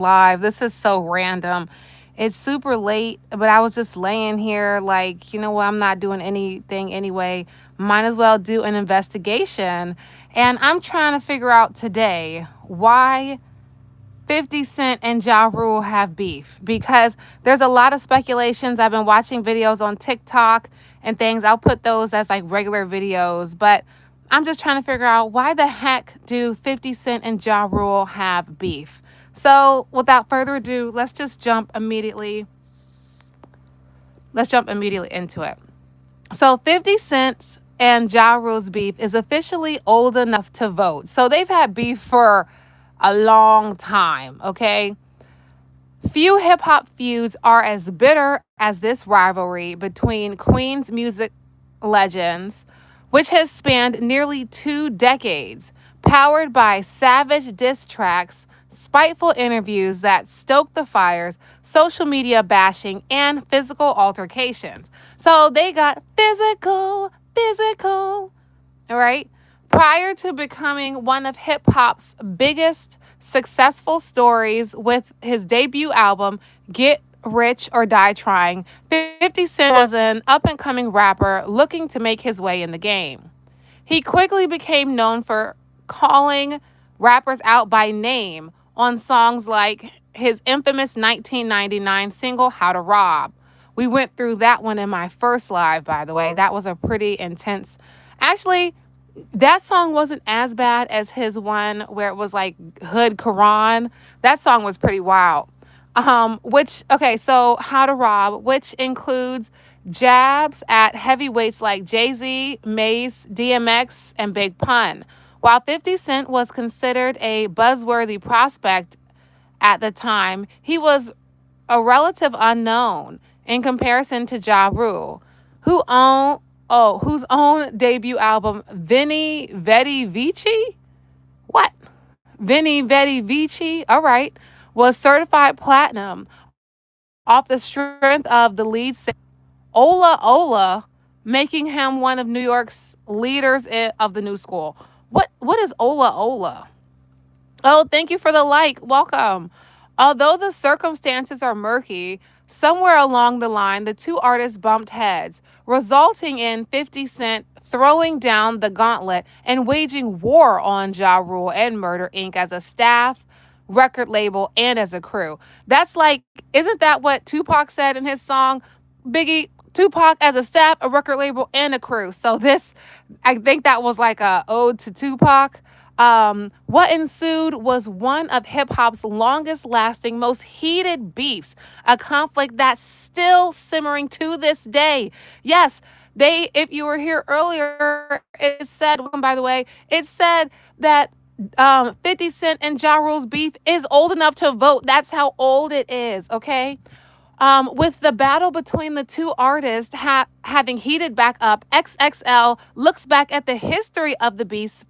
live. This is so random. It's super late, but I was just laying here like, you know what? I'm not doing anything anyway. Might as well do an investigation. And I'm trying to figure out today why 50 Cent and Ja Rule have beef because there's a lot of speculations. I've been watching videos on TikTok and things. I'll put those as like regular videos, but I'm just trying to figure out why the heck do 50 Cent and Ja Rule have beef. So, without further ado, let's jump immediately into it. So 50 Cent and Ja Rule's beef is officially old enough to vote. So they've had beef for a long time, okay? Few hip hop feuds are as bitter as this rivalry between Queen's music legends, which has spanned nearly 2 decades, powered by savage diss tracks, spiteful interviews that stoke the fires, social media bashing, and physical altercations. So they got physical, all right? Prior to becoming one of hip hop's biggest successful stories with his debut album, Get Rich or Die Trying, 50 Cent was an up and coming rapper looking to make his way in the game. He quickly became known for calling rappers out by name on songs like his infamous 1999 single, How to Rob. We went through that one in my first live, by the way. That was a pretty intense. Actually, that song wasn't as bad as his one where it was like Hood Quran. That song was pretty wild. So How to Rob, which includes jabs at heavyweights like Jay-Z, Mace, DMX, and Big Pun. While 50 Cent was considered a buzzworthy prospect at the time, he was a relative unknown in comparison to Ja Rule, who owned whose own debut album, Veni Vedi Vici? What? Veni Vedi Vici? All right. Was certified platinum off the strength of the lead singer, Ola Ola, making him one of New York's leaders of the new school. What is Ola Ola? Oh, thank you for the like. Welcome. Although the circumstances are murky, somewhere along the line, the two artists bumped heads, resulting in 50 Cent throwing down the gauntlet and waging war on Ja Rule and Murder Inc. as a staff, record label, and as a crew. That's like, isn't that what Tupac said in his song, Biggie? Tupac as a staff, a record label, and a crew. So this, I think that was like a ode to Tupac. What ensued was one of hip hop's longest lasting, most heated beefs, a conflict that's still simmering to this day. Yes, if you were here earlier, it said, welcome by the way, it said that 50 Cent and Ja Rule's beef is old enough to vote. That's how old it is, okay? With the battle between the two artists having heated back up, XXL looks back at the history of the beef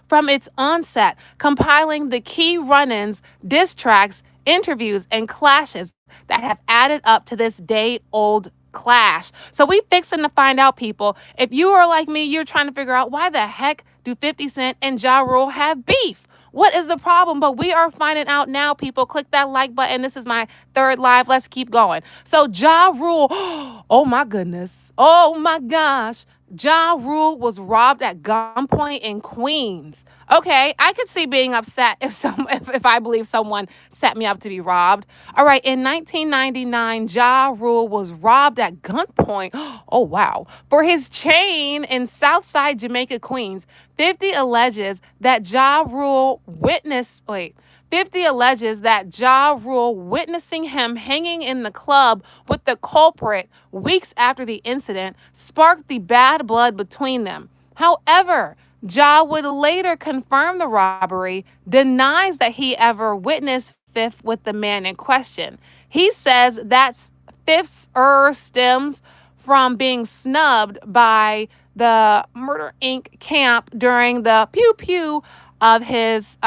from its onset, compiling the key run-ins, diss tracks, interviews, and clashes that have added up to this day-old clash. So we fixing to find out, people. If you are like me, you're trying to figure out why the heck do 50 Cent and Ja Rule have beef? What is the problem? But we are finding out now, people. Click that like button. This is my third live. Let's keep going. So Ja Rule, oh my goodness. Oh my gosh. Ja Rule was robbed at gunpoint in Queens. Okay, I could see being upset if I believe someone set me up to be robbed. All right, in 1999, Ja Rule was robbed at gunpoint. Oh wow, for his chain in Southside Jamaica, Queens. 50 alleges that Ja Rule witnessed. Wait. 50 alleges that Ja Rule witnessing him hanging in the club with the culprit weeks after the incident sparked the bad blood between them. However, Ja would later confirm the robbery, denies that he ever witnessed Fifth with the man in question. He says that Fifth's stems from being snubbed by the Murder Inc. camp during the pew pew of his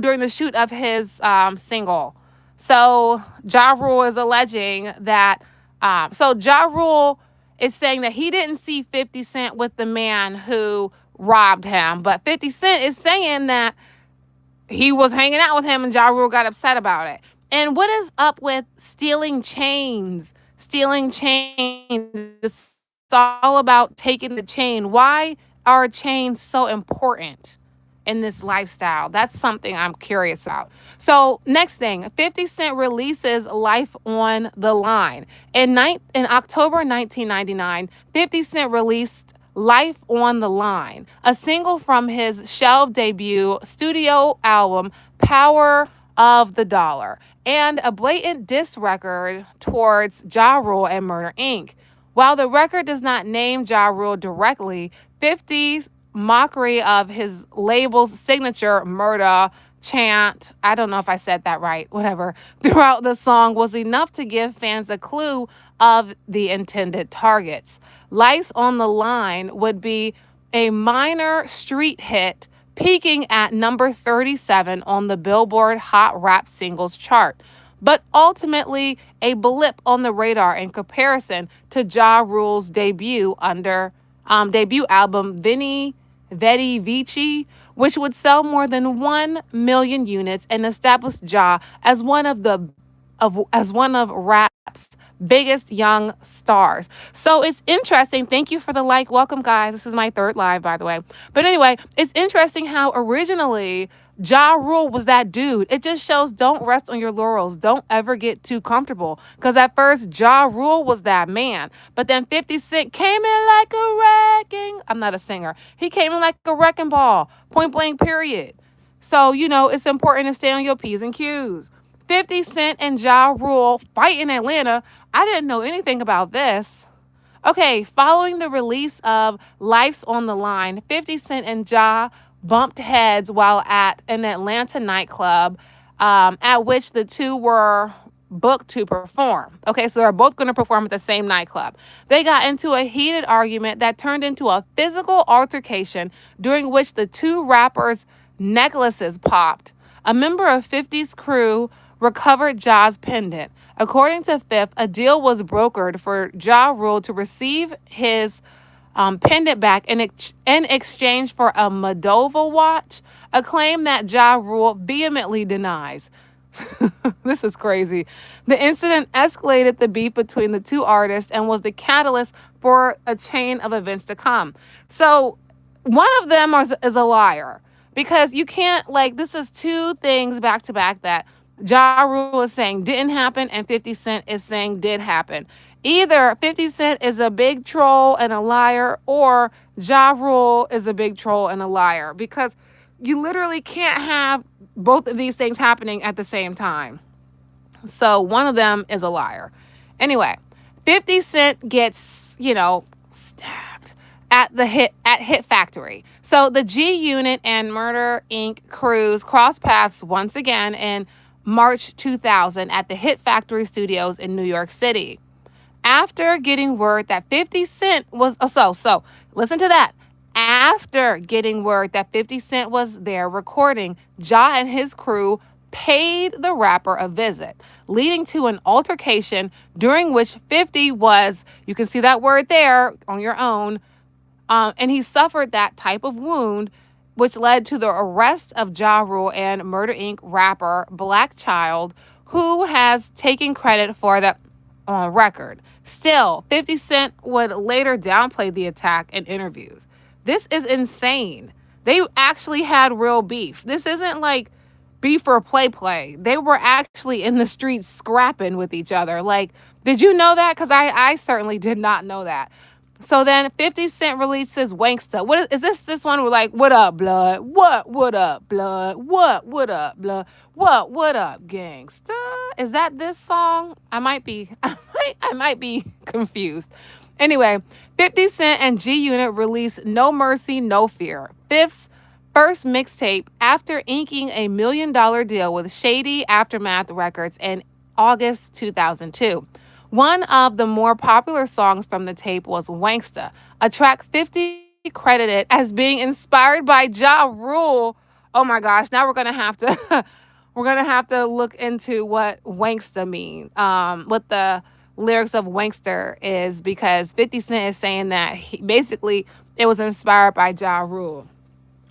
during the shoot of his single. So Ja Rule is alleging that Ja Rule is saying that he didn't see 50 Cent with the man who robbed him, but 50 Cent is saying that he was hanging out with him and Ja Rule got upset about it. And what is up with stealing chains? Stealing chains. It's all about taking the chain. Why are chains so important in this lifestyle? That's something I'm curious about. So, next thing, 50 Cent releases Life on the Line. In October 1999, 50 Cent released Life on the Line, a single from his shelved debut studio album, Power of the Dollar, and a blatant diss record towards Ja Rule and Murder Inc. While the record does not name Ja Rule directly, 50's mockery of his label's signature murder chant, I don't know if I said that right, whatever, throughout the song was enough to give fans a clue of the intended targets. Life's on the Line would be a minor street hit, peaking at number 37 on the Billboard Hot Rap Singles chart, but ultimately a blip on the radar in comparison to Ja Rule's debut album Veni Vici, which would sell more than 1 million units and establish Ja as one of rap's biggest young stars. So it's interesting. Thank you for the like. Welcome, guys. This is my third live, by the way. But anyway, it's interesting how originally Ja Rule was that dude. It just shows don't rest on your laurels. Don't ever get too comfortable. Because at first, Ja Rule was that man. But then 50 Cent came in like a wrecking. I'm not a singer. He came in like a wrecking ball. Point blank, period. So, it's important to stay on your P's and Q's. 50 Cent and Ja Rule fight in Atlanta. I didn't know anything about this. Okay, following the release of Life's on the Line, 50 Cent and Ja bumped heads while at an Atlanta nightclub, at which the two were booked to perform. Okay, so they're both going to perform at the same nightclub. They got into a heated argument that turned into a physical altercation during which the two rappers' necklaces popped. A member of 50's crew recovered Ja's pendant. According to Fifth, a deal was brokered for Ja Rule to receive his pendant back in exchange for a Moldova watch, a claim that Ja Rule vehemently denies. This is crazy. The incident escalated the beef between the two artists and was the catalyst for a chain of events to come. So one of them is a liar because you can't, this is two things back to back that Ja Rule is saying didn't happen and 50 Cent is saying did happen. Either 50 Cent is a big troll and a liar, or Ja Rule is a big troll and a liar, because you literally can't have both of these things happening at the same time. So one of them is a liar. Anyway, 50 Cent gets, stabbed at Hit Factory. So the G Unit and Murder Inc. crews cross paths once again in March 2000 at the Hit Factory Studios in New York City. After getting word that 50 Cent was, listen to that. After getting word that 50 Cent was there recording, Ja and his crew paid the rapper a visit, leading to an altercation during which 50 was, you can see that word there on your own, and he suffered that type of wound, which led to the arrest of Ja Rule and Murder Inc. rapper Black Child, who has taken credit for the on record. Still, 50 Cent would later downplay the attack in interviews. This is insane. They actually had real beef. This isn't like beef for play. They were actually in the streets scrapping with each other. Did you know that? Because I certainly did not know that. So then 50 Cent releases Wanksta. What is this one with what up, blood? What up, blood? What up, blood? What up, gangsta? Is that this song? I might be confused. Anyway, 50 Cent and G Unit released No Mercy, No Fear, Fifth's first mixtape after inking a $1 million deal with Shady Aftermath Records in August 2002. One of the more popular songs from the tape was Wanksta, a track 50 credited as being inspired by Ja Rule. Oh my gosh, now we're gonna have to look into what Wanksta mean, what the lyrics of Wankster is, because 50 Cent is saying that basically it was inspired by Ja Rule.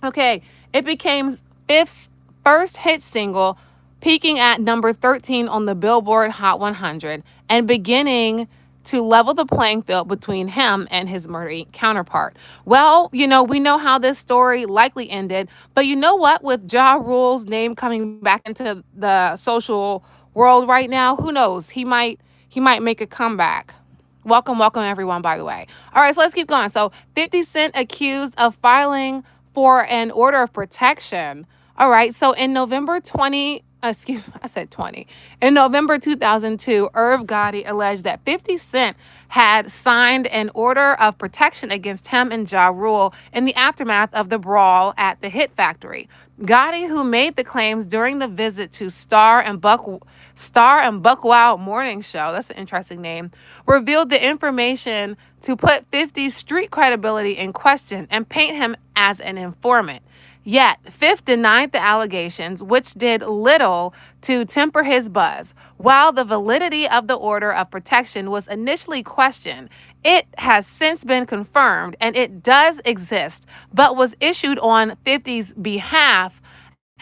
Okay, it became Fifth's first hit single, peaking at number 13 on the Billboard Hot 100 and beginning to level the playing field between him and his Murder Inc. counterpart. Well, we know how this story likely ended, but you know what? With Ja Rule's name coming back into the social world right now, who knows? He might make a comeback. Welcome everyone, by the way. All right, so let's keep going. So 50 Cent accused of filing for an order of protection. All right, so in November 20, excuse me, I said 20. In November 2002, Irv Gotti alleged that 50 Cent had signed an order of protection against him and Ja Rule in the aftermath of the brawl at the Hit Factory. Gotti, who made the claims during the visit to Star and Buck Wild Morning Show, that's an interesting name, revealed the information to put 50's street credibility in question and paint him as an informant. Yet, Fifth denied the allegations, which did little to temper his buzz. While the validity of the order of protection was initially questioned, it has since been confirmed and it does exist, but was issued on 50's behalf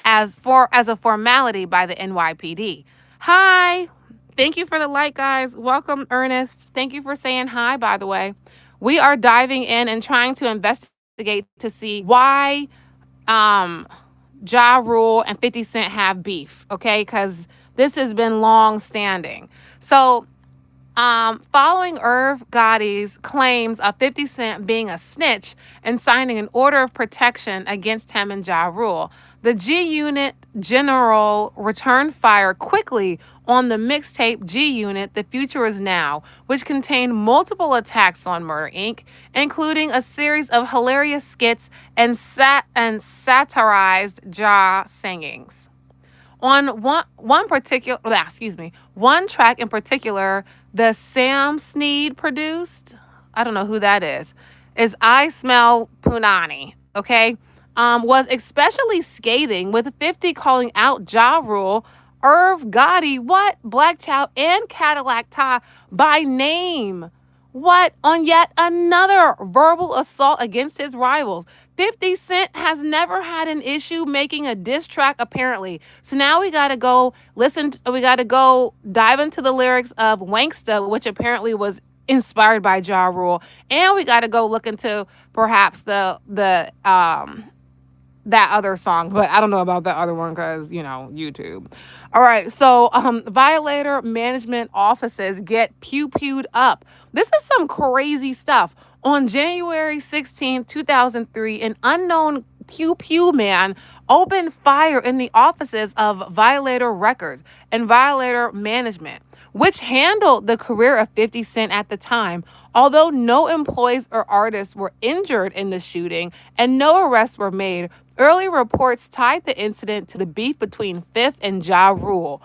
as a formality by the NYPD. Hi. Thank you for the like, guys. Welcome, Ernest. Thank you for saying hi, by the way. We are diving in and trying to investigate to see why Ja Rule and 50 Cent have beef, okay? Because this has been long standing. So, following Irv Gotti's claims of 50 Cent being a snitch and signing an order of protection against him and Ja Rule, the G Unit General returned fire quickly on the mixtape G Unit, The Future Is Now, which contained multiple attacks on Murder Inc., including a series of hilarious skits and satirized Ja singings. On one track in particular, the Sam Snead produced, I don't know who that is I Smell Punani, okay? Was especially scathing, with 50 calling out Ja Rule, Irv Gotti, Black Child, and Cadillac Ty by name. On yet another verbal assault against his rivals. 50 Cent has never had an issue making a diss track, apparently. So now we got to go dive into the lyrics of Wanksta, which apparently was inspired by Ja Rule. And we got to go look into perhaps that other song, but I don't know about that other one because, YouTube. All right, so violator management offices get pew-pewed up. This is some crazy stuff. On January 16, 2003, an unknown pew-pew man opened fire in the offices of Violator Records and Violator Management, which handled the career of 50 Cent at the time. Although no employees or artists were injured in the shooting and no arrests were made, early reports tied the incident to the beef between Fifth and Ja Rule,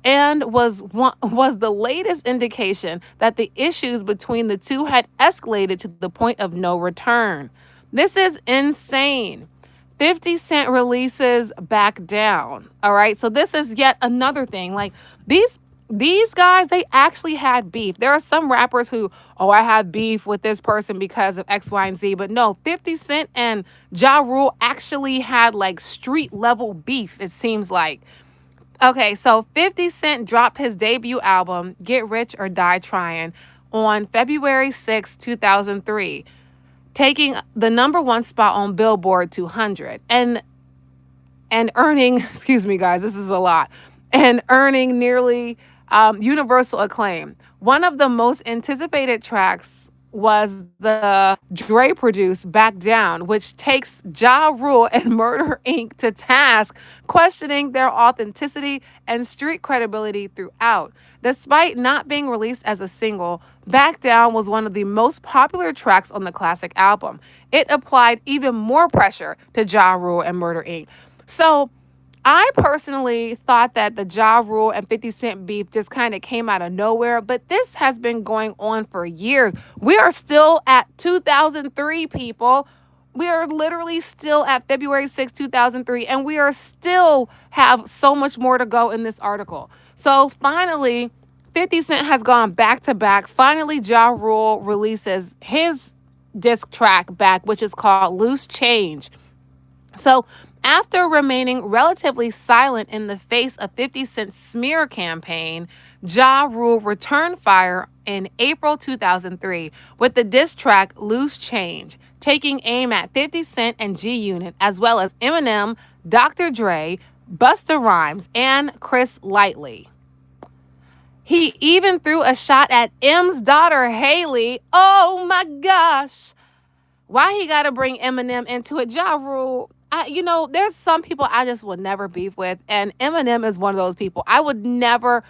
and was the latest indication that the issues between the two had escalated to the point of no return. This is insane. 50 Cent releases Back Down. All right, so this is yet another thing. Like, these guys, they actually had beef. There are some rappers who, I have beef with this person because of X, Y, and Z. But no, 50 Cent and Ja Rule actually had like street level beef, it seems like. Okay, so 50 Cent dropped his debut album, Get Rich or Die Trying, on February 6, 2003, taking the number one spot on Billboard 200 and earning, excuse me, guys, this is a lot, and earning nearly universal acclaim. One of the most anticipated tracks was the Dre produced Back Down, which takes Ja Rule and Murder Inc. to task, questioning their authenticity and street credibility throughout. Despite not being released as a single, Back Down was one of the most popular tracks on the classic album. It applied even more pressure to Ja Rule and Murder Inc. So I personally thought that the Ja Rule and 50 Cent beef just kind of came out of nowhere, but this has been going on for years. We are still at 2003, people. We are literally still at February 6, 2003, and we are still have so much more to go in this article. So finally, 50 Cent has gone back to back. Finally, Ja Rule releases his disc track back, which is called Loose Change. So After remaining relatively silent in the face of 50 Cent's smear campaign, Ja Rule returned fire in April 2003 with the diss track Loose Change, taking aim at 50 Cent and G Unit, as well as Eminem, Dr. Dre, Busta Rhymes, and Chris Lightley. He even threw a shot at M's daughter, Haley. Oh my gosh. Why he got to bring Eminem into it? Ja Rule. There's some people I just would never beef with, and Eminem is one of those people. I would never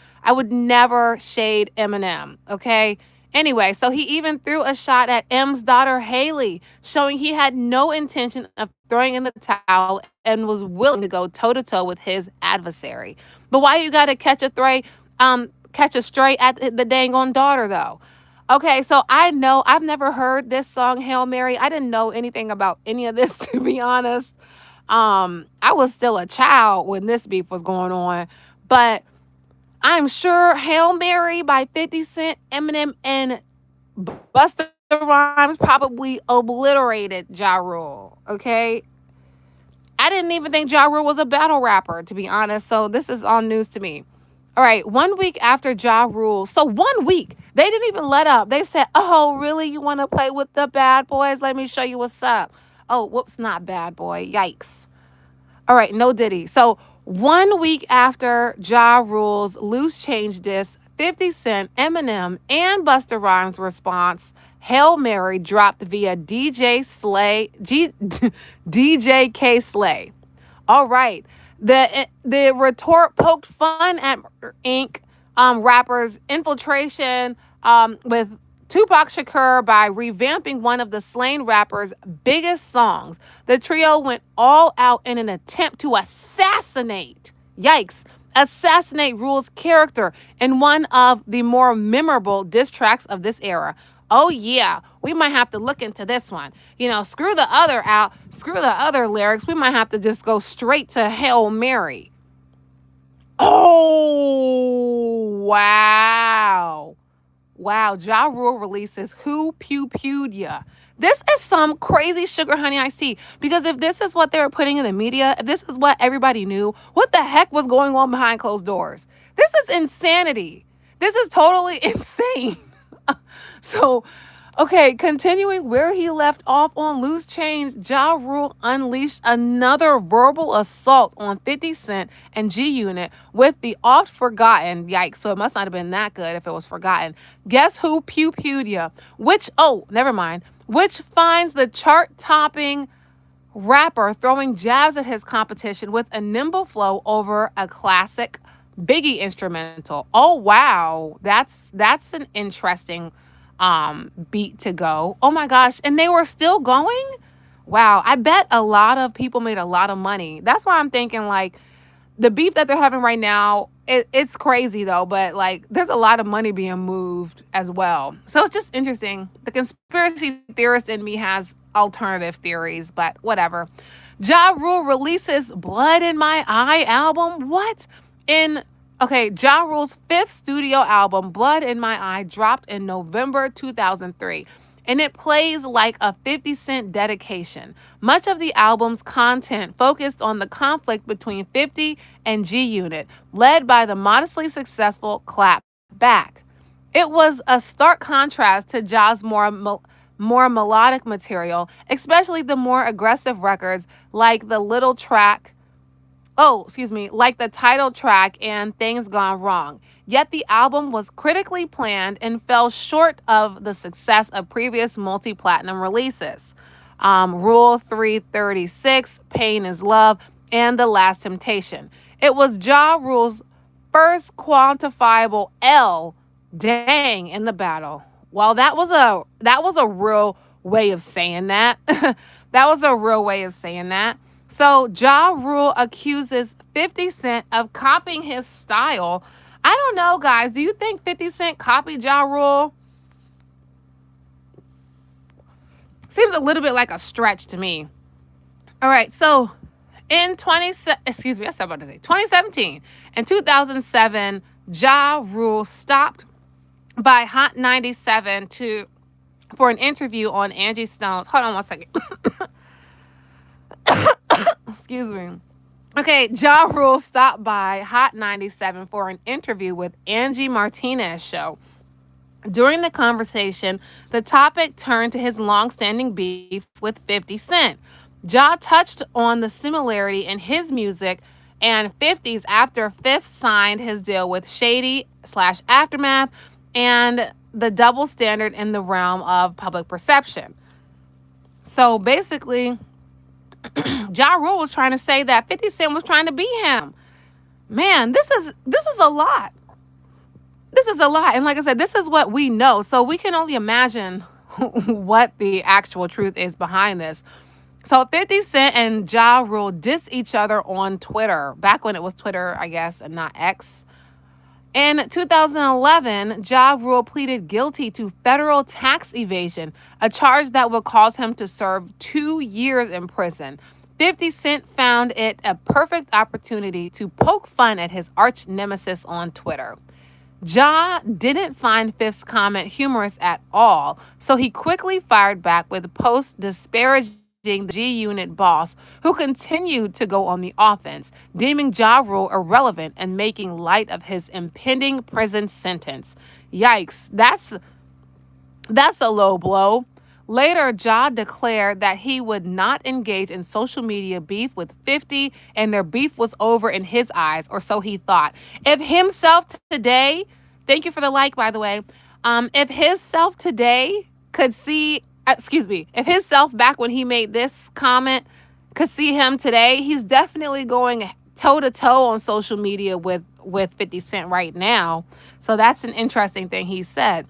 shade Eminem. Okay. Anyway, so he even threw a shot at M's daughter Haley, showing he had no intention of throwing in the towel and was willing to go toe to toe with his adversary. But why you got to catch a stray at the dang on daughter though? Okay, so I know I've never heard this song, Hail Mary. I didn't know anything about any of this, to be honest. I was still a child when this beef was going on. But I'm sure Hail Mary by 50 Cent, Eminem, and Busta Rhymes probably obliterated Ja Rule. Okay. I didn't even think Ja Rule was a battle rapper, to be honest. So this is all news to me. All right, 1 week after Ja Rule. So 1 week, they didn't even let up. They said, oh, really? You want to play with the bad boys? Let me show you what's up. Oh, whoops, not bad boy. Yikes. All right, no Diddy. So 1 week after Ja Rule's Loose Change diss, 50 Cent, Eminem, and Busta Rhymes' response, Hail Mary, dropped via DJ K Slay. All right. The retort poked fun at Inc. Rappers' infiltration with Tupac Shakur by revamping one of the slain rapper's biggest songs. The trio went all out in an attempt to assassinate Rule's character in one of the more memorable diss tracks of this era. Oh yeah, we might have to look into this one. Screw the other lyrics. We might have to just go straight to Hail Mary. Oh, wow. Wow, Ja Rule releases Who Pew Pewed Ya. This is some crazy sugar honey I see. Because if this is what they were putting in the media, if this is what everybody knew, what the heck was going on behind closed doors? This is insanity. This is totally insane. So, okay, continuing where he left off on Loose Change, Ja Rule unleashed another verbal assault on 50 Cent and G Unit with the oft forgotten, yikes, so it must not have been that good if it was forgotten, Guess Who Pew Pewed Ya? Which finds the chart-topping rapper throwing jabs at his competition with a nimble flow over a classic Biggie instrumental. Oh wow, that's an interesting beat to go. Oh my gosh, and they were still going? Wow, I bet a lot of people made a lot of money. That's why I'm thinking like the beef that they're having right now, it's crazy though, but like there's a lot of money being moved as well. So it's just interesting. The conspiracy theorist in me has alternative theories, but whatever. Ja Rule releases Blood in My Eye album. What? In Ja Rule's fifth studio album, Blood in My Eye, dropped in November 2003, and it plays like a 50 Cent dedication. Much of the album's content focused on the conflict between 50 and G Unit, led by the modestly successful Clap Back. It was a stark contrast to Ja's more melodic material, especially the more aggressive records like like the title track and Things Gone Wrong. Yet the album was critically planned and fell short of the success of previous multi-platinum releases. Rule 336, Pain is Love, and The Last Temptation. It was Ja Rule's first quantifiable L, dang, in the battle. Well, that was a real way of saying that. That was a real way of saying that. So Ja Rule accuses 50 Cent of copying his style. I don't know, guys. Do you think 50 Cent copied Ja Rule? Seems a little bit like a stretch to me. All right, so in 2017 and 2007, Ja Rule stopped by Hot 97 for an interview on Angie Stone's. Hold on one second. Excuse me. Okay, Ja Rule stopped by Hot 97 for an interview with Angie Martinez show. During the conversation, the topic turned to his long-standing beef with 50 Cent. Ja touched on the similarity in his music and 50's after Fifth signed his deal with Shady slash Aftermath and the double standard in the realm of public perception. So basically, Ja Rule was trying to say that 50 Cent was trying to be him. Man, this is a lot. This is a lot. And like I said, this is what we know. So we can only imagine what the actual truth is behind this. So 50 Cent and Ja Rule diss each other on Twitter, back when it was Twitter, I guess, and not X. In 2011, Ja Rule pleaded guilty to federal tax evasion, a charge that would cause him to serve 2 years in prison. 50 Cent found it a perfect opportunity to poke fun at his arch nemesis on Twitter. Ja didn't find Fifth's comment humorous at all, so he quickly fired back with posts disparaging the G Unit boss, who continued to go on the offense, deeming Ja Rule irrelevant and making light of his impending prison sentence. Yikes, that's a low blow. Later, Ja declared that he would not engage in social media beef with 50, and their beef was over in his eyes, or so he thought. If himself today, thank you for the like, by the way, if his self today could see, if his self back when he made this comment could see him today, he's definitely going toe to toe on social media with 50 Cent right now. So that's an interesting thing he said.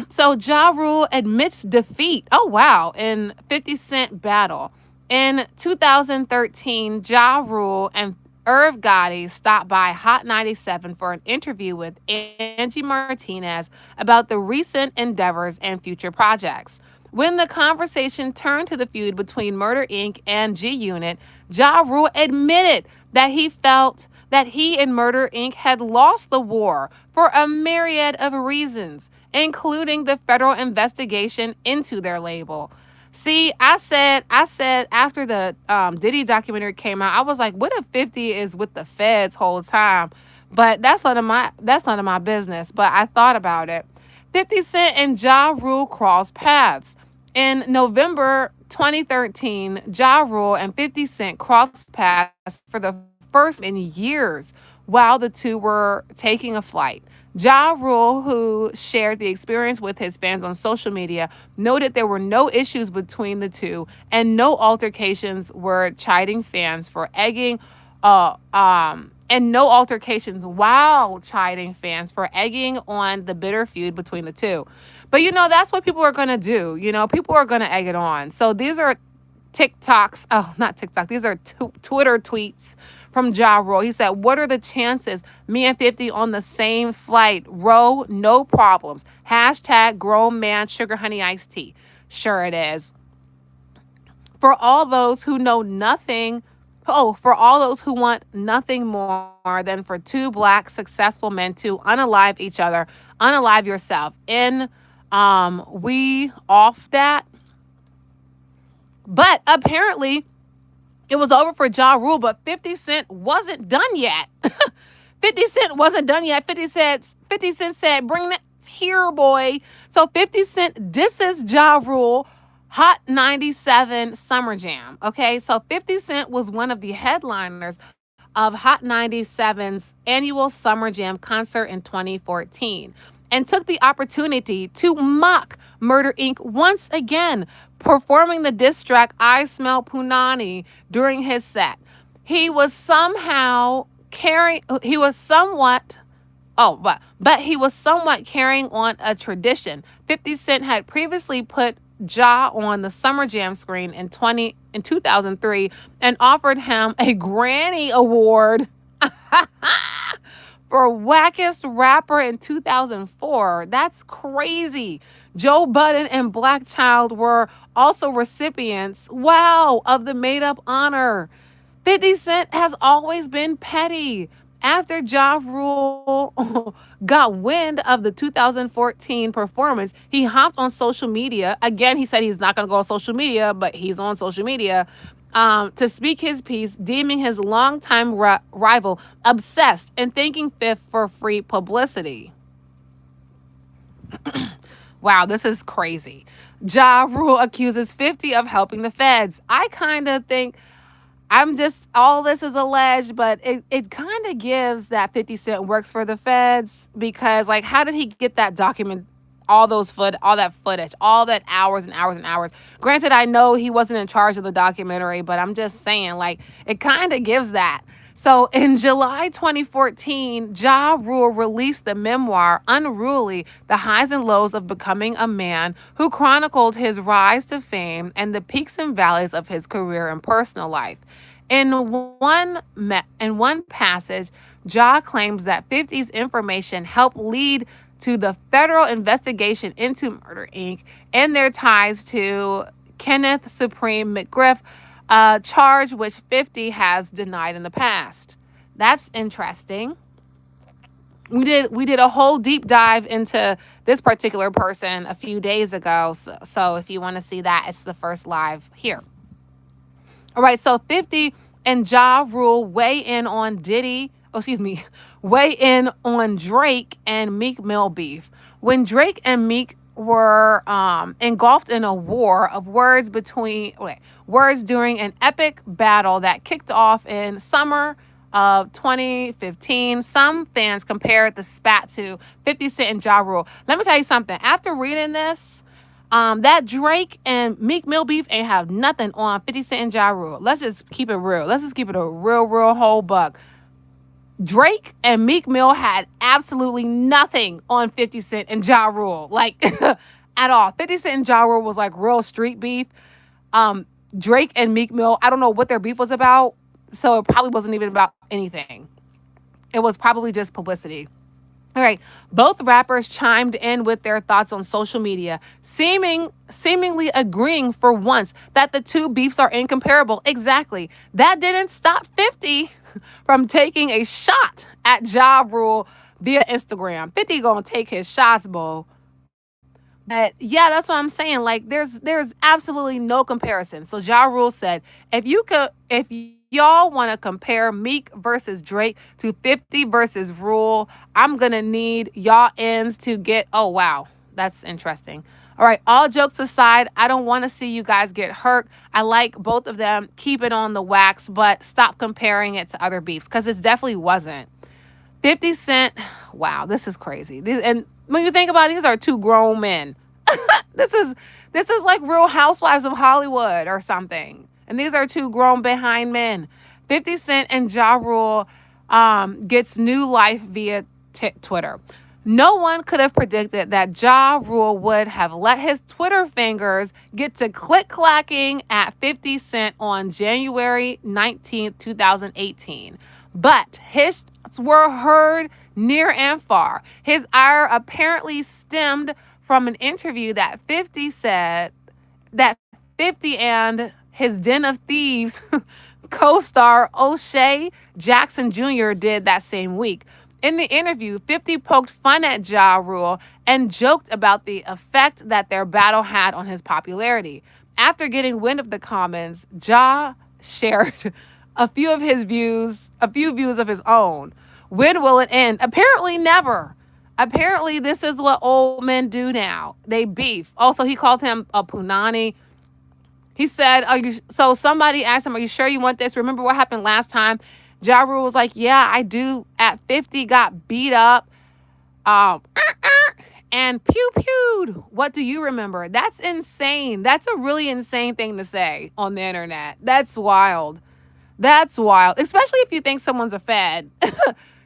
So Ja Rule admits defeat. Oh wow, in 50 Cent battle. In 2013, Ja Rule and Irv Gotti stopped by Hot 97 for an interview with Angie Martinez about the recent endeavors and future projects. When the conversation turned to the feud between Murder Inc. and G Unit, Ja Rule admitted that he felt that he and Murder Inc. had lost the war for a myriad of reasons, including the federal investigation into their label. See, I said after the Diddy documentary came out, I was like, what if 50 is with the feds whole time? But that's none of my business. But I thought about it. 50 Cent and Ja Rule crossed paths. In November 2013, Ja Rule and 50 Cent crossed paths for the first in years while the two were taking a flight. Ja Rule, who shared the experience with his fans on social media, noted there were no issues between the two and no altercations were chiding fans for egging and no altercations while chiding fans for egging on the bitter feud between the two. But that's what people are going to do. People are going to egg it on. So these are TikToks. Oh, not TikTok. These are Twitter tweets from Ja Rule. He said, "What are the chances me and 50 on the same flight? Row, no problems. Hashtag grown man sugar honey iced tea." Sure it is. For all those who know nothing, for all those who want nothing more than for two black successful men to unalive each other, unalive yourself. In we off that. But apparently it was over for Ja Rule, but 50 Cent wasn't done yet. 50 Cent wasn't done yet. 50 Cent said, "Bring that here, boy." So 50 Cent disses Ja Rule Hot 97 Summer Jam. Okay, so 50 Cent was one of the headliners of Hot 97's annual Summer Jam concert in 2014 and took the opportunity to mock Murder Inc. once again, performing the diss track "I Smell Punani" during his set. He was somehow carrying, he was somewhat, but he was somewhat carrying on a tradition. 50 Cent had previously put Ja on the Summer Jam screen in 2003 and offered him a Grammy Award for wackest rapper in 2004. That's crazy. Joe Budden and Black Child were also recipients, wow, of the made up honor. 50 Cent has always been petty. After Ja Rule got wind of the 2014 performance, he hopped on social media. Again, he said he's not going to go on social media, but he's on social media to speak his piece, deeming his longtime rival obsessed and thinking fit for free publicity. Wow, this is crazy. Ja Rule accuses 50 of helping the feds. I kind of think all this is alleged, but it kind of gives that 50 Cent works for the feds because, like, how did he get that document, all that footage, all that hours and hours and hours? Granted, I know he wasn't in charge of the documentary, but I'm just saying, like, it kind of gives that. So in July 2014, Ja Rule released the memoir Unruly: The Highs and Lows of Becoming a Man, who chronicled his rise to fame and the peaks and valleys of his career and personal life. In one passage, Ja claims that 50's information helped lead to the federal investigation into Murder Inc. and their ties to Kenneth Supreme McGriff, a charge which 50 has denied in the past. That's interesting. We did a whole deep dive into this particular person a few days ago. So if you want to see that, it's the first live here. All right, so 50 and Ja Rule weigh in on weigh in on Drake and Meek Mill beef. When Drake and Meek were engulfed in a war of words during an epic battle that kicked off in summer of 2015. Some fans compared the spat to 50 Cent and Ja Rule. Let me tell you something. After reading this, that Drake and Meek Mill beef ain't have nothing on 50 Cent and Ja Rule. Let's just keep it real. Let's just keep it a real whole buck. Drake and Meek Mill had absolutely nothing on 50 Cent and Ja Rule, like at all. 50 Cent and Ja Rule was like real street beef. Drake and Meek Mill, I don't know what their beef was about, so it probably wasn't even about anything. It was probably just publicity. All right, both rappers chimed in with their thoughts on social media, seemingly agreeing for once that the two beefs are incomparable. Exactly. That didn't stop 50 from taking a shot at Ja Rule via Instagram. 50 gonna take his shots, bro. But yeah, that's what I'm saying. Like, there's absolutely no comparison. So Ja Rule said, if y'all want to compare Meek versus Drake to 50 versus Rule, I'm gonna need y'all ends to get. Oh wow, that's interesting. All right, all jokes aside, I don't want to see you guys get hurt. I like both of them. Keep it on the wax, but stop comparing it to other beefs because it definitely wasn't. 50 Cent, wow, this is crazy. And when you think about it, these are two grown men. This is like Real Housewives of Hollywood or something. And these are two grown behind men. 50 Cent and Ja Rule gets new life via Twitter. No one could have predicted that Ja Rule would have let his Twitter fingers get to click-clacking at 50 Cent on January 19th, 2018. But his were heard near and far. His ire apparently stemmed from an interview that 50 said that 50 and his Den of Thieves co-star O'Shea Jackson Jr. did that same week. In the interview, 50 poked fun at Ja Rule and joked about the effect that their battle had on his popularity. After getting wind of the comments, Ja shared a few views of his own. When will it end? Apparently never. Apparently this is what old men do now. They beef. Also, he called him a punani. He said, so somebody asked him, are you sure you want this? Remember what happened last time? Ja Rule was like, yeah, I do. At 50, got beat up and pew-pewed. What do you remember? That's insane. That's a really insane thing to say on the internet. That's wild. That's wild. Especially if you think someone's a fed.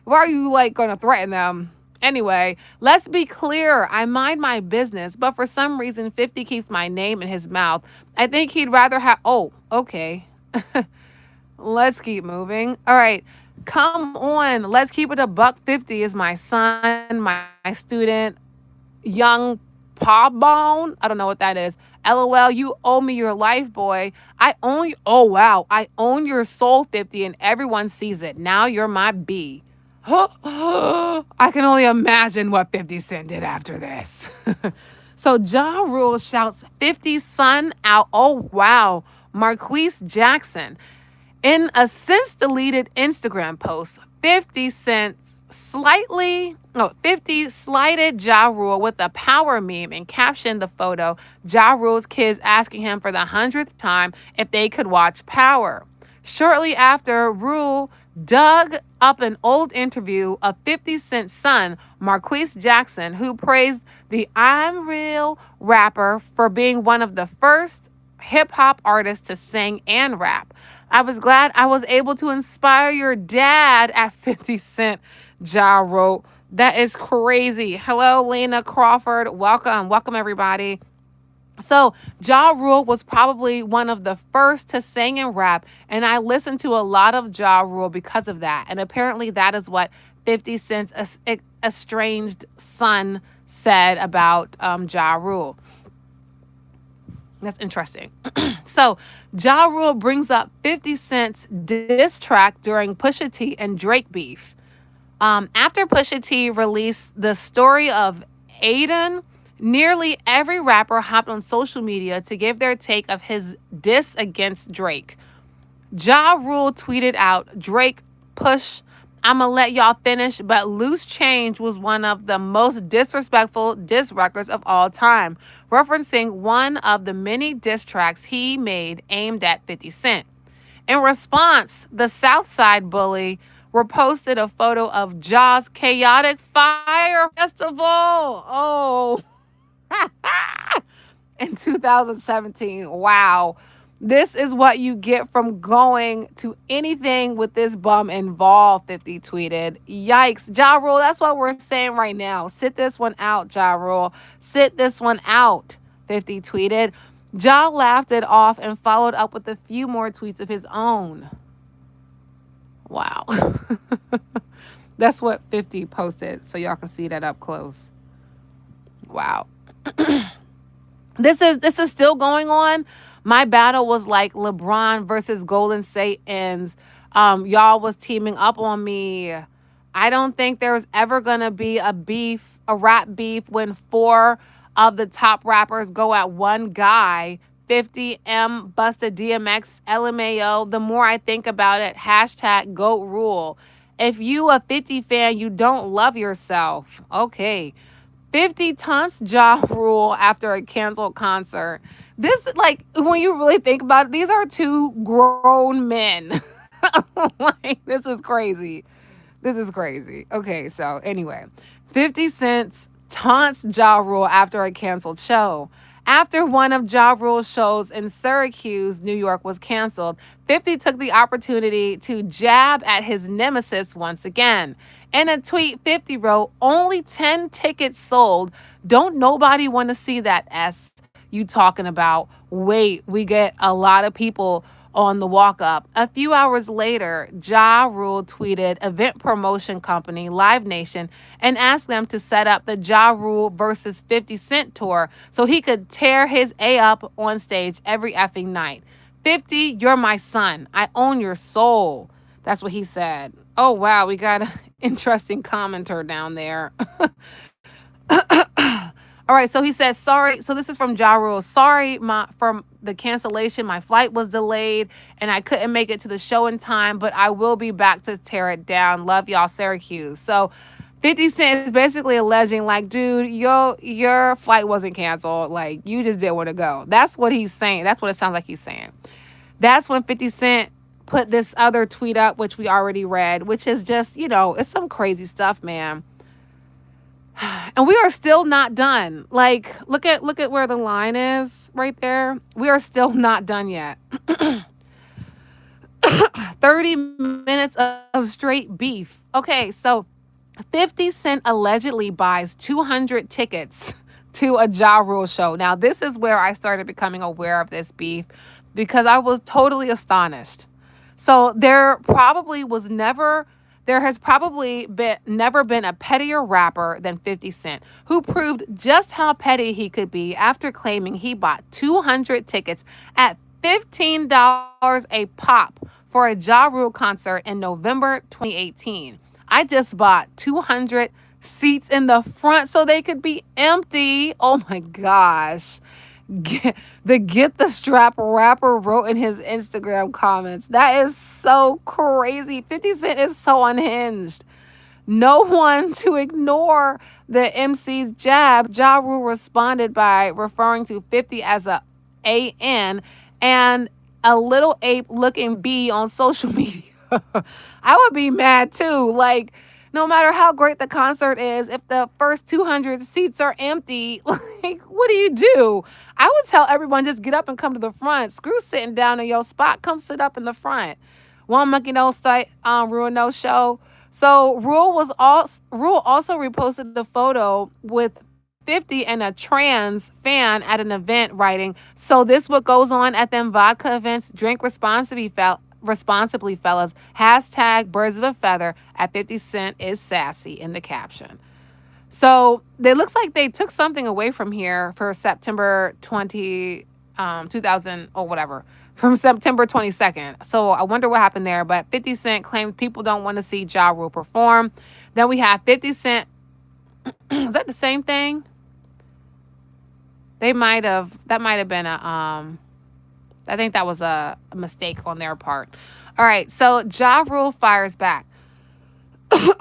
Why are you like going to threaten them? Anyway, let's be clear. I mind my business, but for some reason, 50 keeps my name in his mouth. I think he'd rather have... Oh, okay. Let's keep moving. All right. Come on. Let's keep it a buck. 50 is my son, my student, young Pawbone. I don't know what that is. LOL, you owe me your life, boy. I own you. Oh, wow. I own your soul, 50, and everyone sees it. Now you're my B. I can only imagine what 50 Cent did after this. So Ja Rule shouts 50's son out. Oh, wow. Marquise Jackson. In a since deleted Instagram post, 50 Cent 50 slighted Ja Rule with a power meme and captioned the photo, Ja Rule's kids asking him for the 100th time if they could watch Power. Shortly after, Rule dug up an old interview of 50 Cent's son, Marquise Jackson, who praised the I'm Real rapper for being one of the first hip hop artists to sing and rap. I was glad I was able to inspire your dad at 50 Cent, Ja wrote. That is crazy. Hello, Lena Crawford. Welcome. Welcome, everybody. So, Ja Rule was probably one of the first to sing and rap, and I listened to a lot of Ja Rule because of that. And apparently, that is what 50 Cent's estranged son said about Ja Rule. That's interesting. So, Ja Rule brings up 50 Cent's diss track during Pusha T and Drake beef. After Pusha T released the story of Aiden, nearly every rapper hopped on social media to give their take of his diss against Drake. Ja Rule tweeted out, Drake, push, I'ma let y'all finish, but Loose Change was one of the most disrespectful diss records of all time, referencing one of the many diss tracks he made aimed at 50 Cent. In response, the Southside Bully reposted a photo of Ja's chaotic fire festival. Oh, in 2017. Wow. This is what you get from going to anything with this bum involved, 50 tweeted. Yikes. Ja Rule, that's what we're saying right now. Sit this one out, Ja Rule. Sit this one out, 50 tweeted. Ja laughed it off and followed up with a few more tweets of his own. Wow. That's what 50 posted, so y'all can see that up close. Wow. This is still going on. My battle was like LeBron versus Golden State ends. Y'all was teaming up on me. I don't think there's ever gonna be a rap beef when four of the top rappers go at one guy. 50 M, Busta, DMX, LMAO. The more I think about it, hashtag GOAT rule. If you a 50 fan, you don't love yourself. Okay. 50 taunts Ja Rule after a canceled concert. This, like, when you really think about it, these are two grown men. Like, this is crazy. This is crazy. Okay, so anyway, 50 Cent taunts Ja Rule after a canceled show. After one of Ja Rule's shows in Syracuse, New York was canceled, 50 took the opportunity to jab at his nemesis once again. In a tweet, 50 wrote, only 10 tickets sold. Don't nobody want to see that S you talking about. Wait, we get a lot of people on the walk up. A few hours later, Ja Rule tweeted event promotion company Live Nation and asked them to set up the Ja Rule versus 50 Cent tour so he could tear his A up on stage every effing night. 50, you're my son. I own your soul. That's what he said. Oh, wow. We got an interesting commenter down there. All right, so he says, sorry. So this is from Ja Rule. Sorry from the cancellation. My flight was delayed and I couldn't make it to the show in time, but I will be back to tear it down. Love y'all, Syracuse. So 50 Cent is basically alleging, like, dude, your flight wasn't canceled. Like, you just didn't want to go. That's what he's saying. That's what it sounds like he's saying. That's when 50 Cent put this other tweet up, which we already read, which is just, it's some crazy stuff, man. And we are still not done. Like, look at where the line is right there. We are still not done yet. 30 minutes of straight beef. Okay, so 50 Cent allegedly buys 200 tickets to a Ja Rule show. Now, this is where I started becoming aware of this beef because I was totally astonished. So there has probably never been a pettier rapper than 50 Cent, who proved just how petty he could be after claiming he bought 200 tickets at $15 a pop for a Ja Rule concert in November 2018. I just bought 200 seats in the front so they could be empty. Oh my gosh. Get the strap rapper wrote in his Instagram comments. That is so crazy. 50 Cent is so unhinged. No one to ignore the MC's jab. Ja Rule responded by referring to 50 as a AN and a little ape looking B on social media. I would be mad too. Like, no matter how great the concert is, if the first 200 seats are empty, like, what do you do? I would tell everyone just get up and come to the front. Screw sitting down in your spot. Come sit up in the front. One monkey no sight, ruin no show. So Rule also reposted a photo with 50 and a trans fan at an event, writing, "So this what goes on at them vodka events? Drink responsibly, fellas. Hashtag birds of a feather at 50 Cent is sassy" in the caption. So it looks like they took something away from here for September 2000 or whatever, from September 22nd. So I wonder what happened there. But 50 Cent claims people don't want to see Ja Rule perform. Then we have 50 Cent. Is that the same thing? That might have been I think that was a mistake on their part. All right, so Ja Rule fires back.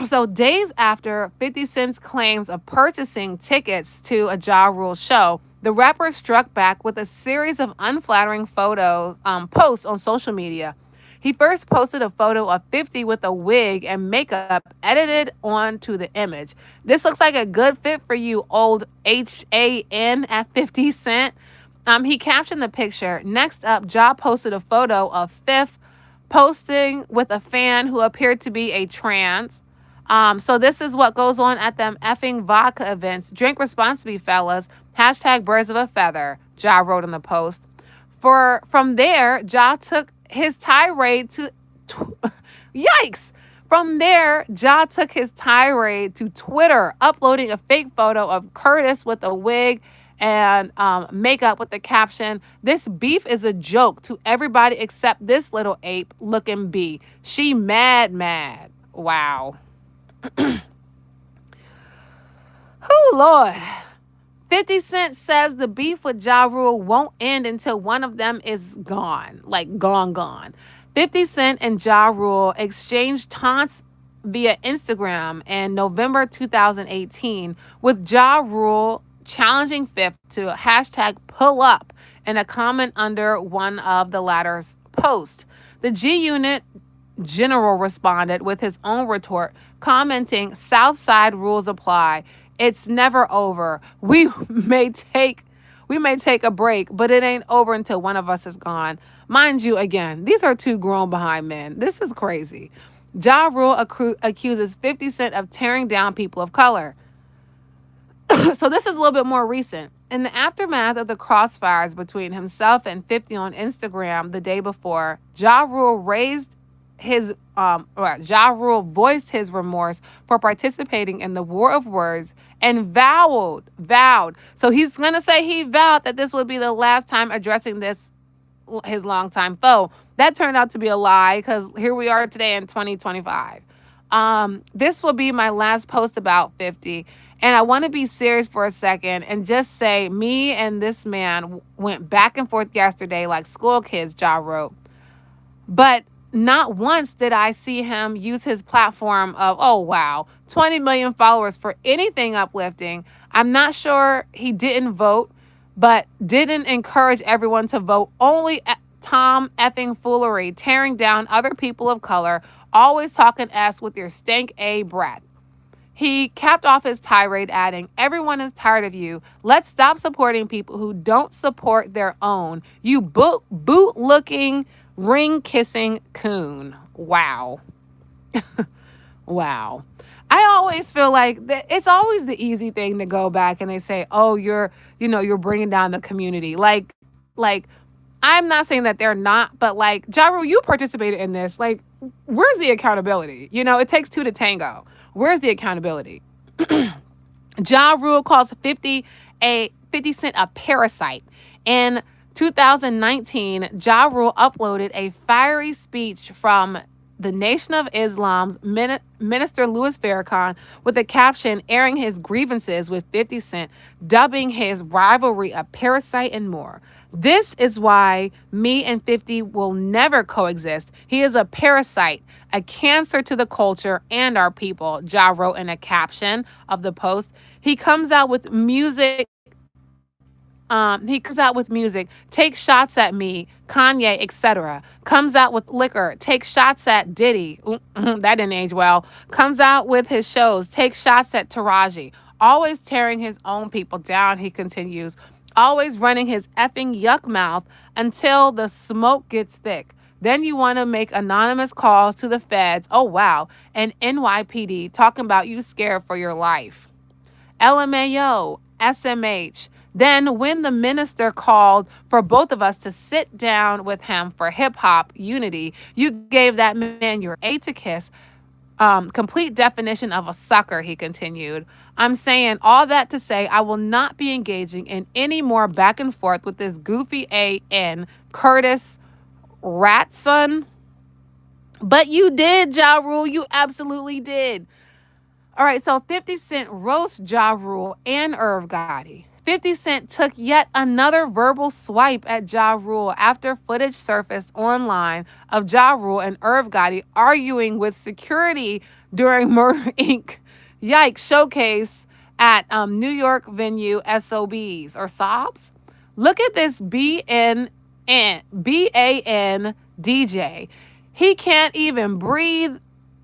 So days after 50 Cent's claims of purchasing tickets to a Ja Rule show, the rapper struck back with a series of unflattering posts on social media. He first posted a photo of 50 with a wig and makeup edited onto the image. "This looks like a good fit for you, old HAN at 50 Cent." He captioned the picture. Next up, Ja posted a photo of Fifth posting with a fan who appeared to be a trans. So this is what goes on at them effing vodka events. Drink responsibly, fellas. Hashtag birds of a feather, Ja wrote in the post. From there, Ja took his tirade to... Yikes! From there, Ja took his tirade to Twitter, uploading a fake photo of Curtis with a wig and makeup with the caption, "This beef is a joke to everybody except this little ape looking bee. She mad, mad." Wow. Oh, Lord. 50 Cent says the beef with Ja Rule won't end until one of them is gone. Like, gone. 50 Cent and Ja Rule exchanged taunts via Instagram in November 2018, with Ja Rule challenging Fifth to hashtag pull up in a comment under one of the latter's posts. The G Unit General responded with his own retort, commenting, "Southside rules apply. It's never over. We may take a break, but it ain't over until one of us is gone." Mind you, again, these are two grown behind men. This is crazy. Ja Rule accuses 50 Cent of tearing down people of color. So this is a little bit more recent. In the aftermath of the crossfires between himself and 50 on Instagram the day before, Ja Rule voiced his remorse for participating in the war of words and vowed. So he's going to say he vowed that this would be the last time addressing his longtime foe. That turned out to be a lie, because here we are today in 2025. This will be my last post about 50. And I want to be serious for a second and just say me and this man went back and forth yesterday like school kids, Ja wrote. But not once did I see him use his platform of, 20 million followers for anything uplifting. I'm not sure he didn't vote, but didn't encourage everyone to vote. Only Tom effing foolery, tearing down other people of color, always talking ass with your stank A breath. He capped off his tirade, adding, "Everyone is tired of you. Let's stop supporting people who don't support their own. You boot-looking, ring-kissing coon." Wow. Wow. I always feel like it's always the easy thing to go back and they say, "Oh, you're bringing down the community." Like, I'm not saying that they're not, but like, Ja Rule, you participated in this. Like, where's the accountability? It takes two to tango. Where's the accountability? Ja Rule calls 50 Cent a parasite. In 2019, Ja Rule uploaded a fiery speech from the Nation of Islam's Minister Louis Farrakhan with a caption airing his grievances with 50 Cent, dubbing his rivalry a parasite and more. This is why me and 50 will never coexist. He is a parasite, a cancer to the culture and our people, Ja wrote in a caption of the post. He comes out with music, takes shots at me, Kanye, etc. Comes out with liquor, takes shots at Diddy. That didn't age well. Comes out with his shows, takes shots at Taraji. Always tearing his own people down, he continues. Always running his effing yuck mouth until the smoke gets thick. Then you want to make anonymous calls to the feds. Oh, wow. And NYPD talking about you scared for your life. LMAO, SMH. Then, when the minister called for both of us to sit down with him for hip hop unity, you gave that man your A to kiss. Complete definition of a sucker, he continued. I'm saying all that to say I will not be engaging in any more back and forth with this goofy A.N. Curtis Ratson. But you did, Ja Rule. You absolutely did. All right, so 50 Cent roasts Ja Rule and Irv Gotti. 50 Cent took yet another verbal swipe at Ja Rule after footage surfaced online of Ja Rule and Irv Gotti arguing with security during Murder Inc. Yikes showcase at New York venue SOBs or SOBs. Look at this BAN DJ. He can't even breathe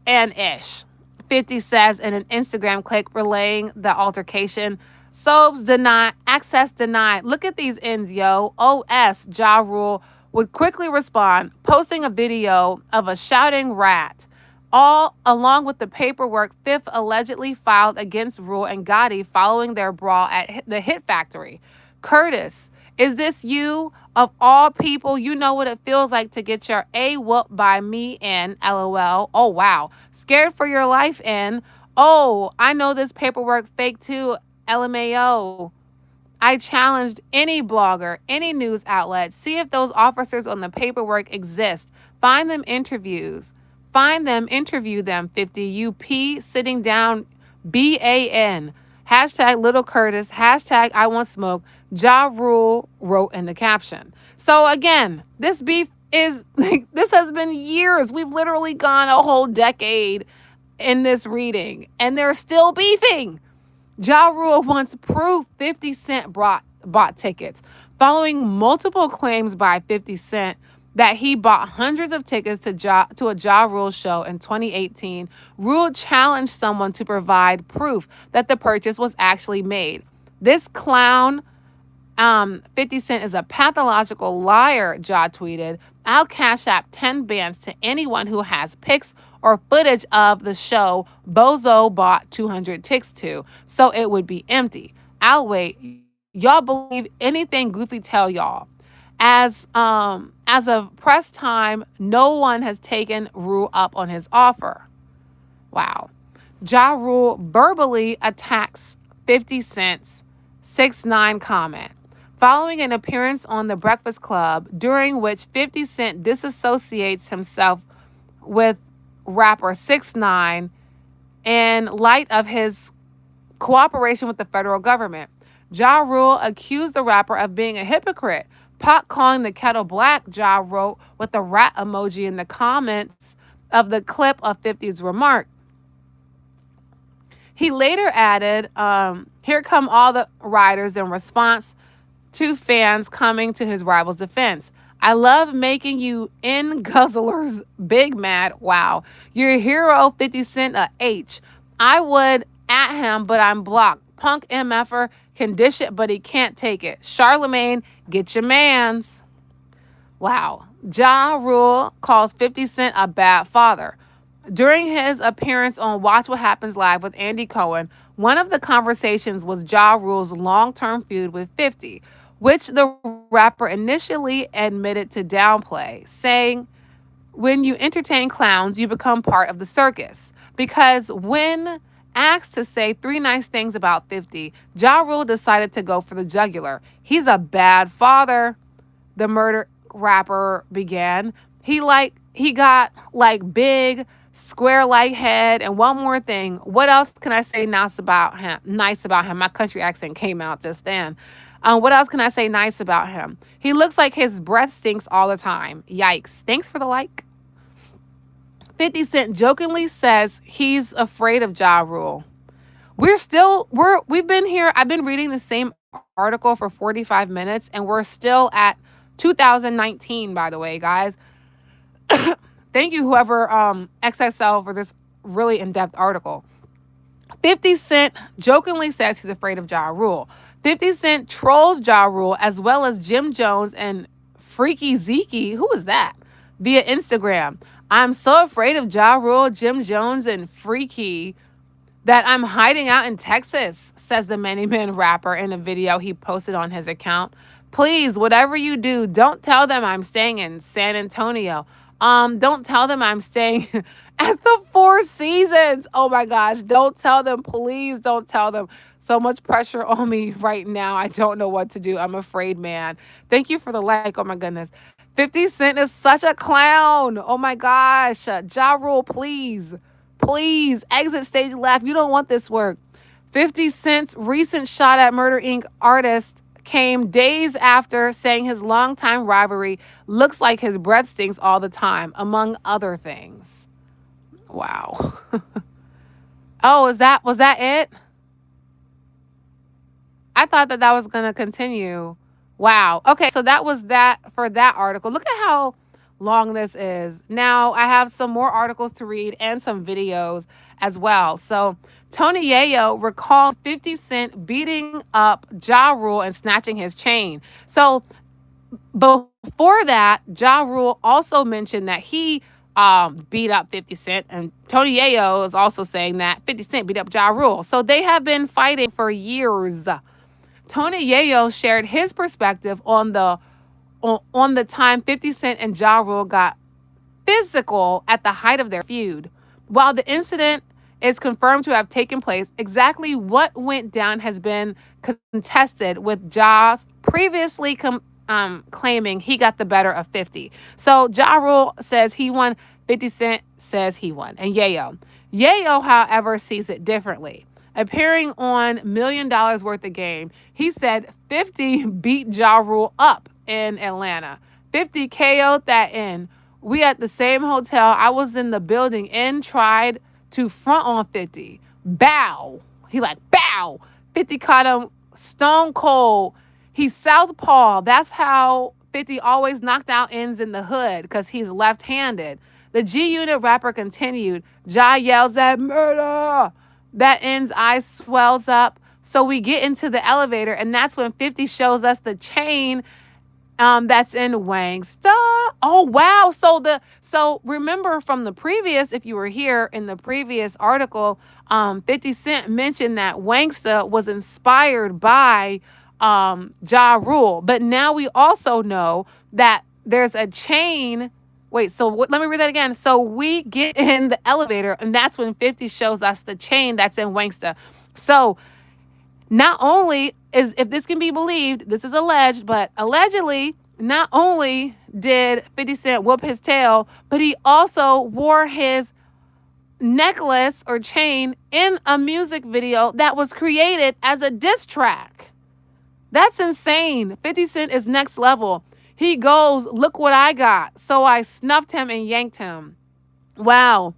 and ish. 50 says in an Instagram clip relaying the altercation. Sobs denied, access denied. Look at these ends, yo. OS, Ja Rule would quickly respond, posting a video of a shouting rat, all along with the paperwork Fifth allegedly filed against Rule and Gotti following their brawl at the Hit Factory. Curtis, is this you? Of all people, you know what it feels like to get your A whooped by me and LOL. Oh, wow. Scared for your life and, oh, I know this paperwork fake too. LMAO. I challenged any blogger, any news outlet, see if those officers on the paperwork exist. Find them, interview them, 50 UP, sitting down, BAN. Hashtag Little Curtis, hashtag I want smoke. Ja Rule wrote in the caption. So again, this beef is, this has been years. We've literally gone a whole decade in this reading, and they're still beefing. Ja Rule once proved 50 Cent bought tickets. Following multiple claims by 50 Cent that he bought hundreds of tickets to a Ja Rule show in 2018, Rule challenged someone to provide proof that the purchase was actually made. This clown, 50 Cent is a pathological liar, Ja tweeted. I'll cash app 10 bands to anyone who has pics or footage of the show Bozo bought 200 tickets to, so it would be empty. I'll wait. Y'all believe anything Goofy tell y'all. As of press time, no one has taken Rule up on his offer. Wow. Ja Rule verbally attacks 50 Cent's 6ix9ine comment. Following an appearance on The Breakfast Club, during which 50 Cent disassociates himself with rapper 6ix9ine in light of his cooperation with the federal government. Ja Rule accused the rapper of being a hypocrite. Pot calling the kettle black, Ja wrote with a rat emoji in the comments of the clip of 50's remark. He later added, here come all the riders in response to fans coming to his rival's defense. I love making you in guzzlers big mad. Wow. Your hero 50 Cent a H. I would at him, but I'm blocked. Punk MFer can dish it, but he can't take it. Charlemagne, get your mans. Wow. Ja Rule calls 50 Cent a bad father. During his appearance on Watch What Happens Live with Andy Cohen, one of the conversations was Ja Rule's long-term feud with 50, which the rapper initially admitted to downplay, saying, when you entertain clowns, you become part of the circus. Because when asked to say 3 nice things about 50, Ja Rule decided to go for the jugular. He's a bad father, the murder rapper began. He he got like big square like head. And one more thing, what else can I say nice about him? Nice about him. My country accent came out just then. What else can I say nice about him? He looks like his breath stinks all the time. Yikes. Thanks for the like. 50 Cent jokingly says he's afraid of Ja Rule. We've been here. I've been reading the same article for 45 minutes and we're still at 2019, by the way, guys. Thank you, whoever XXL, for this really in-depth article. 50 Cent jokingly says he's afraid of Ja Rule. 50 Cent trolls Ja Rule as well as Jim Jones and Freaky Zeke. Who is that? Via Instagram. I'm so afraid of Ja Rule, Jim Jones, and Freaky that I'm hiding out in Texas, says the Many Men rapper in a video he posted on his account. Please, whatever you do, don't tell them I'm staying in San Antonio. Don't tell them I'm staying at the Four Seasons. Oh my gosh, don't tell them. Please don't tell them. So much pressure on me right now. I don't know what to do. I'm afraid, man. Thank you for the like. Oh my goodness. 50 Cent is such a clown. Oh my gosh. Ja Rule, please. Please exit stage left. You don't want this work. 50 Cent's recent shot at Murder Inc. artist came days after saying his longtime rivalry looks like his breath stinks all the time, among other things. Wow. Oh, was that it? I thought that was going to continue. Wow. Okay, so that was that for that article. Look at how long this is. Now, I have some more articles to read and some videos as well. So, Tony Yayo recalled 50 Cent beating up Ja Rule and snatching his chain. So, before that, Ja Rule also mentioned that he beat up 50 Cent. And Tony Yayo is also saying that 50 Cent beat up Ja Rule. So, they have been fighting for years. Tony Yayo shared his perspective on the time 50 Cent and Ja Rule got physical at the height of their feud. While the incident is confirmed to have taken place, exactly what went down has been contested, with Ja's previously claiming he got the better of 50. So Ja Rule says he won, 50 Cent says he won. And Yayo, however, sees it differently. Appearing on $1 Million Worth of Game, he said 50 beat Ja Rule up in Atlanta. 50 KO'd that in. We at the same hotel. I was in the building and tried to front on 50. Bow. He like, bow. 50 caught him stone cold. He's southpaw. That's how 50 always knocked out ends in the hood, because he's left-handed. The G-Unit rapper continued. Ja yells at murder. That end's eye swells up. So we get into the elevator, and that's when 50 shows us the chain that's in Wangsta. Oh, wow. So remember from the previous, if you were here in the previous article, 50 Cent mentioned that Wangsta was inspired by Ja Rule. But now we also know that there's a chain. Wait, so let me read that again. So we get in the elevator, and that's when 50 shows us the chain that's in Wangsta. So not only is, if this can be believed, this is alleged, but allegedly, not only did 50 Cent whoop his tail, but he also wore his necklace or chain in a music video that was created as a diss track. That's insane. 50 Cent is next level. He goes, look what I got. So I snuffed him and yanked him. Wow.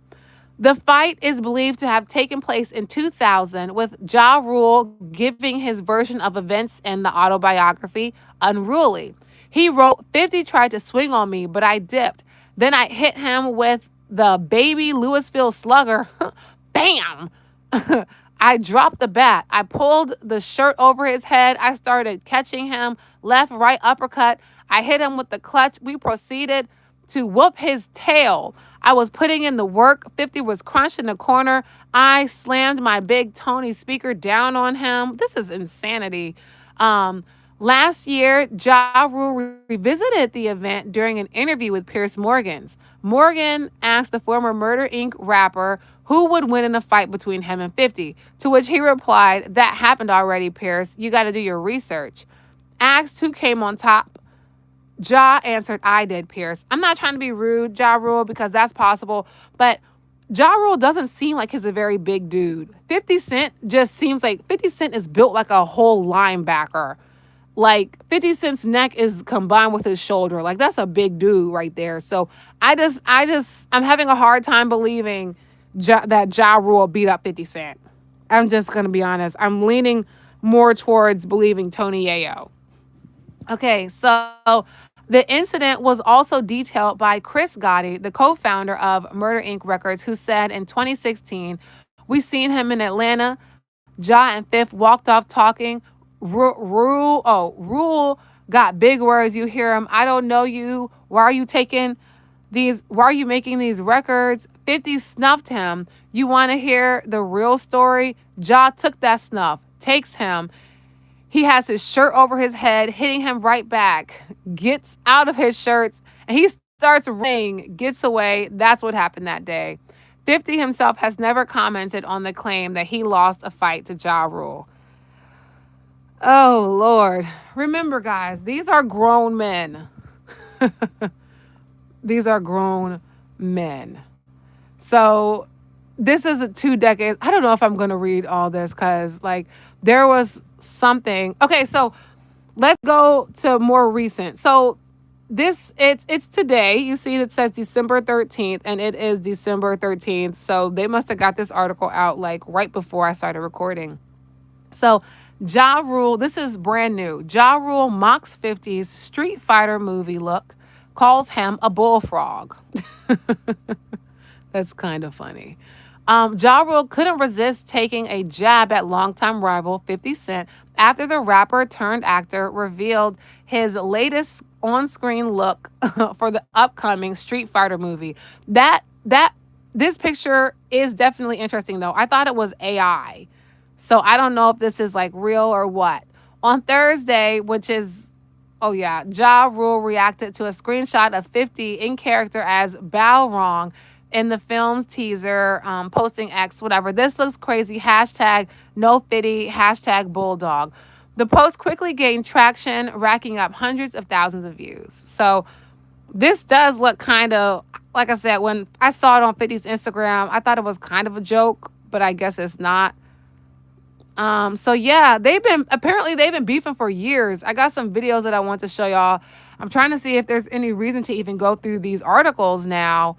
The fight is believed to have taken place in 2000, with Ja Rule giving his version of events in the autobiography, Unruly. He wrote, 50 tried to swing on me, but I dipped. Then I hit him with the baby Louisville slugger. Bam! I dropped the bat. I pulled the shirt over his head. I started catching him. Left, right, uppercut. I hit him with the clutch. We proceeded to whoop his tail. I was putting in the work. 50 was crunched in the corner. I slammed my big Tony speaker down on him. This is insanity. Last year, Ja Rule revisited the event during an interview with Piers Morgan. Morgan asked the former Murder Inc. rapper who would win in a fight between him and 50, to which he replied, that happened already, Piers. You got to do your research. Asked who came on top, Ja answered, I did, Pierce. I'm not trying to be rude, Ja Rule, because that's possible, but Ja Rule doesn't seem like he's a very big dude. 50 Cent just seems like 50 Cent is built like a whole linebacker. Like 50 Cent's neck is combined with his shoulder. Like that's a big dude right there. So I'm having a hard time believing that Ja Rule beat up 50 Cent. I'm just gonna be honest. I'm leaning more towards believing Tony Yayo. Okay, so the incident was also detailed by Chris Gotti, the co-founder of Murder Inc. Records, who said in 2016, "We seen him in Atlanta. Ja and Fifth walked off talking. Rule got big words. You hear him. I don't know you. Why are you taking these? Why are you making these records?" 50 snuffed him. You want to hear the real story? Ja took that snuff, takes him. He has his shirt over his head, hitting him right back, gets out of his shirts, and he starts running, gets away. That's what happened that day. 50 himself has never commented on the claim that he lost a fight to Ja Rule. Oh, Lord. Remember, guys, these are grown men. These are grown men. So this is a 2 decades. I don't know if I'm going to read all this because, like, there was something. Okay, so let's go to more recent. So it's today. You see it says December 13th, and it is December 13th. So they must have got this article out like right before I started recording. So Ja Rule, this is brand new. Ja Rule mocks 50's Street Fighter movie look, calls him a bullfrog. That's kind of funny. Ja Rule couldn't resist taking a jab at longtime rival 50 Cent after the rapper turned actor revealed his latest on-screen look for the upcoming Street Fighter movie. That this picture is definitely interesting though. I thought it was AI. So I don't know if this is like real or what. On Thursday, which is oh yeah, Ja Rule reacted to a screenshot of 50 in character as Balrog in the film's teaser, posting X, whatever. This looks crazy. Hashtag no 50, hashtag bulldog. The post quickly gained traction, racking up hundreds of thousands of views. So this does look kind of, like I said, when I saw it on 50's Instagram, I thought it was kind of a joke, but I guess it's not. So yeah, they've been beefing for years. I got some videos that I want to show y'all. I'm trying to see if there's any reason to even go through these articles now.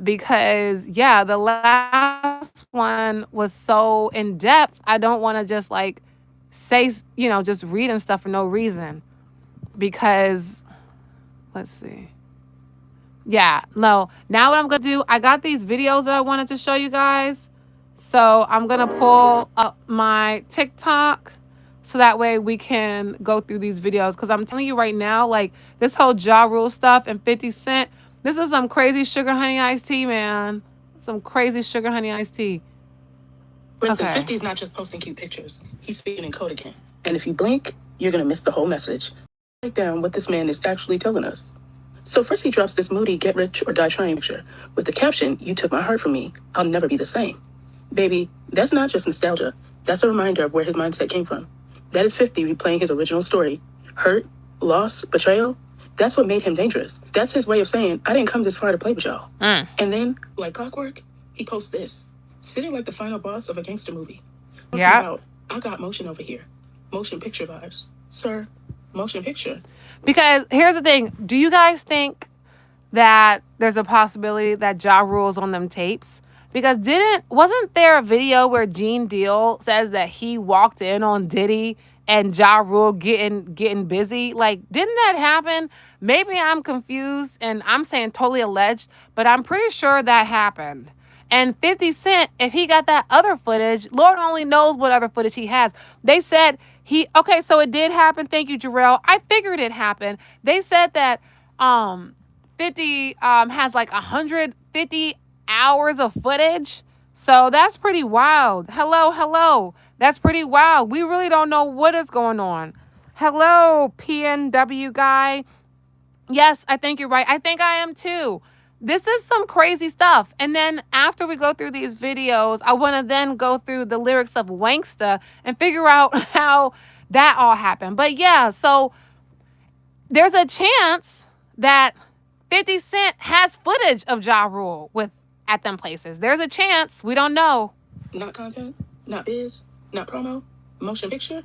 Because yeah, the last one was so in depth. I don't want to just like say, just reading stuff for no reason. Because let's see. Yeah, no. Now what I'm gonna do, I got these videos that I wanted to show you guys. So I'm gonna pull up my TikTok so that way we can go through these videos. Because I'm telling you right now, like this whole Ja Rule stuff and 50 Cent, this is some crazy sugar honey iced tea, man. Some crazy sugar honey iced tea. Listen, 50 is not just posting cute pictures. He's speaking in Kodakin. And if you blink, you're gonna miss the whole message. Break down what this man is actually telling us. So first he drops this moody get rich or die trying picture with the caption, "You took my heart from me. I'll never be the same." Baby, that's not just nostalgia. That's a reminder of where his mindset came from. That is 50 replaying his original story. Hurt, loss, betrayal. That's what made him dangerous. That's his way of saying, I didn't come this far to play with y'all. And then, like clockwork, he posts this. Sitting like the final boss of a gangster movie. Yeah. I got motion over here. Motion picture vibes. Sir, motion picture. Because here's the thing. Do you guys think that there's a possibility that Ja Rule's on them tapes? Because wasn't there a video where Gene Deal says that he walked in on Diddy and Ja Rule getting busy? Like, didn't that happen? Maybe I'm confused and I'm saying totally alleged, but I'm pretty sure that happened. And 50 Cent, if he got that other footage, Lord only knows what other footage he has. They said okay, so it did happen. Thank you, Jarrell. I figured it happened. They said that 50 has like 150 hours of footage. So that's pretty wild. Hello. That's pretty wild. We really don't know what is going on. Hello, PNW guy. Yes, I think you're right. I think I am too. This is some crazy stuff. And then after we go through these videos, I want to then go through the lyrics of Wanksta and figure out how that all happened. But yeah, so there's a chance that 50 Cent has footage of Ja Rule with at them places. There's a chance. We don't know. Not content, not biz, not promo, motion picture.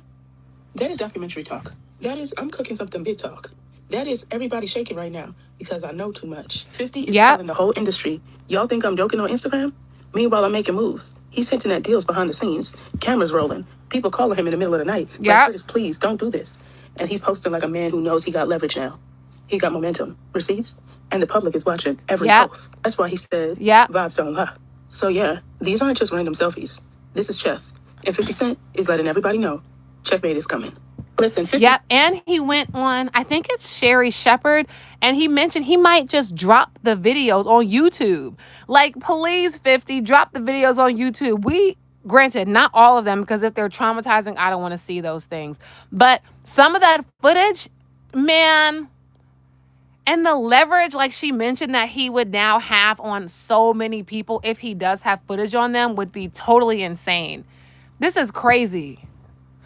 That is documentary talk. That is, I'm cooking something big talk. That is everybody shaking right now because I know too much. 50 is telling the whole industry, y'all think I'm joking on Instagram? Meanwhile, I'm making moves. He's hinting at deals behind the scenes. Cameras rolling. People calling him in the middle of the night. Like, Curtis, please don't do this. And he's posting like a man who knows he got leverage now. He got momentum, receipts, and the public is watching every post. That's why he said, vibes don't lie. So yeah, these aren't just random selfies. This is chess. And 50 Cent is letting everybody know checkmate is coming. Listen, 50. Yep, and he went on, I think it's Sherry Shepherd, and he mentioned he might just drop the videos on YouTube. Like, please, 50, drop the videos on YouTube. Granted, not all of them, because if they're traumatizing, I don't want to see those things. But some of that footage, man, and the leverage, like she mentioned, that he would now have on so many people if he does have footage on them would be totally insane. This is crazy.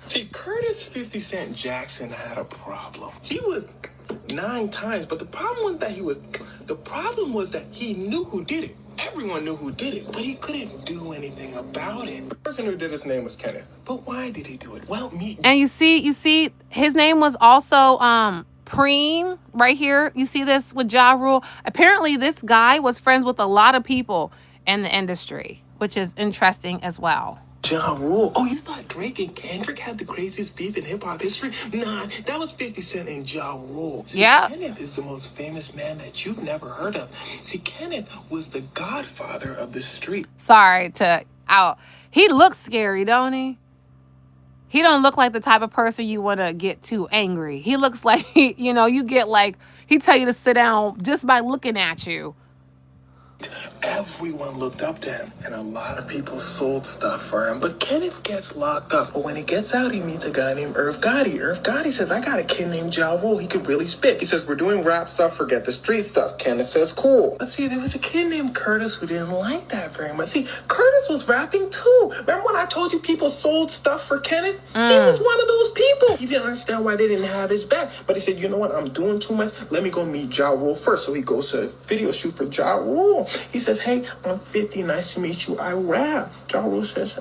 See, Curtis 50 Cent Jackson had a problem. He was 9 times, but the problem was that he knew who did it. Everyone knew who did it, but he couldn't do anything about it. The person who did his name was Kenneth. But why did he do it? Well, And you see, his name was also Preem right here. You see this with Ja Rule. Apparently, this guy was friends with a lot of people in the industry, which is interesting as well. Ja Rule. Oh, you thought Drake and Kendrick had the craziest beef in hip-hop history? Nah, that was 50 Cent and Ja Rule. See, Kenneth is the most famous man that you've never heard of. See, Kenneth was the godfather of the street. Sorry to out. He looks scary, don't he? He don't look like the type of person you want to get too angry. He looks like, you get like, he tell you to sit down just by looking at you. Everyone looked up to him, and a lot of people sold stuff for him. But Kenneth gets locked up. But when he gets out, he meets a guy named Irv Gotti. Irv Gotti says, I got a kid named Ja Rule. He could really spit. He says, we're doing rap stuff, forget the street stuff. Kenneth says, cool. Let's see, there was a kid named Curtis who didn't like that very much. See, Curtis was rapping too. Remember when I told you people sold stuff for Kenneth? He was one of those people. He didn't understand why they didn't have his back. But he said, you know what? I'm doing too much. Let me go meet Ja Rule first. So he goes to a video shoot for Ja Rule. He says, hey, I'm 50. Nice to meet you. I rap. Ja Rule says,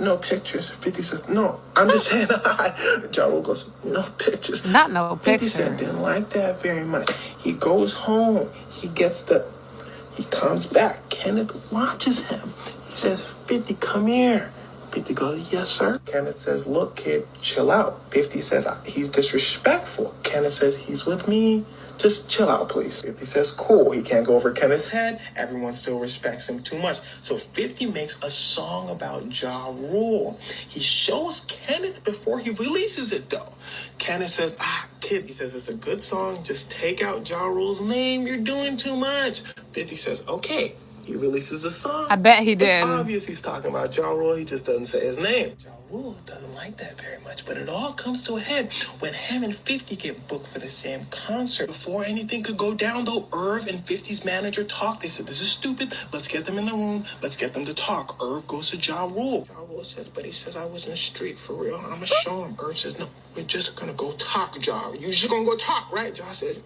no pictures. 50 says, no, I'm just saying hi. Ja Rule goes, no pictures. Not no 50 pictures. 50 Cent didn't like that very much. He goes home. He comes back. Kenneth watches him. He says, 50, come here. 50 goes, yes, sir. Kenneth says, look, kid, chill out. 50 says, he's disrespectful. Kenneth says, he's with me. Just chill out, please. 50 says, cool. He can't go over Kenneth's head. Everyone still respects him too much. So 50 makes a song about Ja Rule. He shows Kenneth before he releases it, though. Kenneth says, kid, he says, it's a good song. Just take out Ja Rule's name. You're doing too much. 50 says, okay. He releases a song. I bet he did. It's obvious he's talking about Ja Rule. He just doesn't say his name. Ja Rule doesn't like that very much, but it all comes to a head when him and 50 get booked for the same concert. Before anything could go down, though, Irv and 50's manager talked. They said, this is stupid. Let's get them in the room. Let's get them to talk. Irv goes to Ja Rule. Ja Rule says, but he says, I was in the street for real. I'm going to show him. Irv says, no, we're just going to go talk, Ja. You're just going to go talk, right? Ja says,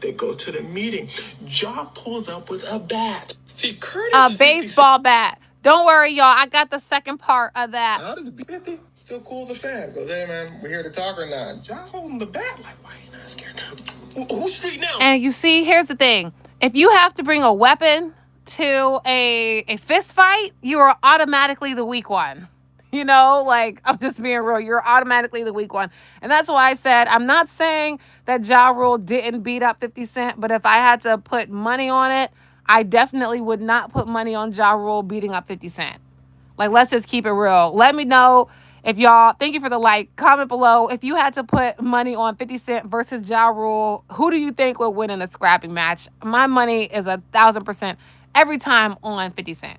They go to the meeting. Ja pulls up with a bat. See, Curtis, a baseball bat. Don't worry, y'all. I got the second part of that. How did the 50 still cool as a fan? Goes, hey, man, we're here to talk or not? Ja holding the bat. Like, why are you not scared? Who's street now? And you see, here's the thing. If you have to bring a weapon to a fist fight, you are automatically the weak one. Like, I'm just being real. You're automatically the weak one. And that's why I said, I'm not saying that Ja Rule didn't beat up 50 Cent, but if I had to put money on it, I definitely would not put money on Ja Rule beating up 50 Cent. Like, let's just keep it real. Let me know if y'all, thank you for the like, comment below. If you had to put money on 50 Cent versus Ja Rule, who do you think would win in the scrapping match? My money is 1,000% every time on 50 Cent.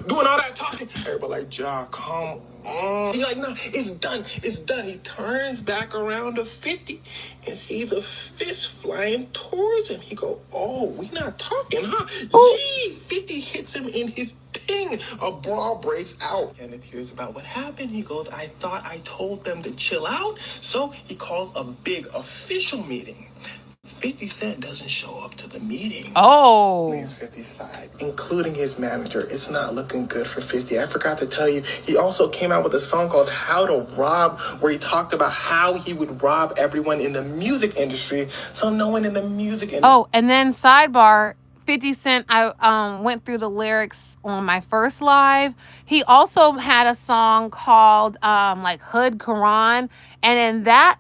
Doing all that talking. Everybody like, Ja, come on. He's like, no, it's done. It's done. He turns back around to 50 and sees a fist flying towards him. He go, oh, we not talking, huh? Gee, 50 hits him in his ting, a brawl breaks out. Kenneth hears about what happened. He goes, I thought I told them to chill out. So he calls a big official meeting. 50 Cent doesn't show up to the meeting. Oh. Leaves 50's side, including his manager. It's not looking good for 50. I forgot to tell you, he also came out with a song called How to Rob, where he talked about how he would rob everyone in the music industry, so no one in the music industry. Oh, and then sidebar, 50 Cent, I went through the lyrics on my first live. He also had a song called like Hood Quran, and in that,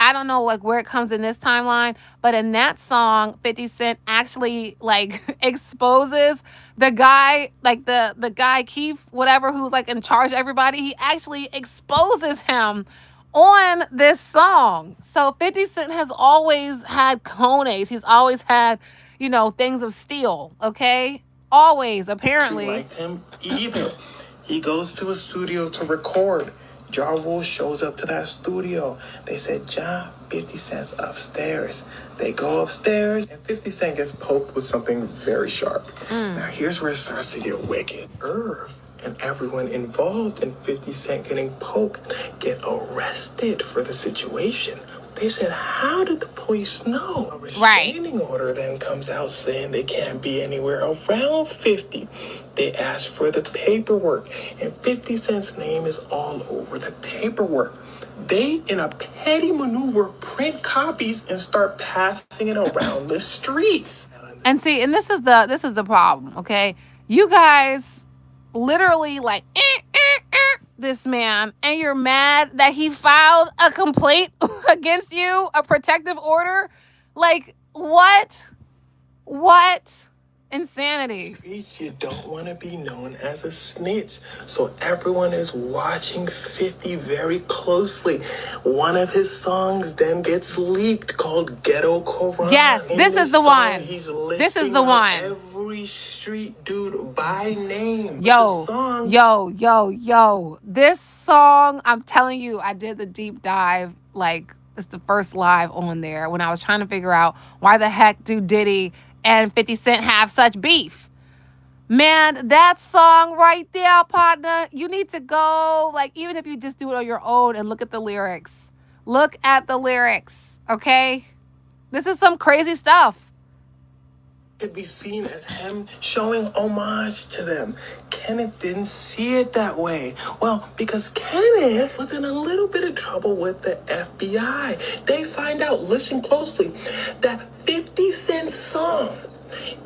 I don't know like where it comes in this timeline, but in that song, 50 Cent actually like exposes the guy, like the guy Keith, whatever, who's like in charge of everybody. He actually exposes him on this song. So 50 Cent has always had cojones. He's always had, you know, things of steel, okay? Always, apparently. Like him either. He goes to a studio to record. Ja Rule shows up to that studio. They said, Ja, 50 Cent's upstairs. They go upstairs, and 50 Cent gets poked with something very sharp. Now, here's where it starts to get wicked. Irv and everyone involved in 50 Cent getting poked get arrested for the situation. They said, how did the police know? A restraining order then comes out saying they can't be anywhere around 50. They ask for the paperwork, and 50 Cent's name is all over the paperwork. They, in a petty maneuver, print copies and start passing it around the streets. And see, and this is the problem, okay? You guys literally like this man, and you're mad that he filed a complaint against you, a protective order. Like, what insanity. Streets, you don't want to be known as a snitch, so everyone is watching 50 very closely. One of his songs then gets leaked called Ghetto Quran. Yes, this is the one. He's This is the one. Every street dude by name. Yo, The song, yo. This song, I'm telling you, I did the deep dive. Like, it's the first live on there when I was trying to figure out why the heck do Diddy and 50 Cent have such beef. Man, that song right there, partner, you need to go, like, even if you just do it on your own and look at the lyrics. Look at the lyrics, okay? This is some crazy stuff. could be seen as him showing homage to them. Kenneth didn't see it that way. Well, because Kenneth was in a little bit of trouble with the FBI. They find out, listen closely, that 50 Cent's song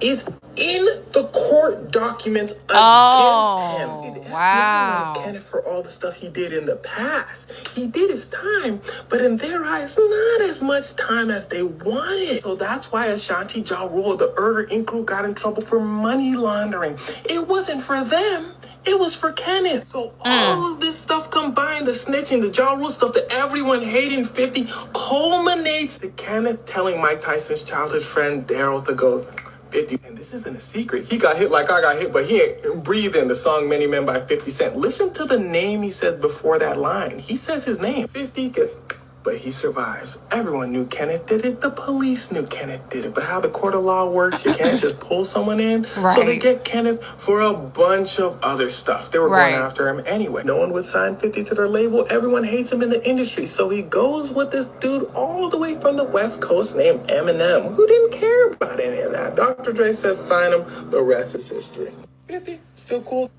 is in the court documents against him. Wow. Kenneth for all the stuff he did in the past. He did his time, but in their eyes, not as much time as they wanted. So that's why Ashanti, Ja Rule, the Urder Inc. crew got in trouble for money laundering. It wasn't for them. It was for Kenneth. So all of this stuff combined, the snitching, the Ja Rule stuff that everyone hating 50, culminates to Kenneth telling Mike Tyson's childhood friend Daryl to go, 50, and this isn't a secret. He got hit like I got hit, but he ain't breathing. The song Many Men by 50 Cent. Listen to the name he says before that line. He says his name. 50 gets, but he survives. Everyone knew Kenneth did it. The police knew Kenneth did it. But how the court of law works, you can't just pull someone in. Right. So they get Kenneth for a bunch of other stuff. They were going after him anyway. No one would sign 50 to their label. Everyone hates him in the industry. So he goes with this dude all the way from the West Coast named Eminem, who didn't care about any of that. Dr. Dre says sign him. The rest is history. 50, still cool.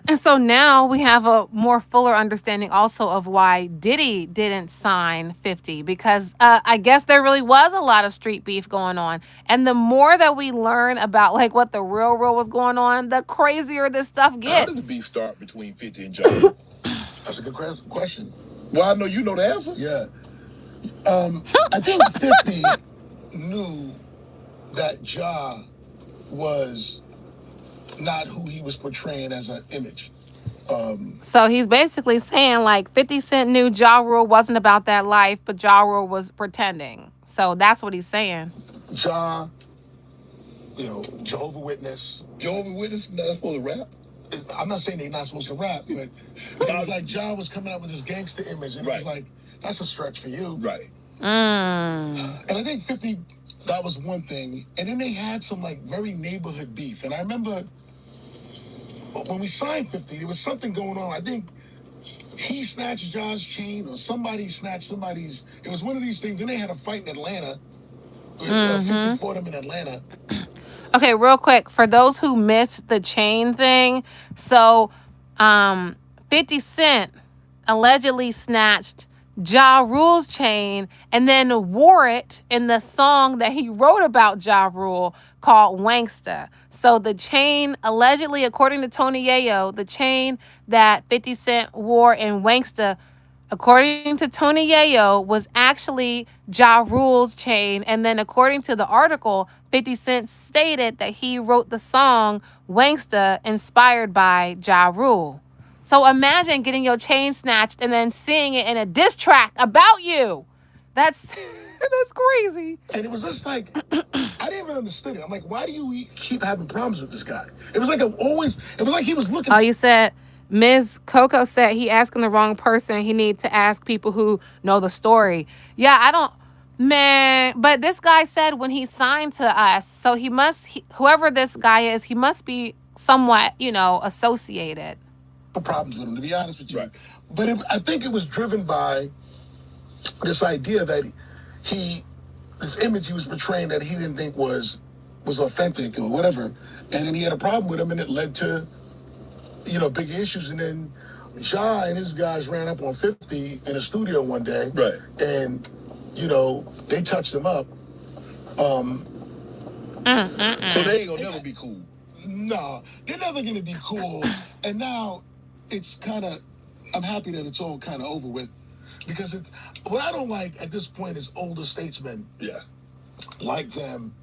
And so now we have a more fuller understanding also of why Diddy didn't sign 50, because I guess there really was a lot of street beef going on. And the more that we learn about like what the real was going on, the crazier this stuff How did gets. the beef start between 50 and Ja? That's a good question. Well, I know you know the answer. Yeah. I think 50 knew that Ja was not who he was portraying as an image. So he's basically saying like 50 Cent knew Ja Rule wasn't about that life, but Ja Rule was pretending. So that's what he's saying. Ja, Jehovah's Witness. Jehovah's Witness not supposed to rap. I'm not saying they're not supposed to rap, but it was like Ja was coming out with this gangster image, and it was like, that's a stretch for you. Right. And I think 50, that was one thing. And then they had some like very neighborhood beef. And I remember But when we signed 50, there was something going on. I think he snatched John's chain, or somebody snatched somebody's. It was one of these things, and they had a fight in Atlanta. 50 fought him in Atlanta. Okay, real quick, for those who missed the chain thing, so 50 Cent allegedly snatched Ja Rule's chain and then wore it in the song that he wrote about Ja Rule called Wanksta. So the chain, allegedly, according to Tony Yayo, the chain that 50 Cent wore in Wanksta, according to Tony Yayo, was actually Ja Rule's chain. And then according to the article, 50 Cent stated that he wrote the song Wanksta inspired by Ja Rule. So imagine getting your chain snatched and then seeing it in a diss track about you. That's that's crazy. And it was just like, I didn't even understand it. I'm like, why do you keep having problems with this guy? It was like it was like he was looking. Oh, you said Ms. Coco said he asking the wrong person. He need to ask people who know the story. Yeah, I don't, man. But this guy said when he signed to us, so whoever this guy is, he must be somewhat, associated. Problems with him, to be honest with you. Right. But I think it was driven by this idea that this image he was portraying that he didn't think was authentic or whatever, and then he had a problem with him, and it led to big issues. And then Ja and his guys ran up on 50 in a studio one day, Right. And they touched him up. So they ain't gonna never be cool. No, they're never gonna be cool. And now it's I'm happy that it's all kind of over with, because what I don't like at this point is older statesmen. Yeah. Like them.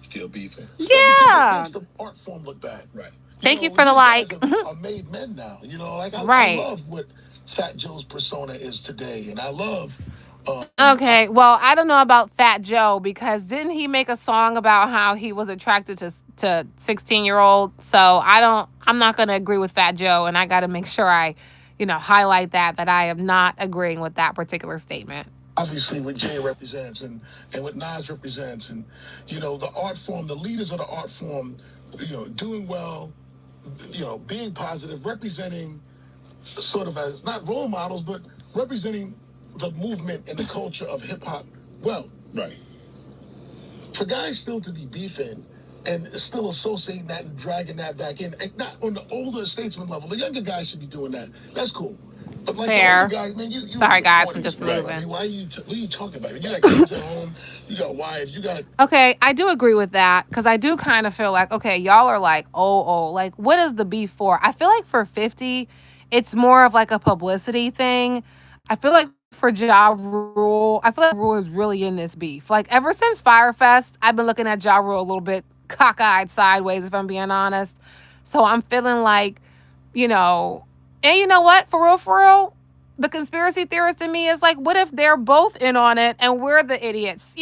Still beefing. Because it Yeah. makes the art form look bad. Right. Thank you for the these like. guys are made men now. I Right. love what Fat Joe's persona is today, and I love. Okay, well, I don't know about Fat Joe, because didn't he make a song about how he was attracted to 16-year-old? So I'm not going to agree with Fat Joe, and I got to make sure I, highlight that I am not agreeing with that particular statement. Obviously, what Jay represents and what Nas represents, and the art form, the leaders of the art form, doing well, being positive, representing sort of as not role models, but representing the movement and the culture of hip hop. Well, Right. for guys still to be beefing and still associating that and dragging that back in, and not on the older statesman level. The younger guys should be doing that. That's cool. But like Fair. the older guys, man, you Sorry, in your guys, I'm 40s, just man. moving. I mean, what are you talking about? You got kids at home, you got wives, you got. Okay, I do agree with that, because I do kind of feel like, okay, y'all are like, like, what is the beef for? I feel like for 50, it's more of like a publicity thing. I feel like for Ja Rule, I feel like Rule is really in this beef. Like, ever since Firefest, I've been looking at Ja Rule a little bit cockeyed sideways, if I'm being honest. So I'm feeling like, and you know what? For real, the conspiracy theorist in me is like, what if they're both in on it and we're the idiots,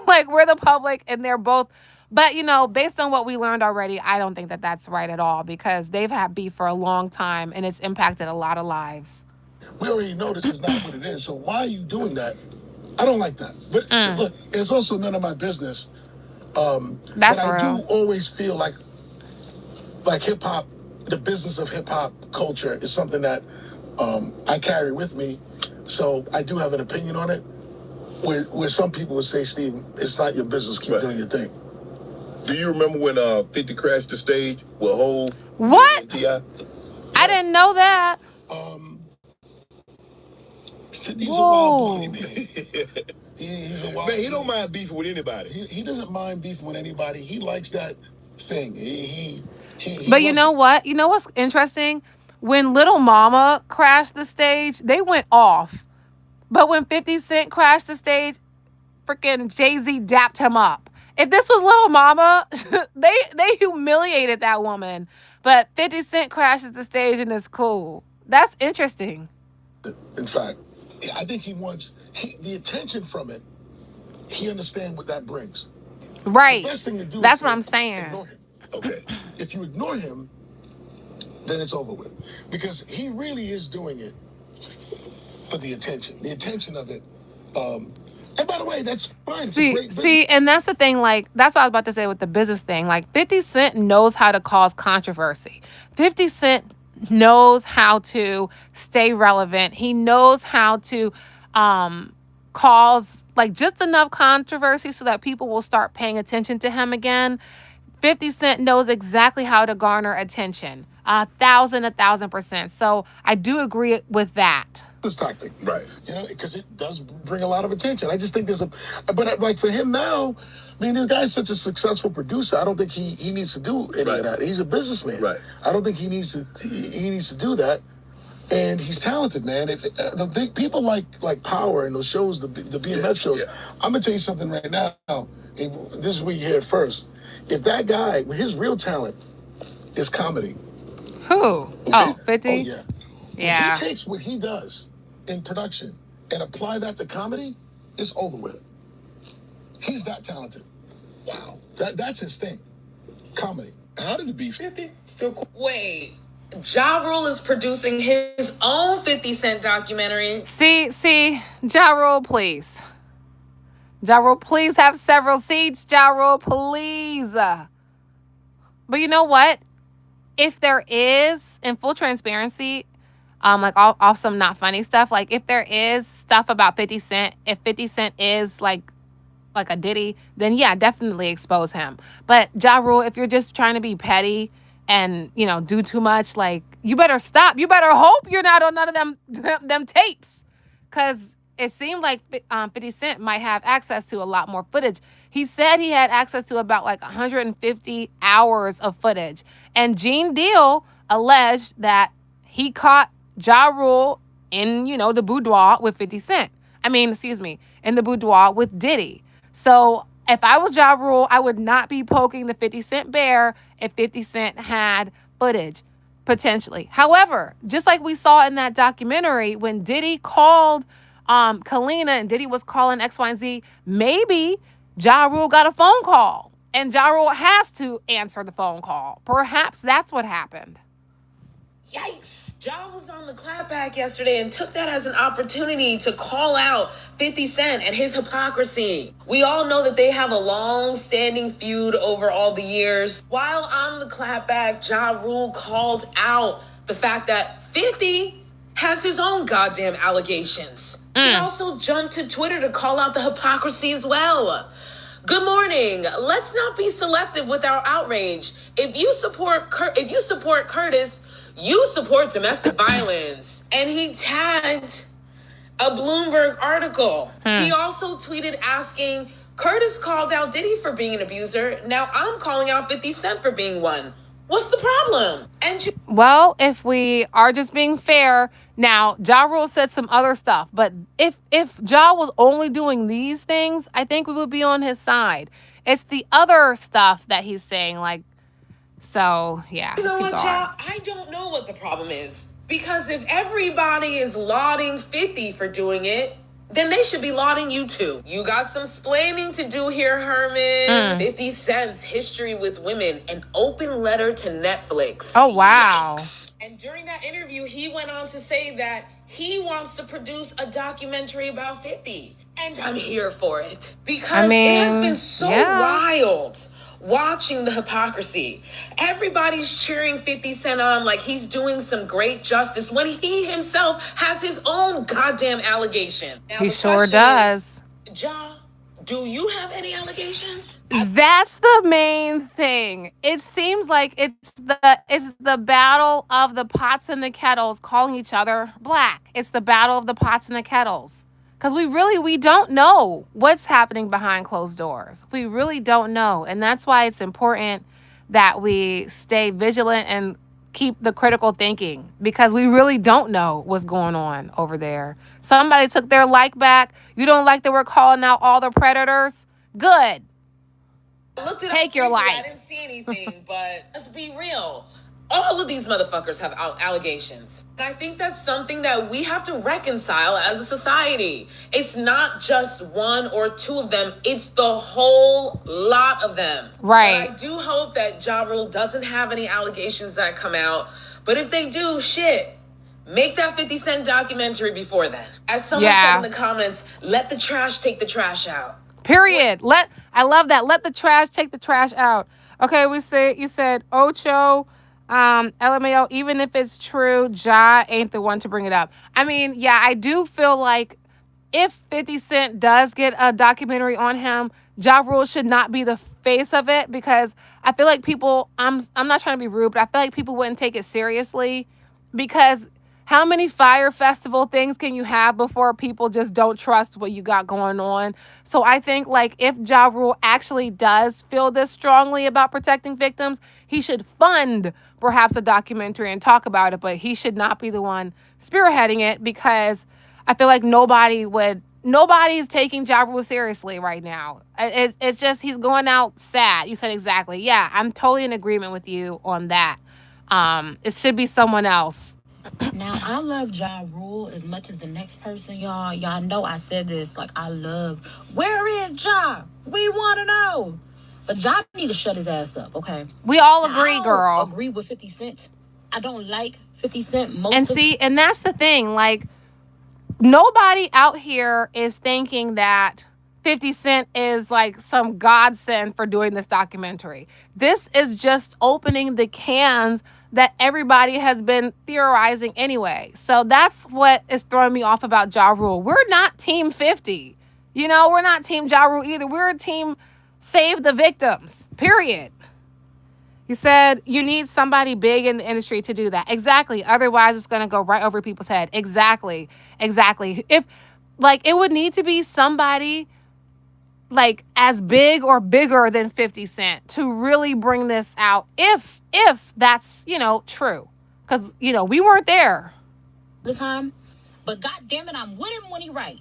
like we're the public and they're both. But, based on what we learned already, I don't think that that's right at all, because they've had beef for a long time and it's impacted a lot of lives. We already know this is not what it is, so why are you doing that? I don't like that. But look, it's also none of my business. That's but I real. do always feel like hip hop, the business of hip hop culture is something that I carry with me. So I do have an opinion on it. Where some people would say, Steve, it's not your business. Keep doing your thing. Do you remember when 50 crashed the stage with Hov? What? T.I.? I didn't know that. 50's Whoa. a wild boy, man. He's a wild Man, he boy. don't mind beefing with anybody. He doesn't mind beefing with anybody. He likes that thing. He But you loves know what? You know what's interesting? When Little Mama crashed the stage, they went off. But when 50 Cent crashed the stage, freaking Jay-Z dapped him up. If this was Little Mama, they humiliated that woman. But 50 Cent crashes the stage and it's cool. That's interesting. In fact, I think he wants the attention from it. He understands what that brings. Right. The best thing to do That's is what I'm saying. Ignore him. Okay. If you ignore him, then it's over with. Because he really is doing it for the attention. The attention of it. And by the way, that's fine. It's a See, great business. see, and that's the thing. Like, that's what I was about to say with the business thing. Like, 50 Cent knows how to cause controversy. 50 Cent knows how to stay relevant. He knows how to cause like just enough controversy so that people will start paying attention to him again. 50 Cent knows exactly how to garner attention. 1,000%. So I do agree with that. This tactic, right? You know, because it does bring a lot of attention. I just think but like for him now, I mean, this guy's such a successful producer. I don't think he needs to do any of that. He's a businessman. Right. I don't think he needs to do that. And he's talented, man. The big people like Power and those shows, the BMF shows. Yeah. I'm gonna tell you something right now. And this is where you hear it first. If that guy, his real talent is comedy. Who? Okay? Oh, 50? Oh yeah. Yeah. If he takes what he does in production and apply that to comedy, it's over with. He's that talented. Wow. That's his thing. Comedy. How did it be 50? Still cool. Wait, Ja Rule is producing his own 50 Cent documentary. See, Ja Rule, please. Ja Rule, please have several seats. Ja Rule, please. But you know what? If there is, in full transparency, like off some not funny stuff, like if there is stuff about 50 Cent, if 50 Cent is like a Diddy, then yeah, definitely expose him. But Ja Rule, if you're just trying to be petty and, you know, do too much, like, you better stop. You better hope you're not on none of them tapes. Because it seemed like 50 Cent might have access to a lot more footage. He said he had access to about like 150 hours of footage. And Gene Deal alleged that he caught Ja Rule in, you know, the boudoir with 50 Cent. In the boudoir with Diddy. So if I was Ja Rule, I would not be poking the 50 Cent bear if 50 Cent had footage, potentially. However, just like we saw in that documentary, when Diddy called Kalina and Diddy was calling X, Y, and Z, maybe Ja Rule got a phone call and Ja Rule has to answer the phone call. Perhaps that's what happened. Yikes. Ja was on the clapback yesterday and took that as an opportunity to call out 50 Cent and his hypocrisy. We all know that they have a long-standing feud over all the years. While on the clapback, Ja Rule called out the fact that 50 has his own goddamn allegations. He also jumped to Twitter to call out the hypocrisy as well. Good morning. Let's not be selective with our outrage. If you support Curtis, you support domestic violence. And he tagged a Bloomberg article. He also tweeted asking, Curtis called out Diddy for being an abuser. Now I'm calling out 50 Cent for being one. What's the problem? Well, if we are just being fair, now Ja Rule said some other stuff, but if Ja was only doing these things, I think we would be on his side. It's the other stuff that he's saying, like, so yeah. You know what, Ja? I don't know what the problem is. Because if everybody is lauding 50 for doing it, then they should be lauding you too. You got some splaining to do here, Herman. 50 Cent's history with women, an open letter to Netflix. Oh, wow. Yikes. And during that interview, he went on to say that he wants to produce a documentary about 50. And I'm here for it. Because it has been so wild watching the hypocrisy. Everybody's cheering 50 Cent on like he's doing some great justice when he himself has his own goddamn allegation. Now, he sure does. Ja, do you have any allegations? That's the main thing. It seems like it's the battle of the pots and the kettles calling each other black. It's the battle of the pots and the kettles. Because we don't know what's happening behind closed doors. We really don't know. And that's why it's important that we stay vigilant and keep the critical thinking. Because we really don't know what's going on over there. Somebody took their like back. You don't like that we're calling out all the predators? Good. Take your like. I didn't see anything, but let's be real. All of these motherfuckers have allegations. And I think that's something that we have to reconcile as a society. It's not just one or two of them. It's the whole lot of them. Right. But I do hope that Ja Rule doesn't have any allegations that come out. But if they do, shit, Make that 50 Cent documentary before then. As someone said in the comments, let the trash take the trash out. Period. I love that. Let the trash take the trash out. Okay, you said Ocho, LMAO, even if it's true, Ja ain't the one to bring it up. I mean, yeah, I do feel like if 50 Cent does get a documentary on him, Ja Rule should not be the face of it, because I feel like people, I'm not trying to be rude, but I feel like people wouldn't take it seriously, because how many Fire Festival things can you have before people just don't trust what you got going on? So I think, like, if Ja Rule actually does feel this strongly about protecting victims, he should fund perhaps a documentary and talk about it, but he should not be the one spearheading it, because I feel like nobody's taking Ja Rule seriously right now. It's just, he's going out sad. You said exactly. Yeah, I'm totally in agreement with you on that. It should be someone else. Now, I love Ja Rule as much as the next person, y'all. Y'all know I said this. Like, I love, where is Ja? We want to know. But Ja need to shut his ass up, okay? We all Now, agree, I don't girl. agree with 50 Cent. I don't like 50 Cent most And see, and that's the thing. Like, nobody out here is thinking that 50 Cent is like some godsend for doing this documentary. This is just opening the cans that everybody has been theorizing anyway. So that's what is throwing me off about Ja Rule. We're not Team 50. You know, we're not Team Ja Rule either. We're a team save the victims, period. You said you need somebody big in the industry to do that. Exactly. Otherwise, it's going to go right over people's head. Exactly. If, like, it would need to be somebody like as big or bigger than 50 Cent to really bring this out, if that's, true. Because, we weren't there. The time. But God damn it, I'm with him when he right.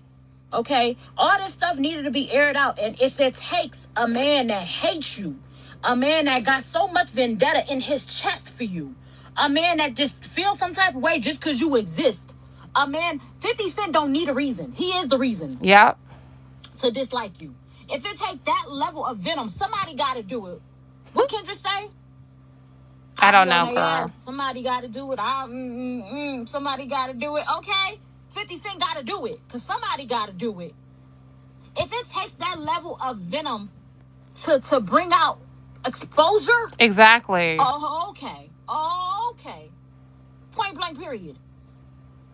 Okay? All this stuff needed to be aired out. And if it takes a man that hates you, a man that got so much vendetta in his chest for you, a man that just feels some type of way just because you exist, a man, 50 Cent don't need a reason. He is the reason. Yep. To dislike you. If it take that level of venom, somebody got to do it. What Kendra say? I don't know, girl. Somebody got to do it. Somebody got to do it. Okay? 50 Cent got to do it. Because somebody got to do it. If it takes that level of venom to bring out exposure. Exactly. Oh, okay. Point blank, period.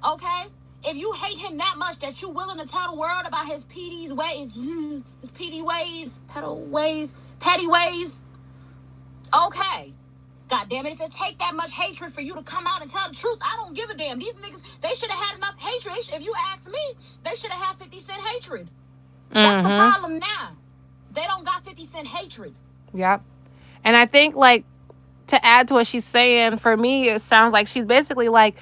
Okay? If you hate him that much that you're willing to tell the world about his petty ways, okay. God damn it, if it take that much hatred for you to come out and tell the truth, I don't give a damn. These niggas, they should have had enough hatred. If you ask me, they should have had 50 Cent hatred. That's the problem now. They don't got 50 Cent hatred. Yep. And I think, like, to add to what she's saying, for me, it sounds like she's basically like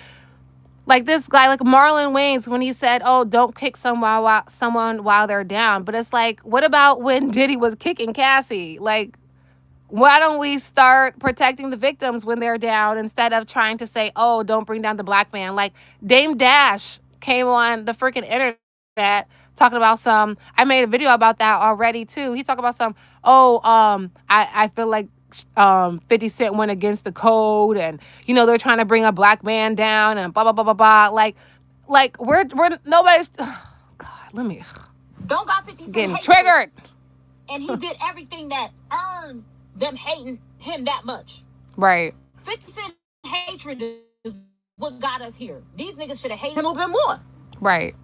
this guy, like Marlon Wayans, when he said, oh, don't kick someone while they're down. But it's like, what about when Diddy was kicking Cassie? Like, why don't we start protecting the victims when they're down instead of trying to say, oh, don't bring down the black man? Like, Dame Dash came on the freaking internet talking about I made a video about that already too. He talked about I feel like 50 Cent went against the code, and they're trying to bring a black man down and blah blah blah blah blah. Like we're nobody's. Oh, God, don't got 50 Cent getting triggered. And he did everything that earned them hating him that much. Right. 50 Cent hatred is what got us here. These niggas should have hated him a little bit more. Right.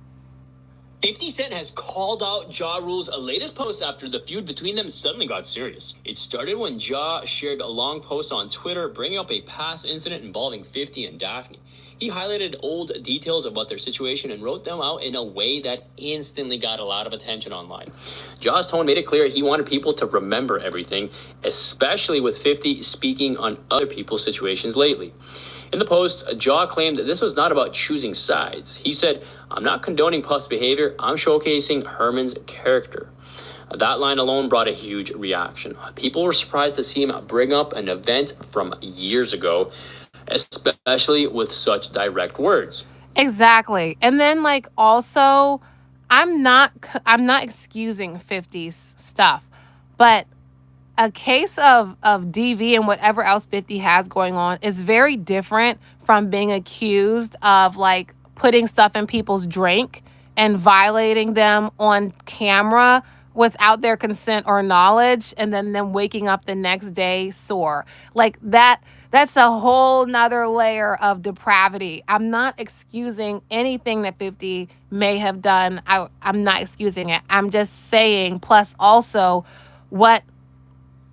50 Cent has called out Ja Rule's latest post after the feud between them suddenly got serious. It started when Ja shared a long post on Twitter bringing up a past incident involving 50 and Daphne. He highlighted old details about their situation and wrote them out in a way that instantly got a lot of attention online. Ja's tone made it clear he wanted people to remember everything, especially with 50 speaking on other people's situations lately. In the post, Ja claimed that this was not about choosing sides. He said, I'm not condoning Puff's behavior, I'm showcasing Herman's character. That line alone brought a huge reaction. People were surprised to see him bring up an event from years ago, especially with such direct words. Exactly. And then, like, also, I'm not excusing 50's stuff, but a case of DV and whatever else 50 has going on is very different from being accused of like putting stuff in people's drink and violating them on camera without their consent or knowledge, and then them waking up the next day sore. Like that's a whole nother layer of depravity. I'm not excusing anything that 50 may have done. I'm not excusing it. I'm just saying, plus also what,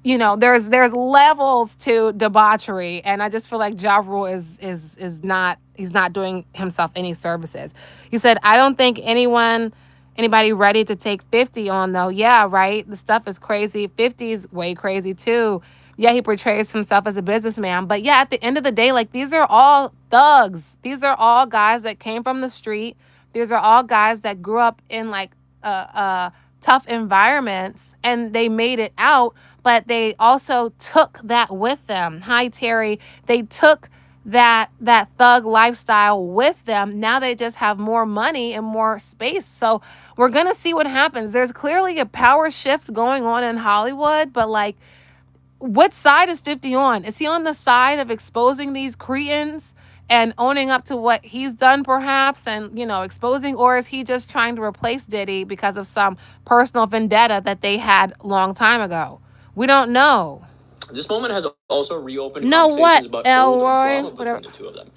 there's levels to debauchery, and I just feel like Ja Rule is not, he's not doing himself any services. He said, I don't think anybody ready to take 50 on though. Yeah, right. The stuff is crazy. 50 is way crazy too. Yeah, he portrays himself as a businessman, but yeah, at the end of the day, like these are all thugs. These are all guys that came from the street. These are all guys that grew up in like tough environments, and they made it out, but they also took that with them. Hi, Terry. They took that thug lifestyle with them. Now they just have more money and more space. So we're gonna see what happens. There's clearly a power shift going on in Hollywood, but like, what side is 50 on? Is he on the side of exposing these cretins and owning up to what he's done, perhaps, and, exposing, or is he just trying to replace Diddy because of some personal vendetta that they had a long time ago? We don't know. This moment has also reopened Know conversations what, about old Elroy? drama between the two of them.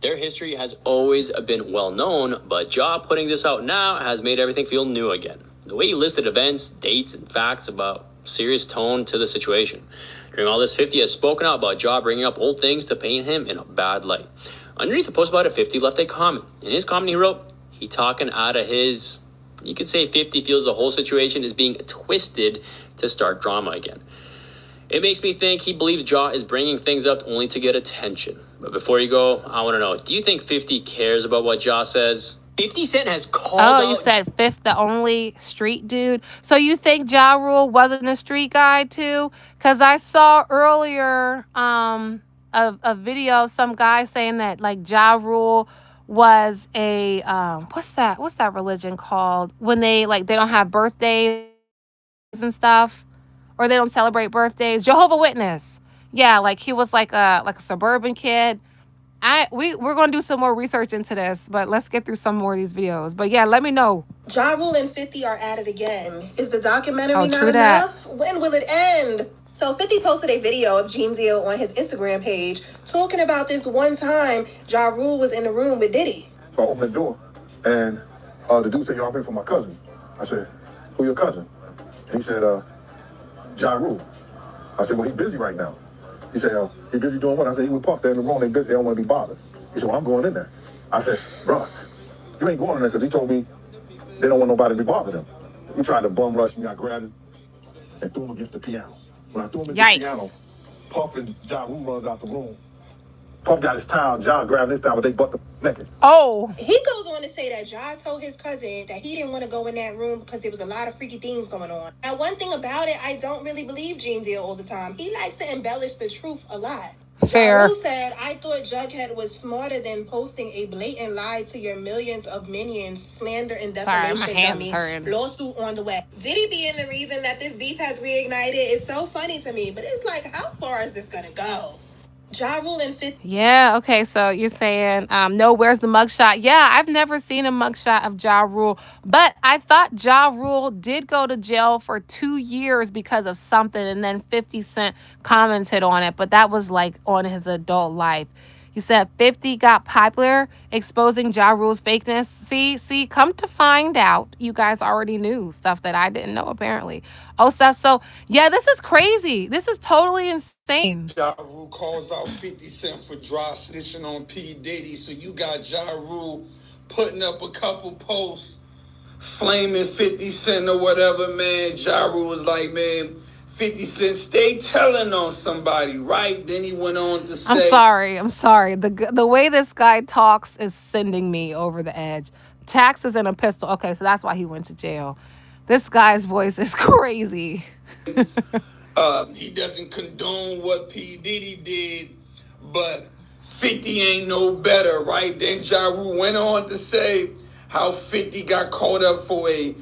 Their history has always been well known, but Ja putting this out now has made everything feel new again. The way he listed events, dates, and facts about serious tone to the situation. During all this, 50 has spoken out about Ja bringing up old things to paint him in a bad light. Underneath the post about it, 50 left a comment. In his comment, he wrote, he talking out of his, you could say 50 feels the whole situation is being twisted to start drama again. It makes me think he believes Ja is bringing things up only to get attention. But before you go, I want to know, do you think 50 cares about what Ja says? 50 Cent has called out... Oh, you said Fifth, the only street dude. So you think Ja Rule wasn't a street guy too? Because I saw earlier a video of some guy saying that like Ja Rule was a what's that religion called when they don't have birthdays and stuff, or they don't celebrate birthdays? Jehovah Witness. Yeah, like he was like a suburban kid. We're gonna do some more research into this, but let's get through some more of these videos. But yeah, let me know. Ja Rule and 50 are at it again. Is the documentary Oh, not true that. enough? When will it end? So 50 posted a video of Gene Deal on his Instagram page talking about this one time Ja Rule was in the room with Diddy. So I opened the door, and the dude said, "Yo, I'm here for my cousin." I said, "Who your cousin?" And he said, "Ja Rule." I said, "Well, he busy right now." He said, "He busy doing what?" I said, "He with Puff. They're in the room. They busy. They don't want to be bothered." He said, "Well, I'm going in there." I said, "Bro, you ain't going in there because he told me they don't want nobody to be bothered him." He tried to bum rush me. I grabbed him and threw him against the piano. When I threw him against the piano, Puff and Ja Rule runs out the room. Puff got his towel, Ja grabbed his towel, but they butt the naked. Oh. He goes on to say that Ja told his cousin that he didn't want to go in that room because there was a lot of freaky things going on. Now, one thing about it, I don't really believe Gene Deal all the time. He likes to embellish the truth a lot. Fair. Ja Rule said, "I thought Jughead was smarter than posting a blatant lie to your millions of minions, slander and defamation Sorry, my hands dummy, hurting. lawsuit on the web." Diddy being the reason that this beef has reignited is so funny to me, but it's like, how far is this going to go? Ja Rule and 50. Yeah, okay, so you're saying, no, where's the mugshot? Yeah, I've never seen a mugshot of Ja Rule, but I thought Ja Rule did go to jail for 2 years because of something, and then 50 Cent commented on it, but that was like on his adult life. He said 50 got popular exposing Ja Rule's fakeness. See, come to find out, you guys already knew stuff that I didn't know, apparently. Oh, stuff. So, yeah, this is crazy. This is totally insane. Ja Rule calls out 50 Cent for dry snitching on P. Diddy. So you got Ja Rule putting up a couple posts flaming 50 Cent or whatever, man. Ja Rule was like, man, 50 Cent, stay telling on somebody, right? Then he went on to say... I'm sorry. The way this guy talks is sending me over the edge. Taxes and a pistol. Okay, so that's why he went to jail. This guy's voice is crazy. He doesn't condone what P. Diddy did, but 50 ain't no better, right? Then Ja Rule went on to say how 50 got caught up for a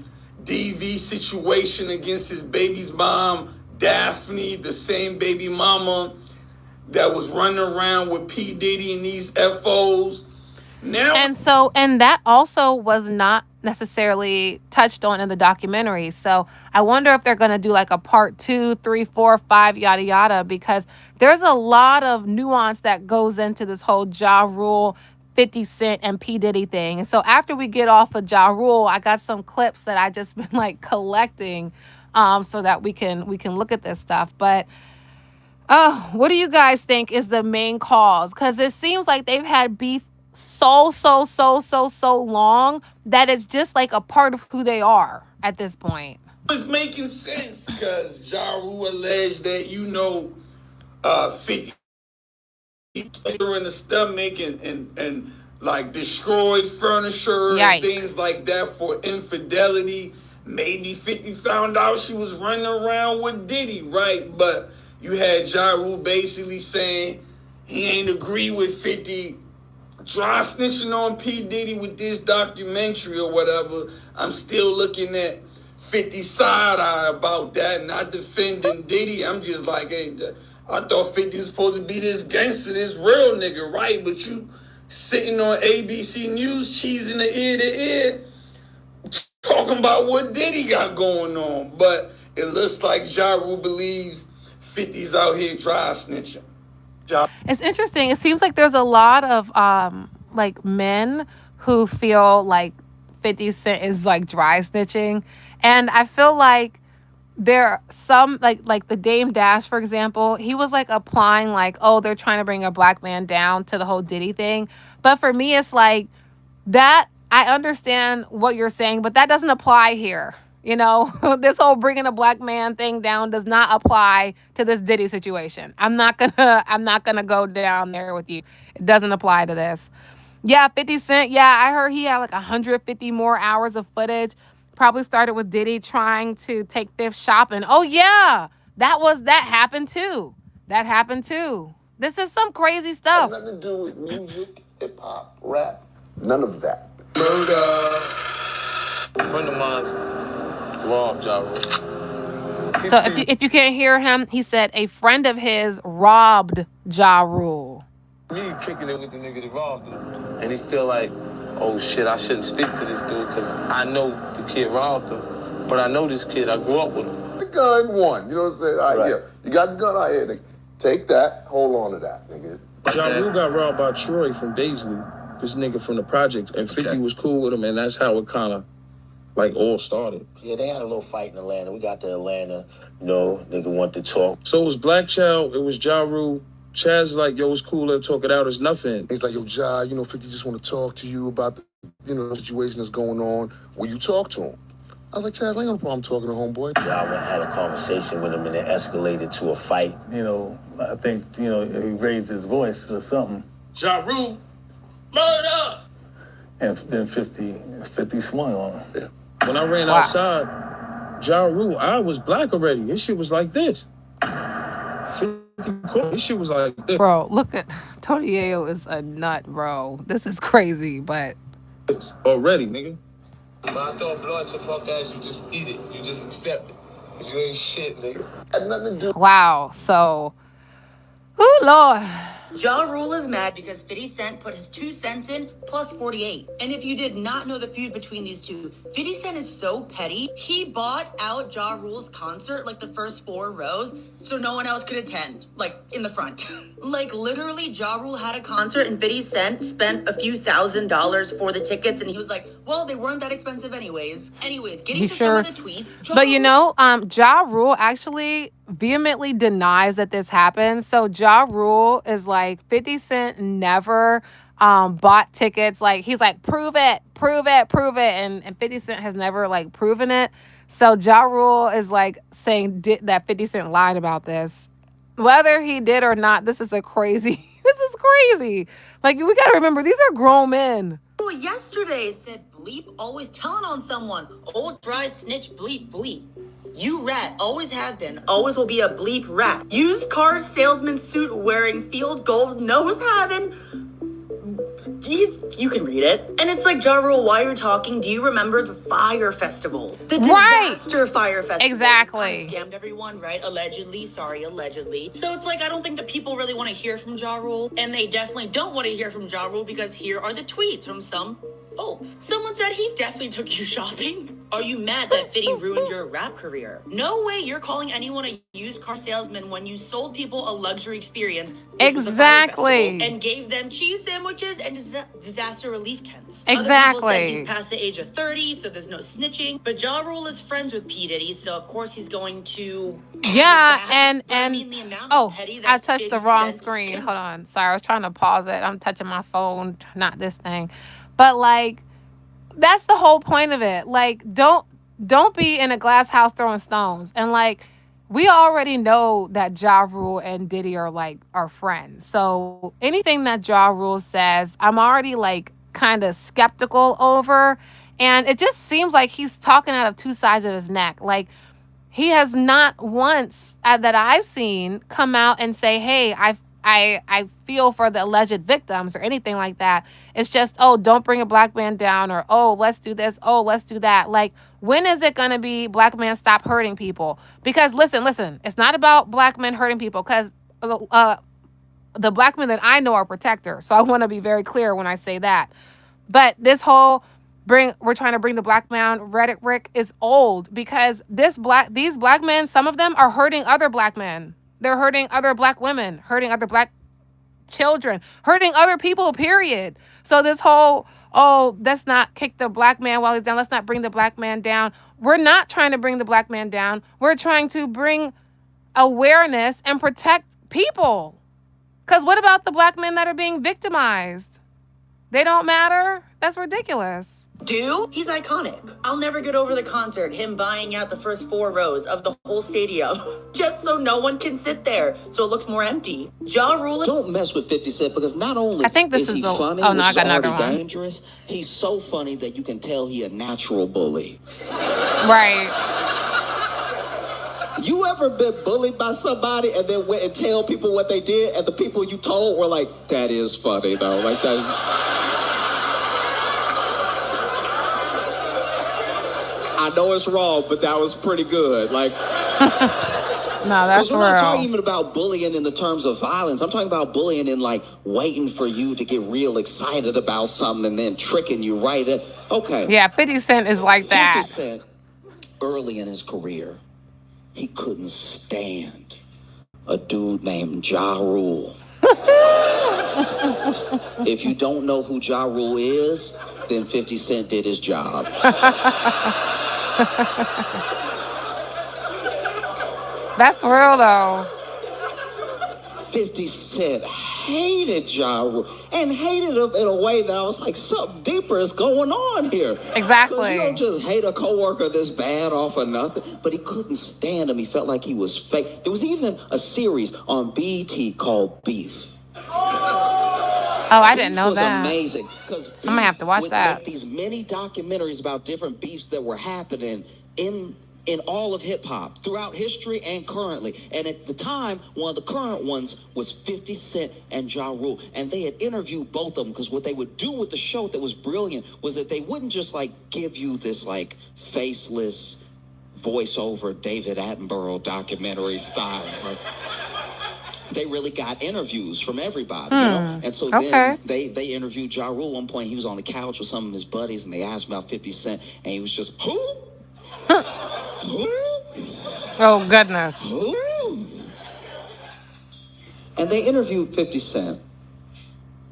DV situation against his baby's mom, Daphne, the same baby mama that was running around with P. Diddy and these FOs. Now, And that also was not necessarily touched on in the documentary. So I wonder if they're going to do like a part 2, 3, 4, 5, yada yada, because there's a lot of nuance that goes into this whole Ja Rule, 50 Cent, and P Diddy thing. And so after we get off of Ja Rule, I got some clips that I just been like collecting, so that we can look at this stuff. But oh, what do you guys think is the main cause? Because it seems like they've had beef so long that it's just like a part of who they are at this point. it's making sense because Ja Rule alleged that 50 her in the stomach and like destroyed furniture and things like that for infidelity. Maybe 50 found out she was running around with Diddy, right? But you had Ja Rule basically saying he ain't agree with 50 dry snitching on P. Diddy with this documentary or whatever. I'm still looking at 50 side eye about that, not defending Diddy. I'm just like, hey, I thought 50 was supposed to be this gangster, this real nigga, right? But you sitting on ABC News, cheesing the ear to ear, talking about what Diddy got going on. But it looks like Ja Rule believes 50's out here dry snitching. It's interesting. It seems like there's a lot of like men who feel like 50 Cent is like dry snitching. And I feel like there are some like the Dame Dash, for example, he was like applying like, oh, they're trying to bring a black man down to the whole Diddy thing. But for me, it's like that I understand what you're saying, but that doesn't apply here. You know, this whole bringing a black man thing down does not apply to this Diddy situation. I'm not gonna go down there with you. It doesn't apply to this. Yeah, 50 Cent. Yeah, I heard he had like 150 more hours of footage. Probably started with Diddy trying to take Fifth shopping. Oh yeah, that happened too. That happened too. This is some crazy stuff. Nothing to do with music, hip hop, rap, none of that. Murder. A friend of mine's robbed Ja Rule. So if you can't hear him, he said a friend of his robbed Ja Rule. Me kicking it with the nigga that robbed him. And he feel like, oh shit, I shouldn't speak to this dude because I know the kid robbed him. But I know this kid, I grew up with him. The gun won, you know what I'm saying? All right, yeah, you got the gun out here, nigga. Take that, hold on to that, nigga. Ja Rule got robbed by Troy from Daisley, this nigga from the project, and 50 was cool with him, and that's how it kind of like all started. Yeah, they had a little fight in Atlanta. We got to Atlanta, nigga wanted to talk. So it was Black Child, it was Ja Rule. Chaz is like, yo, it's cool, let's talk it out, it's nothing. He's like, yo, Ja, 50 just want to talk to you about the, situation that's going on. Will you talk to him? I was like, Chaz, I ain't got no problem talking to homeboy. Ja had a conversation with him and it escalated to a fight. I think, he raised his voice or something. Ja Rule, murder! And then 50 swung on him. Yeah. When I ran outside, Ja Rule, I was black already. His shit was like this. 50 his shit was like this. Bro, look at Tony Yayo is a nut, bro. This is crazy, but already, nigga. But I thought blood to fuck ass, you just eat it. You just accept it. Cause you ain't shit, nigga. Had nothing to do. wow. So, ooh, Lord. Ja Rule is mad because 50 Cent put his 2 cents in plus 48. And if you did not know the feud between these two, 50 Cent is so petty. He bought out Ja Rule's concert, like the first 4 rows, so no one else could attend, like in the front. Like literally, Ja Rule had a concert and 50 Cent spent a few $1,000s for the tickets, and he was like, well, they weren't that expensive anyways. Getting to some of the tweets. But Ja Rule actually vehemently denies that this happened. So Ja Rule is like 50 Cent never bought tickets. Like he's like, prove it. And 50 Cent has never like proven it. So Ja Rule is like saying that 50 Cent lied about this. Whether he did or not, this is crazy. Like we gotta remember, these are grown men. Yesterday said bleep always telling on someone. Old dry snitch bleep. You rat, always have been, always will be a bleep rat. Used car salesman suit wearing field gold nose having. You can read it. And it's like, Ja Rule, while you're talking, do you remember the Fire Festival? The Right. disaster Fire Festival. Exactly. Kind of scammed everyone, right? Allegedly. So it's like, I don't think that people really want to hear from Ja Rule. And they definitely don't want to hear from Ja Rule because here are the tweets from some folks. Someone said he definitely took you shopping. Are you mad that Fitty ruined your rap career? No way you're calling anyone a used car salesman when you sold people a luxury experience. Exactly. And gave them cheese sandwiches and disaster relief tents. Exactly. Other people said he's past the age of 30, so there's no snitching. But Ja Rule is friends with P. Diddy, so of course he's going to... Yeah, and oh, I touched the wrong screen. Hold on. Sorry, I was trying to pause it. I'm touching my phone, not this thing. But like, that's the whole point of it. Like, don't be in a glass house throwing stones. And like, we already know that Ja Rule and Diddy are friends. So anything that Ja Rule says, I'm already like kind of skeptical over. And it just seems like he's talking out of two sides of his neck. Like, he has not once that I've seen come out and say, hey, I feel for the alleged victims or anything like that. It's just, oh, don't bring a black man down, or, oh, let's do this. Oh, let's do that. Like, when is it going to be black men stop hurting people? Because listen, it's not about black men hurting people, because the black men that I know are protectors. So I want to be very clear when I say that. But this whole we're trying to bring the black man rhetoric is old, because these black men, some of them are hurting other black men. They're hurting other black women, hurting other black children, hurting other people, period. So this whole, oh, let's not kick the black man while he's down. Let's not bring the black man down. We're not trying to bring the black man down. We're trying to bring awareness and protect people. Because what about the black men that are being victimized? They don't matter? That's ridiculous. He's iconic. I'll never get over the concert, him buying out the first 4 rows of the whole stadium, just so no one can sit there, so it looks more empty. Ja Rule... Don't mess with 50 Cent, because not only I think this is he the, funny, oh no, I got which is another already one. dangerous, he's so funny that you can tell he a natural bully. Right. You ever been bullied by somebody and then went and tell people what they did, and the people you told were like, that is funny though, like that is... I know it's wrong, but that was pretty good. Like, no, that's real. I'm not talking even about bullying in the terms of violence. I'm talking about bullying in like waiting for you to get real excited about something and then tricking you right at. Okay. Yeah, 50 Cent is like that. 50 Cent, early in his career, he couldn't stand a dude named Ja Rule. If you don't know who Ja Rule is, then 50 Cent did his job. That's real though. 50 Cent hated Ja Rule and hated him in a way that I was like, something deeper is going on here. Exactly. You don't just hate a coworker this bad off of nothing, but he couldn't stand him. He felt like he was fake. There was even a series on BET called Beef. Oh, I didn't know was that. Amazing. I'm gonna have to watch that. Make these many documentaries about different beefs that were happening in all of hip hop throughout history and currently. And at the time, one of the current ones was 50 Cent and Ja Rule. And they had interviewed both of them, because what they would do with the show that was brilliant was that they wouldn't just like give you this like faceless voiceover David Attenborough documentary style. Like, they really got interviews from everybody, you know? And so then they interviewed Ja Rule. One point, he was on the couch with some of his buddies, and they asked him about 50 Cent, and he was just, who? Who? Oh, goodness. Who? And they interviewed 50 Cent,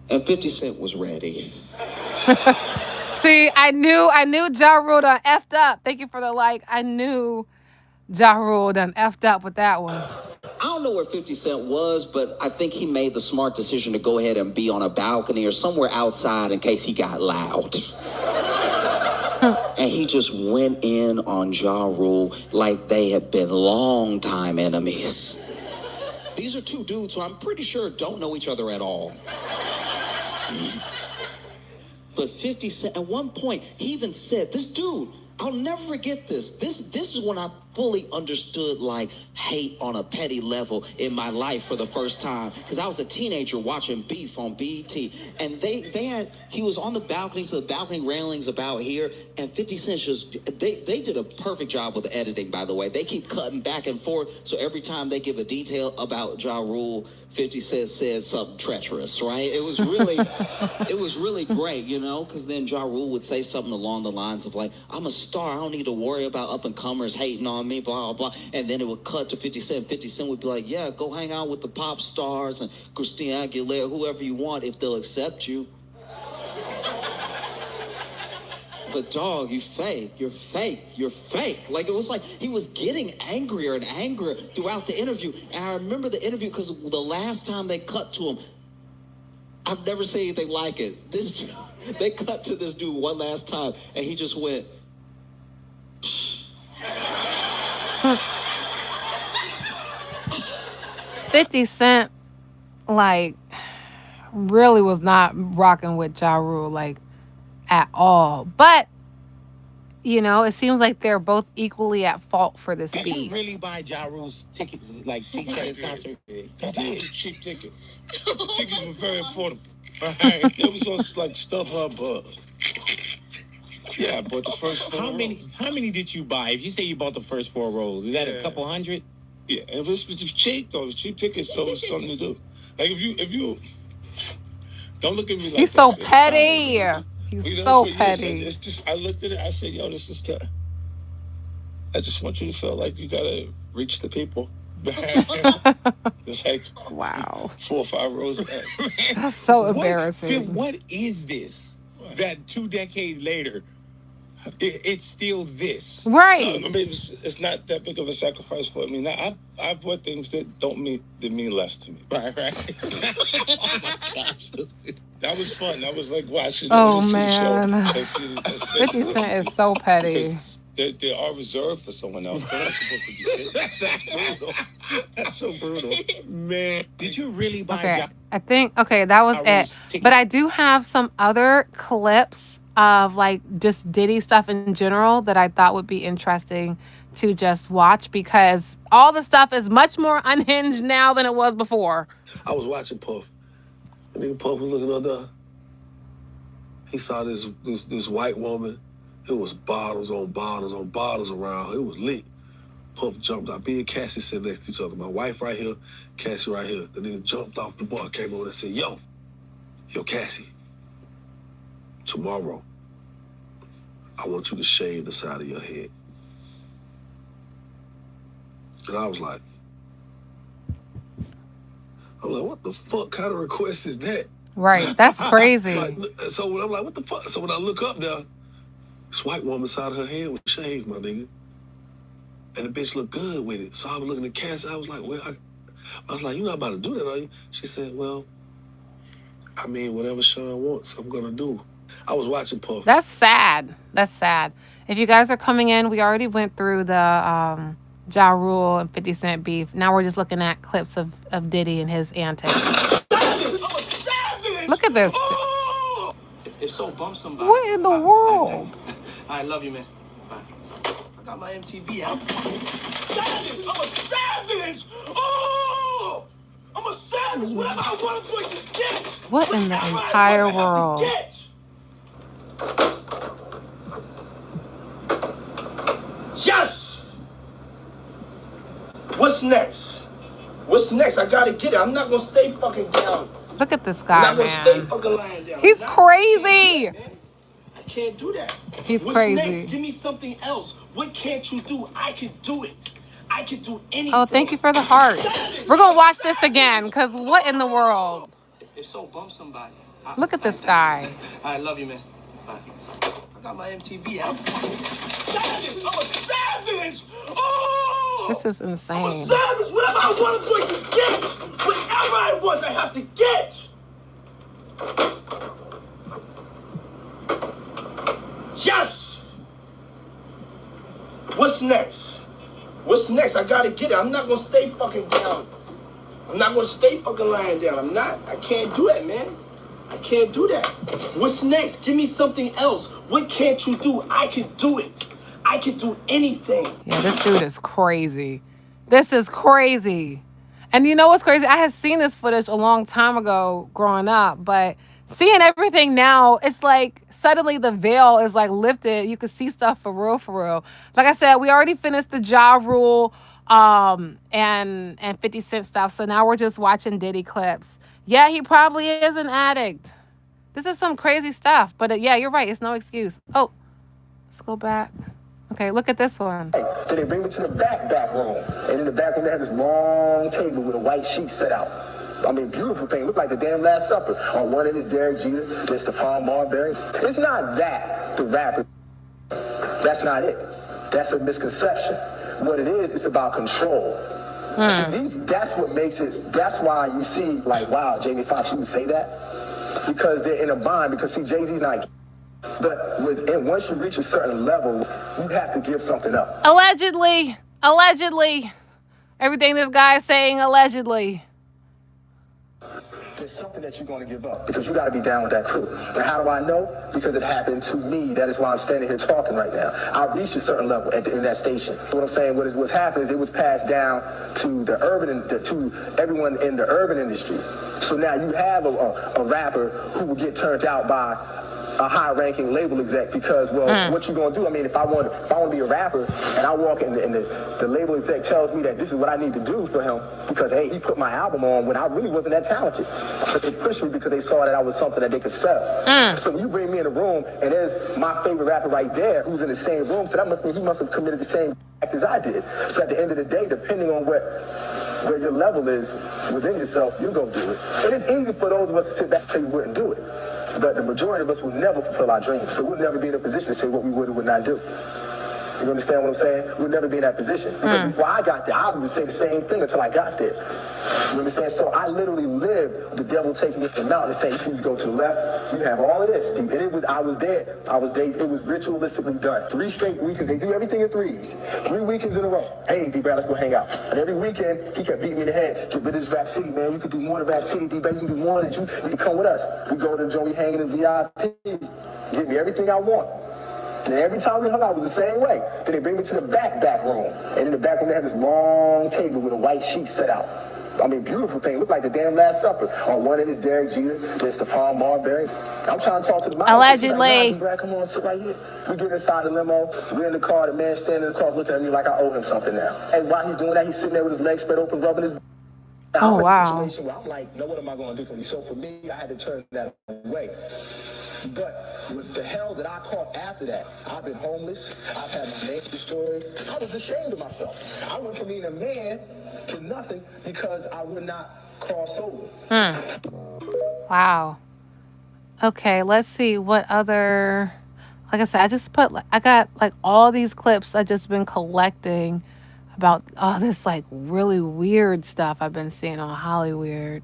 and 50 Cent was ready. See, I knew Ja Rule done effed up. Thank you for the like. I knew Ja Rule done effed up with that one. I don't know where 50 Cent was, but I think he made the smart decision to go ahead and be on a balcony or somewhere outside in case he got loud. And he just went in on Ja Rule like they had been long-time enemies. These are two dudes who I'm pretty sure don't know each other at all. But 50 Cent, at one point, he even said, this dude, I'll never forget this. This is when I fully understood like hate on a petty level in my life for the first time because I was a teenager watching Beef on BET, and he was on the balcony, so the balcony railings about here, and 50 Cent just they did a perfect job with the editing. By the way, they keep cutting back and forth, so every time they give a detail about Ja Rule, 50 Cent said something treacherous, right? It was really great, you know, because then Ja Rule would say something along the lines of like, I'm a star, I don't need to worry about up-and-comers hating on me, blah, blah, blah. And then it would cut to 50 Cent. 50 Cent would be like, yeah, go hang out with the pop stars and Christina Aguilera, whoever you want, if they'll accept you. But dog, you fake. You're fake. You're fake. Like, it was like he was getting angrier and angrier throughout the interview. And I remember the interview because the last time they cut to him, I've never seen anything like it. They cut to this dude one last time, and he just went, 50 Cent, like, really was not rocking with Ja Rule, like, at all. But, you know, it seems like they're both equally at fault for this Did beef. you really buy Ja Rule's tickets, like seats at his concert? I did. Cheap ticket. The tickets were very affordable. It was on like StubHub. Yeah, I bought the first 4 rows. How many did you buy? If you say you bought the first 4 rows, is that a couple hundred? Yeah, it was cheap though. It was cheap tickets, so it was something to do. Like if you don't look at me like He's so petty. He's so petty. It's just I looked at it. I said, "Yo, this is the. I just want you to feel like you gotta reach the people." Like wow, 4 or 5 rows back. That's so embarrassing. What is this? That 2 decades later, it's still this. Right. I mean, it's not that big of a sacrifice for me. Now, I've bought things that mean less to me. Right. That was fun. That was like watching. Oh man, 50 Cent is so petty. They are reserved for someone else. They're not supposed to be sitting. That's brutal. That's so brutal. Man, did you really buy? Okay, I think that was it. But I do have some other clips of like just Diddy stuff in general that I thought would be interesting to just watch because all the stuff is much more unhinged now than it was before. I was watching Puff. And then Puff was looking up there. He saw this white woman. It was bottles on bottles on bottles around her. It was lit. Puff jumped out. Me and Cassie sat next to each other. My wife right here, Cassie right here. The nigga jumped off the bar, came over and said, yo, Cassie, tomorrow, I want you to shave the side of your head. And I was like, what the fuck kind of request is that? Right, that's crazy. So I'm like, what the fuck? So when I look up there, this white woman's side of her head was shaved, my nigga. And the bitch looked good with it. So I was looking at Cassie. I was like, well, I was like, you're not about to do that, are you? She said, well, I mean, whatever Sean wants, I'm going to do. I was watching Puff. That's sad. That's sad. If you guys are coming in, we already went through the Ja Rule and 50 Cent beef. Now we're just looking at clips of Diddy and his antics. Look at this. Oh! If so, bump somebody. What in the world? I love you, man. Bye. I got my MTV out. Savage! I'm a savage! Oh! I'm a savage! Whatever I want, I'm going to get! What in the entire world? Yes! What's next? What's next? I gotta get it. I'm not gonna stay fucking down. Look at this guy, I'm not gonna stay man. fucking lying down. He's crazy. I can't do that. He's What's crazy. Next? Give me something else. What can't you do? I can do it. I can do anything. Oh, thank you for the hearts. We're gonna watch this again, because what in the world? If so, bump somebody. Look at this guy. I love you, man. Bye. I got my MTV out. Savage! I'm a savage! Oh! This is I'm a insane. savage! Whatever I want, I'm going to get! Whatever I want, I have to get! Yes! What's next? What's next? I gotta get it. I'm not gonna stay fucking down. I'm not gonna stay fucking lying down. I'm not. I can't do it, man. I can't do that. What's next? Give me something else. What can't you do? I can do it. I can do anything. Yeah, this dude is crazy. This is crazy. And you know what's crazy? I had seen this footage a long time ago growing up, but seeing everything now, it's like suddenly the veil is like lifted. You can see stuff for real, for real. Like I said, we already finished the Ja Rule and 50 Cent stuff. So now we're just watching Diddy clips. Yeah, he probably is an addict. This is some crazy stuff. But yeah, you're right. It's no excuse. Oh, let's go back. Okay, look at this one. Then they bring me to the back room. And in the back room, they have this long table with a white sheet set out. I mean, beautiful thing. Look like the damn Last Supper. On one end is Derek Jeter, there's Stephon Marbury. It's not that the rapper. That's not it. That's a misconception. What it is, it's about control. See, that's what makes it. That's why you see, like, wow, Jamie Foxx, you would say that? Because they're in a bind. Because, see, Jay-Z's not. But once you reach a certain level, you have to give something up. Allegedly. Everything this guy is saying, allegedly. There's something that you're going to give up because you got to be down with that crew. And how do I know? Because it happened to me. That is why I'm standing here talking right now. I reached a certain level in that station. What I'm saying, what's happened is it was passed down to to everyone in the urban industry. So now you have a rapper who will get turned out by a high-ranking label exec because, what you gonna do? I mean, if I want to be a rapper and I walk in and the label exec tells me that this is what I need to do for him because, hey, he put my album on when I really wasn't that talented. But they pushed me because they saw that I was something that they could sell. So when you bring me in a room and there's my favorite rapper right there who's in the same room, so that must mean he must have committed the same act as I did. So at the end of the day, depending on where your level is within yourself, you're gonna do it. And it's easy for those of us to sit back and say we wouldn't do it. But the majority of us will never fulfill our dreams. So we'll never be in a position to say what we would or would not do. You understand what I'm saying? We'll never be in that position. Because before I got there, I would say the same thing until I got there. You understand? So I literally lived the devil taking me to the mountain and saying, you go to the left, you have all of this. And I was there. It was ritualistically done. 3 straight weekends. They do everything in 3s. 3 weekends in a row. Hey, D-Brad, let's go hang out. And every weekend, he kept beating me in the head. Get rid of this Rap City, man. You could do more than Rap City, D-Brad. You can do more than you can come with us. We go to the joint, we hanging in VIP. Give me everything I want. And every time we hung out, it was the same way. Then they bring me to the back room. And in the back room, they have this long table with a white sheet set out. I mean, beautiful thing. Look like the damn Last Supper. On one end is Derek Jeter, there's Stephon Marbury. I'm trying to talk to the mom. Allegedly. Like, Brad, come on, sit right here. We get inside the limo. We're in the car. The man standing across looking at me like I owe him something now. And while he's doing that, he's sitting there with his legs spread open, rubbing his... Oh, wow. I'm like, no, what am I going to do? So for me, I had to turn that away. But with the hell that I caught after that, I've been homeless. I've had my name destroyed. I was ashamed of myself. I went from being a man to nothing because I would not cross over. Wow. Okay, let's see what other... Like I said, I got like all these clips I just been collecting about all this like really weird stuff I've been seeing on Hollywood.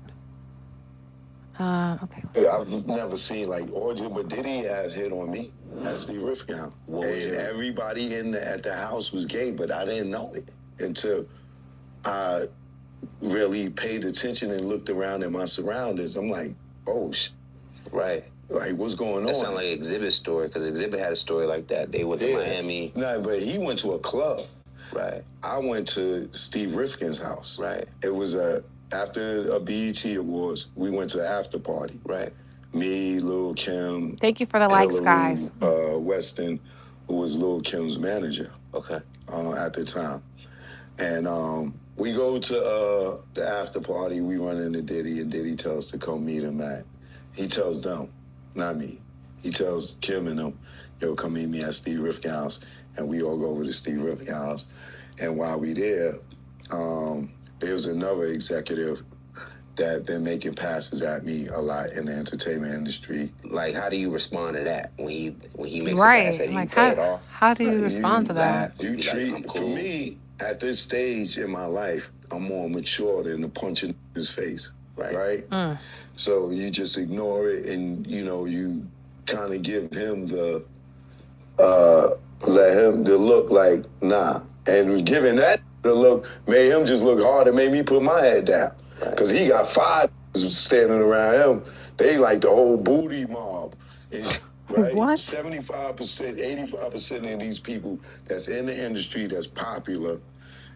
Okay. I've never seen like orgy, but Diddy has hit on me at Steve Rifkin house. And everybody at the house was gay, but I didn't know it until I really paid attention and looked around at my surroundings. I'm like, oh, right. Like, what's going on? That sounds like Exhibit's story, because Exhibit had a story like that. They went to Miami. No, but he went to a club. Right. I went to Steve Rifkin's house. Right. It was after a BET Awards, we went to the after party. Right. Me, Lil' Kim. Thank you for the likes, guys. Weston, who was Lil' Kim's manager. Okay. At the time. And we go to the after party. We run into Diddy, and Diddy tells us to come meet him at. He tells them, not me. He tells Kim and them, yo, come meet me at Steve Rifkin house. And we all go over to Steve Rifkin house. And while we there, there's another executive that been making passes at me a lot in the entertainment industry. Like, how do you respond to that when he makes right. a pass at you? Like, play it off? How do you respond to that? You treat, like, for me, at this stage in my life, I'm more mature than to punch in his face. Right? So you just ignore it, and you kind of give him the look like nah, and giving that the look made him just look hard and made me put my head down because he got 5 standing around him. They like the whole booty mob. And right? What? 75%, 85% of these people that's in the industry that's popular,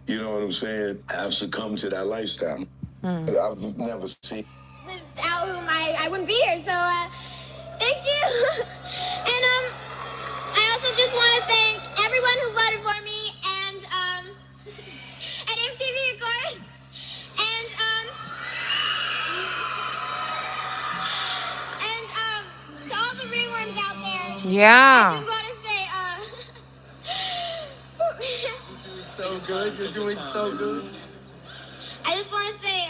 you know what I'm saying, have succumbed to that lifestyle. I've never seen. Without whom I wouldn't be here. So thank you. And I also just want to thank everyone who voted for me and MTV, of course. And to all the ringworms out there. Yeah. I just want to say You're doing so good. You're doing so good. I just want to say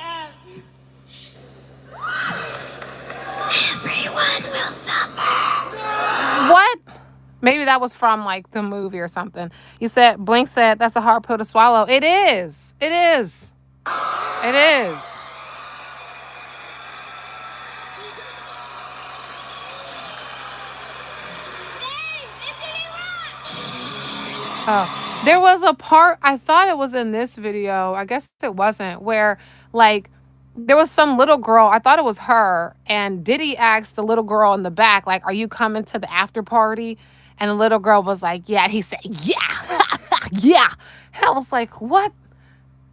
everyone will suffer. What? Maybe that was from like the movie or something. You said, Blink said, that's a hard pill to swallow. It is. It is. It is. Oh, there was a part, I thought it was in this video, I guess it wasn't, where like there was some little girl, I thought it was her, and Diddy asked the little girl in the back, like, are you coming to the after party? And the little girl was like, yeah. And he said, yeah, yeah. And I was like, what?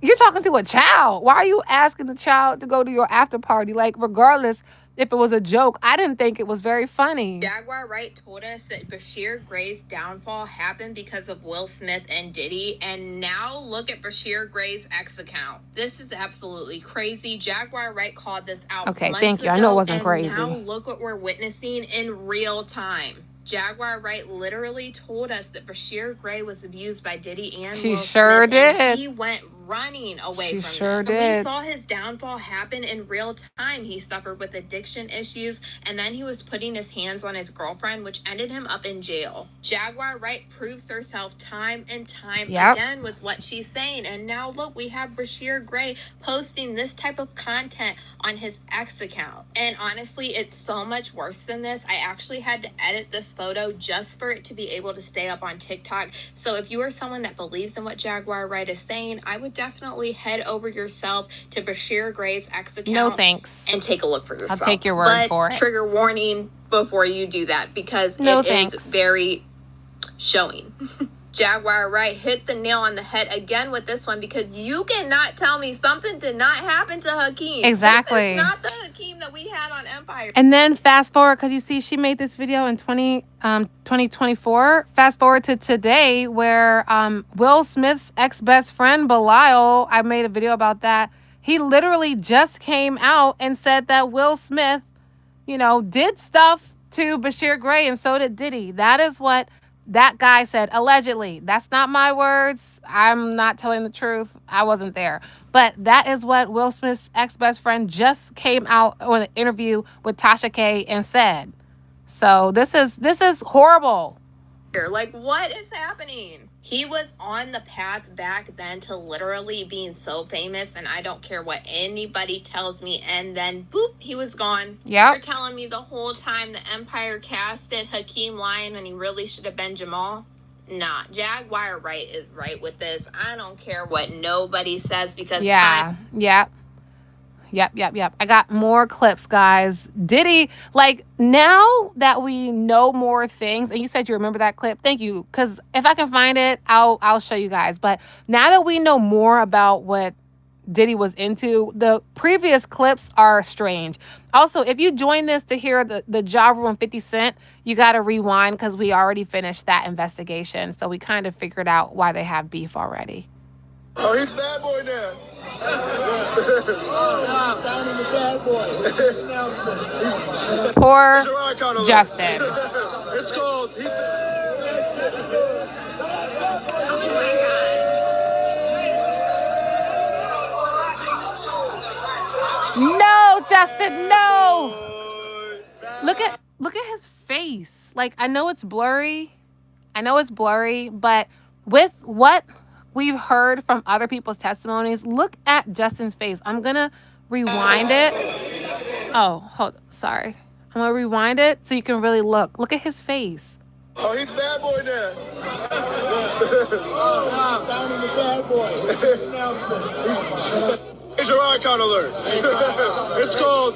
You're talking to a child. Why are you asking the child to go to your after party? Like, regardless if it was a joke, I didn't think it was very funny. Jaguar Wright told us that Bashir Gray's downfall happened because of Will Smith and Diddy, and now look at Bashir Gray's X account. This is absolutely crazy. Jaguar Wright called this out Okay, months thank you. I ago, know it wasn't and crazy. now look what we're witnessing in real time. Jaguar Wright literally told us that Bashir Gray was abused by Diddy and She Will sure Smith, and did. he went running away She from sure them. And we did. saw his downfall happen in real time. He suffered with addiction issues, and then he was putting his hands on his girlfriend, which ended him up in jail. Jaguar Wright proves herself time and time again with what she's saying. And now look, we have Bashir Gray posting this type of content on his X account. And honestly, it's so much worse than this. I actually had to edit this photo just for it to be able to stay up on TikTok. So if you are someone that believes in what Jaguar Wright is saying, I would definitely head over yourself to Bashir Gray's X account. No thanks. And take a look for yourself. I'll take your word but for it. Trigger warning before you do that, because No it thanks. is very showing. Jaguar Wright hit the nail on the head again with this one, because you cannot tell me something did not happen to Hakeem. Exactly. This is not the Hakeem that we had on Empire. And then fast forward, because you see she made this video in 2024. Fast forward to today where Will Smith's ex-best friend, Belial, I made a video about that. He literally just came out and said that Will Smith, you know, did stuff to Bashir Gray, and so did Diddy. That is what that guy said, allegedly. That's not my words. I'm not telling the truth. I wasn't there. But that is what Will Smith's ex-best friend just came out on an interview with Tasha K and said. So this is horrible. Like, what is happening? He was on the path back then to literally being so famous, and I don't care what anybody tells me, and then boop, he was gone. Yep. You're telling me the whole time the Empire casted Hakeem Lyon when he really should have been Jamal? Nah, Jaguar Wright is right with this. I don't care what nobody says, because Yep. I got more clips, guys. Diddy, like, now that we know more things, and you said you remember that clip, thank you, because if I can find it, I'll show you guys. But now that we know more about what Diddy was into, the previous clips are strange. Also, if you join this to hear the Ja Rule and 50 Cent, you got to rewind, because we already finished that investigation. So we kind of figured out why they have beef already. Oh, he's bad boy now. Signing the bad boy. Poor Justin. It's called. No, Justin, no. Look at his face. Like, I know it's blurry, but with what we've heard from other people's testimonies, look at Justin's face. I'm gonna rewind it. Oh, hold on. Sorry. I'm gonna rewind it so you can really look. Look at his face. Oh, he's bad boy now. Signing the bad boy. Here's your icon alert. It's called.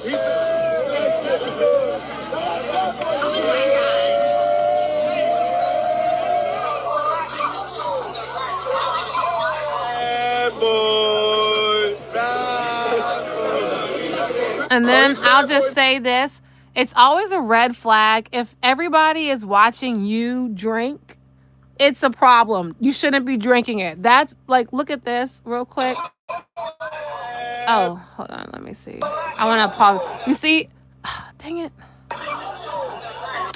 And then I'll just say this. It's always a red flag. If everybody is watching you drink, it's a problem. You shouldn't be drinking it. That's like, look at this real quick. Oh, hold on. Let me see. I want to pause. You see? Dang it.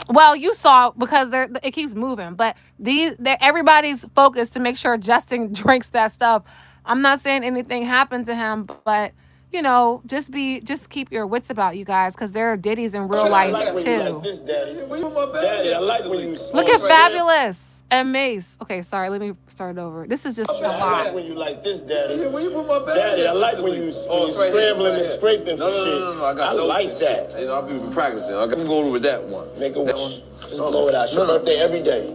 Well, you saw because it keeps moving, but everybody's focused to make sure Justin drinks that stuff. I'm not saying anything happened to him, but you know, just keep your wits about you guys, because there are Diddy's in real life too. Daddy, I like when you Look at Fabulous and Mace. Okay, sorry, let me start over. This is just a lot. I like when you like this, Daddy. Daddy, I like when you scrambling and scraping for shit. No, I got like that. You know, I've been practicing. I can go over that one. Make a wish. Just blow it out. It's your birthday every day.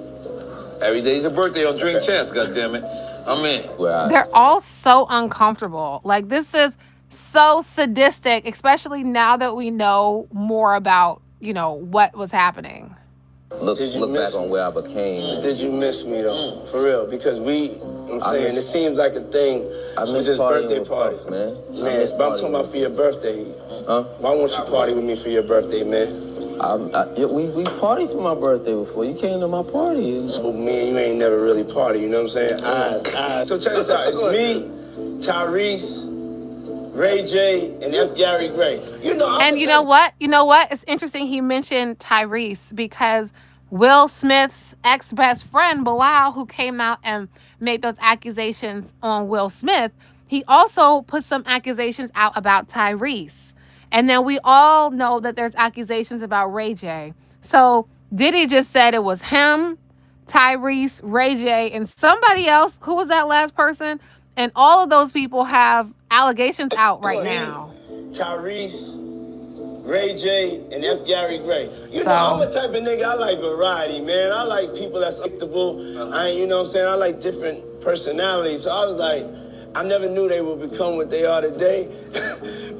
Every day's a birthday on Drink Champs, goddammit. I'm in. They're all so uncomfortable. Like, this is so sadistic, especially now that we know more about, you know, what was happening. Look back on where I became. Did you miss me though? For real? Because I'm saying it seems like a thing. I miss his birthday with party, Puff, man. Man, but I'm talking about for your birthday. Huh? Why won't you party with me for your birthday, man? We partied for my birthday before. You came to my party. Oh, me and you ain't never really party. You know what I'm saying? Eyes. So check this out. It's me, Tyrese, Ray J, and F. Gary Gray. You know. And you know what? It's interesting he mentioned Tyrese, because Will Smith's ex-best friend, Bilal, who came out and made those accusations on Will Smith, he also put some accusations out about Tyrese. And then we all know that there's accusations about Ray J. So Diddy just said it was him, Tyrese, Ray J, and somebody else. Who was that last person? And all of those people have allegations out right now. Tyrese, Ray J, and F. Gary Gray. You know, I'm a type of nigga, I like variety, man. I like people that's acceptable. You know what I'm saying? I like different personalities. So I was like, I never knew they would become what they are today.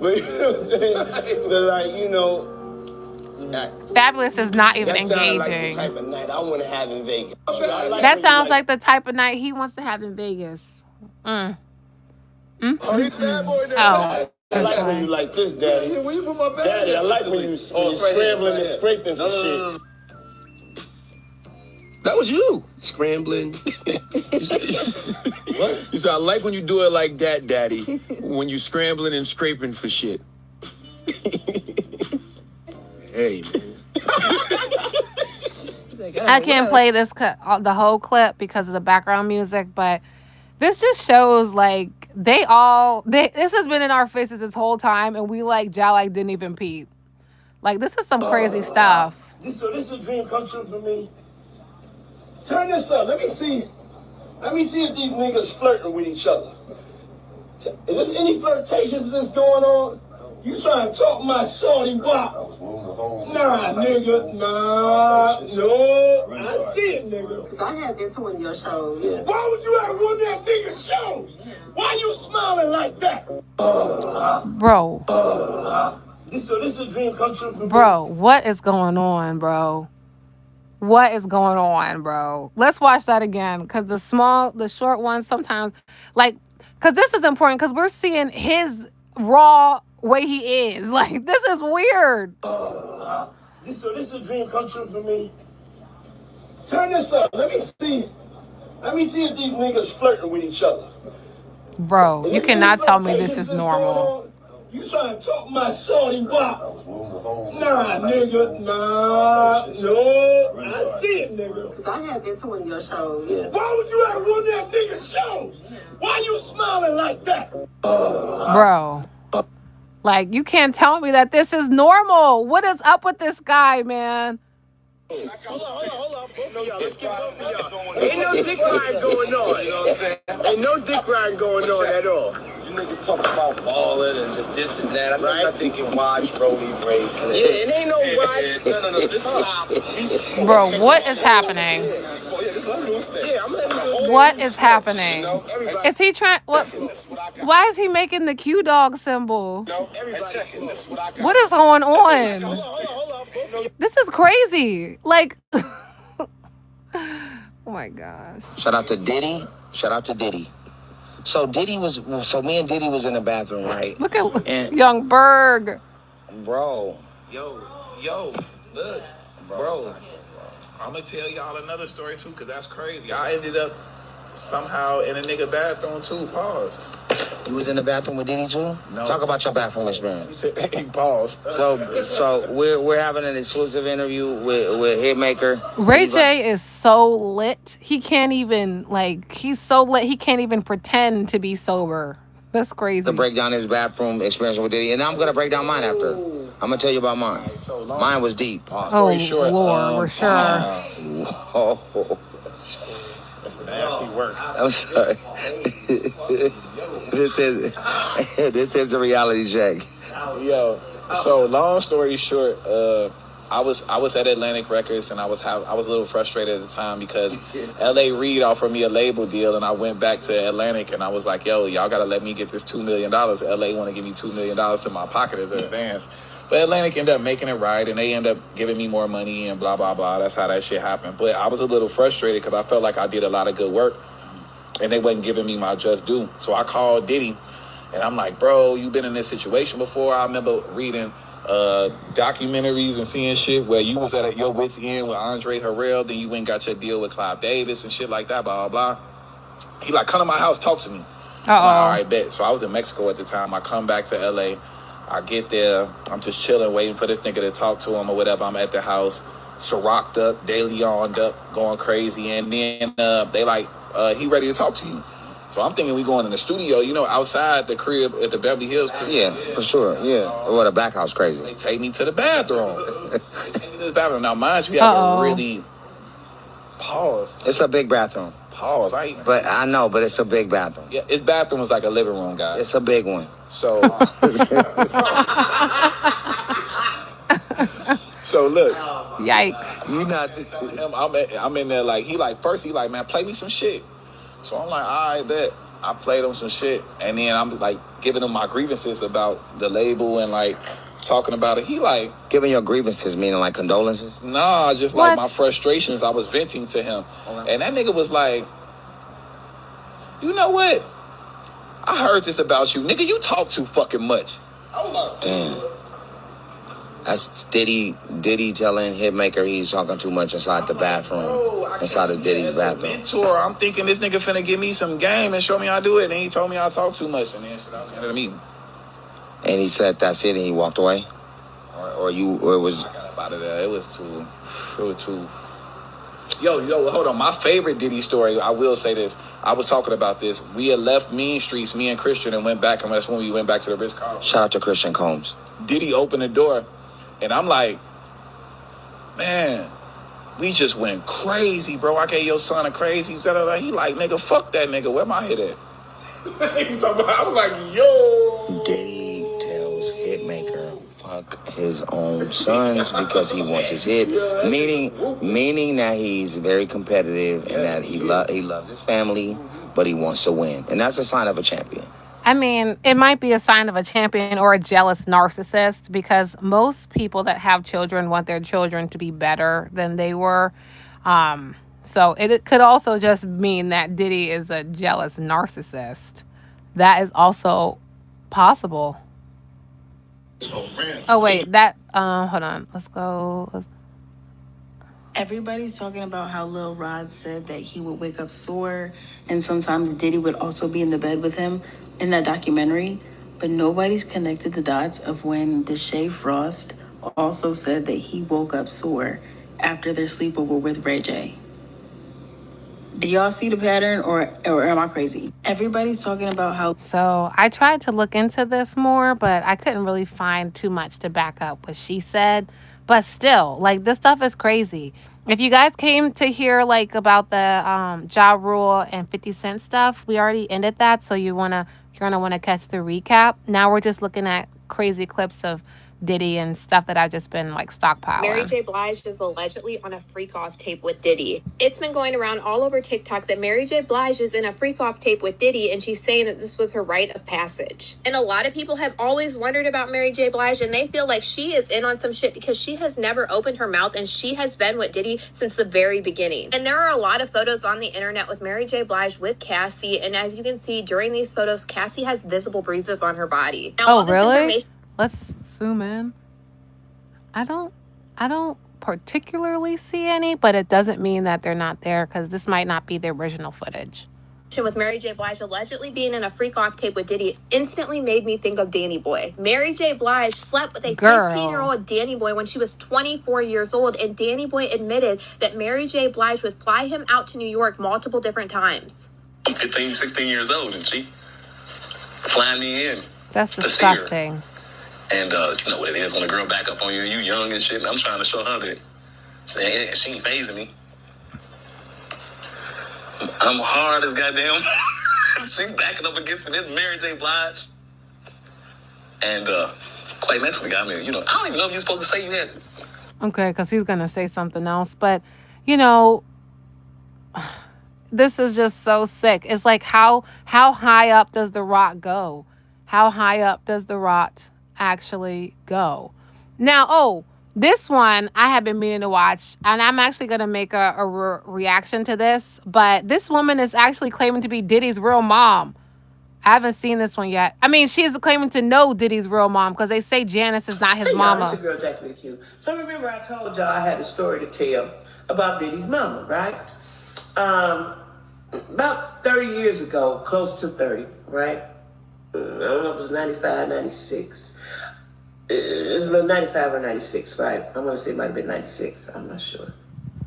But you know what I'm saying? They're like, you know. Fabulous is not even engaging. Like the type of night I want to have in Vegas. That sounds like the type of night he wants to have in Vegas. Oh, he's bad boy there. Oh. I like when you like this, Daddy. Daddy, I like when you scrambling and scraping for shit. That was you. Scrambling. What? You said, I like when you do it like that, Daddy. When you scrambling and scraping for shit. Hey, man. I can't play the whole clip because of the background music, but this just shows like this has been in our faces this whole time, and we like didn't even peep. Like, this is some crazy stuff. This is a dream come true for me. Turn this up. Let me see if these niggas flirting with each other. Is there any flirtations that's going on? You trying to talk my shorty bop? Nah, nigga. Nah, no. I see it, nigga. Because I had been to one of your shows. Why would you ever go to that nigga's shows? Why you smiling like that? Bro. This is a dream come true for me. Bro, what is going on, bro? What is going on, bro? Let's watch that again, because the short ones sometimes, like, because this is important, because we're seeing his raw way he is. Like, this is weird. This is a dream come true for me. Turn this up. Let me see if these niggas flirting with each other. Bro, you cannot tell me this is normal. You trying to talk my shorty bop? Nah, nigga. Nah, no. I see it, nigga. Because I had been to one of your shows. Why would you ever go to that nigga's shows? Why you smiling like that? Bro. Like, you can't tell me that this is normal. What is up with this guy, man? Hold on. Let's get both of y'all. Ain't no dick riding going on. You know what I'm saying? Ain't no dick riding going on at all. You niggas talk about balling and just this and that. I'm thinking watch, rollie race. Yeah, it ain't no watch. No. This is Bro, what is happening? What is happening? Is he trying? Why is he making the Q dog symbol? What is going on? This is crazy. Like, oh my gosh. Shout out to Diddy. So me and Diddy was in the bathroom, right? Look at Young Berg. Bro. Yo, look, bro. I'm gonna tell y'all another story too, cause that's crazy. I ended up somehow in a nigga bathroom too. Pause. You was in the bathroom with Diddy too? No. Talk about your bathroom experience. Pause. So we're having an exclusive interview with Hitmaker. Ray J is so lit. He can't even he's so lit. He can't even pretend to be sober. That's crazy. To break down his bathroom experience with Diddy, and I'm gonna break down mine after. I'm gonna tell you about mine. Mine was deep. Oh, Lord, we're sure. That's nasty work. I'm sorry. This is a reality check. Yo, so long story short, I was at Atlantic Records and I was a little frustrated at the time because LA Reid offered me a label deal and I went back to Atlantic and I was like, yo, y'all gotta let me get this $2 million. LA wanna give me $2 million to my pocket as an advance. But Atlantic ended up making it right and they ended up giving me more money and blah, blah, blah. That's how that shit happened. But I was a little frustrated because I felt like I did a lot of good work and they wasn't giving me my just due. So I called Diddy and I'm like, bro, you been in this situation before? I remember reading documentaries and seeing shit where you was at your wit's end with Andre Harrell, then you went and got your deal with Clive Davis and shit like that, blah, blah, blah. He like, come to my house, talk to me. I'm like, all right, bet. So I was in Mexico at the time. I come back to LA. I get there. I'm just chilling, waiting for this nigga to talk to him or whatever. I'm at the house, Cirocked up, De Leon'd up, going crazy. And then they like, he ready to talk to you. So I'm thinking we going in the studio, you know, outside the crib at the Beverly Hills crib. Yeah, for sure. Yeah. Or the back house crazy. They take me to the bathroom. They take me to the bathroom. Now, mind you, we have to really pause. It's a big bathroom. Pause. But I know, but it's a big bathroom. Yeah, his bathroom is like a living room, guys. It's a big one. So, so look. Yikes. You not. I'm in there like, he like, man, play me some shit. So I'm like, all right, bet. I played him some shit. And then I'm like giving him my grievances about the label and like talking about it. He like. Giving your grievances, meaning like condolences? Nah, just like my frustrations. I was venting to him. Okay. And that nigga was like, you know what? I heard this about you. Nigga, you talk too fucking much. Damn. That's Diddy telling Hitmaker he's talking too much inside the bathroom. Inside of Diddy's bathroom. Mentor, I'm thinking this nigga finna give me some game and show me how to do it. And he told me I talk too much. And then shit, I was at the meeting. And he said that's it and he walked away? Or it was... I got up out of there. It was too... Yo, hold on. My favorite Diddy story, I will say this. I was talking about this. We had left Mean Streets, me and Christian, and went back. And that's when we went back to the Ritz-Carlton. Shout out to Christian Combs. Diddy opened the door. And I'm like, man, we just went crazy, bro. I gave your son a crazy. He like, nigga, fuck that nigga. Where my head at? I was like, yo. Diddy tells Hitmaker fuck his own sons because he wants his hit. Meaning that he's very competitive and that he loves his family, but he wants to win. And that's a sign of a champion. I mean, it might be a sign of a champion or a jealous narcissist because most people that have children want their children to be better than they were. So it could also just mean that Diddy is a jealous narcissist. That is also possible. Oh, wait, hold on. Let's go. Everybody's talking about how Lil Rod said that he would wake up sore and sometimes Diddy would also be in the bed with him in that documentary, but nobody's connected the dots of when Deshae Frost also said that he woke up sore after their sleepover with Ray J. Do y'all see the pattern or am I crazy? Everybody's talking about how... So I tried to look into this more, but I couldn't really find too much to back up what she said. But still, like, this stuff is crazy. If you guys came to hear, like, about the Ja Rule and 50 Cent stuff, we already ended that. So you're going to want to catch the recap. Now we're just looking at crazy clips of Diddy and stuff that I've just been like stockpiling. Mary J. Blige is allegedly on a freak-off tape with Diddy. It's been going around all over TikTok that Mary J. Blige is in a freak-off tape with Diddy, and she's saying that this was her rite of passage. And a lot of people have always wondered about Mary J. Blige, and they feel like she is in on some shit because she has never opened her mouth, and she has been with Diddy since the very beginning. And there are a lot of photos on the internet with Mary J. Blige with Cassie, and as you can see, during these photos, Cassie has visible bruises on her body. Now, oh, really? Let's zoom in. I don't particularly see any, but it doesn't mean that they're not there because this might not be the original footage. With Mary J. Blige allegedly being in a freak off tape with Diddy instantly made me think of Danny Boy. Mary J. Blige slept with a 15-year-old Danny Boy when she was 24 years old, and Danny Boy admitted that Mary J. Blige would fly him out to New York multiple different times. I'm 15, 16 years old, and she flying me in. That's disgusting. And you know what it is when a girl back up on you, you young and shit, and I'm trying to show her that she ain't phasing me. I'm hard as goddamn. She's backing up against me. This Mary J. Blige. And quite naturally, I mean, you know, I don't even know if you're supposed to say you had. Okay, because he's going to say something else. But, you know, this is just so sick. It's like how high up does The Rock go? How high up does The Rock actually go? Now, this one I have been meaning to watch, and I'm actually going to make a reaction to this. But this woman is actually claiming to be Diddy's real mom. I haven't seen this one yet. I mean, she's claiming to know Diddy's real mom because they say Janice is not his mama. It's your girl, Jackie the Q. So remember I told y'all I had a story to tell about Diddy's mama, right? About 30 years ago, close to 30, right? I don't know if it was 95, 96. It was 95 or 96, right? I'm going to say it might have been 96. I'm not sure.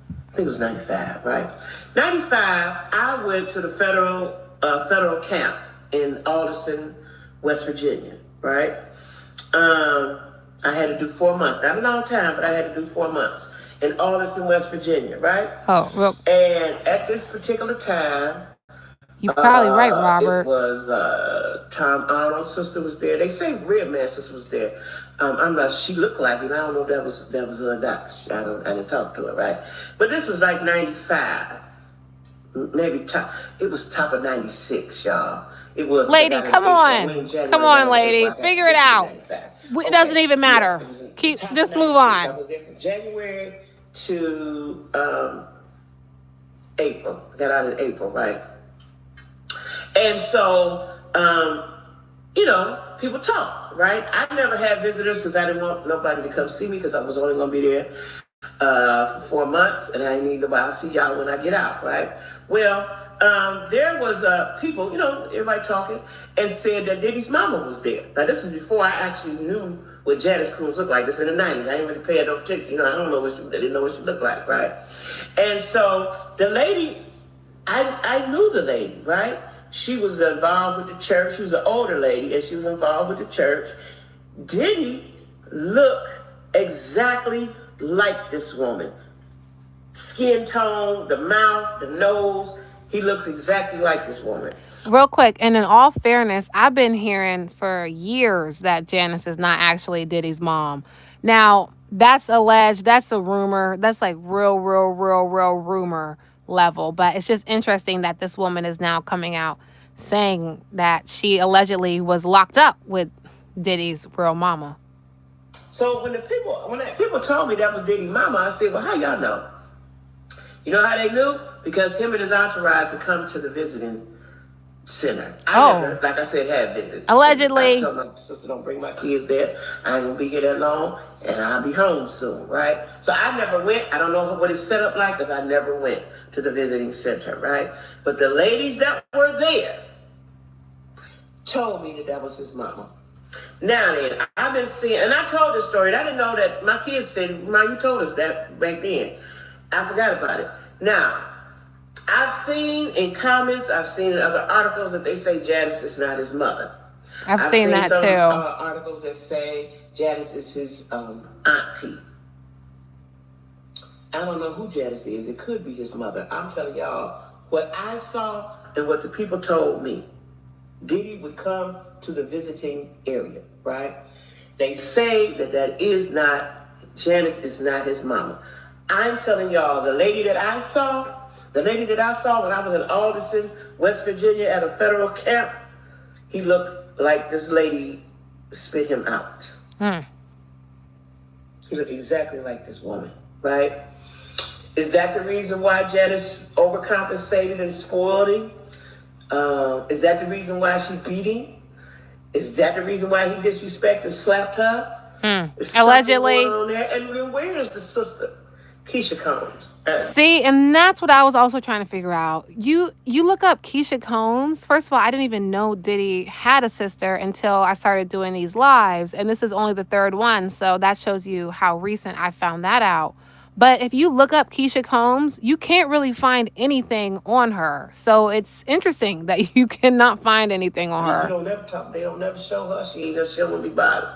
I think it was 95, right? 95, I went to the federal camp in Alderson, West Virginia, right? I had to do 4 months. Not a long time, but I had to do 4 months in Alderson, West Virginia, right? Oh, well. And at this particular time, you're probably right, Robert. It was Tom Arnold's sister was there. They say Redman's sister was there. I'm not. She looked like it. I don't know if that was her doctor. I didn't talk to her, right? But this was like 95, maybe top. It was top of 96, y'all. It was. Lady, come on, lady, figure it out. It doesn't even matter. Just move on. I was there from January to April. Got out in April, right? And so, you know, people talk, right? I never had visitors because I didn't want nobody to come see me because I was only going to be there for 4 months, and I didn't need nobody. I'll see y'all when I get out, right? Well, there was people, you know, everybody talking, and said that Diddy's mama was there. Now, this is before I actually knew what Janice Cruz looked like. This in the 90s. I didn't really pay no attention. You know, I didn't know what she looked like, right? And so the lady, I knew the lady, right? She was involved with the church. She was an older lady, and she was involved with the church. Diddy looked exactly like this woman. Skin tone, the mouth, the nose. He looks exactly like this woman. Real quick, and in all fairness, I've been hearing for years that Janice is not actually Diddy's mom. Now, that's alleged. That's a rumor. That's like real rumor level. But it's just interesting that this woman is now coming out saying that she allegedly was locked up with Diddy's real mama. So when people told me that was Diddy's mama, I said, well, how y'all know? You know how they knew? Because him and his entourage would come to the visiting center. I never, like I said, had visits. Allegedly. I told my sister, don't bring my kids there. I ain't gonna be here that long, and I'll be home soon, right? So I never went. I don't know what it's set up like, because I never went to the visiting center, right? But the ladies that were there told me that was his mama. Now then, I've been seeing, and I told this story, and I didn't know that my kids said, "Mom, you told us that back then." I forgot about it. Now, I've seen in comments, I've seen in other articles that they say Janice is not his mother. I've seen that some, too. Articles that say Janice is his auntie. I don't know who Janice is. It could be his mother. I'm telling y'all what I saw and what the people told me. Diddy would come to the visiting area, right? They say that is not, Janice is not his mama. I'm telling y'all, the lady that I saw when I was in Alderson, West Virginia at a federal camp, he looked like this lady spit him out. He looked exactly like this woman, right? Is that the reason why Janice overcompensated and spoiled him? Is that the reason why she beat him? Is that the reason why he disrespected and slapped her? Is Allegedly. something going on there? And then where is the sister, Keisha Combs? See, and that's what I was also trying to figure out. You look up Keisha Combs. First of all, I didn't even know Diddy had a sister until I started doing these lives, and this is only the third one, so that shows you how recent I found that out. But if you look up Keisha Combs, you can't really find anything on her. So it's interesting that you cannot find anything on You her. don't never talk. They don't never show her. She ain't never show anybody,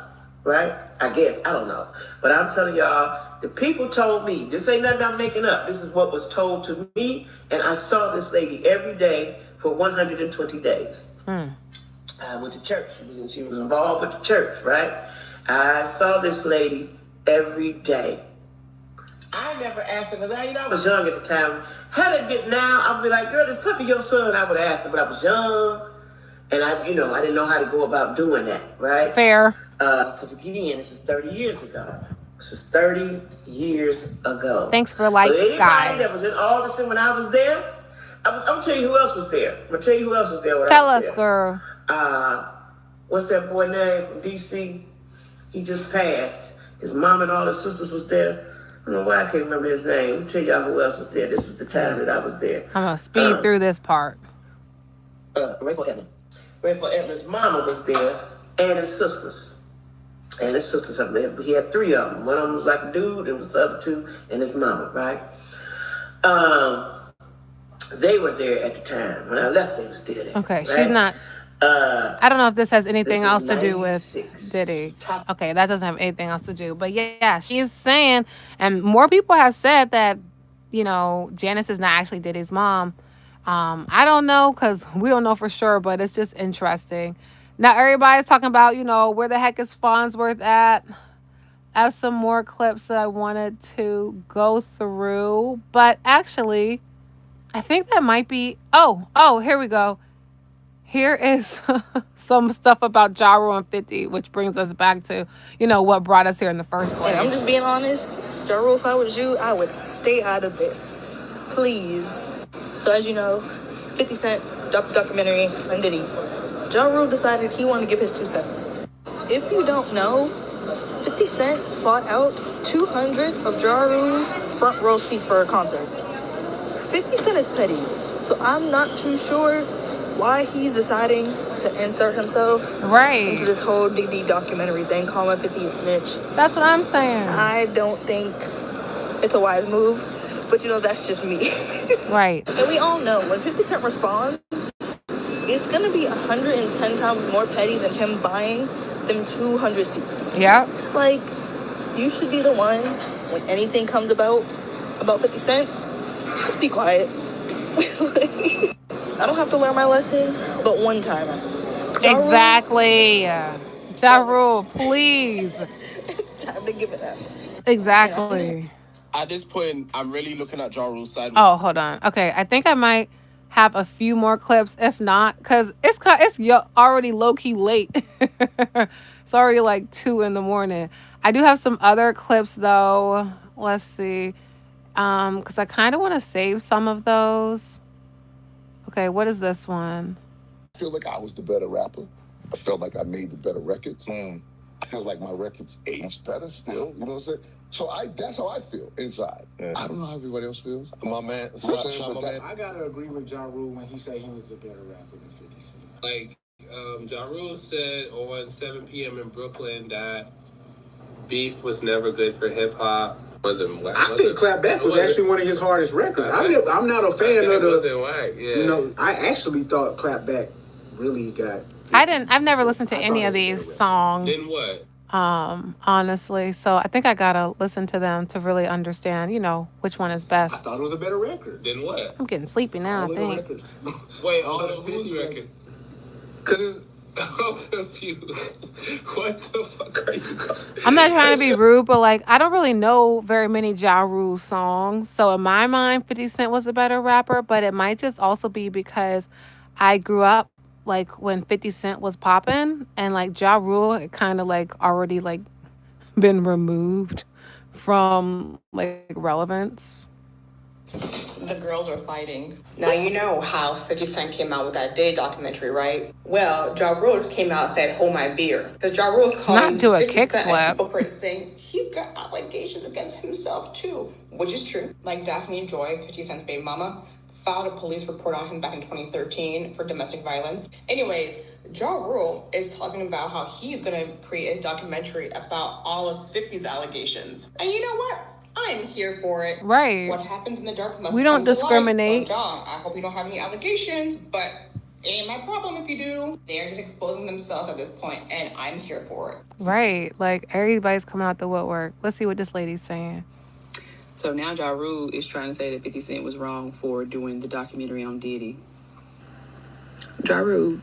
right? I guess I don't know, but I'm telling y'all, the people told me this ain't nothing I'm making up. This is what was told to me, and I saw this lady every day for 120 days. I went to church. She was involved with the church, right? I saw this lady every day. I never asked her because I was young at the time. Had it been now, I'd be like, girl, this for your son. I would ask her, but I was young. And I didn't know how to go about doing that, right? Fair. Because again, this is 30 years ago. This is 30 years ago. Thanks for the likes, so anybody guys. that was in August when I was there, I'm gonna tell you who else was there. I'm gonna tell you who else was there when Tell I was us, there. girl. What's that boy name from DC? He just passed. His mom and all his sisters was there. I don't know why I can't remember his name. Let me tell y'all who else was there. This was the time that I was there. I'm gonna speed through this part. Rayful Edmond. Rayful Edmond's mama was there, and his sisters. And his sisters up there. He had three of them. One of them was like a dude, and the other two, and his mama, right? They were there at the time. When I left, they were still there. Okay, right? she's not. I don't know if this has anything This else was to do with 96. Diddy. Okay, that doesn't have anything else to do. But yeah, she's saying, and more people have said that, Janice is not actually Diddy's mom. I don't know because we don't know for sure, but it's just interesting. Now everybody's talking about, where the heck is Farnsworth at? I have some more clips that I wanted to go through, but actually, I think that might be. Oh, here we go. Here is some stuff about Ja Rule and 50, which brings us back to, what brought us here in the first place. And I'm just being honest, Ja Rule, if I was you, I would stay out of this. Please. So as you know, 50 Cent dropped a documentary on Diddy. Ja Rule decided he wanted to give his 2 cents. If you don't know, 50 Cent bought out 200 of Ja Rule's front row seats for a concert. 50 Cent is petty, so I'm not too sure why he's deciding to insert himself into this whole Diddy documentary thing, calling 50 a snitch. That's what I'm saying. I don't think it's a wise move, but that's just me. Right. And we all know when 50 Cent responds, it's gonna be 110 times more petty than him buying them 200 seats. Yeah. Like, you should be the one when anything comes about 50 Cent, just be quiet. I don't have to learn my lesson, but one time. Exactly. Ja Rule, please. It's time to give it up. Exactly. At this point, I'm really looking at Ja Rule's side. Oh, hold on. Okay, I think I might have a few more clips. If not, because it's already low-key late. It's already like 2 a.m. I do have some other clips, though. Let's see. Because I kind of want to save some of those. Okay, what is this one? I feel like I was the better rapper. I felt like I made the better records. I feel like my records aged better still. You know what I'm saying? So that's how I feel inside. I don't know how everybody else feels. My man, I gotta agree with Ja Rule when he said he was a better rapper than 50 Cent. Like, Ja Rule said on 7 p.m. in Brooklyn that beef was never good for hip hop. I think Clap Back was actually one of his hardest records. I'm not a fan of the. Wasn't whack, yeah. I actually thought Clap Back really got. I've never listened to any of these songs. Then what? Honestly. So I think I gotta listen to them to really understand, which one is best. I thought it was a better record. Then what? I'm getting sleepy now, I think. Wait, all of whose record? Because I'm confused. What the fuck are you talking about? I'm not trying to be rude, but I don't really know very many Ja Rule songs. So in my mind, 50 Cent was a better rapper, but it might just also be because I grew up when 50 Cent was popping, and Ja Rule had kind of already been removed from relevance. The girls are fighting. Now you know how 50 Cent came out with that Day documentary, right? Well, Ja Rule came out and said, "Hold my beer," because Ja Rule's Not calling do a 50 Cent a kickflip. hypocrite, saying he's got allegations against himself too, which is true. Like Daphne Joy, 50 Cent's baby mama, filed a police report on him back in 2013 for domestic violence. Anyways, Ja Rule is talking about how he's gonna create a documentary about all of 50's allegations. And you know what? I'm here for it. Right. What happens in the dark must We don't come to light. discriminate. So, Ja, I hope you don't have any allegations, but it ain't my problem if you do. They're just exposing themselves at this point, and I'm here for it. Right. Like everybody's coming out the woodwork. Let's see what this lady's saying. So now Ja Rule is trying to say that 50 Cent was wrong for doing the documentary on Diddy. Ja Rule,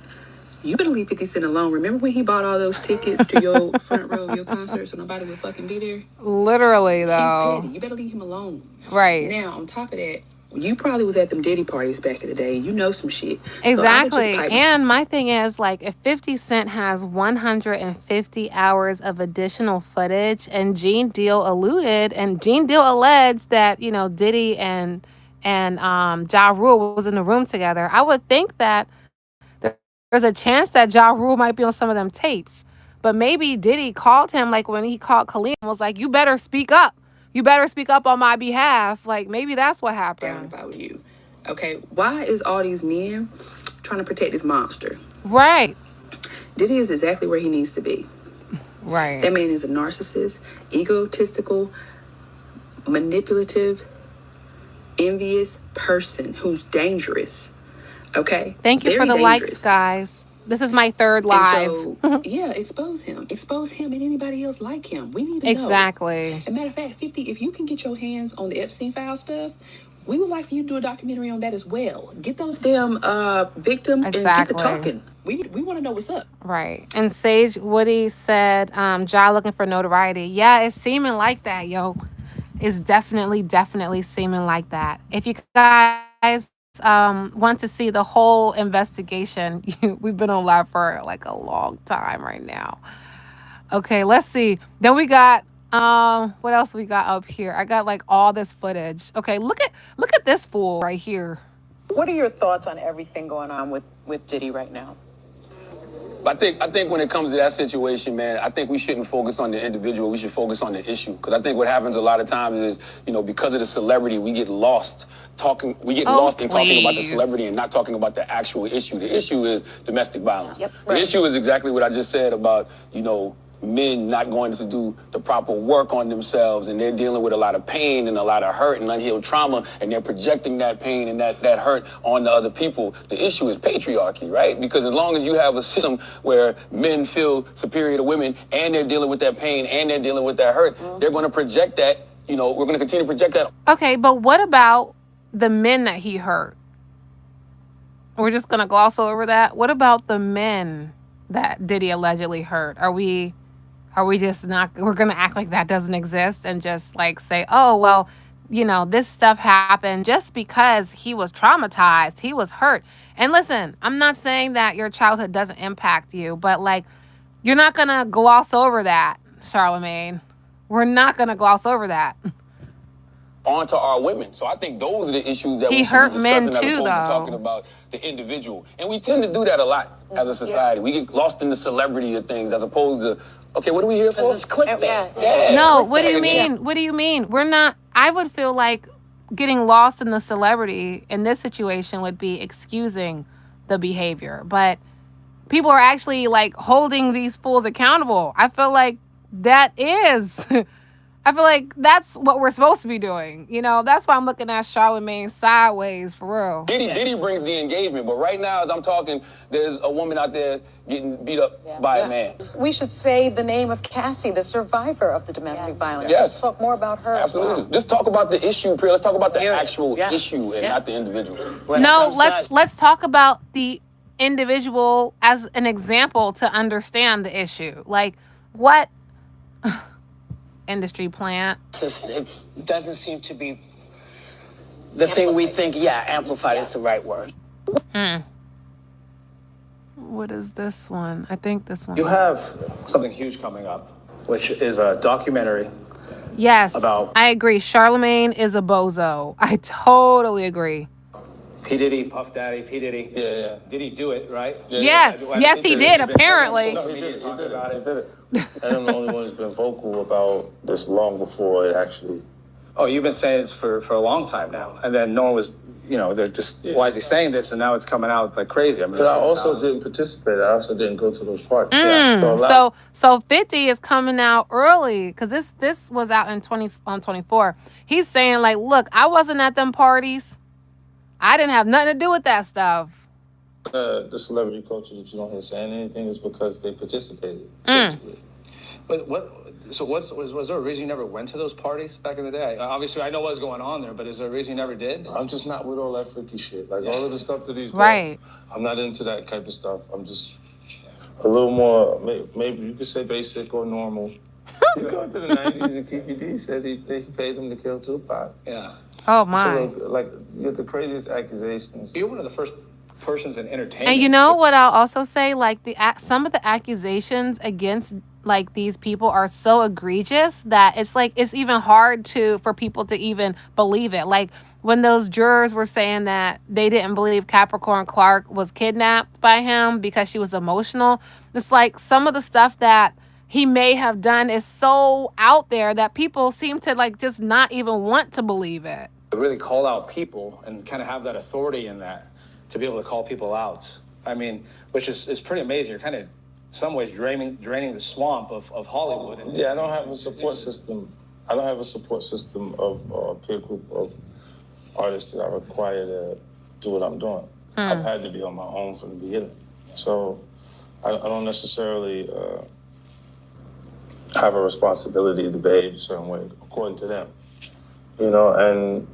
you better leave 50 Cent alone. Remember when he bought all those tickets to your front row of your concert so nobody would fucking be there? Literally, though. He's petty. You better leave him alone. Right. Now, on top of that, you probably was at them Diddy parties back in the day. You know some shit. Exactly. And my thing is, like, if 50 Cent has 150 hours of additional footage and Gene Deal alleged that, you know, Diddy and Ja Rule was in the room together, I would think that there's a chance that Ja Rule might be on some of them tapes. But maybe Diddy called him, like when he called Khalid and was like, you better speak up. You better speak up on my behalf. Like, maybe that's what happened. If I were you. Okay, why is all these men trying to protect this monster? Right. Diddy is exactly where he needs to be. Right. That man is a narcissist, egotistical, manipulative, envious person who's dangerous. Okay? Thank you Very for the dangerous. likes, guys. This is my third live. So, yeah, expose him. Expose him and anybody else like him. We need to know. Exactly. As a matter of fact, 50, if you can get your hands on the Epstein file stuff, we would like for you to do a documentary on that as well. Get those damn victims and get the talking. We want to know what's up. Right. And Sage Woody said, Ja looking for notoriety. Yeah, it's seeming like that, yo. It's definitely seeming like that. If you guys want to see the whole investigation, we've been on live for like a long time right now. Okay, let's see. Then we got what else we got up here? I got like all this footage. Okay, look at this fool right here. What are your thoughts on everything going on with Diddy right now? I think when it comes to that situation, man, I think we shouldn't focus on the individual. We should focus on the issue. Because I think what happens a lot of times is, you know, because of the celebrity, we get lost talking. We get lost in talking about the celebrity and not talking about the actual issue. The issue is domestic violence. Yep. The issue is exactly what I just said about, you know, men not going to do the proper work on themselves, and they're dealing with a lot of pain and a lot of hurt and unhealed trauma, and they're projecting that pain and that hurt on the other people. The issue is patriarchy, right? Because as long as you have a system where men feel superior to women and they're dealing with that pain and they're dealing with that hurt, they're going to project that, you know, we're going to continue to project that. Okay, but what about the men that he hurt? We're just going to gloss over that. What about the men that Diddy allegedly hurt? Are we just not, we're going to act like that doesn't exist and just like say, oh, well, you know, this stuff happened just because he was traumatized. He was hurt. And listen, I'm not saying that your childhood doesn't impact you, but like, you're not going to gloss over that, Charlamagne. We're not going to gloss over that. Onto our women. So I think those are the issues that He we should hurt be men discussing too, as opposed to though. talking about the individual. And we tend to do that a lot as a society. We get lost in the celebrity of things as opposed to, okay, what are we here for? It's clickbait. Yeah. No, what do you mean? What do you mean? We're not, I would feel like getting lost in the celebrity in this situation would be excusing the behavior. But people are actually like holding these fools accountable. I feel like that is... I feel like that's what we're supposed to be doing. You know, that's why I'm looking at Charlamagne sideways, for real. Diddy brings the engagement, but right now, as I'm talking, there's a woman out there getting beat up by a man. We should say the name of Cassie, the survivor of the domestic violence. Yes. Let's talk more about her. Absolutely. Let's talk about the issue, Priya. Let's talk about the actual issue and not the individual. No, let's talk about the individual as an example to understand the issue. Like, what... industry plant. It doesn't seem to be the thing we think. Yeah, amplified is the right word. What is this one? I think this one. You have something huge coming up, which is a documentary Yes, about I agree. Charlemagne is a bozo. I totally agree. P. Diddy, Puff Daddy, P. Diddy. Yeah. Did he do it, right? Yes, yes, he did, apparently. No, he did it. And I'm the only one who's been vocal about this long before it actually. Oh, you've been saying this for a long time now. And then no one was, they're just, why is he saying this? And now it's coming out like crazy. I mean, But I also didn't participate. I also didn't go to those parties. So 50 is coming out early because this was out in 24. He's saying like, look, I wasn't at them parties. I didn't have nothing to do with that stuff. The celebrity culture that you don't hear saying anything is because they participated. But was there a reason you never went to those parties back in the day? Obviously, I know what was going on there, but is there a reason you never did? I'm just not with all that freaky shit. Like all of the stuff that he's doing. Right. I'm not into that type of stuff. I'm just a little more, maybe you could say basic or normal. You go to the 90s and Kiki D said he paid him to kill Tupac. Yeah. Oh, my. So, like, you get the craziest accusations. You're one of the first persons in entertainment. And you know what I'll also say? Like some of the accusations against like these people are so egregious that it's even hard for people to even believe it. Like when those jurors were saying that they didn't believe Capricorn Clark was kidnapped by him because she was emotional. It's like some of the stuff that he may have done is so out there that people seem to like just not even want to believe it. To really call out people and kind of have that authority in that to be able to call people out. I mean, which is pretty amazing. You're kind of, in some ways, draining the swamp of Hollywood. Yeah, I don't have a support system. I don't have a support system of a peer group of artists that I require to do what I'm doing. I've had to be on my own from the beginning. So I don't necessarily have a responsibility to behave a certain way according to them. And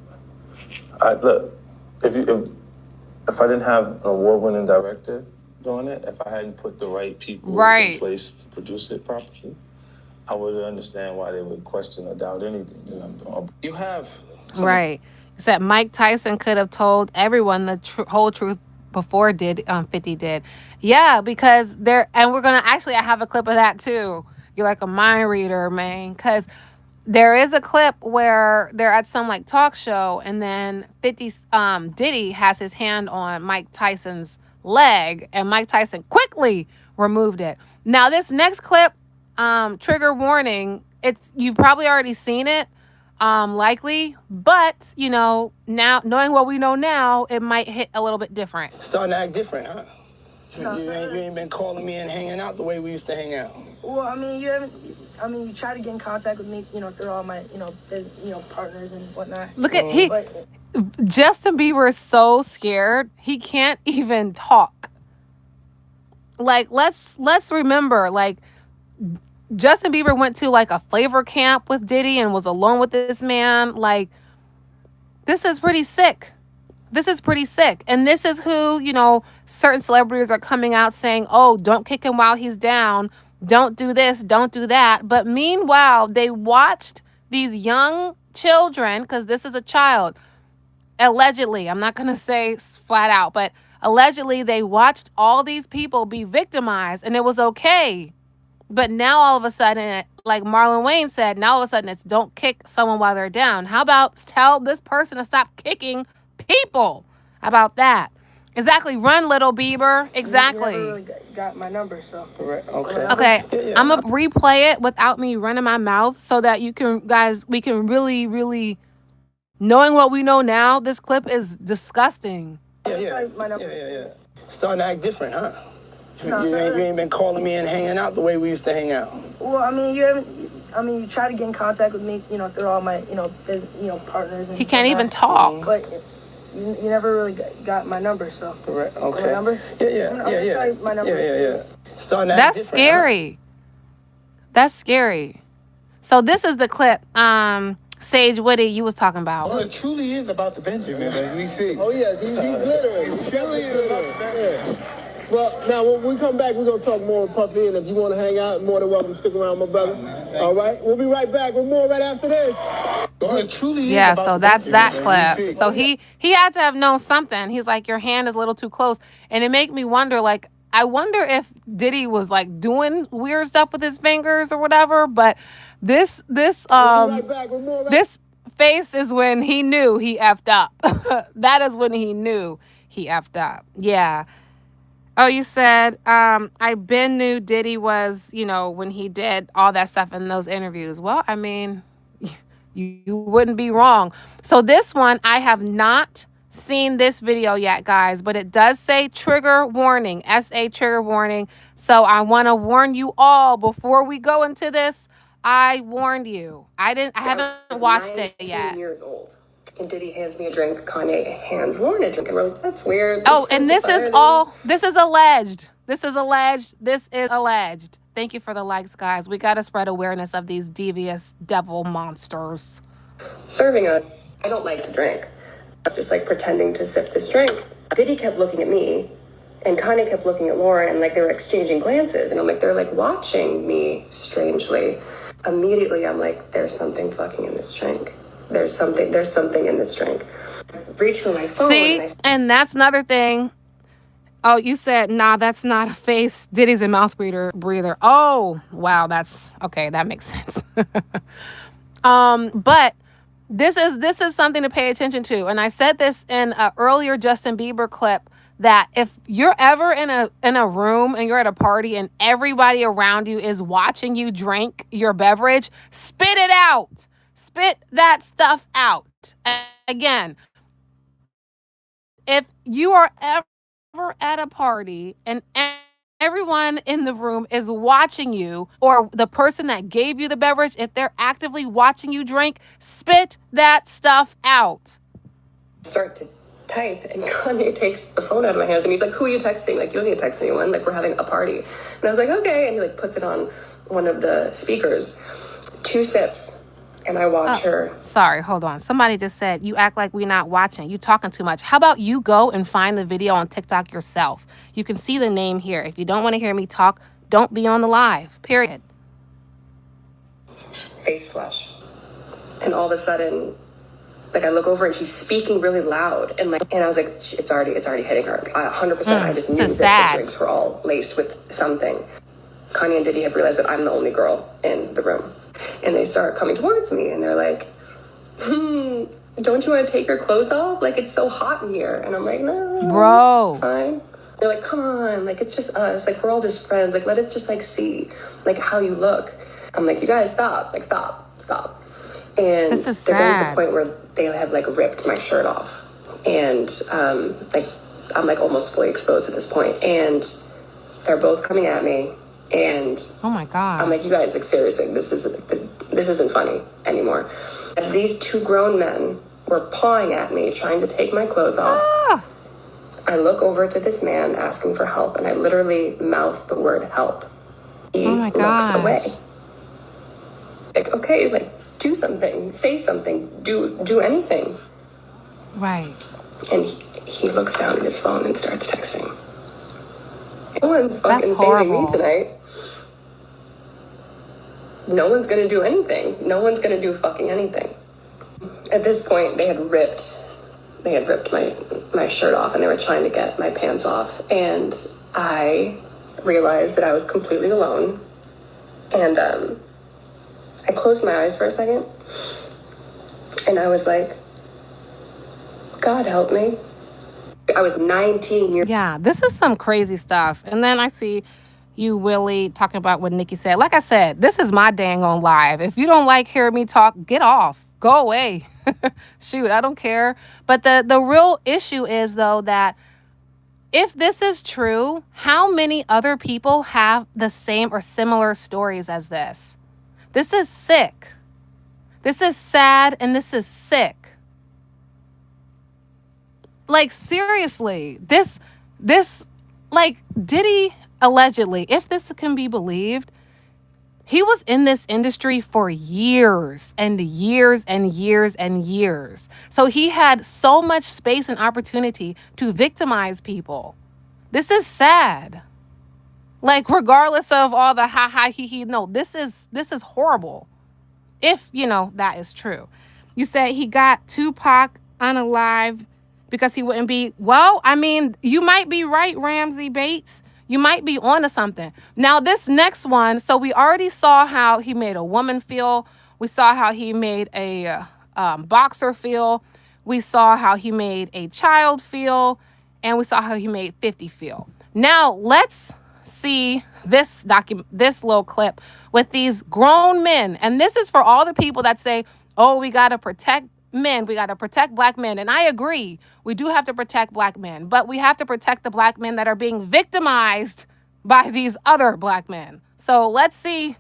look, if I didn't have an award-winning director doing it, if I hadn't put the right people in place to produce it properly, I would understand why they would question or doubt anything that I'm doing. You have... Right. He said Mike Tyson could have told everyone the whole truth before 50 did. Yeah, because and we're going to I have a clip of that too. You're like a mind reader, man, because there is a clip where they're at some like talk show and then Diddy has his hand on Mike Tyson's leg and Mike Tyson quickly removed it. Now this next clip, trigger warning, you've probably already seen it, likely, but now knowing what we know now, it might hit a little bit different. Starting to act different, huh? You ain't been calling me and hanging out the way we used to hang out. Well, I mean, you try to get in contact with me, through all my, partners and whatnot. Look at Justin Bieber is so scared he can't even talk. Like let's remember, like Justin Bieber went to like a flavor camp with Diddy and was alone with this man. Like this is pretty sick. And this is who, certain celebrities are coming out saying, oh, don't kick him while he's down. Don't do this, don't do that. But meanwhile, they watched these young children, because this is a child, allegedly, I'm not going to say flat out, but allegedly they watched all these people be victimized and it was okay. But now all of a sudden, like Marlon Wayne said, now all of a sudden it's don't kick someone while they're down. How about tell this person to stop kicking people? How about that? Exactly. Run, little Bieber. Exactly. You never really got my number, so. Okay. I'm going to replay it without me running my mouth so that we can really, really, knowing what we know now, this clip is disgusting. Yeah. Starting to act different, huh? You ain't been calling me and hanging out the way we used to hang out. Well, I mean, you try to get in contact with me, through all my, partners. And he can't even talk. But you never really got my number, so. Correct. Okay. My number? Yeah. Tell you my number. Yeah. Starting to act That's different, scary. Huh? That's scary. So this is the clip. Sage Woody, you was talking about. Well, it truly is about the Benjamin, as we see. Oh, yeah, he's glittering. It truly is about that. Well, now, when we come back, we're going to talk more with Puffy, and if you want to hang out, more than welcome to stick around, my brother. All right? We'll be right back with more right after this. Well, it truly Yeah, is so that's that clip. So he had to have known something. He's like, your hand is a little too close. And it made me wonder, like, I wonder if Diddy was like doing weird stuff with his fingers or whatever, but this face is when he knew he effed up. That is when he knew he effed up. Yeah. Oh, you said I been knew Diddy was, when he did all that stuff in those interviews. Well, I mean, you wouldn't be wrong. So this one, I have not seen this video yet, guys, but it does say trigger warning, SA trigger warning. So I want to warn you all before we go into this. I warned you. I haven't watched it yet. Years old. And Diddy hands me a drink. Kanye hands Lauren a drink. And we're like, that's weird. Oh, and this is alleged. This is alleged. Thank you for the likes, guys. We got to spread awareness of these devious devil monsters. Serving us. I don't like to drink. I'm just like pretending to sip this drink. Diddy kept looking at me and Kanye kept looking at Lauren and like they were exchanging glances. And I'm like, they're like watching me strangely. Immediately, I'm like, there's something fucking in this drink. There's something in this drink. Reach for my phone. See, and that's another thing. Oh, you said, nah, that's not a face. Diddy's a mouth breather. Oh, wow, that's okay. That makes sense. But this is something to pay attention to. And I said this in an earlier Justin Bieber clip that if you're ever in a room and you're at a party and everybody around you is watching you drink your beverage, spit it out. Spit that stuff out. Again, if you are ever at a party and everyone in the room is watching you, or the person that gave you the beverage, if they're actively watching you drink, spit that stuff out. Start to type and Kanye takes the phone out of my hands and he's like, who are you texting? Like, you don't need to text anyone. Like, we're having a party. And I was like, okay. And he like puts it on one of the speakers. 2 sips. And I watch her. Sorry, hold on. Somebody just said, you act like we're not watching. You talking too much. How about you go and find the video on TikTok yourself? You can see the name here. If you don't want to hear me talk, don't be on the live, period. Face flush. And all of a sudden, like I look over and she's speaking really loud. And I was like, it's already hitting her. 100%. I just knew that the drinks were all laced with something. Kanye and Diddy have realized that I'm the only girl in the room. And they start coming towards me and they're like, don't you want to take your clothes off? Like, it's so hot in here. And I'm like, no. Bro. Fine. They're like, come on. Like, it's just us. Like, we're all just friends. Like, let us just, like, see, like, how you look. I'm like, you guys stop. Like, stop. And this is they're sad. going to the point where they have, like, ripped my shirt off. And, like, I'm, like, almost fully exposed at this point. And they're both coming at me. And oh my God, I'm like, you guys, like, seriously, this isn't funny anymore. As these 2 grown men were pawing at me, trying to take my clothes off, I look over to this man asking for help, and I literally mouth the word help. He looks away. Like, okay, like, do something, say something, do anything. Right. And he looks down at his phone and starts texting. No one's fucking saving me tonight. No one's gonna do anything. No one's gonna do fucking anything. At this point, they had ripped my shirt off and they were trying to get my pants off. And I realized that I was completely alone. And I closed my eyes for a second. And I was like, God help me. I was 19 years. Yeah, this is some crazy stuff. And then I see you, Willie, talking about what Nikki said. Like I said, this is my dang on live. If you don't like hearing me talk, get off. Go away. Shoot, I don't care. But the real issue is, though, that if this is true, how many other people have the same or similar stories as this? This is sick. This is sad, and this is sick. Like, seriously, this, like, Diddy, allegedly, if this can be believed, he was in this industry for years and years and years and years. So he had so much space and opportunity to victimize people. This is sad. Like, regardless of all the ha ha he he, no, this is horrible. If, that is true. You say he got Tupac unalive because he wouldn't be, well, I mean, you might be right, Ramsey Bates. you might be onto something. Now, this next one, so we already saw how he made a woman feel. We saw how he made a boxer feel. We saw how he made a child feel. And we saw how he made 50 feel. Now, let's see this little clip with these grown men. And this is for all the people that say, oh, we got to protect men. We got to protect black men. And I agree. We do have to protect black men. But we have to protect the black men that are being victimized by these other black men. So let's see.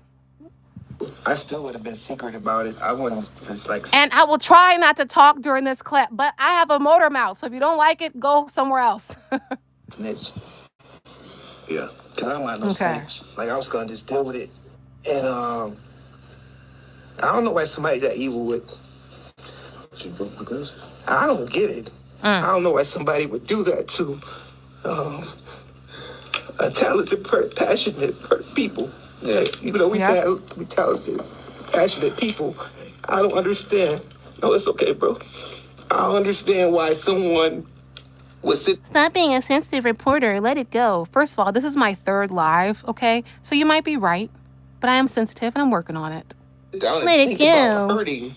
I still would have been secret about it. I wouldn't. It's like. And I will try not to talk during this clip, but I have a motor mouth. So if you don't like it, go somewhere else. Snitch. Yeah. Cause I don't want no snitch. Like I was gonna just deal with it. And I don't know why somebody that evil would. I don't get it. I don't know why somebody would do that to a talented, passionate people. Yeah. Even though we talented, passionate people, I don't understand. No, it's okay, bro. I don't understand why someone would sit. Stop being a sensitive reporter. Let it go. First of all, this is my 3rd live, okay? So you might be right, but I am sensitive and I'm working on it. Let it go. Hurting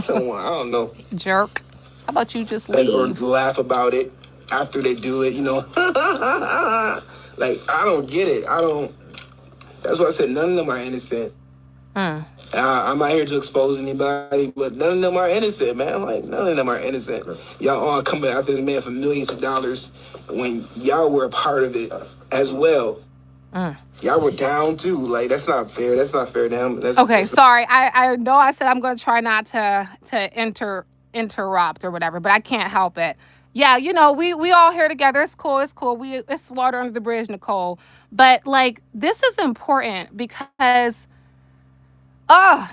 someone, I don't know. Jerk. How about you just leave? Or laugh about it after they do it, you know. Like, I don't get it. I don't. That's why I said none of them are innocent. I'm not here to expose anybody, but none of them are innocent, man. Like, none of them are innocent. Y'all all coming after this man for millions of dollars when y'all were a part of it as well. Y'all were down too. Like, that's not fair. That's not fair to him. Okay, sorry. I know I said I'm going to try not to interrupt or whatever, but I can't help it. Yeah, you know, we all here together. It's cool. It's cool. It's water under the bridge, Nicole. But like, this is important because,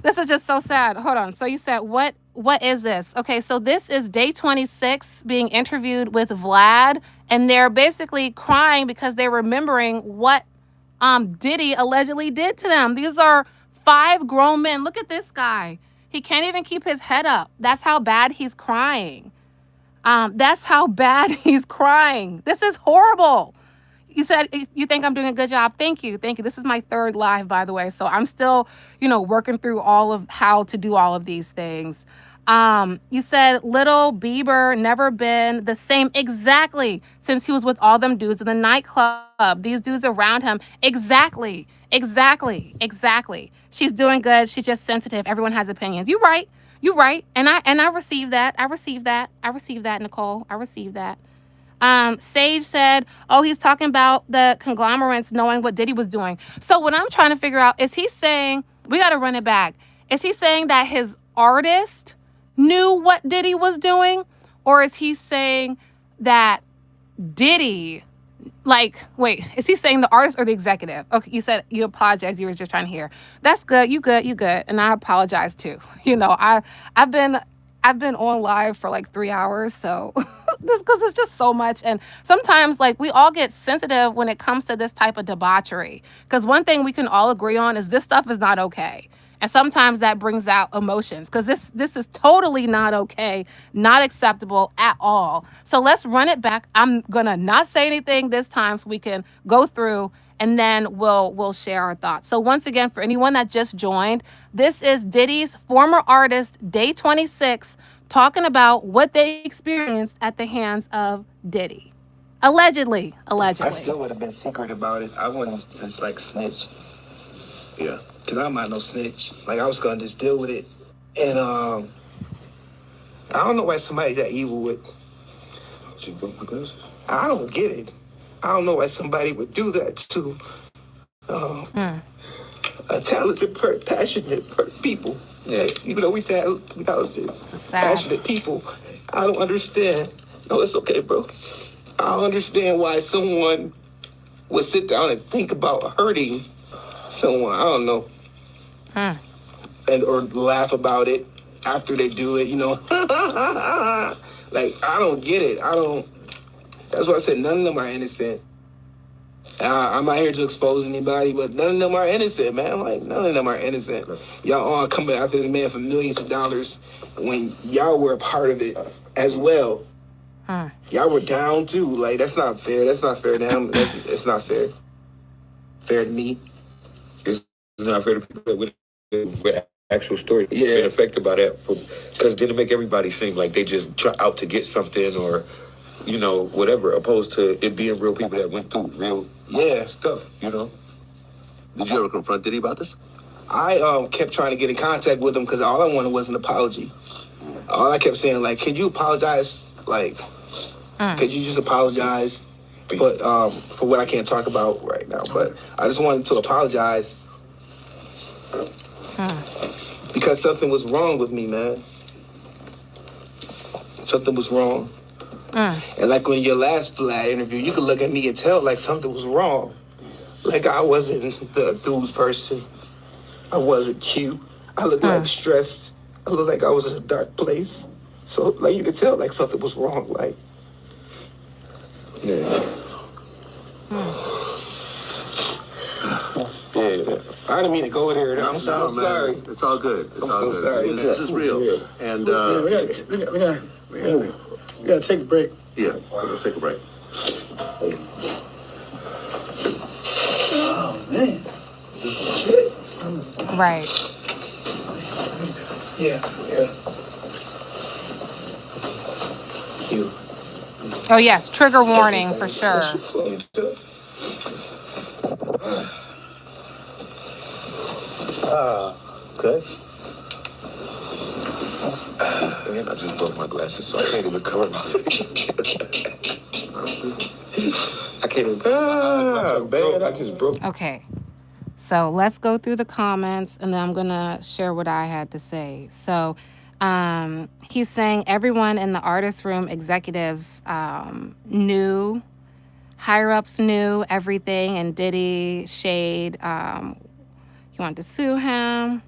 this is just so sad. Hold on. So you said, what is this? Okay, so this is day 26 being interviewed with Vlad, and they're basically crying because they're remembering what Diddy allegedly did to them. These are 5 grown men. Look at this guy. He can't even keep his head up. That's how bad he's crying. That's how bad he's crying. This is horrible. You said you think I'm doing a good job. Thank you. Thank you. This is my 3rd live, by the way. So I'm still, working through all of how to do all of these things. You said Little Bieber never been the same exactly since he was with all them dudes in the nightclub. These dudes around him. Exactly. She's doing good. She's just sensitive. Everyone has opinions. You're right. And I received that. I received that, Nicole. I received that. Sage said, he's talking about the conglomerates knowing what Diddy was doing. So what I'm trying to figure out, is he saying, we got to run it back. Is he saying that his artist knew what Diddy was doing? Or is he saying that Diddy, wait, is he saying the artist or the executive? Okay, you said you apologize. You were just trying to hear. That's good. You good. And I apologize too. I've been on live for like 3 hours. So this, because it's just so much. And sometimes we all get sensitive when it comes to this type of debauchery. Because one thing we can all agree on is this stuff is not okay. And sometimes that brings out emotions because this is totally not okay, not acceptable at all. So let's run it back. I'm going to not say anything this time so we can go through and then we'll share our thoughts. So once again, for anyone that just joined, this is Diddy's former artist, day 26, talking about what they experienced at the hands of Diddy. Allegedly. I still would have been secret about it. I wouldn't just snitch. Yeah. Cause I'm not no snitch. Like I was gonna just deal with it. And I don't know why somebody that evil would. I don't get it. I don't know why somebody would do that to a talented, passionate people. Yeah. Even though we talented, passionate people, I don't understand. No, it's okay, bro. I don't understand why someone would sit down and think about hurting someone. I don't know. Or laugh about it after they do it, Like, I don't get it. That's why I said none of them are innocent. I'm not here to expose anybody, but none of them are innocent, man. Like, none of them are innocent. Y'all all coming after this man for millions of dollars when y'all were a part of it as well. Y'all were down too. Like, that's not fair. That's not fair to him. It's not fair. Fair to me. It's not fair to people that with actual story. Yeah, been affected by that because then it make everybody seem like they just try out to get something or whatever, opposed to it being real people that went through real stuff. Did you ever confront Diddy about this? I kept trying to get in contact with him because all I wanted was an apology. All I kept saying, like, could you apologize? Like, could you just apologize for what I can't talk about right now? But I just wanted to apologize because something was wrong with me, man. Something was wrong. And like when your last Vlad interview, you could look at me and tell like something was wrong. Like I wasn't the enthused person. I wasn't cute. I looked like stressed. I looked like I was in a dark place. So like you could tell like something was wrong. Like, Yeah. I didn't mean to go there. I'm so sorry. It's all good. It's all good. Sorry. This is real. And we gotta take a break. Yeah, let's take a break. Oh man. Right. Yeah. You. Oh, yes. Trigger warning for sure. Okay. Man, I just broke my glasses, so I can't even cover my face. I can't even. I just broke. Okay. So let's go through the comments and then I'm going to share what I had to say. So he's saying everyone in the artist room, executives knew, higher ups knew everything, and Diddy, Shade, he wanted to sue him.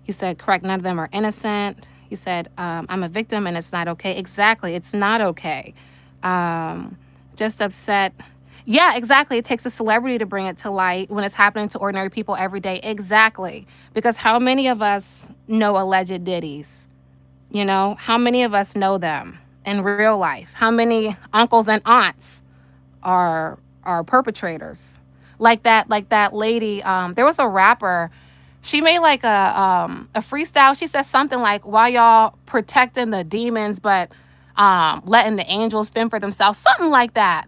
He said, correct, none of them are innocent. He said, I'm a victim and it's not okay. Exactly, it's not okay. Just upset. Yeah, exactly. It takes a celebrity to bring it to light when it's happening to ordinary people every day. Exactly. Because how many of us know alleged Diddies? How many of us know them in real life? How many uncles and aunts are perpetrators? Like that lady, there was a rapper. She made like a freestyle. She said something like, why y'all protecting the demons but letting the angels fend for themselves? Something like that.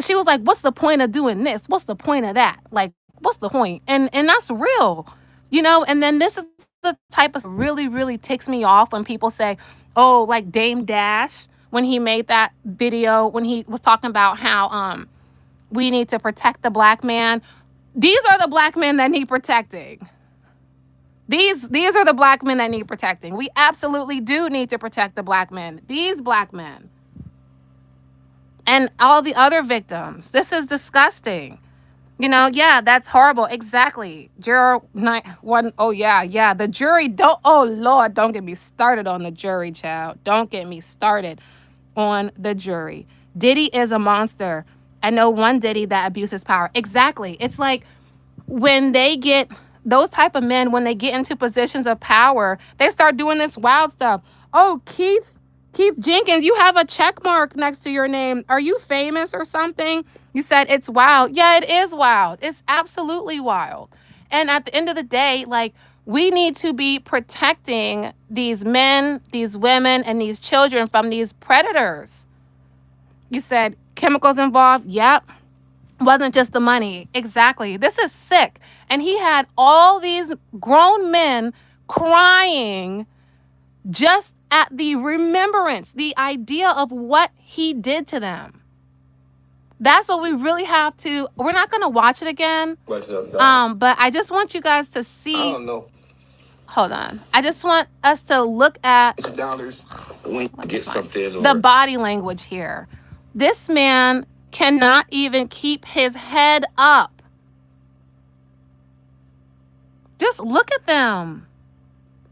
She was like, what's the point of doing this? What's the point of that? Like, what's the point? And that's real, And then this is the type of really, really ticks me off when people say, oh, like Dame Dash, when he made that video, when he was talking about how we need to protect the black man. These are the black men that need protecting. These are the black men that need protecting. We absolutely do need to protect the black men. These black men. And all the other victims. This is disgusting. Yeah, that's horrible. Exactly. Juror 1. Oh, yeah. The jury oh, Lord, don't get me started on the jury, child. Don't get me started on the jury. Diddy is a monster. I know one Diddy that abuses power. Exactly. It's like when they get those type of men, when they get into positions of power, they start doing this wild stuff. Oh, Keith Jenkins, you have a check mark next to your name. Are you famous or something? You said it's wild. Yeah, it is wild. It's absolutely wild. And at the end of the day, like, we need to be protecting these men, these women, and these children from these predators. You said chemicals involved. Yep. Wasn't just the money. Exactly. This is sick. And he had all these grown men crying just at the remembrance, the idea of what he did to them. That's what we really have to. We're not going to watch it again. But I just want you guys to see. I don't know. Hold on. I just want us to look at $6 when you get something. The body language here. This man cannot even keep his head up. Just look at them.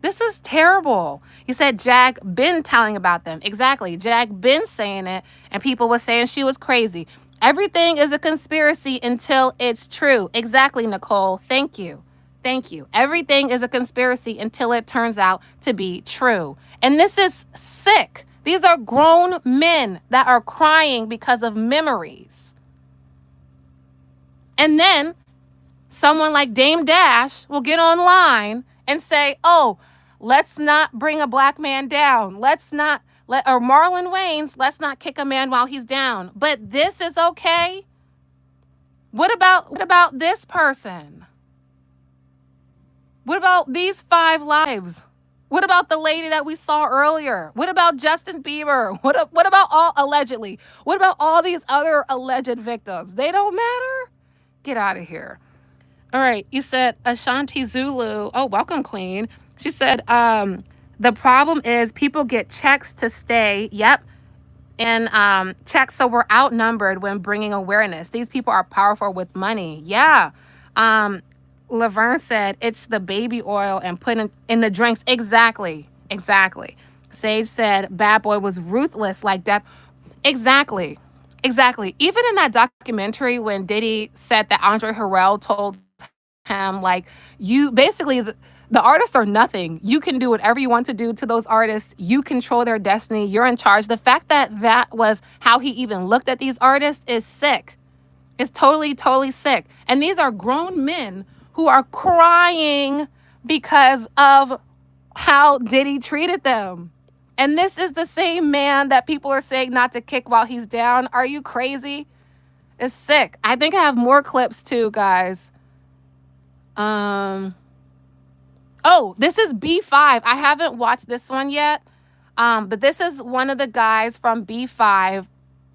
This is terrible. He said Jag been telling about them. Exactly. Jag been saying it, and people were saying she was crazy. Everything is a conspiracy until it's true. Exactly, Nicole. Thank you. Thank you. Everything is a conspiracy until it turns out to be true. And this is sick. These are grown men that are crying because of memories. And then someone like Dame Dash will get online and say, oh, let's not bring a black man down. Let's not or Marlon Wayans, let's not kick a man while he's down. But this is okay. What about this person? What about these 5 lives? What about the lady that we saw earlier? What about Justin Bieber? What about all allegedly? What about all these other alleged victims? They don't matter? Get out of here. All right, you said Ashanti Zulu. Oh, welcome, Queen. She said, the problem is people get checks to stay. Yep. And checks, so we're outnumbered when bringing awareness. These people are powerful with money. Yeah. Laverne said, it's the baby oil and putting in the drinks. Exactly. Sage said, Bad Boy was ruthless like death. Exactly. Even in that documentary when Diddy said that Andre Harrell told him, like, you basically the artists are nothing. You can do whatever you want to do to those artists. You control their destiny. You're in charge. The fact that that was how he even looked at these artists is sick. It's totally sick. And these are grown men who are crying because of how Diddy treated them. And this is the same man that people are saying not to kick while he's down. Are you crazy? It's sick. I think I have more clips too, guys. Oh, this is B5. I haven't watched this one yet. But this is one of the guys from B5.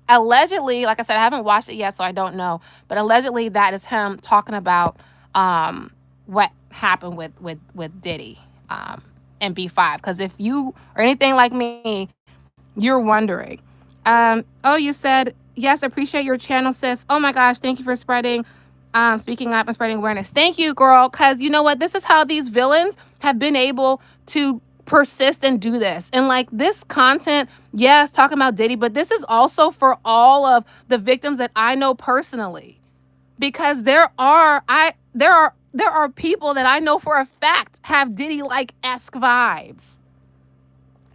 Allegedly, like I said, I haven't watched it yet, so I don't know. But allegedly, that is him talking about what happened with Diddy and B5. Because if you are anything like me, you're wondering. Oh, you said, yes, appreciate your channel, sis. Oh my gosh, thank you for speaking up and spreading awareness. Thank you, girl. Because you know what? This is how these villains have been able to persist and do this. And like this content, yes, talking about Diddy, but this is also for all of the victims that I know personally. Because there are people that I know for a fact have Diddy-like-esque vibes.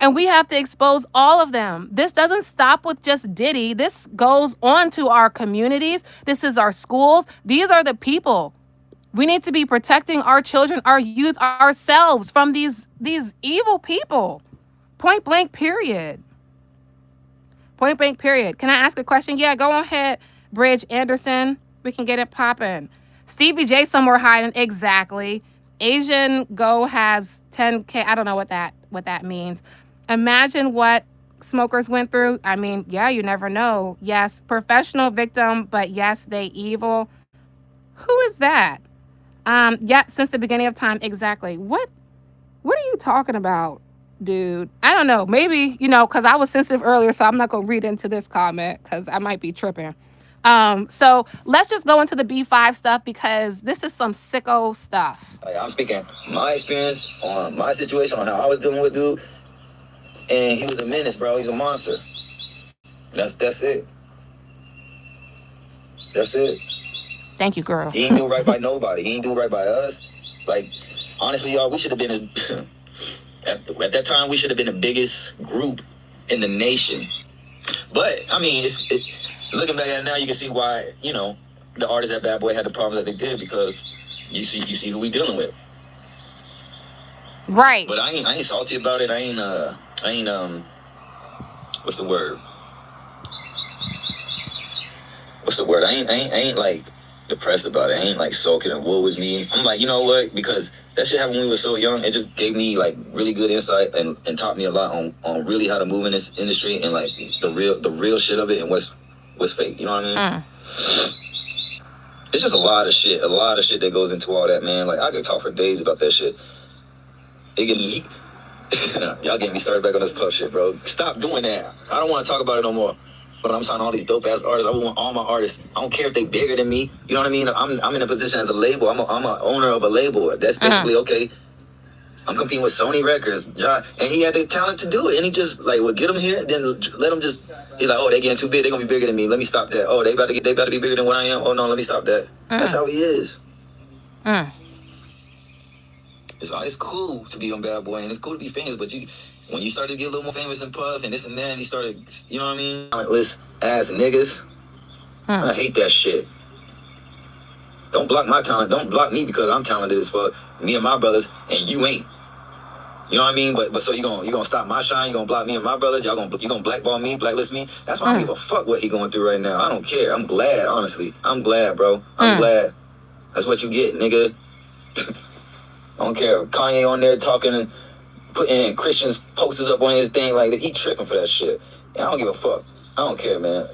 And we have to expose all of them. This doesn't stop with just Diddy. This goes on to our communities. This is our schools. These are the people. We need to be protecting our children, our youth, ourselves from these evil people. Point blank, period. Point blank, period. Can I ask a question? Yeah, go ahead, Bridge Anderson. We can get it popping. Stevie J somewhere hiding. Exactly. Asian Go has 10K. I don't know what that means. Imagine what smokers went through. I mean, yeah, you never know. Yes, professional victim, but yes, they evil. Who is that? Yep, since the beginning of time. Exactly. What are you talking about, dude? I don't know. Maybe, because I was sensitive earlier, so I'm not going to read into this comment because I might be tripping. So let's just go into the B5 stuff because this is some sicko stuff. I'm speaking my experience on my situation, on how I was dealing with dude. And he was a menace, bro. He's a monster. That's it. That's it. Thank you, girl. He ain't do right by nobody. He ain't do right by us. Like, honestly, y'all, we should have been at that time. We should have been the biggest group in the nation. But I mean, looking back at it now, you can see why the artists at Bad Boy had the problems that they did because you see who we dealing with. Right. But I ain't salty about it. I ain't what's the word? I ain't like depressed about it. I ain't like sulking and woe is me. I'm like, you know what? Because that shit happened when we were so young. It just gave me like really good insight and taught me a lot on really how to move in this industry and like the real shit of it and what's fake. You know what I mean? It's just a lot of shit that goes into all that, man. Like I could talk for days about that shit. Y'all getting me started back on this puff shit, bro. Stop doing that. I don't want to talk about it no more. But I'm signing all these dope ass artists. I want all my artists. I don't care if they bigger than me. You know what I mean? I'm in a position as a label. I'm a owner of a label. That's basically okay. I'm competing with Sony Records, John, and he had the talent to do it. And he just like would get them here, then let them just. He's like, oh, they getting too big. They gonna be bigger than me. Let me stop that. Oh, they better be bigger than what I am. Oh no, let me stop that. That's how he is. It's cool to be on Bad Boy, and it's cool to be famous, but when you started to get a little more famous and Puff and this and that, and he started, you know what I mean? Talentless ass niggas. I hate that shit. Don't block my talent. Don't block me because I'm talented as fuck. Me and my brothers, and you ain't. You know what I mean? But so you gonna stop my shine? You gonna block me and my brothers? You gonna blackball me, blacklist me? That's why I don't give a fuck what he going through right now. I don't care. I'm glad, honestly. I'm glad, bro. I'm glad. That's what you get, nigga. I don't care. Kanye on there talking and putting Christians posters up on his thing like that. He tripping for that shit. And I don't give a fuck. I don't care, man.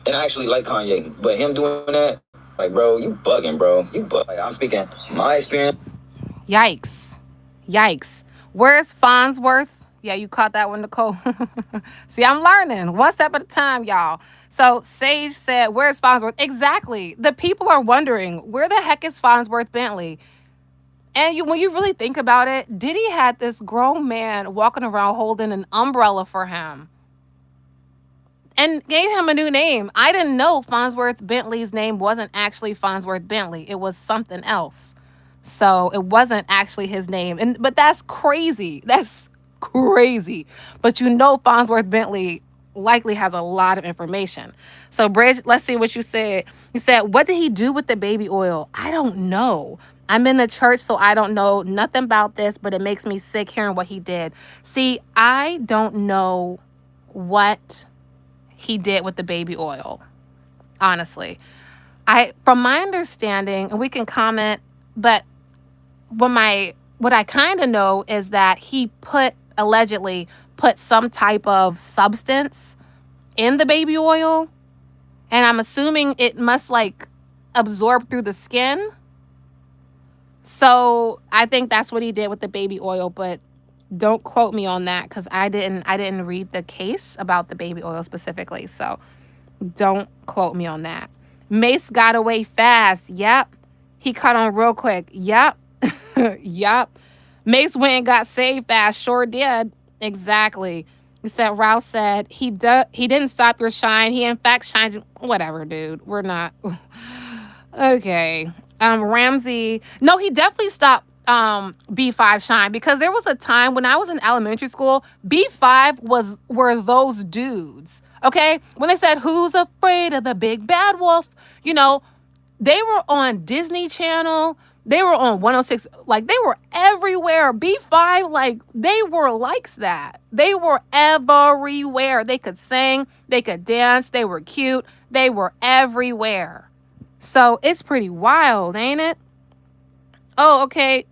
And I actually like Kanye, but him doing that, like, bro, you bugging, bro. You bug. Like, I'm speaking my experience. Yikes. Yikes. Where's Farnsworth? Yeah, you caught that one, Nicole. See, I'm learning one step at a time, y'all. So Sage said, where's Farnsworth? Exactly. The people are wondering, where the heck is Farnsworth Bentley? And when you really think about it, Diddy had this grown man walking around holding an umbrella for him and gave him a new name. I didn't know Farnsworth Bentley's name wasn't actually Farnsworth Bentley. It was something else. So it wasn't actually his name. But that's crazy. That's crazy. But you know Farnsworth Bentley likely has a lot of information. So Bridge, let's see what you said. You said, what did he do with the baby oil? I don't know. I'm in the church, so I don't know nothing about this, but it makes me sick hearing what he did. See, I don't know what he did with the baby oil, honestly. From my understanding, and we can comment, but what I kind of know is that he allegedly put some type of substance in the baby oil, and I'm assuming it must like absorb through the skin. So I think that's what he did with the baby oil, but don't quote me on that because I didn't read the case about the baby oil specifically. So don't quote me on that. Mace got away fast. Yep. He cut on real quick. Yep. Yep. Mace went and got saved fast. Sure did. Exactly. He said, Rouse said, he didn't stop your shine. He in fact shined. Whatever, dude. We're not. Okay. Ramsey. No, he definitely stopped B5 shine because there was a time when I was in elementary school, B5 were those dudes. Okay? When they said, who's afraid of the big bad wolf? You know, they were on Disney Channel. They were on 106. Like, they were everywhere. B5, like, they were likes that. They were everywhere. They could sing. They could dance. They were cute. They were everywhere. So it's pretty wild, ain't it? Oh, okay.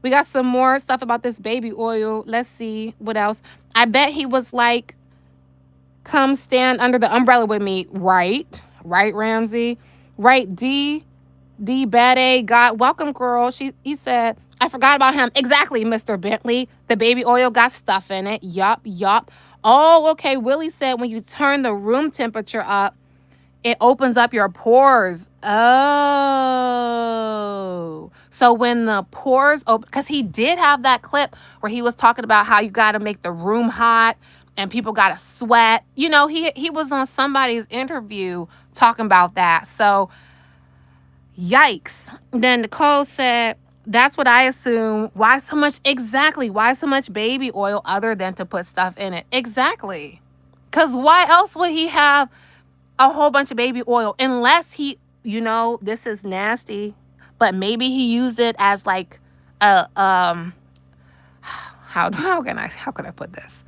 We got some more stuff about this baby oil. Let's see what else. I bet he was like, come stand under the umbrella with me. Right, Ramsey. Right, D Bad A got welcome, girl. He said, I forgot about him. Exactly, Mr. Bentley. The baby oil got stuff in it. Yup. Oh, okay. Willie said when you turn the room temperature up, it opens up your pores. Oh. So when the pores open, because he did have that clip where he was talking about how you got to make the room hot and people got to sweat. You know, he was on somebody's interview talking about that. So, yikes. Then Nicole said, that's what I assume. Why so much? Exactly. Why so much baby oil other than to put stuff in it? Exactly. Because why else would he have a whole bunch of baby oil unless he, this is nasty, but maybe he used it as like a how can I put this?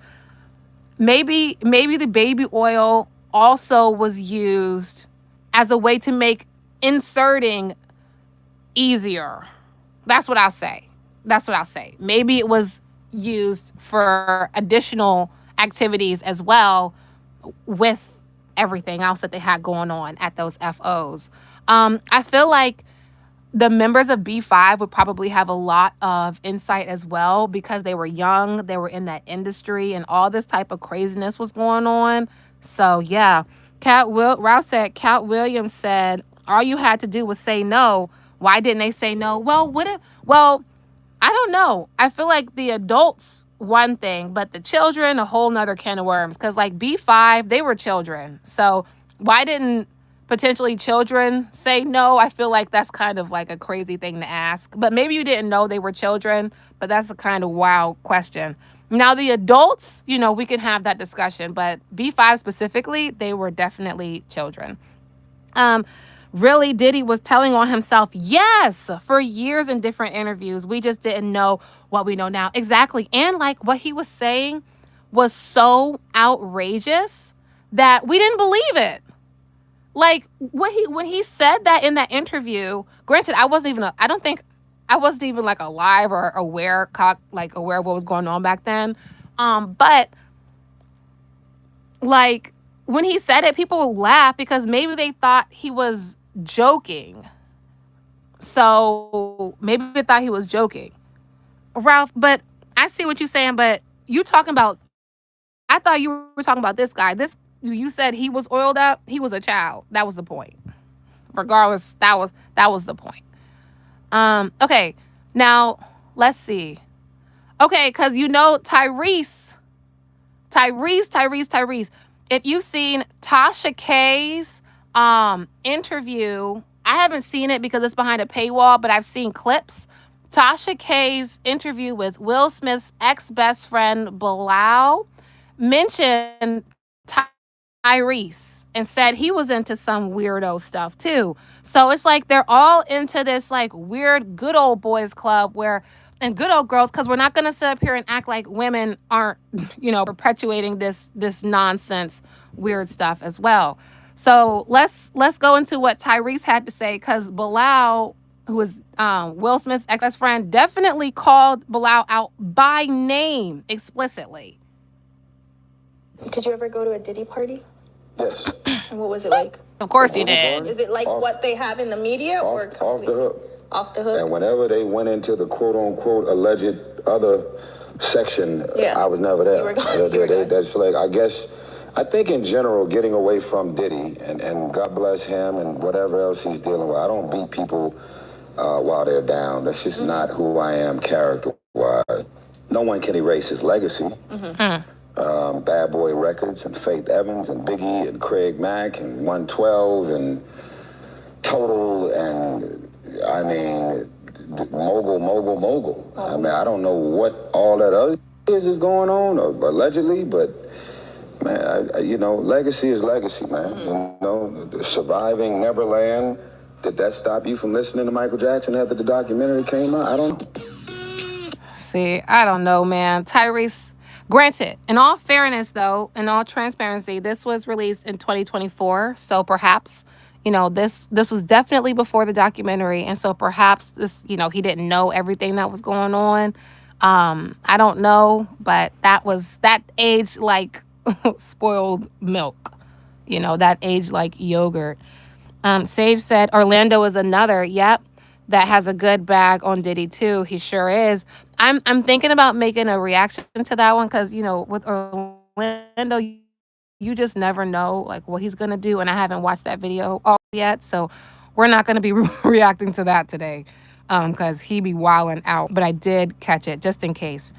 Maybe the baby oil also was used as a way to make inserting easier. That's what I'll say. Maybe it was used for additional activities as well with everything else that they had going on at those FOs. I feel like the members of B5 would probably have a lot of insight as well because they were young, they were in that industry, and all this type of craziness was going on. So yeah, Rouse said, Cat Williams said, all you had to do was say no. Why didn't they say no? Well, I don't know. I feel like the adults, one thing, but the children, a whole nother can of worms. Because like B5, they were children. So why didn't potentially children say no, I feel like that's kind of like a crazy thing to ask. But maybe you didn't know they were children, but that's a kind of wild question. Now, the adults, we can have that discussion, but B5 specifically, they were definitely children. Really, Diddy was telling on himself, yes, for years in different interviews. We just didn't know what we know now. Exactly. And like what he was saying was so outrageous that we didn't believe it. Like when he said that in that interview, granted, I wasn't even like alive or aware of what was going on back then. But like when he said it, people would laugh because maybe they thought he was joking. So maybe they thought he was joking. Ralph, but I see what you're saying, but you talking about I thought you were talking about this guy. You said he was oiled up. He was a child. That was the point. Regardless, that was the point. Okay. Now, let's see. Okay, because Tyrese. If you've seen Tasha K's interview, I haven't seen it because it's behind a paywall, but I've seen clips. Tasha K's interview with Will Smith's ex-best friend Bilal mentioned Tyrese and said he was into some weirdo stuff too. So it's like they're all into this like weird good old boys club and good old girls, because we're not going to sit up here and act like women aren't, perpetuating this nonsense, weird stuff as well. So let's go into what Tyrese had to say, because Bilal, who is Will Smith's ex-friend, definitely called Bilal out by name explicitly. Did you ever go to a Diddy party? Yes. And what was it like? Of course you did. Is it like what they have in the media or off the hook? Off the hook? And whenever they went into the quote-unquote alleged other section, I was never there. You were gone. That's like, I think in general, getting away from Diddy, and God bless him and whatever else he's dealing with, I don't beat people while they're down. That's just not who I am character-wise. No one can erase his legacy. Bad Boy Records and Faith Evans and Biggie and Craig Mack and 112 and Total and, I mean, mogul. I mean, I don't know what all that other is going on, or allegedly, but man, legacy is legacy, man. Surviving Neverland, did that stop you from listening to Michael Jackson after the documentary came out? I don't know. See, I don't know, man. Tyrese, granted, in all fairness, though, in all transparency, this was released in 2024. So perhaps, this was definitely before the documentary. And so perhaps this, he didn't know everything that was going on. I don't know, but that aged like spoiled milk, that aged like yogurt. Sage said Orlando is another. Yep. That has a good bag on Diddy too. He sure is. I'm thinking about making a reaction to that one because, with Orlando, you just never know like what he's going to do. And I haven't watched that video all yet. So we're not going to be reacting to that today because he be wilding out. But I did catch it just in case.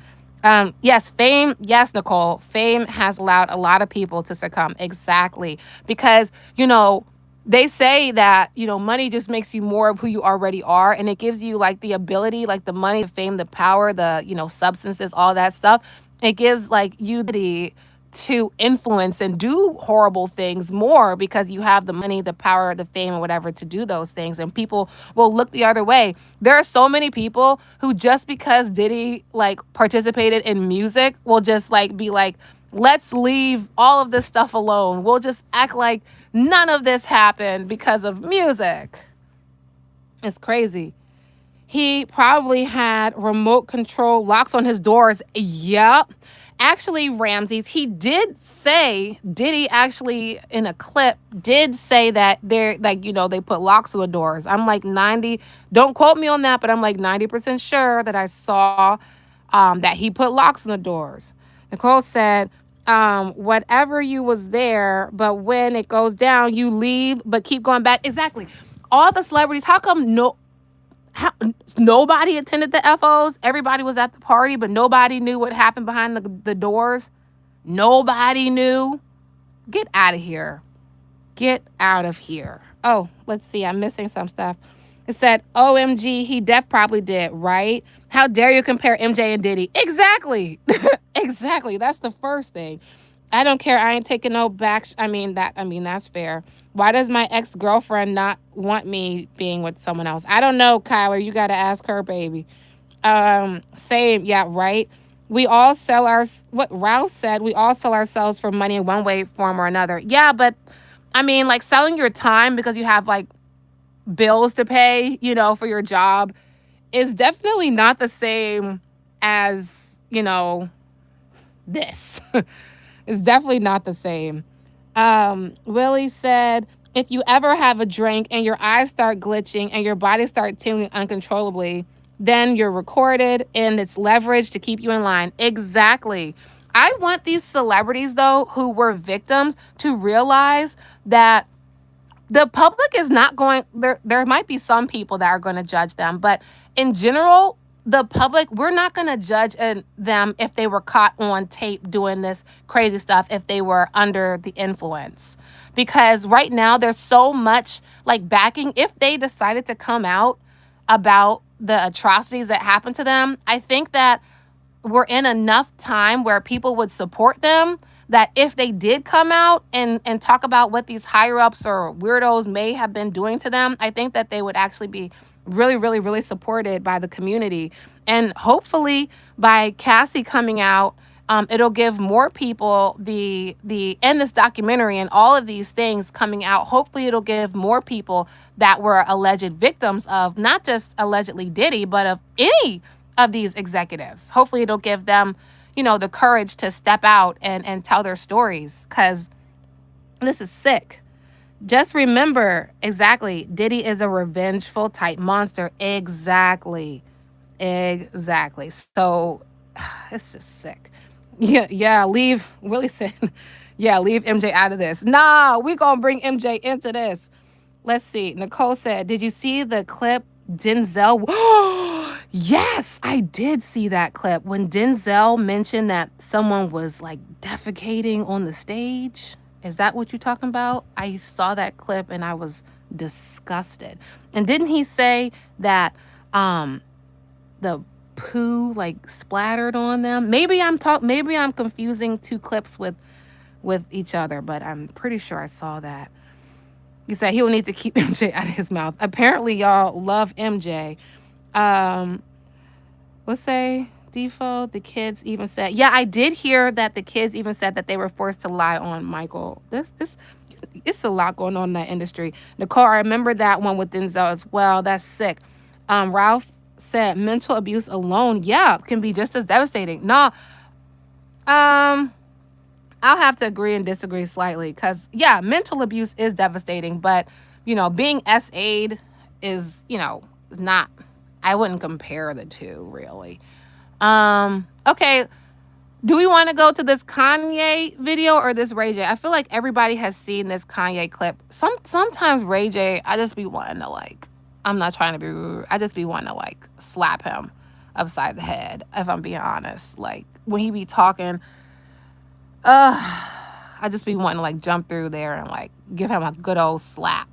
Yes, fame. Yes, Nicole. Fame has allowed a lot of people to succumb. Exactly. Because, they say that, money just makes you more of who you already are. And it gives you like the ability, like the money, the fame, the power, the, substances, all that stuff. It gives like you the to influence and do horrible things more because you have the money, the power, the fame, or whatever to do those things. And people will look the other way. There are so many people who just because Diddy like participated in music will just like be like, let's leave all of this stuff alone. We'll just act like none of this happened because of music. It's crazy. He probably had remote control locks on his doors. Yep. Actually, Ramses, he did say, Diddy actually in a clip did say that they're like, they put locks on the doors. I'm like 90, don't quote me on that, but I'm like 90% sure that I saw that he put locks on the doors. Nicole said, whatever you was there, but when it goes down, you leave, but keep going back. Exactly. All the celebrities, how come nobody attended the FOs? Everybody was at the party, but nobody knew what happened behind the doors. Nobody knew. Get out of here. Get out of here. Oh, let's see. I'm missing some stuff. It said, OMG, he probably did, right? How dare you compare MJ and Diddy? Exactly. Exactly. That's the first thing. I don't care. I ain't taking no back. That's fair. Why does my ex-girlfriend not want me being with someone else? I don't know, Kyler. You got to ask her, baby. Same. Yeah, right. We all sell what Ralph said, we all sell ourselves for money in one way, form, or another. Yeah, but like selling your time because you have like bills to pay, for your job is definitely not the same as, this. It's definitely not the same. Willie said, if you ever have a drink and your eyes start glitching and your body start tingling uncontrollably, then you're recorded and it's leverage to keep you in line. Exactly. I want these celebrities, though, who were victims to realize that the public is not going there might be some people that are going to judge them, but in general, the public, we're not going to judge them if they were caught on tape doing this crazy stuff, if they were under the influence, because right now there's so much like backing. If they decided to come out about the atrocities that happened to them, I think that we're in enough time where people would support them, that if they did come out and talk about what these higher ups or weirdos may have been doing to them, I think that they would actually be really, really, really supported by the community. And hopefully by Cassie coming out, it'll give more people and this documentary and all of these things coming out. Hopefully it'll give more people that were alleged victims of not just allegedly Diddy, but of any of these executives. Hopefully it'll give them, the courage to step out and tell their stories, because this is sick. Just remember, exactly, Diddy is a revengeful type monster. Exactly. So it's just sick. Yeah, Willie said, yeah, leave MJ out of this. Nah, we gonna bring MJ into this. Let's see. Nicole said, did you see the clip Denzel? Yes, I did see that clip when Denzel mentioned that someone was like defecating on the stage. Is that what you're talking about? I saw that clip and I was disgusted. And didn't he say that the poo like splattered on them? Maybe I'm confusing two clips with each other, but I'm pretty sure I saw that. He said he will need to keep MJ out of his mouth. Apparently, y'all love MJ. Let's say Defo, the kids even said, yeah, I did hear that the kids even said that they were forced to lie on Michael. It's a lot going on in that industry. Nicole, I remember that one with Denzel as well. That's sick. Ralph said mental abuse alone, yeah, can be just as devastating. No, I'll have to agree and disagree slightly, because, yeah, mental abuse is devastating, but, being SA'd is, not, I wouldn't compare the two, really. Okay, do we want to go to this Kanye video or this Ray J? I feel like everybody has seen this Kanye clip. Sometimes Ray J, I just be wanting to, like, I'm not trying to be rude, I just be wanting to, like, slap him upside the head, if I'm being honest. Like, when he be talking, I just be wanting to like jump through there and like give him a good old slap.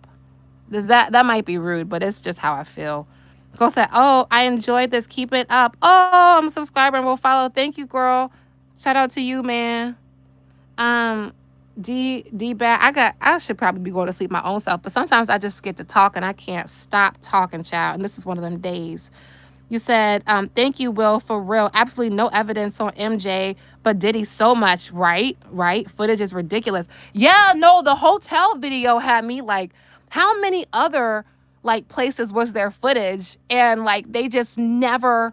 That might be rude, but it's just how I feel. Go say, oh, I enjoyed this. Keep it up. Oh, I'm a subscriber and will follow. Thank you, girl. Shout out to you, man. D-Bat, I should probably be going to sleep my own self, but sometimes I just get to talk and I can't stop talking, child. And this is one of them days. You said, thank you, Will, for real. Absolutely no evidence on MJ, but Diddy so much, right? Right? Footage is ridiculous. Yeah, no, the hotel video had me like, how many other like places was there footage? And like, they just never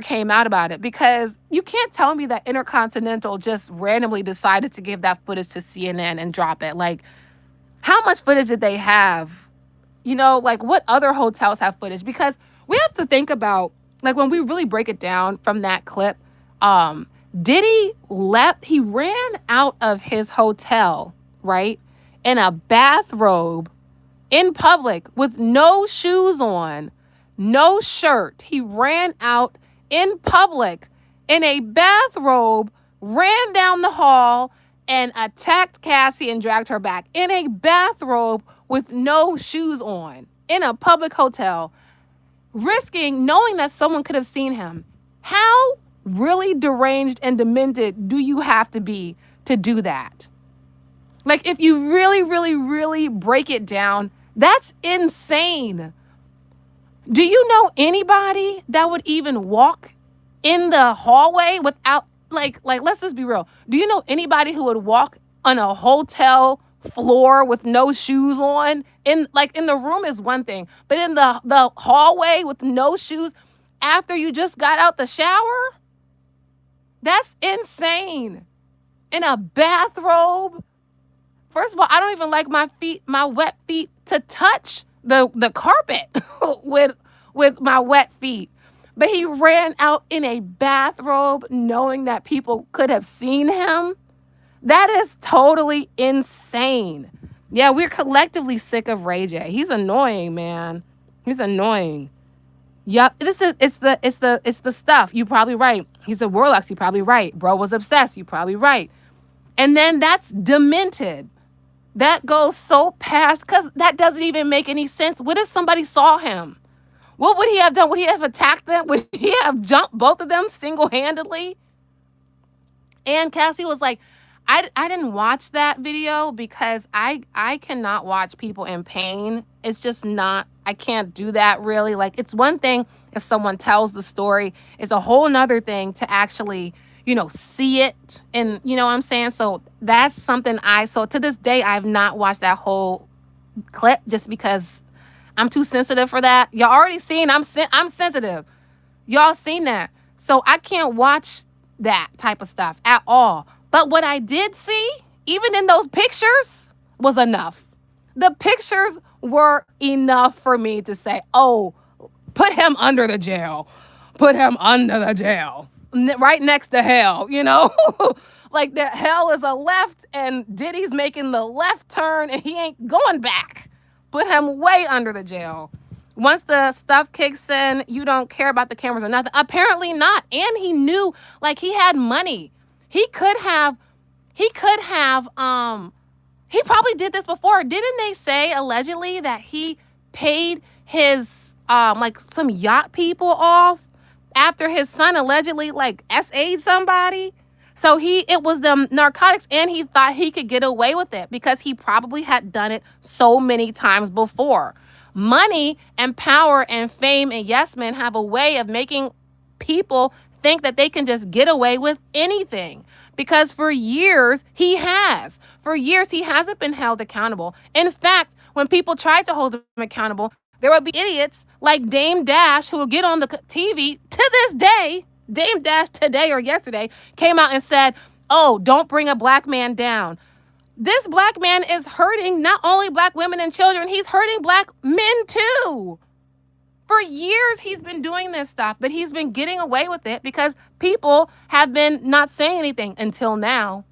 came out about it, because you can't tell me that Intercontinental just randomly decided to give that footage to CNN and drop it. Like, how much footage did they have? Like, what other hotels have footage? Because we have to think about, like, when we really break it down from that clip, Diddy he ran out of his hotel, right, in a bathrobe in public with no shoes on, no shirt. He ran out in public in a bathrobe, ran down the hall, and attacked Cassie and dragged her back in a bathrobe with no shoes on in a public hotel, knowing that someone could have seen him. How really deranged and demented do you have to be to do that? Like, if you really, really, really break it down, that's insane. Do you know anybody that would even walk in the hallway without, like, let's just be real. Do you know anybody who would walk on a hotel floor with no shoes on? In the room is one thing, but in the hallway with no shoes after you just got out the shower? That's insane. In a bathrobe. First of all, I don't even like my wet feet to touch the carpet with my wet feet. But he ran out in a bathrobe knowing that people could have seen him. That is totally insane. Yeah, we're collectively sick of Ray J. He's annoying, man. He's annoying. Yep, it's the stuff. You're probably right. He's a warlock. You're probably right. Bro was obsessed. You're probably right. And then that's demented. That goes so past, because that doesn't even make any sense. What if somebody saw him? What would he have done? Would he have attacked them? Would he have jumped both of them single-handedly? And Cassie was like, I didn't watch that video because I cannot watch people in pain. It's just not, I can't do that really. Like, it's one thing if someone tells the story. It's a whole nother thing to actually, see it. And you know what I'm saying? So that's something so to this day, I've not watched that whole clip just because I'm too sensitive for that. Y'all already seen I'm sensitive. Y'all seen that. So I can't watch that type of stuff at all. But what I did see, even in those pictures, was enough. The pictures were enough for me to say, oh, put him under the jail. Put him under the jail. Right next to hell, like that hell is a left and Diddy's making the left turn and he ain't going back. Put him way under the jail. Once the stuff kicks in, you don't care about the cameras or nothing. Apparently not. And he knew, like, he had money. He probably did this before. Didn't they say allegedly that he paid his some yacht people off after his son allegedly SA'd somebody? So it was the narcotics, and he thought he could get away with it because he probably had done it so many times before. Money and power and fame and yes men have a way of making people think that they can just get away with anything. Because for years, he hasn't been held accountable. In fact, when people tried to hold him accountable, there would be idiots like Dame Dash who will get on the TV to this day. Dame Dash today or yesterday came out and said, oh, don't bring a black man down. This black man is hurting not only black women and children, he's hurting black men too. For years, he's been doing this stuff, but he's been getting away with it because people have been not saying anything until now.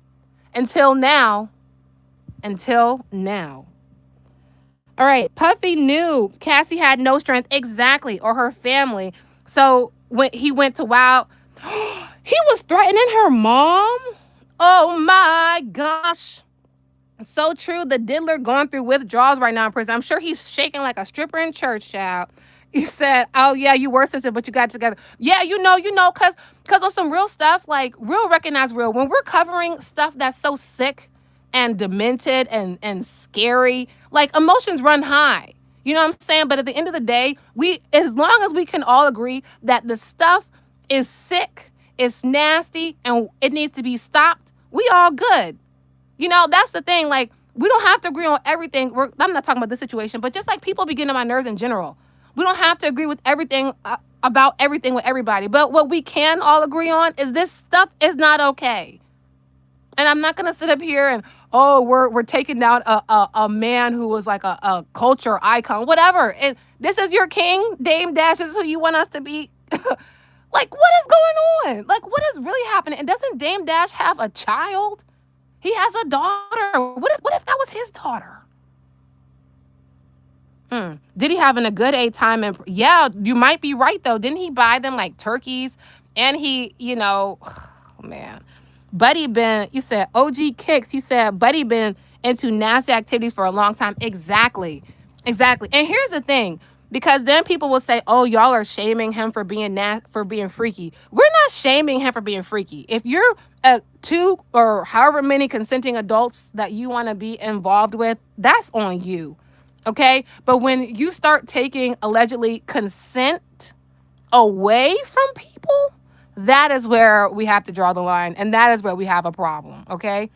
All right, Puffy knew Cassie had no strength, exactly, or her family. So when he went to Wild, he was threatening her mom. Oh my gosh. So true. The diddler going through withdrawals right now in prison. I'm sure he's shaking like a stripper in church, child. He said, oh yeah, you were sensitive, but you got it together. Yeah, because of some real stuff, like real recognize real. When we're covering stuff that's so sick and demented and scary, like emotions run high. You know what I'm saying? But at the end of the day, as long as we can all agree that the stuff is sick, it's nasty, and it needs to be stopped, we all good. That's the thing. Like, we don't have to agree on everything. I'm not talking about this situation, but just like people be getting on my nerves in general. We don't have to agree with everything about everything with everybody. But what we can all agree on is this stuff is not okay. And I'm not going to sit up here and, we're taking down a man who was like a culture icon, whatever. This is your king, Dame Dash. This is who you want us to be. Like, what is going on? Like, what is really happening? And doesn't Dame Dash have a child? He has a daughter. What if that was his daughter? Did he having a good time? Yeah, you might be right, though. Didn't he buy them, like, turkeys? And he, oh, man. Buddy been, you said OG Kicks, you said Buddy been into nasty activities for a long time. Exactly. Exactly. And here's the thing, because then people will say, oh, y'all are shaming him for being freaky. We're not shaming him for being freaky. If you're two or however many consenting adults that you want to be involved with, that's on you. Okay? But when you start taking allegedly consent away from people, that is where we have to draw the line, and that is where we have a problem. Okay,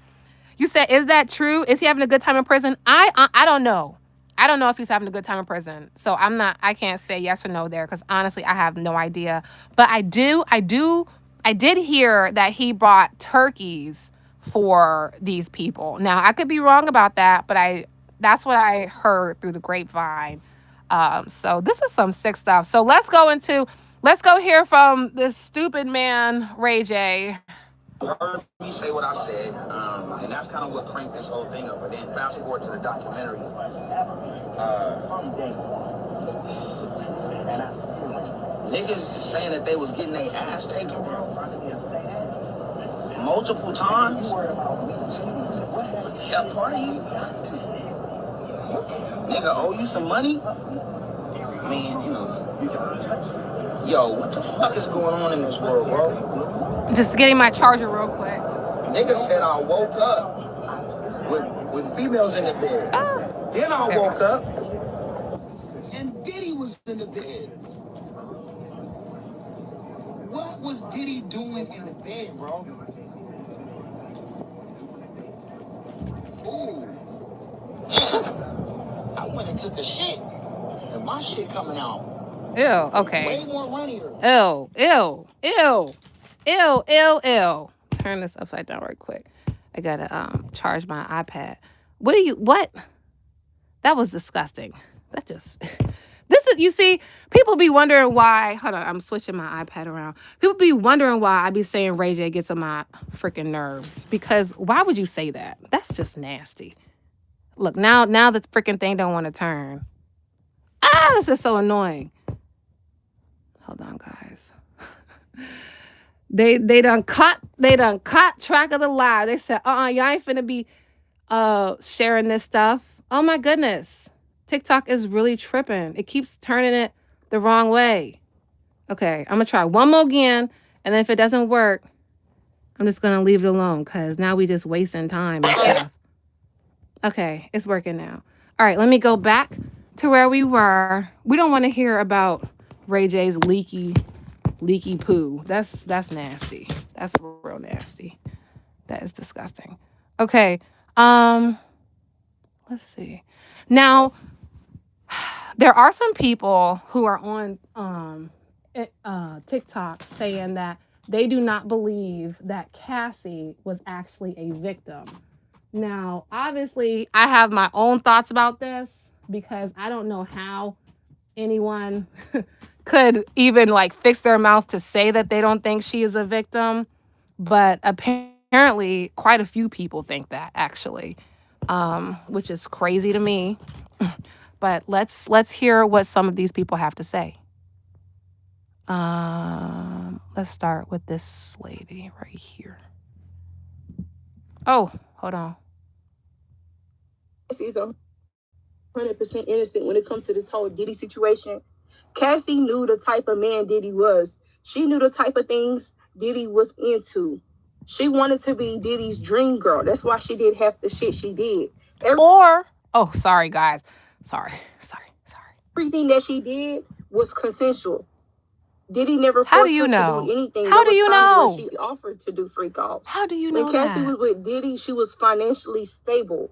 you said, is that true? Is he having a good time in prison? I don't know. I don't know if he's having a good time in prison, so I can't say yes or no there, because honestly I have no idea. But I did hear that he brought turkeys for these people. Now I could be wrong about that, but that's what I heard through the grapevine. So this is some sick stuff. So let's go hear from this stupid man, Ray J. You heard me say what I said, and that's kind of what cranked this whole thing up. But then fast forward to the documentary. Niggas is saying that they was getting their ass taken, bro. Multiple times. Kept partying. Nigga owe you some money? I mean, you know. Yo, what the fuck is going on in this world, bro? Just getting my charger real quick. Nigga said I woke up with females in the bed. Then I woke up and Diddy was in the bed. What was Diddy doing in the bed, bro? Ooh. I went and took a shit. And my shit coming out. Ew, okay. Way more runnier. Ew. Turn this upside down right quick. I gotta charge my iPad. What? That was disgusting. You see, people be wondering why. Hold on, I'm switching my iPad around. People be wondering why I be saying Ray J gets on my freaking nerves. Because why would you say that? That's just nasty. Look, now the freaking thing don't want to turn. This is so annoying. Hold on, guys. They done cut track of the live. They said, y'all ain't finna be sharing this stuff. Oh my goodness. TikTok is really tripping. It keeps turning it the wrong way. Okay, I'm gonna try one more again, and then if it doesn't work, I'm just gonna leave it alone, because now we just wasting time and stuff. Okay, it's working now. All right, let me go back to where we were. We don't want to hear about Ray J's leaky poo. That's nasty. That's real nasty. That is disgusting. Okay. Let's see. Now, there are some people who are on TikTok saying that they do not believe that Cassie was actually a victim. Now, obviously, I have my own thoughts about this, because I don't know how anyone could even fix their mouth to say that they don't think she is a victim. But apparently quite a few people think that, actually, which is crazy to me. But let's hear what some of these people have to say. Let's start with this lady right here. Oh, hold on. Cassie's 100% innocent when it comes to this whole Diddy situation. Cassie knew the type of man Diddy was. She knew the type of things Diddy was into. She wanted to be Diddy's dream girl. That's why she did half the shit she did. Sorry, guys. Sorry. Everything that she did was consensual. Diddy never forced How do you her know? to do anything. How do you know? She offered to do freak offs. How do you know when Cassie that? was with Diddy, she was financially stable.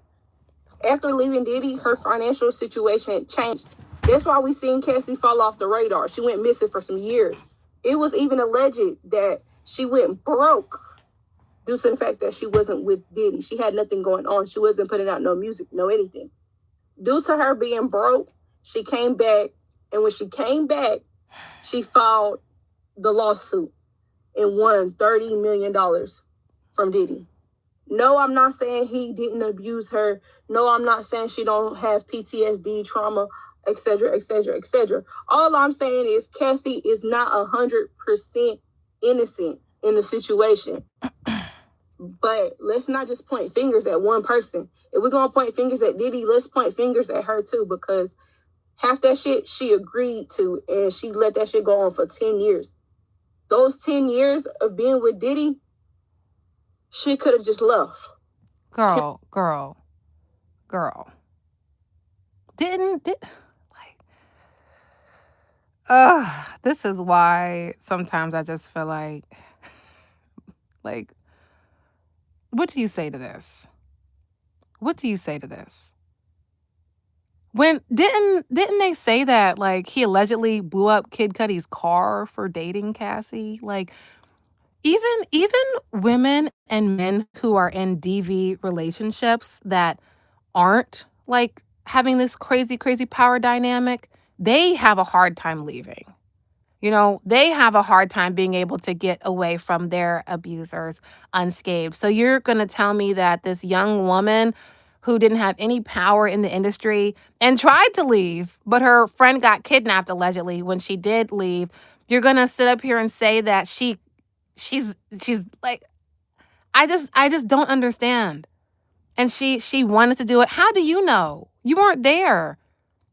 After leaving Diddy, her financial situation changed. That's why we seen Cassie fall off the radar. She went missing for some years. It was even alleged that she went broke due to the fact that she wasn't with Diddy. She had nothing going on. She wasn't putting out no music, no anything. Due to her being broke, she came back. And when she came back, she filed the lawsuit and won $30 million from Diddy. No, I'm not saying he didn't abuse her. No, I'm not saying she don't have PTSD, trauma, etc., etc., etc. All I'm saying is Cassie is not 100% innocent in the situation. But let's not just point fingers at one person. If we're gonna point fingers at Diddy, let's point fingers at her too, because half that shit she agreed to, and she let that shit go on for 10 years. Those 10 years of being with Diddy, she could have just left. Girl. This is why sometimes I just feel like, what do you say to this? What do you say to this? When didn't they say that like he allegedly blew up Kid Cudi's car for dating Cassie? Like even women and men who are in DV relationships that aren't like having this crazy power dynamic, they have a hard time leaving. You know, they have a hard time being able to get away from their abusers unscathed. So you're going to tell me that this young woman who didn't have any power in the industry and tried to leave, but her friend got kidnapped allegedly when she did leave, you're going to sit up here and say that she's like I just don't understand. And she wanted to do it. How do you know? You weren't there.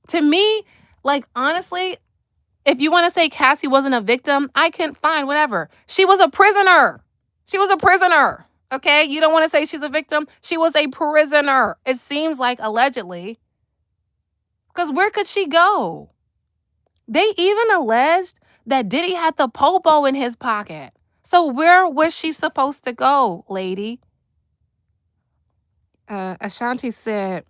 To me, like honestly, if you want to say Cassie wasn't a victim, I can fine, whatever. She was a prisoner. She was a prisoner. Okay? You don't want to say she's a victim? She was a prisoner. It seems like allegedly. Because where could she go? They even alleged that Diddy had the popo in his pocket. So where was she supposed to go, lady? Ashanti said,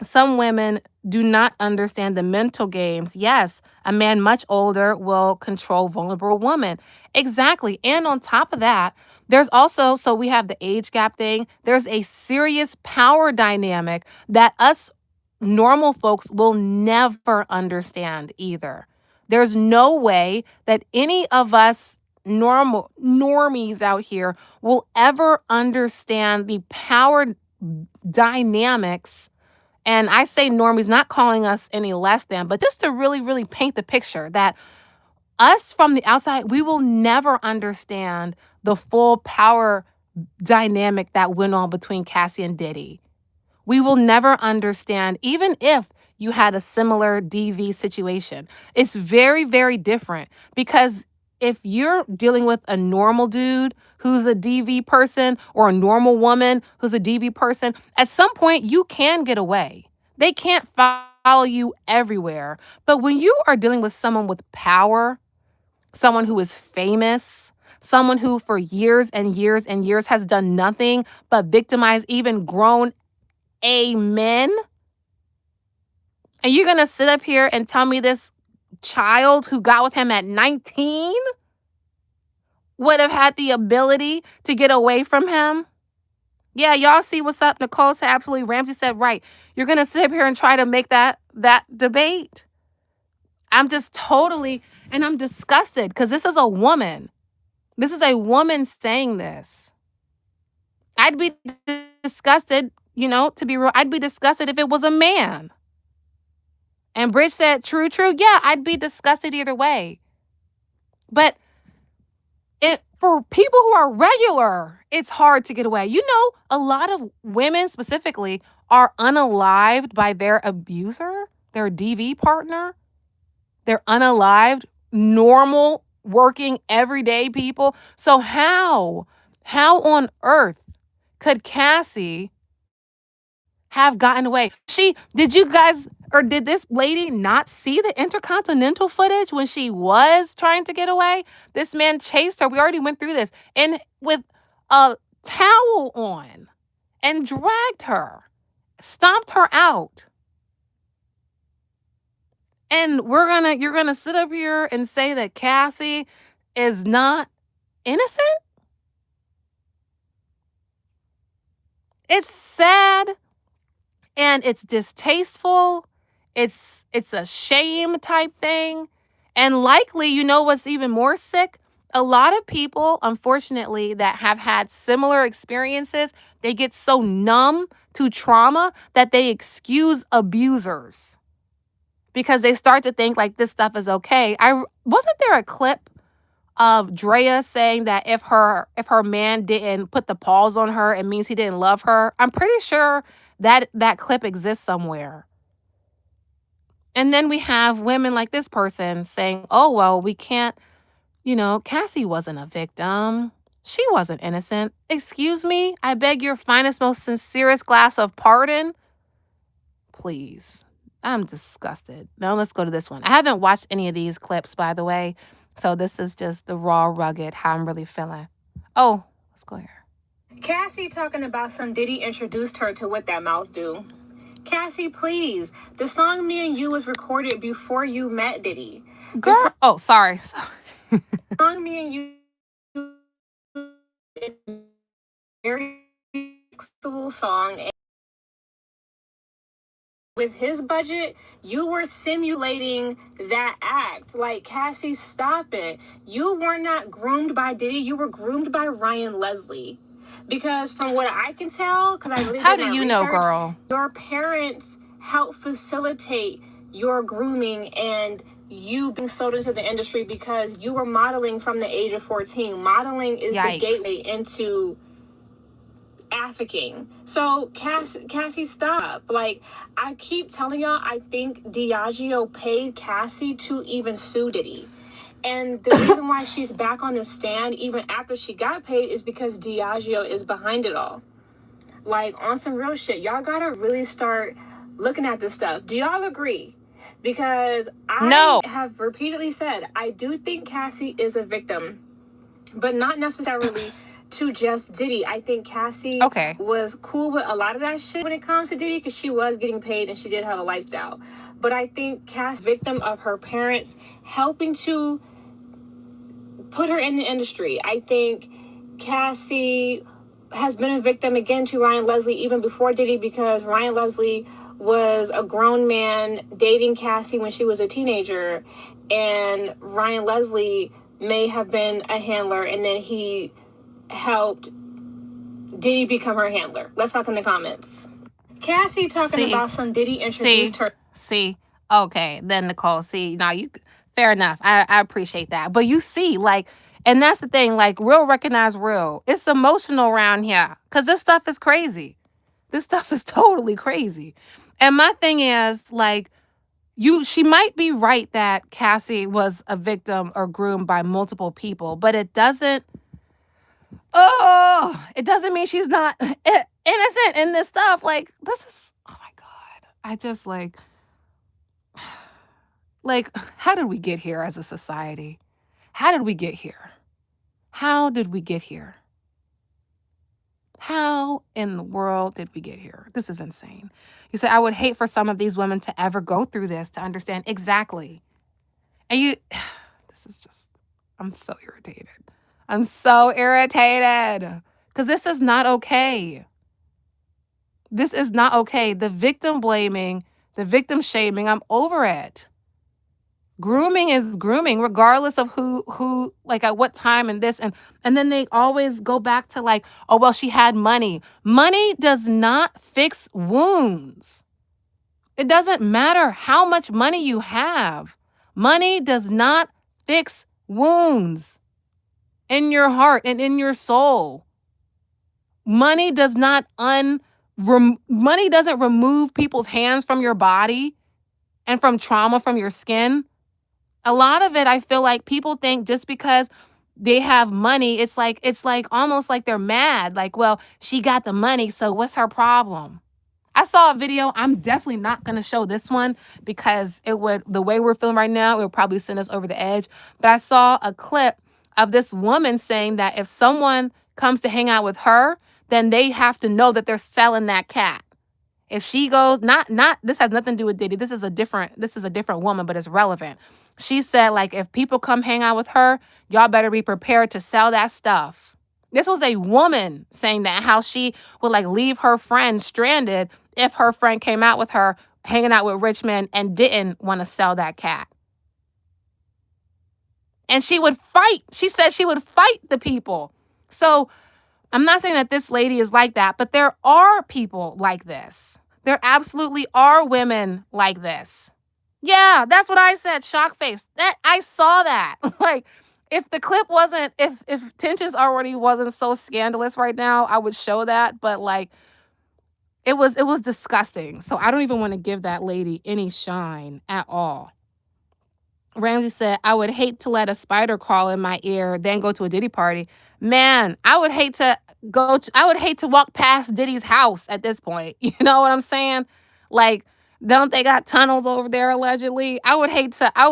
some women do not understand the mental games. Yes, a man much older will control vulnerable women. Exactly. And on top of that, there's also, so we have the age gap thing. There's a serious power dynamic that us normal folks will never understand either. There's no way that any of us normies out here will ever understand the power dynamics. And I say normies, not calling us any less than, but just to really paint the picture that us from the outside, we will never understand the full power dynamic that went on between Cassie and Diddy. We will never understand, even if you had a similar DV situation. It's very different because if you're dealing with a normal dude who's a DV person or a normal woman who's a DV person, at some point you can get away. They can't follow you everywhere. But when you are dealing with someone with power, someone who is famous, someone who for years and years has done nothing but victimize even grown men, and you're going to sit up here and tell me this child who got with him at 19 would have had the ability to get away from him? Yeah, y'all see what's up. Nicole said absolutely. Ramsey said right. You're going to sit up here and try to make that debate? I'm just totally, and I'm disgusted because this is a woman. This is a woman saying this. I'd be disgusted, to be real. I'd be disgusted if it was a man. And Bridge said, true. Yeah, I'd be disgusted either way. But for people who are regular, it's hard to get away. A lot of women specifically are unalived by their abuser, their DV partner. They're unalived, normal, working, everyday people. So how on earth could Cassie have gotten away? Did you guys, or did this lady not see the Intercontinental footage when she was trying to get away? This man chased her. We already went through this. And with a towel on and dragged her, stomped her out. And you're gonna sit up here and say that Cassie is not innocent? It's sad. And it's distasteful. It's a shame type thing. And likely, what's even more sick? A lot of people, unfortunately, that have had similar experiences, they get so numb to trauma that they excuse abusers because they start to think like this stuff is okay. Wasn't there a clip of Drea saying that if her man didn't put the pause on her, it means he didn't love her. I'm pretty sure that clip exists somewhere. And then we have women like this person saying, oh, well, we can't, Cassie wasn't a victim. She wasn't innocent. Excuse me? I beg your finest, most sincerest glass of pardon? Please. I'm disgusted. Now let's go to this one. I haven't watched any of these clips, by the way. So this is just the raw, rugged, how I'm really feeling. Oh, let's go here. Cassie talking about some Diddy introduced her to what that mouth do. Cassie, please. The song Me and You was recorded before you met Diddy. Girl. Oh, sorry. The song Me and You is a very flexible song. With his budget, you were simulating that act. Like, Cassie, stop it. You were not groomed by Diddy. You were groomed by Ryan Leslie. Because from what I can tell, because I really how did do my you research, know, girl? Your parents helped facilitate your grooming and you being sold into the industry because you were modeling from the age of 14. Modeling is the gateway into African. So Cassie, stop. Like, I keep telling y'all, I think Diageo paid Cassie to even sue Diddy. And the reason why she's back on the stand even after she got paid is because Diageo is behind it all. Like, on some real shit, y'all gotta really start looking at this stuff. Do y'all agree? Because I have repeatedly said, I do think Cassie is a victim, but not necessarily to just Diddy. I think Cassie was cool with a lot of that shit when it comes to Diddy because she was getting paid and she did have a lifestyle. But I think Cassie, victim of her parents helping to put her in the industry. I think Cassie has been a victim again to Ryan Leslie even before Diddy because Ryan Leslie was a grown man dating Cassie when she was a teenager, and Ryan Leslie may have been a handler and then he helped Diddy become her handler. Let's talk in the comments. Cassie talking about some Diddy introduced her. Okay, then Nicole, now you, fair enough. I appreciate that. But you see, like, and that's the thing, like, real recognize real. It's emotional around here because this stuff is crazy. This stuff is totally crazy. And my thing is, like, she might be right that Cassie was a victim or groomed by multiple people, but it doesn't mean she's not innocent in this stuff. Like, this is, oh my God. I just like, how did we get here as a society? How did we get here? How did we get here? How in the world did we get here? This is insane. You said, I would hate for some of these women to ever go through this to understand exactly. And this is just, I'm so irritated. I'm so irritated because this is not okay. This is not okay. The victim blaming, the victim shaming, I'm over it. Grooming is grooming, regardless of who, like at what time and this. And then they always go back to like, oh, well, she had money. Money does not fix wounds. It doesn't matter how much money you have. Money does not fix wounds in your heart and in your soul. Money does not money doesn't remove people's hands from your body and from trauma from your skin. A lot of it, I feel like people think just because they have money, it's like almost like they're mad. Like, well, she got the money, so what's her problem? I saw a video. I'm definitely not going to show this one because the way we're feeling right now, it would probably send us over the edge. But I saw a clip of this woman saying that if someone comes to hang out with her, then they have to know that they're selling that cat. If she goes, not this has nothing to do with Diddy. This is a different woman, but it's relevant. She said, like, if people come hang out with her, y'all better be prepared to sell that stuff. This was a woman saying that, how she would like leave her friend stranded if her friend came out with her, hanging out with rich men and didn't want to sell that cat. And she would fight. She said she would fight the people. So I'm not saying that this lady is like that, but there are people like this. There absolutely are women like this. Yeah, that's what I said. Shock face. That I saw that. Like, if the clip wasn't, if tensions already wasn't so scandalous right now, I would show that. But like, it was disgusting. So I don't even want to give that lady any shine at all. Ramsey said, I would hate to let a spider crawl in my ear, then go to a Diddy party. Man, I would hate to walk past Diddy's house at this point. You know what I'm saying? Like, don't they got tunnels over there allegedly? I would hate to, I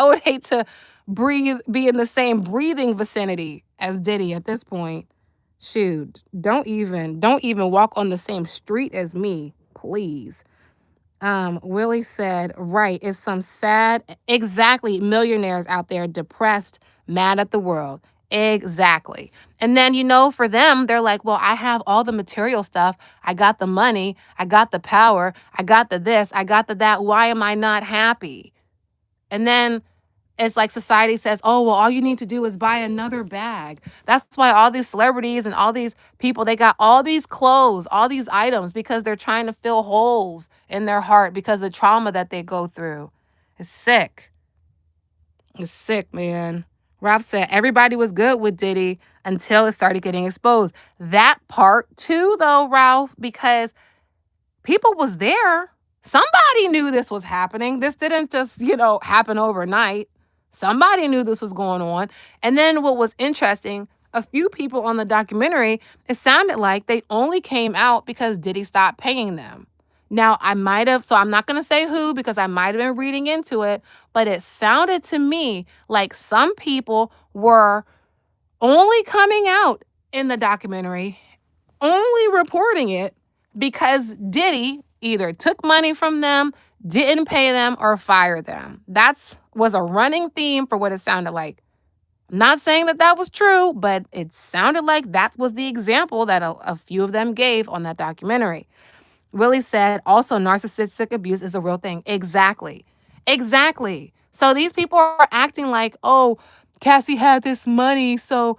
would hate to be in the same breathing vicinity as Diddy at this point. Shoot, don't even walk on the same street as me, please. Willie said, right, it's some sad, exactly, millionaires out there depressed, mad at the world. Exactly. And then, for them, they're like, well, I have all the material stuff. I got the money. I got the power. I got the this. I got the that. Why am I not happy? And then it's like society says, oh, well, all you need to do is buy another bag. That's why all these celebrities and all these people, they got all these clothes, all these items, because they're trying to fill holes in their heart because of the trauma that they go through. It's sick. It's sick, man. Ralph said everybody was good with Diddy until it started getting exposed. That part too, though, Ralph, because people was there. Somebody knew this was happening. This didn't just, happen overnight. Somebody knew this was going on. And then what was interesting, a few people on the documentary, it sounded like they only came out because Diddy stopped paying them. Now, I'm not going to say who because I might have been reading into it, but it sounded to me like some people were only coming out in the documentary, only reporting it because Diddy either took money from them, didn't pay them, or fired them. Was a running theme for what it sounded like. I'm not saying that was true, but it sounded like that was the example that a few of them gave on that documentary. Willie said, also, narcissistic abuse is a real thing. Exactly. So these people are acting like, oh, Cassie had this money, so,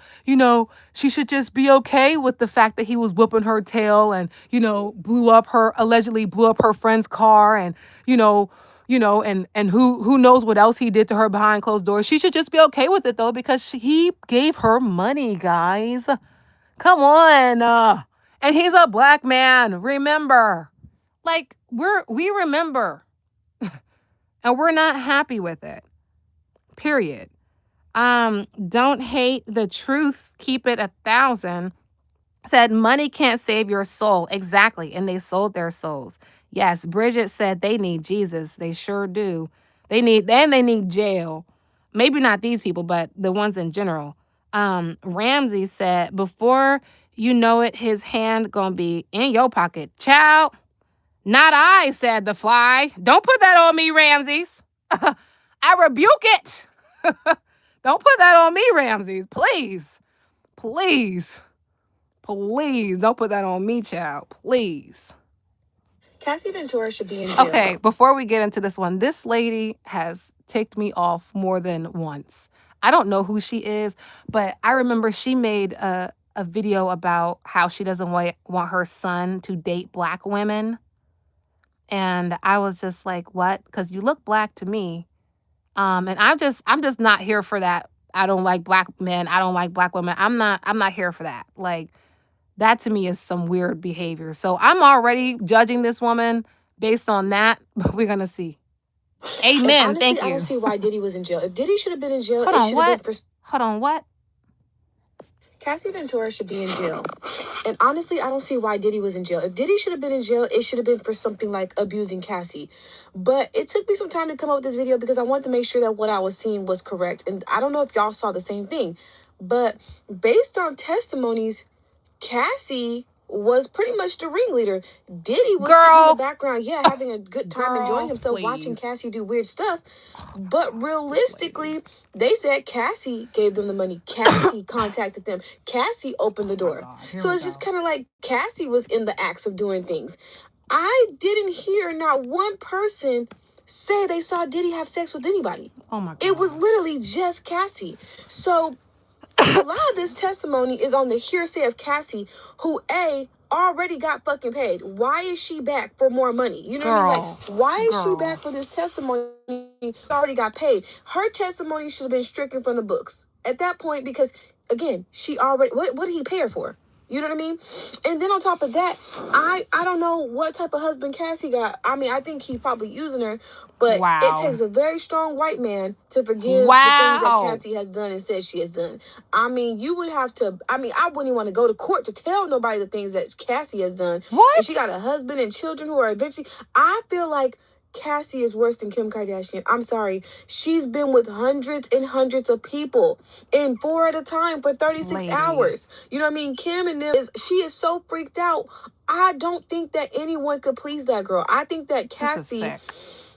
she should just be okay with the fact that he was whooping her tail and, allegedly blew up her friend's car and, and who knows what else he did to her behind closed doors. She should just be okay with it, though, because he gave her money, guys. Come on. And he's a black man, remember. Like, we remember. And we're not happy with it. Period. Don't hate the truth. Keep it 1,000. Said money can't save your soul. Exactly. And they sold their souls. Yes. Bridget said they need Jesus. They sure do. They need jail. Maybe not these people, but the ones in general. Ramsey said, before you know it, his hand gonna be in your pocket. Child. Not I, said the fly. Don't put that on me, Ramses. I rebuke it. Don't put that on me, Ramses. Please. Don't put that on me, child. Please. Cassie Ventura should be in jail. Okay, before we get into this one, this lady has ticked me off more than once. I don't know who she is, but I remember she made a video about how she doesn't want her son to date black women. And I was just like, what? Because you look black to me. And I'm just not here for that. I don't like black men. I don't like black women. I'm not here for that. Like, that to me is some weird behavior. So I'm already judging this woman based on that, but we're gonna see. Amen. Honestly, Thank you. I don't see why Diddy was in jail. If Diddy should have been in jail, Hold on, what? Cassie Ventura should be in jail. And honestly, I don't see why Diddy was in jail. If Diddy should have been in jail, it should have been for something like abusing Cassie. But it took me some time to come up with this video because I wanted to make sure that what I was seeing was correct. And I don't know if y'all saw the same thing. But based on testimonies, Cassie was pretty much the ringleader. Diddy was sitting in the background, having a good time, enjoying himself, watching Cassie do weird stuff. But realistically, they said Cassie gave them the money. Cassie contacted them. Cassie opened the door. So it's just kind of like Cassie was in the acts of doing things. I didn't hear not one person say they saw Diddy have sex with anybody. Oh my God. It was literally just Cassie. So a lot of this testimony is on the hearsay of Cassie, who already got fucking paid. Why is she back for more money? You know what I mean? Like, why is she back for this testimony? She already got paid. Her testimony should have been stricken from the books. at that point, because again, she already, what did he pay her for? You know what I mean? And then on top of that, I don't know what type of husband Cassie got. I mean, I think he's probably using her, but it takes a very strong white man to forgive the things that Cassie has done and said she has done. I mean, you would have to, I mean, I wouldn't even want to go to court to tell nobody the things that Cassie has done. What? And she got a husband and children who are eventually, I feel like Cassie is worse than Kim Kardashian. I'm sorry. She's been with hundreds and hundreds of people and 4 at a time for 36 hours. You know what I mean? Kim and them, she is so freaked out. I don't think that anyone could please that girl. I think that Cassie,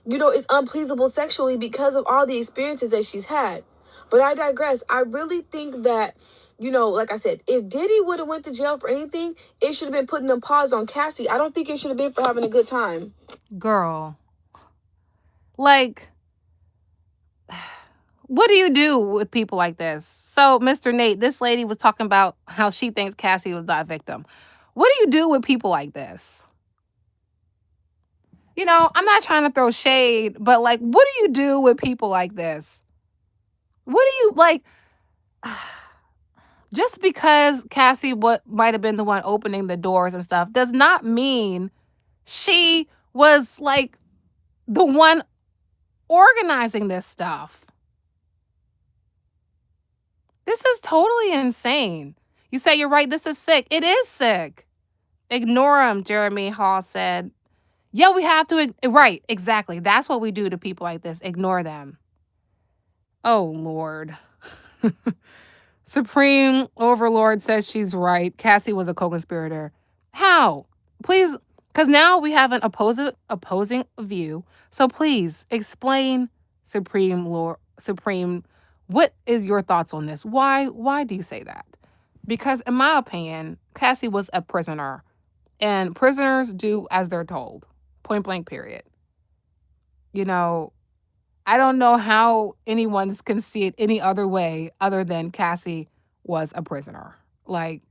you know, is unpleasable sexually because of all the experiences that she's had. But I digress. I really think that, you know, like I said, if Diddy would have went to jail for anything, it should have been putting a pause on Cassie. I don't think it should have been for having a good time. Girl. Like, what do you do with people like this? So, Mr. Nate, this lady was talking about how she thinks Cassie was not a victim. What do you do with people like this? You know, I'm not trying to throw shade, but like, what do you do with people like this? What do you like? Just because Cassie might have been the one opening the doors and stuff does not mean she was like the one organizing this stuff. This is totally insane. You say you're right, this is sick. It is sick. Ignore him, Jeremy Hall said. Yeah, we have to. Right, exactly. That's what we do to people like this. Ignore them. Oh, Lord. Supreme Overlord says she's right. Cassie was a co-conspirator. How? Please, because now we have an opposing view. So please explain, Supreme, what is your thoughts on this? Why do you say that? Because in my opinion, Cassie was a prisoner. And prisoners do as they're told. Point blank, period. You know, I don't know how anyone can see it any other way other than Cassie was a prisoner. Like,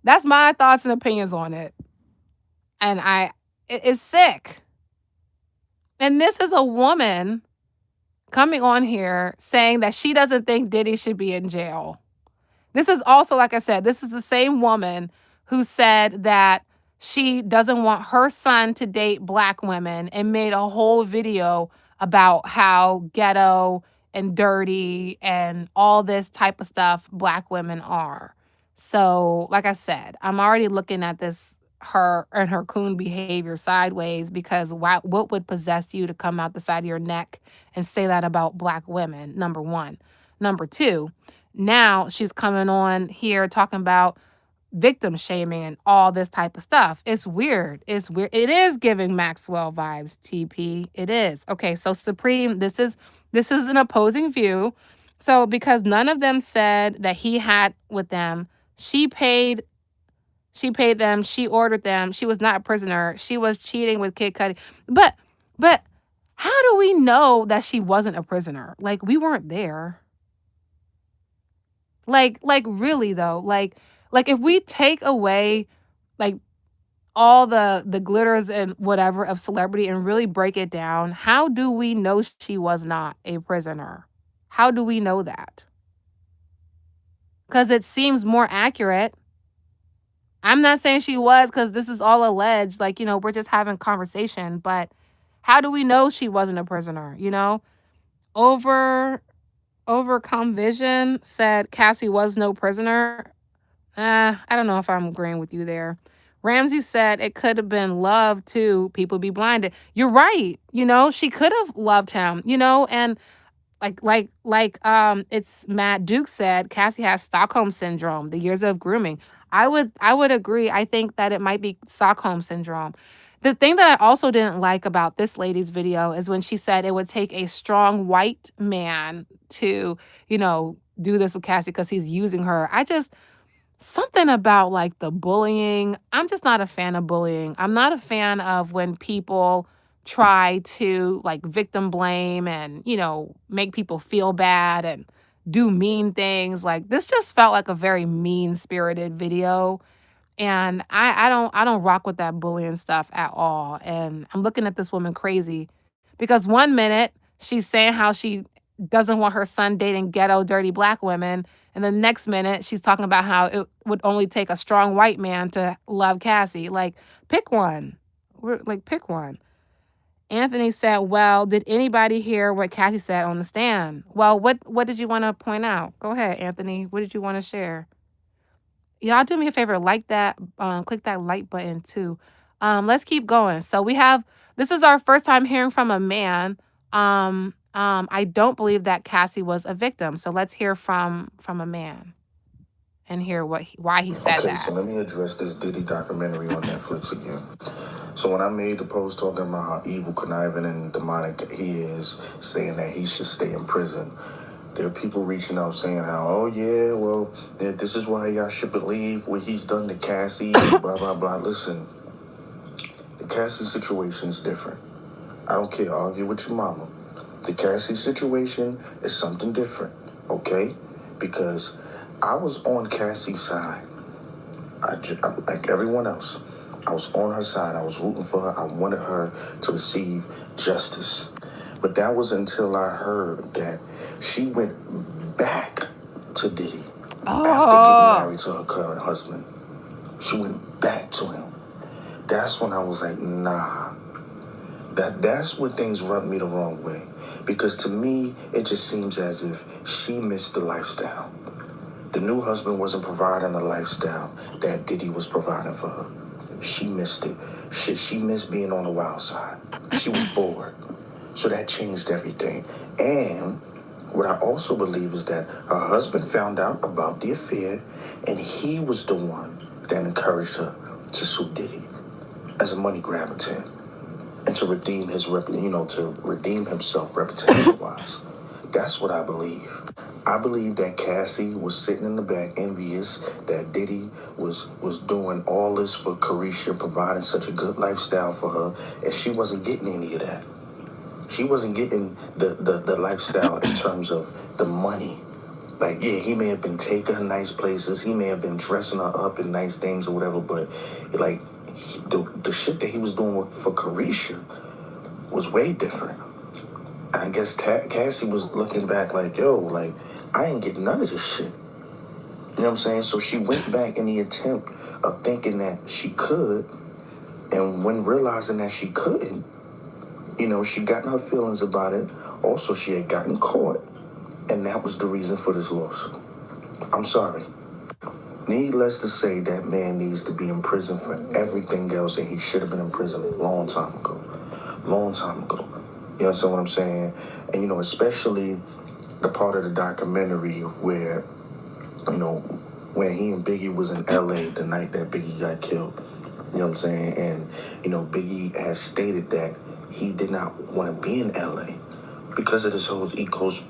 that's my thoughts and opinions on it. And it's sick. And this is a woman coming on here saying that she doesn't think Diddy should be in jail. This is also, like I said, this is the same woman who said that she doesn't want her son to date black women and made a whole video about how ghetto and dirty and all this type of stuff black women are. So, like I said, I'm already looking at her and her coon behavior sideways, because what would possess you to come out the side of your neck and say that about black women? Number one. Number two, now she's coming on here talking about victim shaming and all this type of stuff. It's weird. It's weird. It is giving Maxwell vibes, TP. It is. Okay, so Supreme, this is an opposing view. So because none of them said that he had with them, she paid them, she ordered them, she was not a prisoner, she was cheating with Kid Cudi. But how do we know that she wasn't a prisoner? Like, we weren't there. Like really though, like if we take away like all the glitters and whatever of celebrity and really break it down, how do we know she was not a prisoner? How do we know that? Because it seems more accurate. I'm not saying she was, because this is all alleged. Like, you know, we're just having conversation, but how do we know she wasn't a prisoner? You know, Overcome Vision said Cassie was no prisoner. I don't know if I'm agreeing with you there. Ramsey said it could have been love too. People be blinded. You're right. You know, she could have loved him, you know, and it's Matt Duke said, Cassie has Stockholm syndrome, the years of grooming. I would agree. I think that it might be Stockholm syndrome. The thing that I also didn't like about this lady's video is when she said it would take a strong white man to, you know, do this with Cassie because he's using her. Something about like the bullying. I'm just not a fan of bullying. I'm not a fan of when people try to like victim blame and, you know, make people feel bad and do mean things. Like, this just felt like a very mean-spirited video. And I don't rock with that bullying stuff at all. And I'm looking at this woman crazy because one minute she's saying how she doesn't want her son dating ghetto, dirty black women. And the next minute, she's talking about how it would only take a strong white man to love Cassie. Like, pick one. Pick one. Anthony said, well, did anybody hear what Cassie said on the stand? Well, what did you want to point out? Go ahead, Anthony. What did you want to share? Y'all do me a favor, like that, click that like button too. Let's keep going. So this is our first time hearing from a man. I don't believe that Cassie was a victim. So let's hear from a man and hear why he said Okay, that. so let me address this Diddy documentary on Netflix again. So when I made the post talking about how evil, conniving, and demonic he is, saying that he should stay in prison, there are people reaching out saying how, oh yeah, well, this is why y'all should believe what he's done to Cassie, and blah, blah, blah. Listen, the Cassie situation is different. I don't care, argue with your mama. The Cassie situation is something different, okay? Because I was on Cassie's side. Like everyone else, I was on her side. I was rooting for her. I wanted her to receive justice. But that was until I heard that she went back to Diddy after getting married to her current husband. She went back to him. That's when I was like, nah. That's where things rubbed me the wrong way. Because to me, it just seems as if she missed the lifestyle. The new husband wasn't providing the lifestyle that Diddy was providing for her. She missed it. She missed being on the wild side. She was bored. So that changed everything. And what I also believe is that her husband found out about the affair, and he was the one that encouraged her to sue Diddy as a money grabber to him and to redeem his to redeem himself reputation-wise. That's what I believe. I believe that Cassie was sitting in the back envious that Diddy was doing all this for Carisha, providing such a good lifestyle for her, and she wasn't getting any of that. She wasn't getting the lifestyle in terms of the money. Like, yeah, he may have been taking her nice places, he may have been dressing her up in nice things or whatever, but like the shit that he was doing for Carisha was way different. And I guess Cassie was looking back like, yo, like, I ain't getting none of this shit. You know what I'm saying? So she went back in the attempt of thinking that she could, and when realizing that she couldn't, she got in her feelings about it. Also, she had gotten caught, and that was the reason for this lawsuit. I'm sorry. Needless to say, that man needs to be in prison for everything else, and he should have been in prison a long time ago. Long time ago. You understand what I'm saying? And, especially the part of the documentary where, when he and Biggie was in L.A. the night that Biggie got killed. You know what I'm saying? And, Biggie has stated that he did not want to be in L.A. because of this whole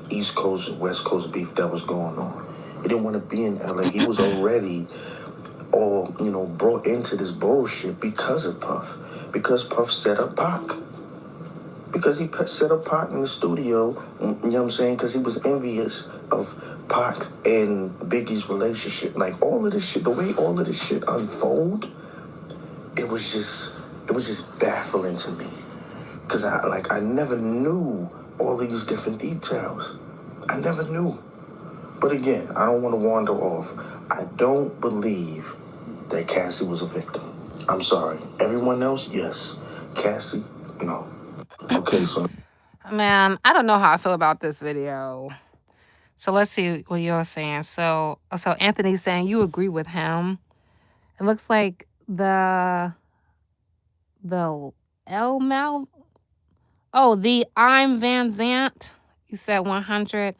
East Coast, West Coast beef that was going on. He didn't want to be in L.A. He was already all, brought into this bullshit because of Puff. Because Puff set up Pac. Because he set up Pac in the studio, you know what I'm saying? Because he was envious of Pac and Biggie's relationship. Like, all of this shit, the way all of this shit unfold, it was just baffling to me. Because I never knew all these different details. I never knew. But again, I don't want to wander off. I don't believe that Cassie was a victim. I'm sorry. Everyone else, yes. Cassie, no. Okay, so... Man, I don't know how I feel about this video. So let's see what you're saying. So Anthony's saying you agree with him. It looks like the L Mal. Oh, the I'm Van Zant. You said 100.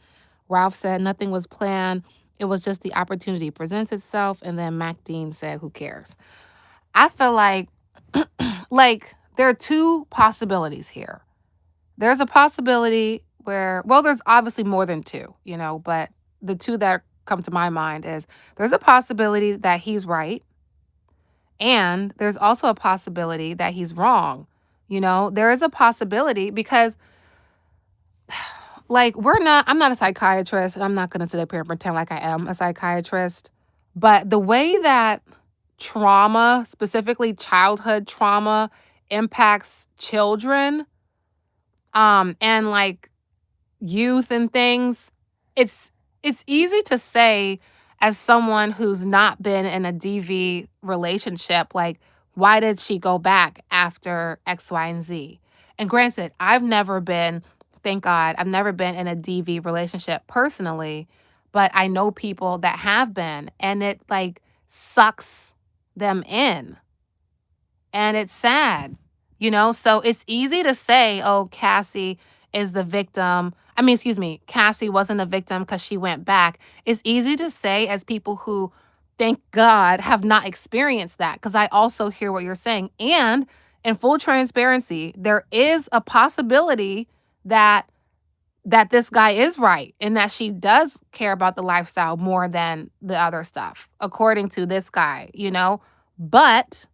Ralph said nothing was planned. It was just the opportunity presents itself. And then Mac Dean said, who cares? I feel like there are two possibilities here. There's a possibility where, well, there's obviously more than two, but the two that come to my mind is there's a possibility that he's right. And there's also a possibility that he's wrong. There is a possibility because I'm not a psychiatrist, and I'm not going to sit up here and pretend like I am a psychiatrist. But the way that trauma, specifically childhood trauma, impacts children, and youth and things, it's it's easy to say as someone who's not been in a DV relationship, like, why did she go back after X, Y, and Z? And granted, I've never been, thank God, I've never been in a DV relationship personally, but I know people that have been, and it like sucks them in. And it's sad, you know? So it's easy to say, oh, Cassie is the victim. I mean, excuse me, Cassie wasn't a victim because she went back. It's easy to say as people who, thank God, have not experienced that. Because I also hear what you're saying. And in full transparency, there is a possibility that this guy is right and that she does care about the lifestyle more than the other stuff, according to this guy, you know? But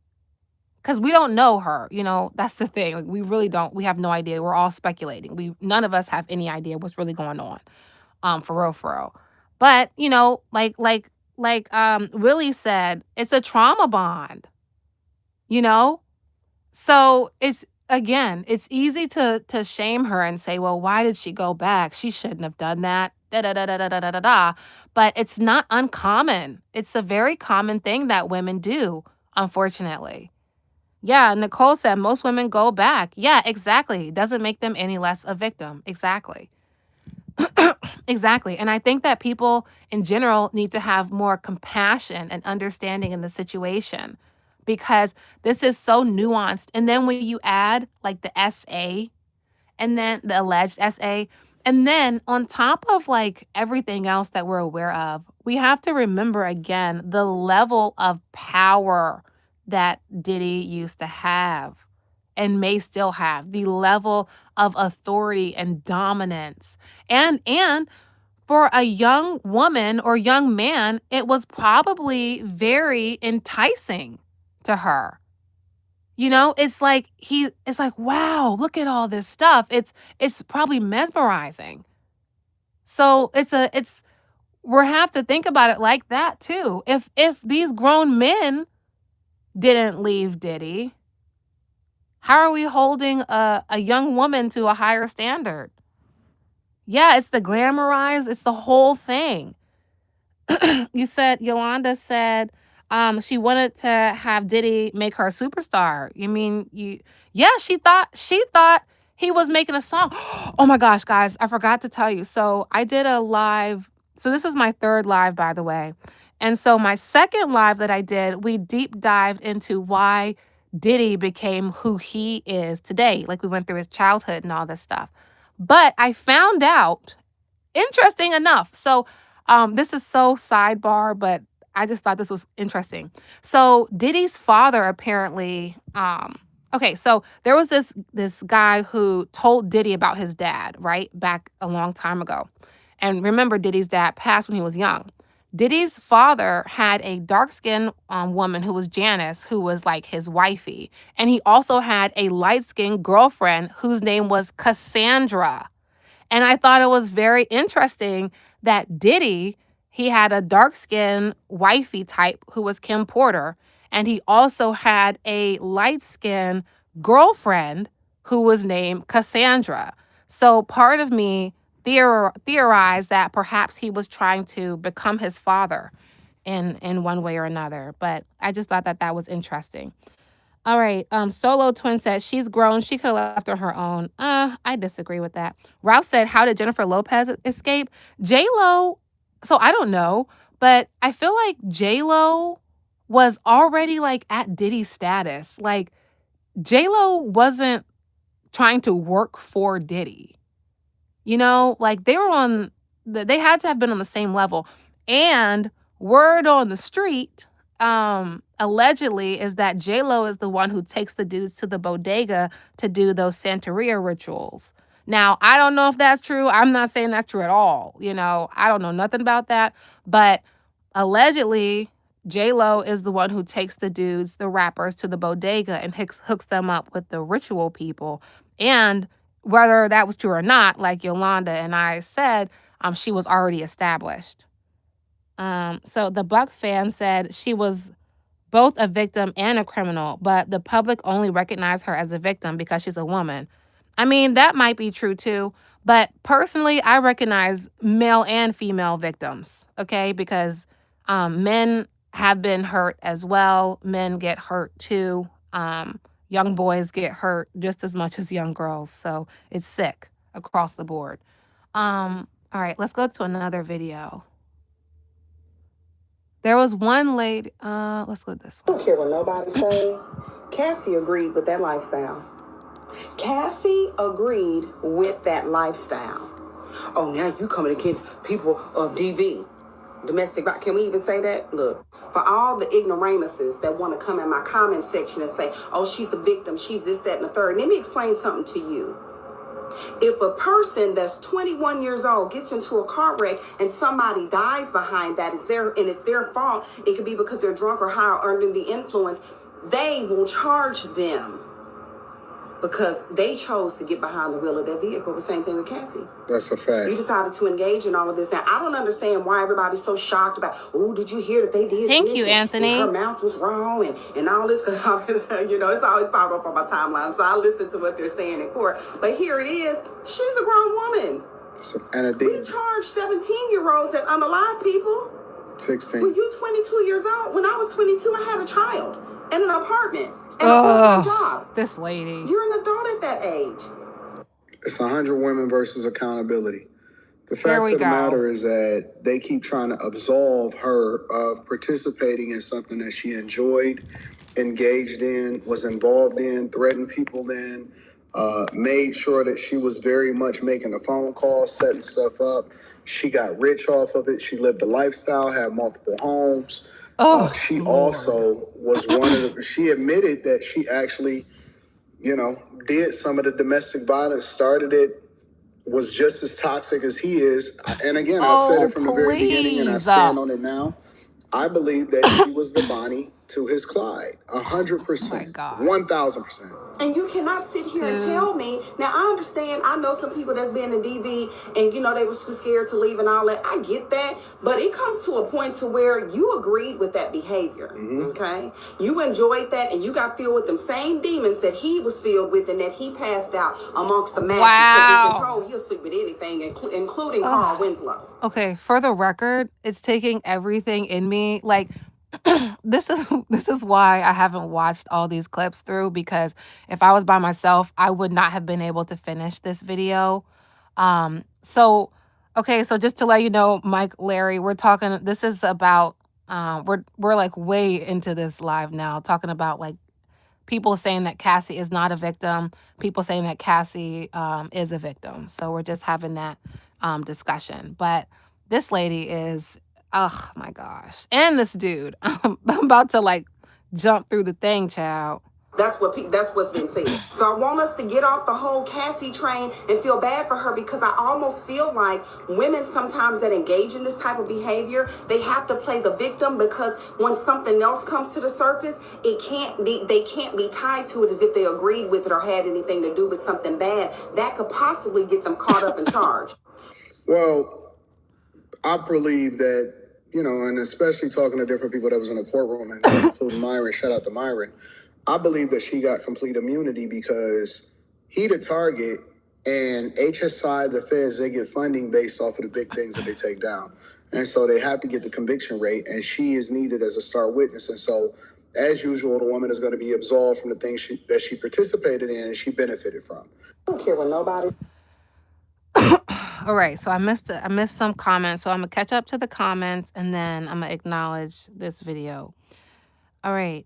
because we don't know her, you know, that's the thing. Like, we really don't. We have no idea. We're all speculating. None of us have any idea what's really going on, for real, for real. But you know, Willie said, it's a trauma bond, you know. So it's easy to shame her and say, well, why did she go back? She shouldn't have done that. Da da da da da da da da. Da. But it's not uncommon. It's a very common thing that women do, unfortunately. Yeah, Nicole said most women go back. Yeah, exactly. Doesn't make them any less a victim. Exactly. Exactly. And I think that people in general need to have more compassion and understanding in the situation because this is so nuanced. And then when you add like the SA and then the alleged SA, and then on top of like everything else that we're aware of, we have to remember again the level of power that Diddy used to have and may still have, the level of authority and dominance. And for a young woman or young man, it was probably very enticing to her. You know, it's like, wow, look at all this stuff. It's probably mesmerizing. So we have to think about it like that too. If these grown men didn't leave Diddy, how are we holding a young woman to a higher standard? Yeah, it's the glamorized, it's the whole thing. Yolanda said she wanted to have Diddy make her a superstar. Yeah, she thought he was making a song. Oh my gosh, guys, I forgot to tell you. So I did a live. So this is my third live, by the way. And so my second live that I did, we deep dived into why Diddy became who he is today. Like we went through his childhood and all this stuff. But I found out, interesting enough. So this is so sidebar, but I just thought this was interesting. So Diddy's father apparently, okay, so there was this guy who told Diddy about his dad, right? Back a long time ago. And remember, Diddy's dad passed when he was young. Diddy's father had a dark-skinned woman who was Janice, who was like his wifey. And he also had a light-skinned girlfriend whose name was Cassandra. And I thought it was very interesting that Diddy, he had a dark-skinned wifey type who was Kim Porter, and he also had a light-skinned girlfriend who was named Cassandra. So part of me theorized that perhaps he was trying to become his father in one way or another. But I just thought that was interesting. All right. Solo Twin said she's grown. She could have left on her own. I disagree with that. Ralph said, how did Jennifer Lopez escape? J-Lo, so I don't know, but I feel like J-Lo was already like at Diddy's status. Like J-Lo wasn't trying to work for Diddy. You know, like they had to have been on the same level. And word on the street, allegedly, is that J-Lo is the one who takes the dudes to the bodega to do those Santeria rituals. Now, I don't know if that's true. I'm not saying that's true at all. You know, I don't know nothing about that. But allegedly, J-Lo is the one who takes the dudes, the rappers, to the bodega and hooks them up with the ritual people. And whether that was true or not, like Yolanda and I said, she was already established. So the Buck fan said she was both a victim and a criminal, but the public only recognized her as a victim because she's a woman. I mean, that might be true too, But personally, I recognize male and female victims, okay? Because men have been hurt as well. Men get hurt too. Young boys get hurt just as much as young girls. So it's sick across the board. All right, let's go to another video. There was one lady. Let's go to this I one. don't care what nobody say. Cassie agreed with that lifestyle. Cassie agreed with that lifestyle. Oh, now you coming against people of DV, domestic violence. Can we even say that? Look, for all the ignoramuses that want to come in my comment section and say, oh, she's the victim, she's this, that, and the third. Let me explain something to you. If a person that's 21 years old gets into a car wreck and somebody dies behind that, it's their fault. It could be because they're drunk or high or under the influence. They will charge them because they chose to get behind the wheel of their vehicle. The same thing with Cassie. That's a fact. You decided to engage in all of this. Now, I don't understand why everybody's so shocked about, oh, did you hear that they did Thank this? you, Anthony. And her mouth was wrong and all this. Because, it's always popped up on my timeline. So I listen to what they're saying in court. But here it is. She's a grown woman. We charge 17-year-olds that unalive people. 16. When you 22 years old, when I was 22, I had a child and an apartment and a full-time job. This lady. You're an adult at that age. It's 100 women versus accountability. The fact of the matter is that they keep trying to absolve her of participating in something that she enjoyed, engaged in, was involved in, threatened people in, made sure that she was very much making a phone call, setting stuff up. She got rich off of it. She lived a lifestyle, had multiple homes. She also was she admitted that she actually, did some of the domestic violence, started it, was just as toxic as he is. And again, I said it from the very beginning and I stand on it now. I believe that she was the Bonnie to his Clyde. 100%. 1,000%. And you cannot sit here and tell me. Now, I understand. I know some people that's been in DV and, they were scared to leave and all that. I get that. But it comes to a point to where you agreed with that behavior. Okay? You enjoyed that and you got filled with them same demons that he was filled with and that he passed out amongst the masses. Wow. Because control, he'll sleep with anything, including Carl Winslow. Okay, for the record, it's taking everything in me. Like, this is why I haven't watched all these clips through, because if I was by myself, I would not have been able to finish this video. So just to let you know, Mike, Larry, we're talking, this is about, we're like way into this live now, talking about like people saying that Cassie is not a victim, people saying that Cassie is a victim. So we're just having that discussion. But this lady is, oh my gosh. And this dude, I'm about to like jump through the thing, child. That's what's been said. So I want us to get off the whole Cassie train and feel bad for her, because I almost feel like women sometimes that engage in this type of behavior, they have to play the victim, because when something else comes to the surface, they can't be tied to it as if they agreed with it or had anything to do with something bad that could possibly get them caught up and charged. Well, I believe that, and especially talking to different people that was in the courtroom, and including Myron, shout out to Myron, I believe that she got complete immunity because he the target, and HSI, the feds, they get funding based off of the big things that they take down. And so they have to get the conviction rate, and she is needed as a star witness. And so, as usual, the woman is going to be absolved from the things that she participated in and she benefited from. I don't care what nobody... All right, so I missed some comments, so I'm gonna catch up to the comments and then I'm gonna acknowledge this video. All right.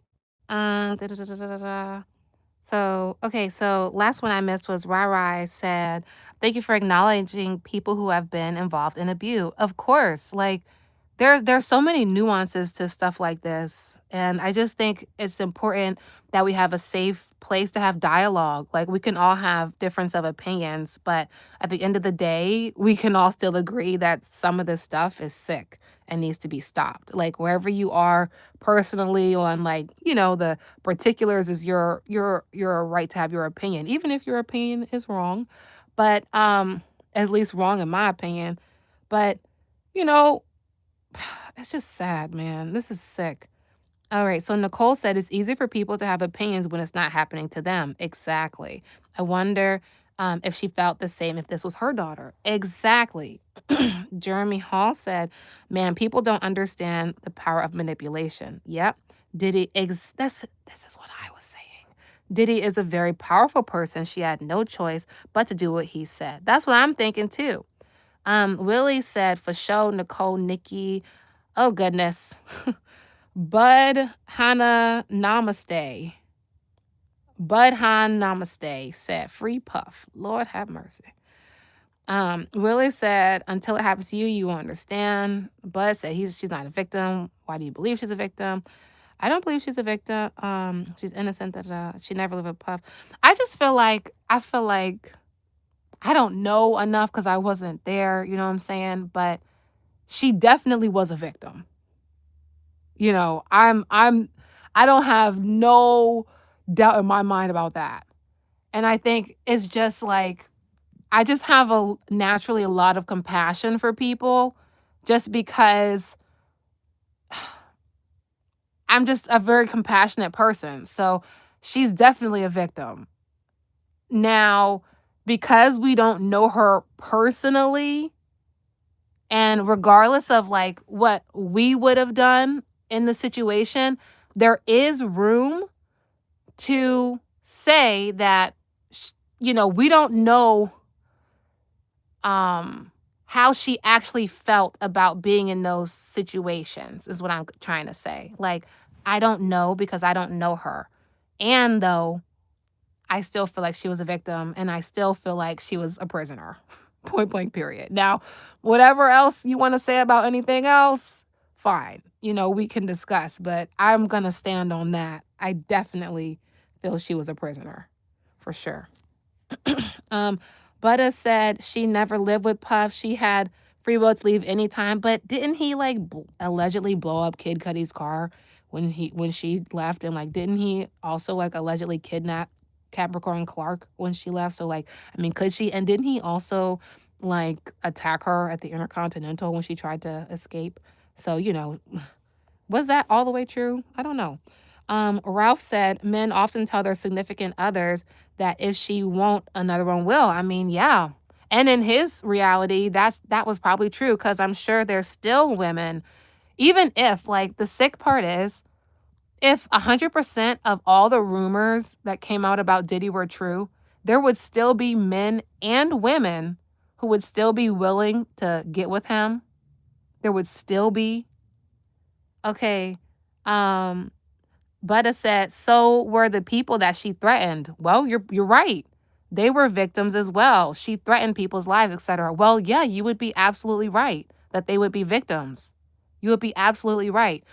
So last one I missed was Rai said, "Thank you for acknowledging people who have been involved in abuse." Of course, like there's so many nuances to stuff like this, and I just think it's important that we have a safe place to have dialogue. Like, we can all have difference of opinions, but at the end of the day, we can all still agree that some of this stuff is sick and needs to be stopped. Like, wherever you are personally on, like, the particulars is your right to have your opinion, even if your opinion is wrong. But at least wrong in my opinion. But it's just sad, man. This is sick. All right. So Nicole said it's easy for people to have opinions when it's not happening to them. Exactly. I wonder if she felt the same if this was her daughter. Exactly. Jeremy Hall said, man, people don't understand the power of manipulation. Yep. This is what I was saying. Diddy is a very powerful person. She had no choice but to do what he said. That's what I'm thinking too. Willie said, for sure, Nicole, Nikki. Oh, goodness. Bud Hana Namaste. Bud Han Namaste said, free Puff. Lord have mercy. Willie said, until it happens to you, you won't understand. Bud said she's not a victim. Why do you believe she's a victim? I don't believe she's a victim. She's innocent. She never lived with Puff. I feel like I don't know enough because I wasn't there. You know what I'm saying? But she definitely was a victim. You know, I don't have no doubt in my mind about that. And I think it's just like I just have naturally a lot of compassion for people just because I'm just a very compassionate person. So she's definitely a victim. Now, because we don't know her personally, and regardless of like what we would have done in the situation, there is room to say that, we don't know how she actually felt about being in those situations is what I'm trying to say. Like, I don't know because I don't know her. And though I still feel like she was a victim and I still feel like she was a prisoner. Point blank period. Now, whatever else you want to say about anything else, fine. We can discuss, but I'm going to stand on that. I definitely feel she was a prisoner for sure. Butta said she never lived with Puff. She had free will to leave anytime, but didn't he allegedly blow up Kid Cudi's car when she left? And didn't he also allegedly kidnap Capricorn Clark when she left? So could she? And didn't he also attack her at the Intercontinental when she tried to escape? So, was that all the way true? I don't know. Ralph said men often tell their significant others that if she won't, another one will. I mean, yeah. And in his reality, that was probably true because I'm sure there's still women, even if the sick part is, if 100% of all the rumors that came out about Diddy were true, there would still be men and women who would still be willing to get with him. There would still be. Okay. Butta said, so were the people that she threatened. Well, you're right. They were victims as well. She threatened people's lives, etc. Well, yeah, you would be absolutely right that they would be victims. You would be absolutely right.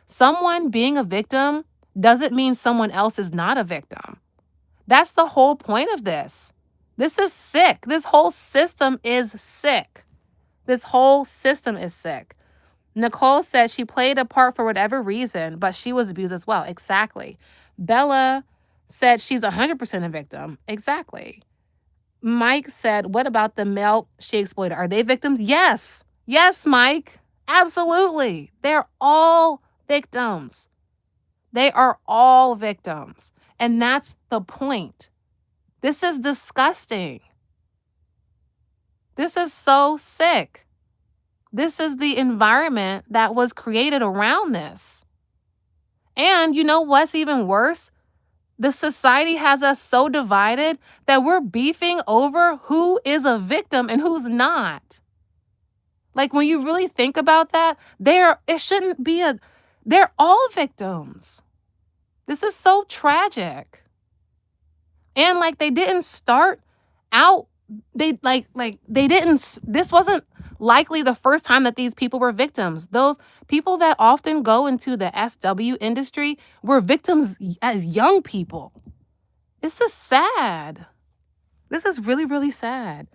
Someone being a victim doesn't mean someone else is not a victim. That's the whole point of this. This is sick. This whole system is sick. This whole system is sick. Nicole said she played a part for whatever reason, but she was abused as well. Exactly. Bella said she's 100% a victim. Exactly. Mike said, what about the male she exploited? Are they victims? Yes. Yes, Mike. Absolutely. They're all victims. They are all victims. And that's the point. This is disgusting. This is so sick. This is the environment that was created around this. And you know what's even worse? The society has us so divided that we're beefing over who is a victim and who's not. When you really think about that, they're all victims. This is so tragic. And they didn't start out, this wasn't likely the first time that these people were victims. Those people that often go into the SW industry were victims as young people. This is sad. This is really, really sad.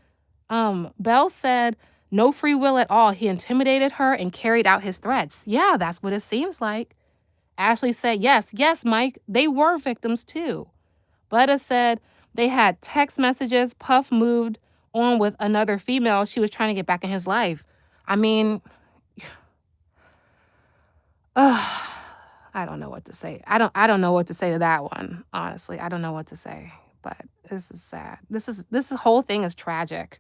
Bell said, no free will at all. He intimidated her and carried out his threats. Yeah, that's what it seems like. Ashley said, yes, Mike, they were victims too. Butta said they had text messages. Puff moved on with another female. She was trying to get back in his life. I mean, I don't know what to say. I don't know what to say to that one, honestly. I don't know what to say. but this is sad. This whole thing is tragic.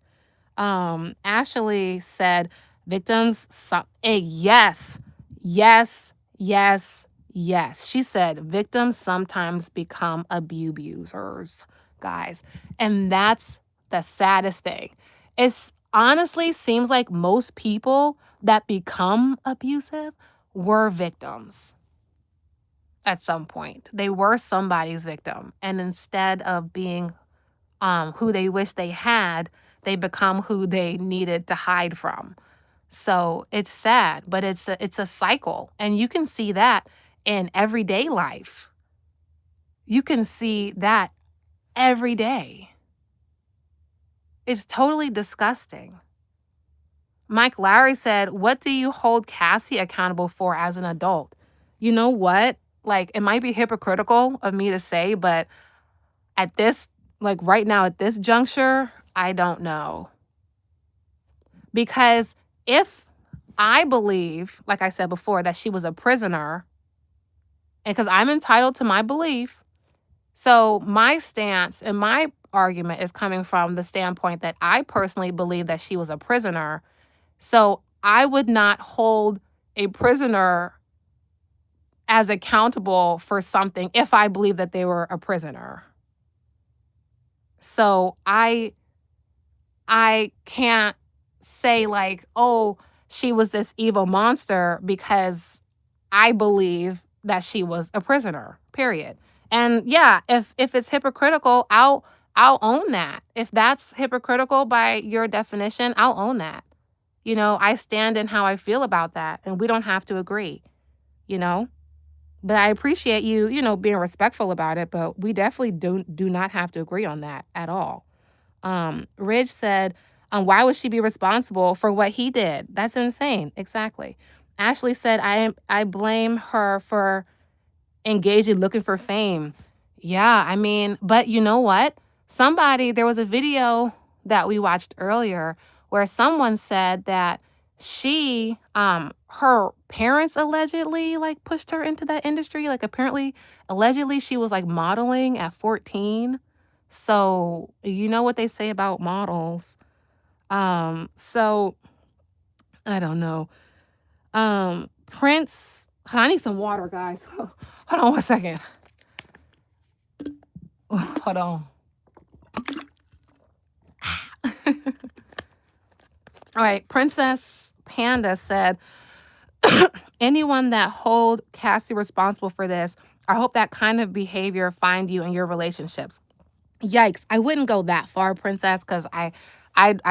Ashley said victims yes. Yes, yes, yes. She said victims sometimes become abusers, guys. And that's the saddest thing. It's honestly seems like most people that become abusive were victims at some point. They were somebody's victim. And instead of being who they wish they had, they become who they needed to hide from. So it's sad, but it's a cycle. And you can see that in everyday life. You can see that every day. It's totally disgusting. Mike Lowry said, "What do you hold Cassie accountable for as an adult?" You know what? Like, it might be hypocritical of me to say, but at this, like right now at this juncture, I don't know. Because if I believe, like I said before, that she was a prisoner, and because I'm entitled to my belief, so my stance and my argument is coming from the standpoint that I personally believe that she was a prisoner. So I would not hold a prisoner as accountable for something if I believe that they were a prisoner. So I can't say like, oh, she was this evil monster because I believe that she was a prisoner, period. And yeah, if it's hypocritical, I'll own that. If that's hypocritical by your definition, I'll own that. You know, I stand in how I feel about that, and we don't have to agree, you know? But I appreciate you, being respectful about it, but we definitely do not have to agree on that at all. Ridge said, why would she be responsible for what he did? That's insane. Exactly. Ashley said, I blame her for engaging, looking for fame. Yeah, I mean, but you know what? There was a video that we watched earlier where someone said that her parents allegedly like pushed her into that industry. Like apparently, allegedly she was like modeling at 14. So you know what they say about models. So I don't know. Prince, I need some water, guys. Hold on one second. Hold on. All right, Princess Panda said, anyone that hold Cassie responsible for this, I hope that kind of behavior find you in your relationships. Yikes. I wouldn't go that far, Princess, because I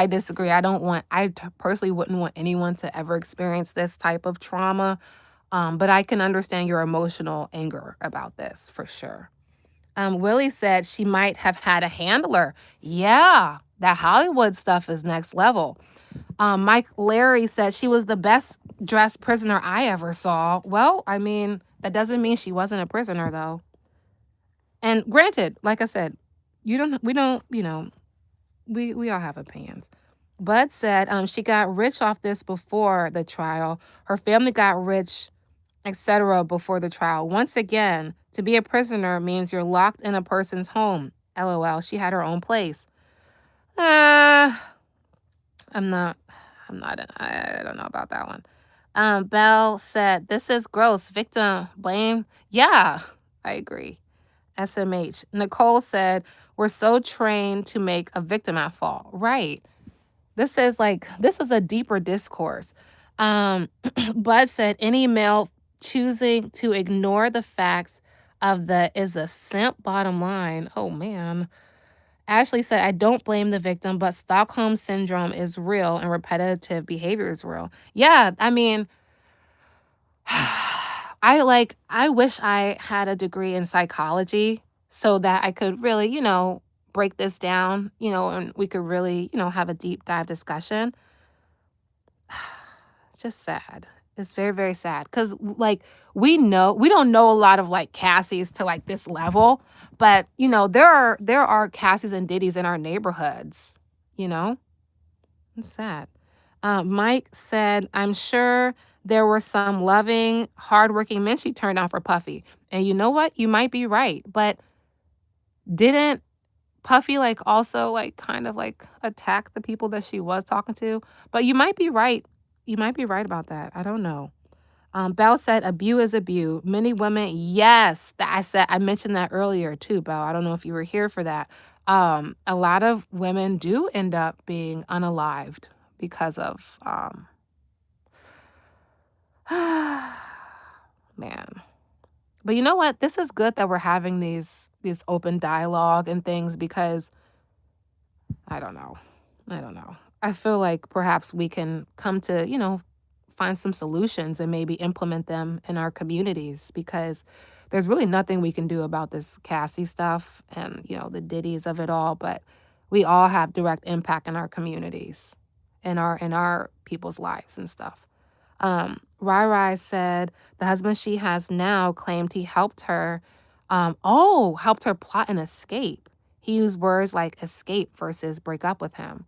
disagree. I personally wouldn't want anyone to ever experience this type of trauma. But I can understand your emotional anger about this for sure. Willie said she might have had a handler. Yeah, that Hollywood stuff is next level. Mike Larry said she was the best dressed prisoner I ever saw. Well, I mean, that doesn't mean she wasn't a prisoner, though. And granted, like I said, we all have opinions. Bud said she got rich off this before the trial. Her family got rich, etc. before the trial. Once again, to be a prisoner means you're locked in a person's home. LOL. She had her own place. I don't know about that one. Belle said, this is gross. Victim blame. Yeah, I agree. SMH. Nicole said, we're so trained to make a victim at fault. Right. This is a deeper discourse. Bud said, any male choosing to ignore the facts of the is a simp bottom line. Oh, man. Ashley said, I don't blame the victim, but Stockholm syndrome is real and repetitive behavior is real. Yeah, I mean, I wish I had a degree in psychology so that I could really, break this down, and we could really, have a deep dive discussion. It's just sad. It's very, very sad because, we don't know a lot of Cassies to this level, but there are Cassies and Diddies in our neighborhoods. It's sad. Mike said, I'm sure there were some loving, hardworking men she turned on for Puffy, and you know what? You might be right, but didn't Puffy like also like kind of like attacked the people that she was talking to. But you might be right. You might be right about that. I don't know. Belle said, "Abuse is abuse." Many women, yes, I mentioned that earlier too, Belle. I don't know if you were here for that. A lot of women do end up being unalived because of man. But you know what? This is good that we're having these open dialogue and things because I don't know. I don't know. I feel like perhaps we can come to, find some solutions and maybe implement them in our communities because there's really nothing we can do about this Cassie stuff and, the ditties of it all, but we all have direct impact in our communities, in our people's lives and stuff. Rai Rai said the husband she has now claimed he helped her, helped her plot an escape. He used words like escape versus break up with him.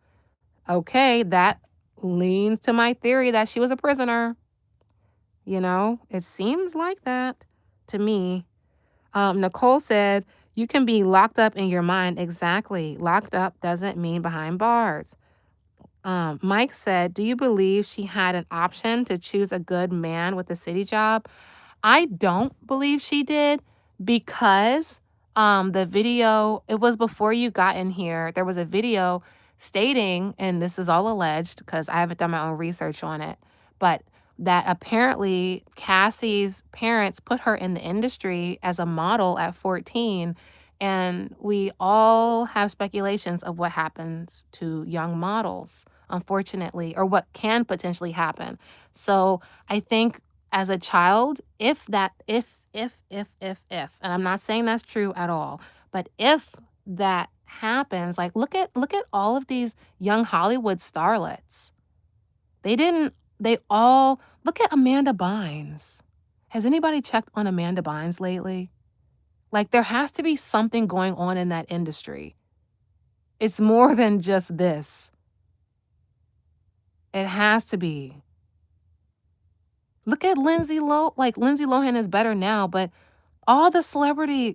Okay, that leans to my theory that she was a prisoner. It seems like that to me. Nicole said, you can be locked up in your mind. Exactly. Locked up doesn't mean behind bars. Mike said, do you believe she had an option to choose a good man with a city job? I don't believe she did because the video, it was before you got in here. There was a video stating, and this is all alleged because I haven't done my own research on it, but that apparently Cassie's parents put her in the industry as a model at 14. And we all have speculations of what happens to young models, unfortunately, or what can potentially happen. So I think as a child, if, and I'm not saying that's true at all, but if that happens, like look at all of these young Hollywood starlets. They all look at Amanda Bynes. Has anybody checked on Amanda Bynes lately? Like there has to be something going on in that industry. It's more than just this. It has to be. Look at Lindsay Lohan. Like Lindsay Lohan is better now, but all the celebrities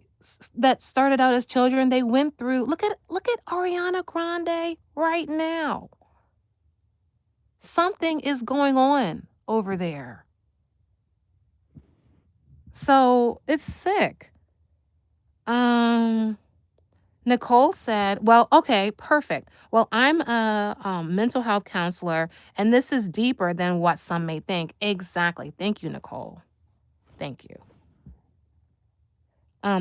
that started out as children, they went through. Look at Ariana Grande right now. Something is going on over there. So it's sick. Nicole said, well, okay, perfect. Well, I'm a mental health counselor, and this is deeper than what some may think. Exactly. Thank you, Nicole. Thank you.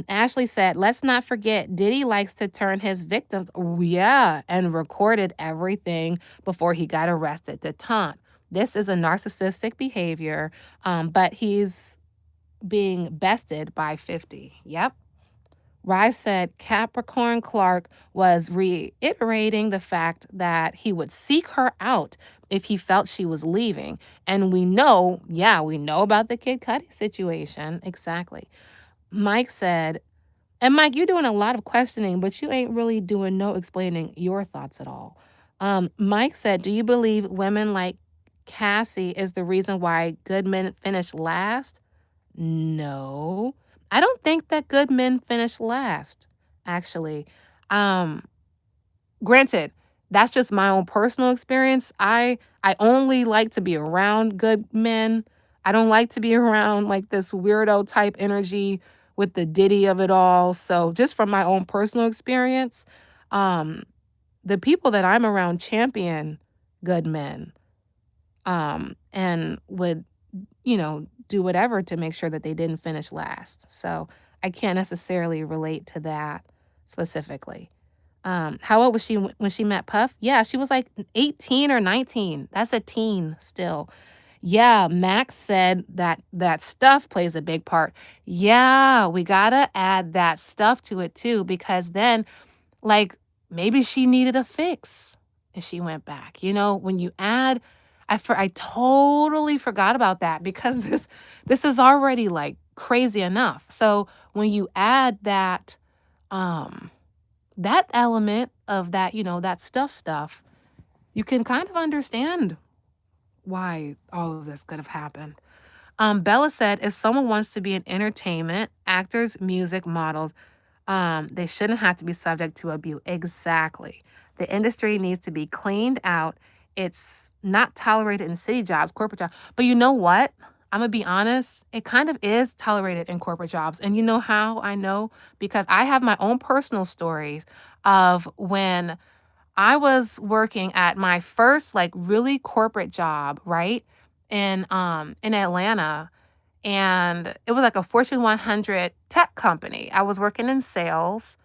Ashley said, let's not forget, Diddy likes to turn his victims, oh, yeah, and recorded everything before he got arrested to taunt. This is a narcissistic behavior, but he's being bested by 50. Yep. Rice said Capricorn Clark was reiterating the fact that he would seek her out if he felt she was leaving. And we know about the Kid Cudi situation. Exactly. Mike said, and Mike, you're doing a lot of questioning, but you ain't really doing no explaining your thoughts at all. Mike said, do you believe women like Cassie is the reason why good men finish last? No. I don't think that good men finish last, actually. Um, Granted, that's just my own personal experience. I only like to be around good men. I don't like to be around like this weirdo type energy with the ditty of it all. So just from my own personal experience, um, the people that I'm around champion good men, and would, do whatever to make sure that they didn't finish last. So I can't necessarily relate to that specifically. How old was she when she met Puff? Yeah, she was like 18 or 19. That's a teen still. Yeah, Max said that stuff plays a big part. Yeah, we gotta add that stuff to it too, because then, like, maybe she needed a fix and she went back. When you add, I totally forgot about that because this is already like crazy enough. So when you add um that element of that, that stuff, you can kind of understand why all of this could have happened. Bella said, if someone wants to be in entertainment, actors, music, models, They shouldn't have to be subject to abuse. Exactly. The industry needs to be cleaned out. It's not tolerated in city jobs, corporate jobs. But you know what? I'm going to be honest. It kind of is tolerated in corporate jobs. And you know how I know? Because I have my own personal stories of when I was working at my first like really corporate job, right? In Atlanta, and it was like a Fortune 100 tech company. I was working in sales,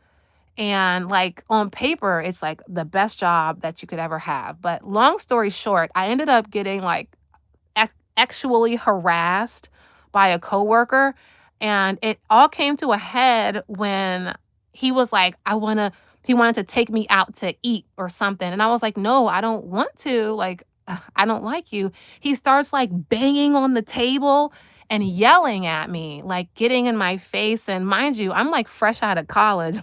and like on paper it's like the best job that you could ever have. But long story short, I ended up getting like actually harassed by a coworker, and it all came to a head when he was like, he wanted to take me out to eat or something. And I was like, no, I don't want to. Like, I don't like you. He starts like banging on the table and yelling at me, like getting in my face. And mind you, I'm like fresh out of college.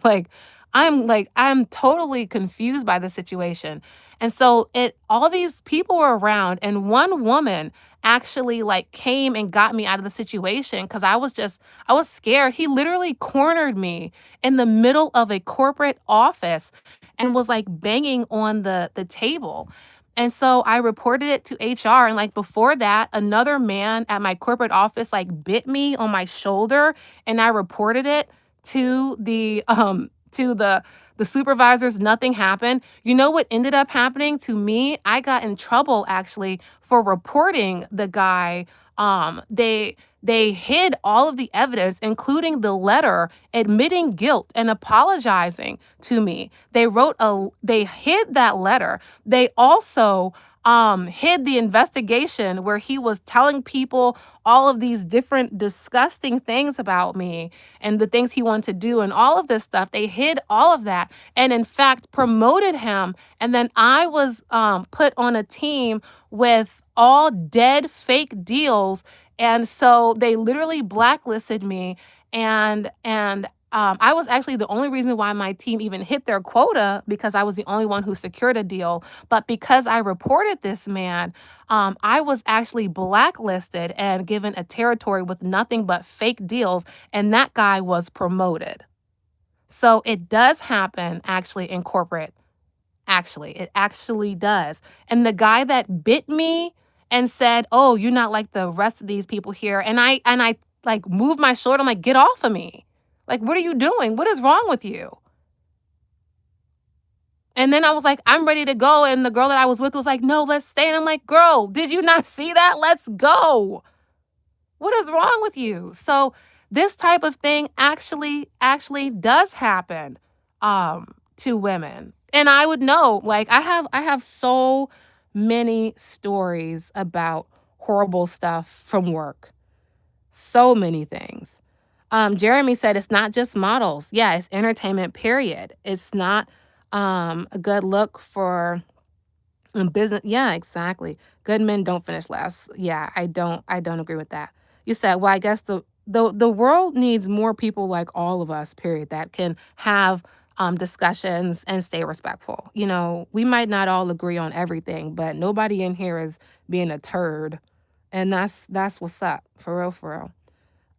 I'm totally confused by the situation. And so all these people were around, and one woman actually like came and got me out of the situation because I was scared. He literally cornered me in the middle of a corporate office and was like banging on the table. And so I reported it to HR. And like before that, another man at my corporate office like bit me on my shoulder, and I reported it to the supervisors. Nothing happened. You know what ended up happening to me? I got in trouble actually for reporting the guy. They hid all of the evidence, including the letter admitting guilt and apologizing to me. They hid that letter. They also hid the investigation where he was telling people all of these different disgusting things about me and the things he wanted to do and all of this stuff. They hid all of that and, in fact, promoted him. And then I was put on a team with all dead fake deals. And so they literally blacklisted me. And I was actually the only reason why my team even hit their quota, because I was the only one who secured a deal. But because I reported this man, I was actually blacklisted and given a territory with nothing but fake deals. And that guy was promoted. So it does happen actually in corporate. Actually, it actually does. And the guy that bit me and said, "Oh, you're not like the rest of these people here." And I like moved my shoulder. I'm like, "Get off of me. Like, what are you doing? What is wrong with you?" And then I was like, "I'm ready to go." And the girl that I was with was like, "No, let's stay." And I'm like, "Girl, did you not see that? Let's go. What is wrong with you?" So this type of thing actually does happen to women. And I would know, like I have so many stories about horrible stuff from work. So many things. Jeremy said it's not just models. Yeah, it's entertainment, period. It's not a good look for business. Yeah, exactly. Good men don't finish last. Yeah, I don't agree with that. You said, well, I guess the world needs more people like all of us, period, that can have discussions and stay respectful. You know, we might not all agree on everything, but nobody in here is being a turd. And that's what's up. For real, for real.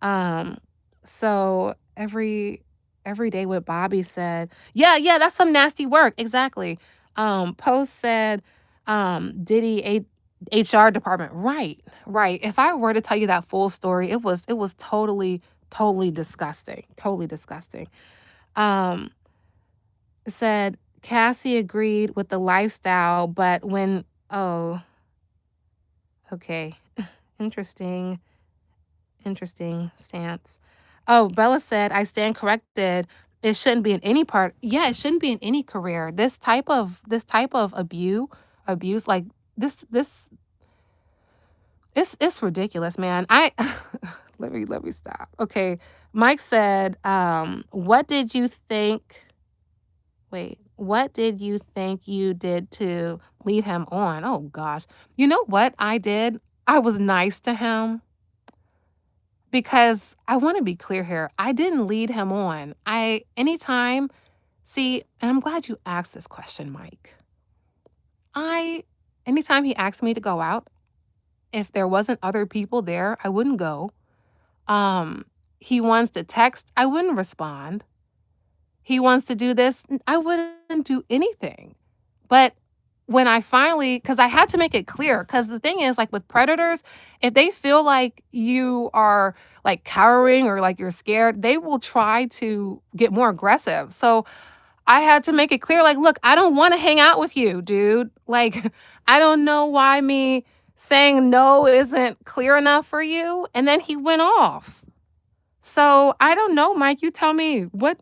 Um, so every day with Bobby said, yeah, that's some nasty work. Exactly. Post said, Diddy HR department. Right, right. If I were to tell you that full story, it was totally disgusting. Totally disgusting. Um, it said Cassie agreed with the lifestyle, but when oh, okay. Interesting. Interesting stance. Oh, Bella said, I stand corrected. It shouldn't be in any part. Yeah, it shouldn't be in any career. This type of abuse like this it's ridiculous, man. I let me stop. Okay. Mike said, what did you think? Wait, what did you think you did to lead him on? Oh gosh. You know what I did? I was nice to him. Because I want to be clear here, I didn't lead him on. And I'm glad you asked this question, Mike. Anytime he asked me to go out, if there wasn't other people there, I wouldn't go. Um, he wants to text, I wouldn't respond. he wants to do this, I wouldn't do anything. But when I finally, because I had to make it clear, because the thing is, like with predators, if they feel like you are like cowering or like you're scared, they will try to get more aggressive. So I had to make it clear, like, look, I don't want to hang out with you, dude. Like, I don't know why me saying no isn't clear enough for you. And then he went off. So I don't know, Mike. You tell me what,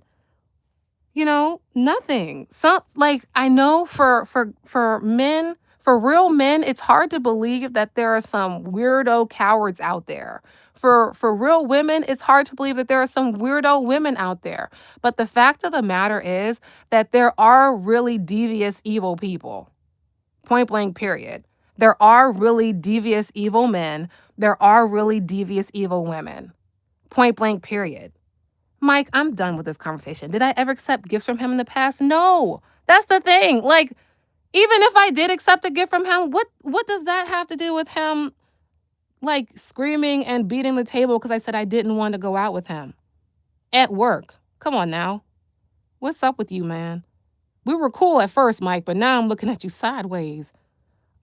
nothing. Some like I know for men, for real men, it's hard to believe that there are some weirdo cowards out there. For real women, it's hard to believe that there are some weirdo women out there. But the fact of the matter is that there are really devious evil people. Point blank period. There are really devious evil men. There are really devious evil women. Point blank period. Mike, I'm done with this conversation. Did I ever accept gifts from him in the past? No. That's the thing. Like, even if I did accept a gift from him, what does that have to do with him like screaming and beating the table because I said I didn't want to go out with him at work? Come on now. What's up with you, man? We were cool at first, Mike, but now I'm looking at you sideways.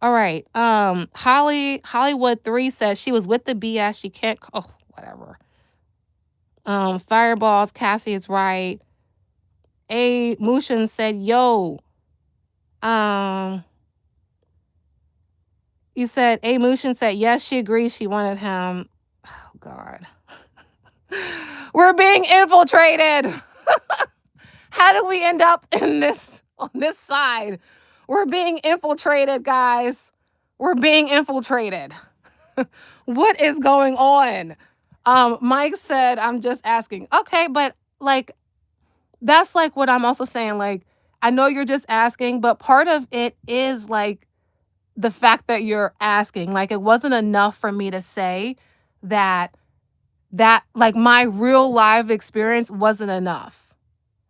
All right. Hollywood 3 says she was with the BS. She can't whatever. Fireballs, Cassie is right. A Mushin said, yo. You said A Mushin said, yes, she agrees she wanted him. Oh God. We're being infiltrated. How do we end up on this side? We're being infiltrated, guys. We're being infiltrated. What is going on? Mike said, I'm just asking. Okay, but like that's like what I'm also saying. Like, I know you're just asking, but part of it is like the fact that you're asking. Like, it wasn't enough for me to say that like my real live experience wasn't enough.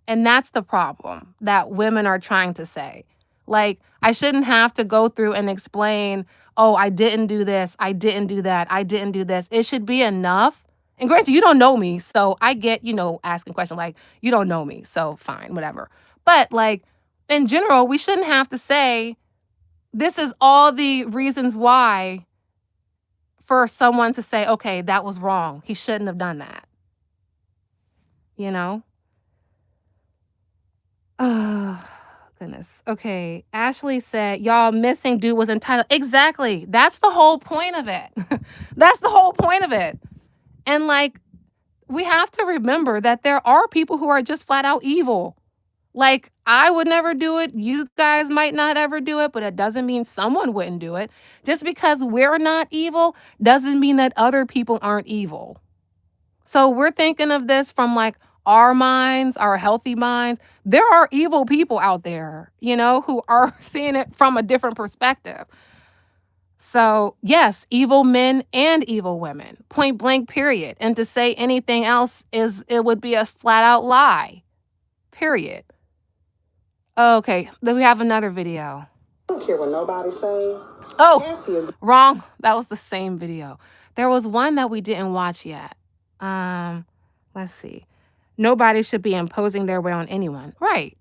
And that's the problem that women are trying to say. Like, I shouldn't have to go through and explain, oh, I didn't do this, I didn't do that, I didn't do this. It should be enough. And granted, you don't know me, so I get, asking questions like, you don't know me, so fine, whatever. But like, in general, we shouldn't have to say, this is all the reasons why for someone to say, okay, that was wrong. He shouldn't have done that. Oh, goodness. Okay. Ashley said, y'all missing dude was entitled. Exactly. That's the whole point of it. That's the whole point of it. And like, we have to remember that there are people who are just flat out evil. Like, I would never do it. You guys might not ever do it, but it doesn't mean someone wouldn't do it. Just because we're not evil doesn't mean that other people aren't evil. So we're thinking of this from like our minds, our healthy minds. There are evil people out there, who are seeing it from a different perspective. So yes, evil men and evil women, point blank, period. And to say anything else it would be a flat out lie, period. Okay, then we have another video. I don't care what nobody's saying. Oh, wrong. That was the same video. There was one that we didn't watch yet. Let's see. Nobody should be imposing their way on anyone. Right.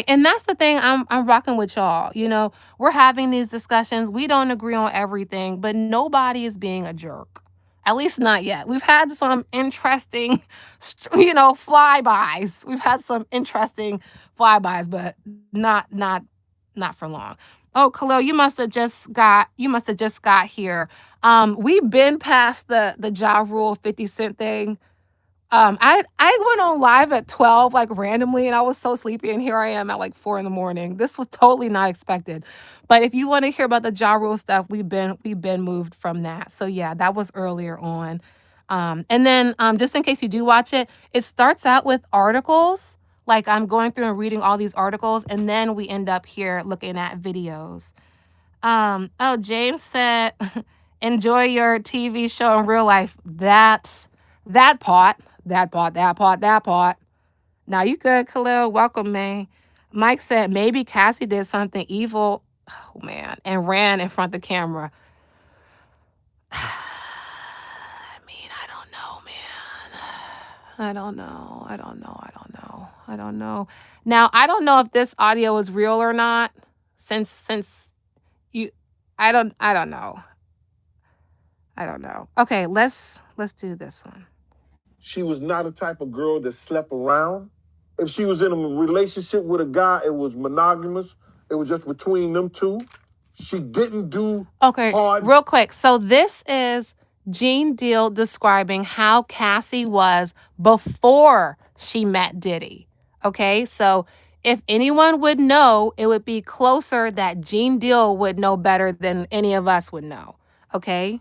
And that's the thing I'm rocking with y'all. We're having these discussions. We don't agree on everything, but nobody is being a jerk. At least not yet. We've had some interesting, flybys. We've had some interesting flybys, but not for long. Oh, Khalil, you must have just got here. We've been past the Ja Rule 50 Cent thing. I went on live at 12, like randomly, and I was so sleepy, and here I am at like 4 a.m. This was totally not expected. But if you want to hear about the Ja Rule stuff, we've been moved from that. So yeah, that was earlier on. And then just in case you do watch it, it starts out with articles. Like I'm going through and reading all these articles, and then we end up here looking at videos. Oh, James said, enjoy your TV show in real life. That's that part. Now you good, Khalil. Welcome, man. Mike said maybe Cassie did something evil. Oh man, and ran in front of the camera. I mean, I don't know, man. I don't know. I don't know. Now, I don't know if this audio is real or not. Since you I don't know. I don't know. Okay, let's do this one. She was not a type of girl that slept around. If she was in a relationship with a guy, it was monogamous. It was just between them two. She didn't do Okay, hard. real quick. So this is Gene Deal describing how Cassie was before she met Diddy. Okay, so if anyone would know, it would be closer that Gene Deal would know better than any of us would know. Okay?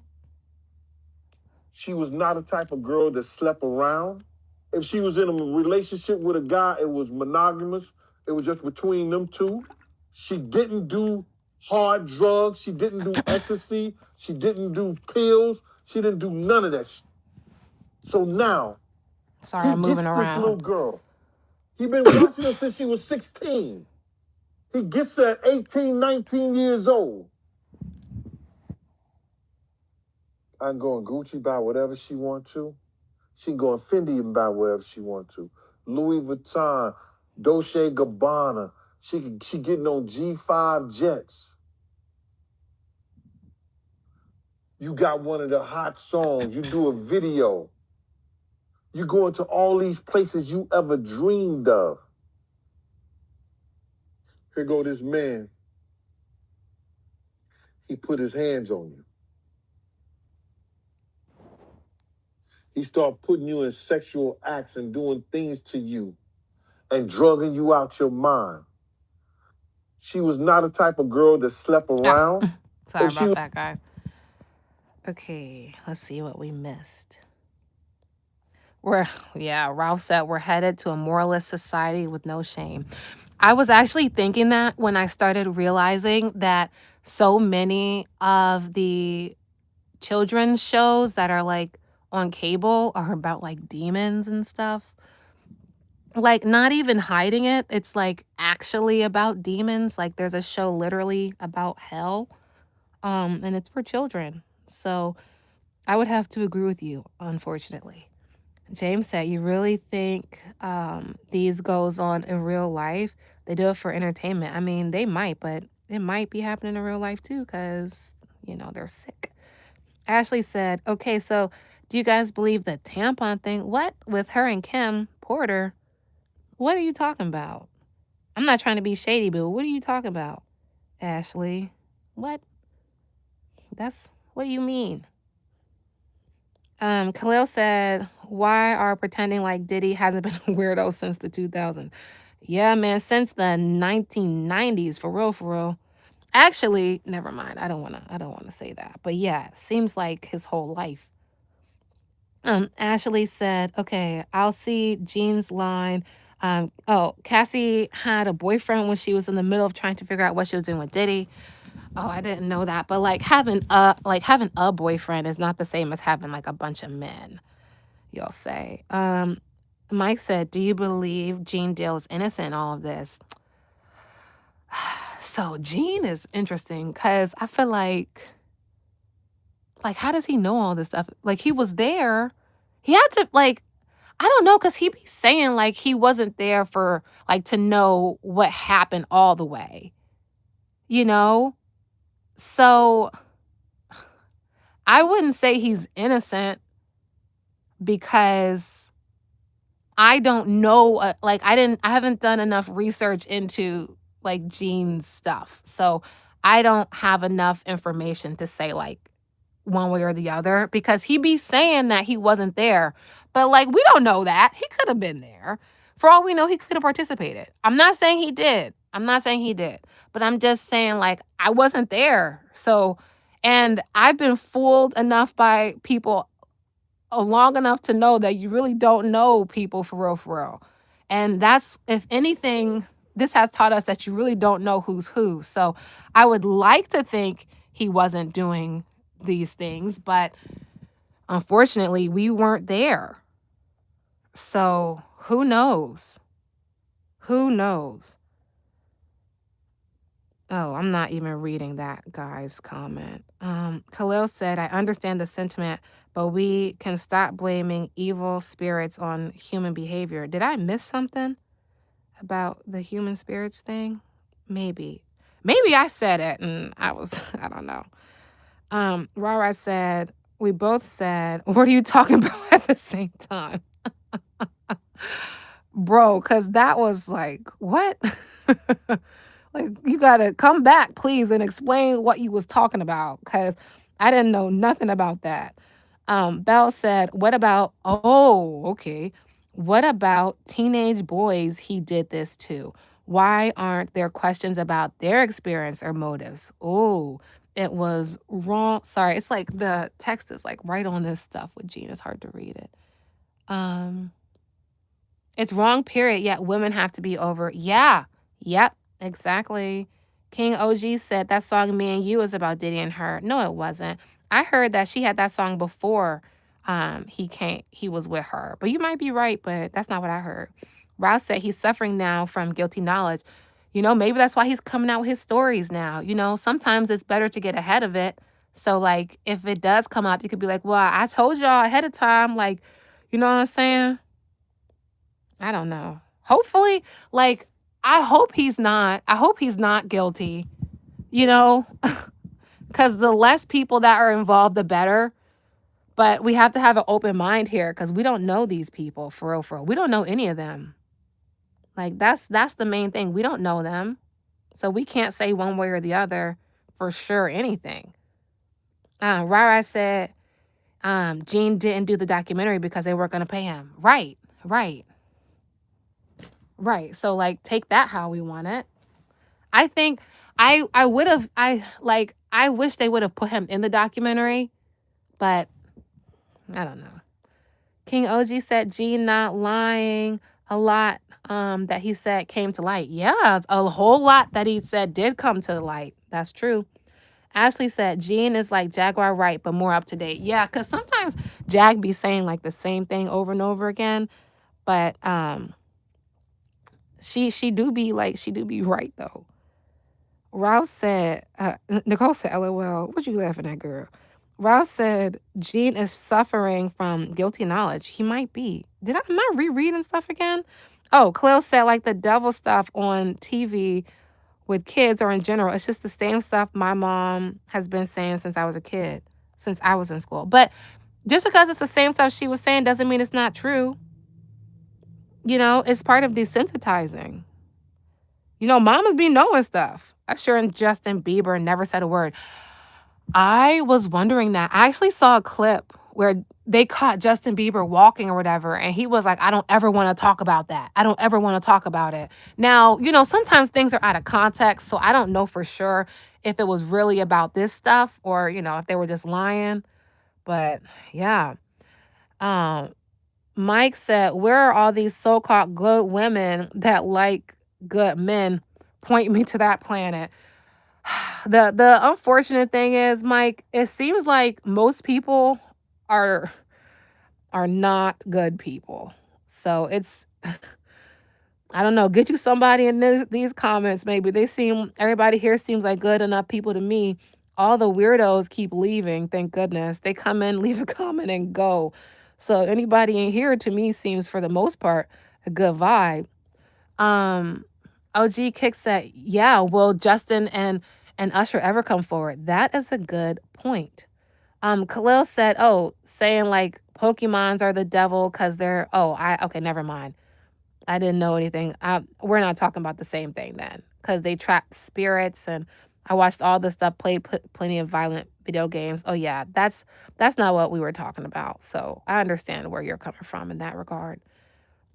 She was not a type of girl that slept around. If she was in a relationship with a guy, it was monogamous. It was just between them two. She didn't do hard drugs. She didn't do ecstasy. She didn't do pills. She didn't do none of that shit. So now, Sorry, I'm moving this around. little girl. He been watching her since she was 16. He gets her at 18, 19 years old. I can go in Gucci, buy whatever she want to. She can go in Fendi and buy whatever she want to. Louis Vuitton, Dolce Gabbana. She getting on G5 jets. You got one of the hot songs. You do a video. You go into all these places you ever dreamed of. Here go this man. He put his hands on you. He start putting you in sexual acts and doing things to you and drugging you out your mind. She was not a type of girl that slept around. Sorry about that, guys. Okay, let's see what we missed. Ralph said we're headed to a moralist society with no shame. I was actually thinking that when I started realizing that so many of the children's shows that are like on cable are about like demons and stuff. Like not even hiding it. It's like actually about demons. Like there's a show literally about hell. And it's for children. So I would have to agree with you, unfortunately. James said, you really think these goes on in real life? They do it for entertainment. I mean, they might, but it might be happening in real life too because, they're sick. Ashley said, okay, so do you guys believe the tampon thing? What? With her and Kim Porter? What are you talking about? I'm not trying to be shady, but what are you talking about, Ashley? What? What do you mean? Khalil said, why are pretending like Diddy hasn't been a weirdo since the 2000s? Yeah, man, since the 1990s, for real. Actually, never mind. I don't wanna say that. But yeah, seems like his whole life. Ashley said, okay, I'll see Jean's line. Cassie had a boyfriend when she was in the middle of trying to figure out what she was doing with Diddy. Oh, I didn't know that. But having a boyfriend is not the same as having like a bunch of men, you'll say. Mike said, do you believe Gene Deal is innocent in all of this? So Gene is interesting because I feel like how does he know all this stuff? Like he was there. He had to I don't know, because he be saying like he wasn't there for to know what happened all the way. So I wouldn't say he's innocent because I don't know, I haven't done enough research into Gene's stuff. So I don't have enough information to say one way or the other because he be saying that he wasn't there. But we don't know that. He could have been there. For all we know, he could have participated. I'm not saying he did. But I'm just saying I wasn't there. So, and I've been fooled enough by people long enough to know that you really don't know people for real. And that's, if anything, this has taught us that you really don't know who's who. So I would like to think he wasn't doing these things, but unfortunately we weren't there. So who knows? Oh, I'm not even reading that guy's comment. Khalil said, I understand the sentiment, but we can stop blaming evil spirits on human behavior. Did I miss something? about the human spirits thing. Maybe. Maybe I said it and I was, I don't know. Rara said, we both said, what are you talking about at the same time? Bro, because that was like, what? Like, you gotta come back, please, and explain what you was talking about, because I didn't know nothing about that. Belle said, what about, oh, okay. What about teenage boys he did this to? Why aren't there questions about their experience or motives? Oh, it was wrong. Sorry, it's like the text is like right on this stuff with Gene. It's hard to read it. It's wrong, period, yet women have to be over. Yeah. Yep. Exactly. King OG said that song Me and You is about Diddy and her. No, it wasn't. I heard that she had that song before he was with her. But you might be right, but that's not what I heard. Rouse said he's suffering now from guilty knowledge. Maybe that's why he's coming out with his stories now. Sometimes it's better to get ahead of it. So like if it does come up, you could be like, well, I told y'all ahead of time, like, you know what I'm saying? I don't know. Hopefully, like, I hope he's not guilty, because the less people that are involved, the better. But we have to have an open mind here because we don't know these people for real, for real. We don't know any of them. Like, that's the main thing. We don't know them. So we can't say one way or the other for sure anything. Rara said Gene didn't do the documentary because they weren't going to pay him. Right. So like take that how we want it. I think I would have I wish they would have put him in the documentary, but I don't know. King OG said Gene not lying. A lot that he said came to light. Yeah, a whole lot that he said did come to the light. That's true. Ashley said Gene is like Jaguar Wright, but more up to date. Yeah, because sometimes Jag be saying like the same thing over and over again. But she do be right though. Rouse said, Nicole said, LOL, what you laughing at, girl? Rouse said, Gene is suffering from guilty knowledge. He might be. Am I rereading stuff again? Oh, Khalil said, like the devil stuff on TV with kids or in general, it's just the same stuff my mom has been saying since I was a kid, since I was in school. But just because it's the same stuff she was saying doesn't mean it's not true. It's part of desensitizing. Mamas be knowing stuff. Usher and Justin Bieber never said a word. I was wondering that. I actually saw a clip where they caught Justin Bieber walking or whatever, and he was like, I don't ever want to talk about that. I don't ever want to talk about it. Now, sometimes things are out of context, so I don't know for sure if it was really about this stuff or, if they were just lying. But yeah. Mike said, where are all these so-called good women that like good men? Point me to that planet. The unfortunate thing is, Mike, it seems like most people are not good people. So it's I don't know, get you somebody in these comments maybe. Everybody here seems like good enough people to me. All the weirdos keep leaving, thank goodness. They come in, leave a comment, and go. So anybody in here to me seems for the most part a good vibe. OG Kick said, yeah, will Justin and Usher ever come forward? That is a good point. Khalil said, saying like Pokemons are the devil because they're, okay, never mind. I didn't know anything. We're not talking about the same thing then because they trap spirits and I watched all this stuff, played plenty of violent video games. Oh yeah, that's not what we were talking about. So I understand where you're coming from in that regard.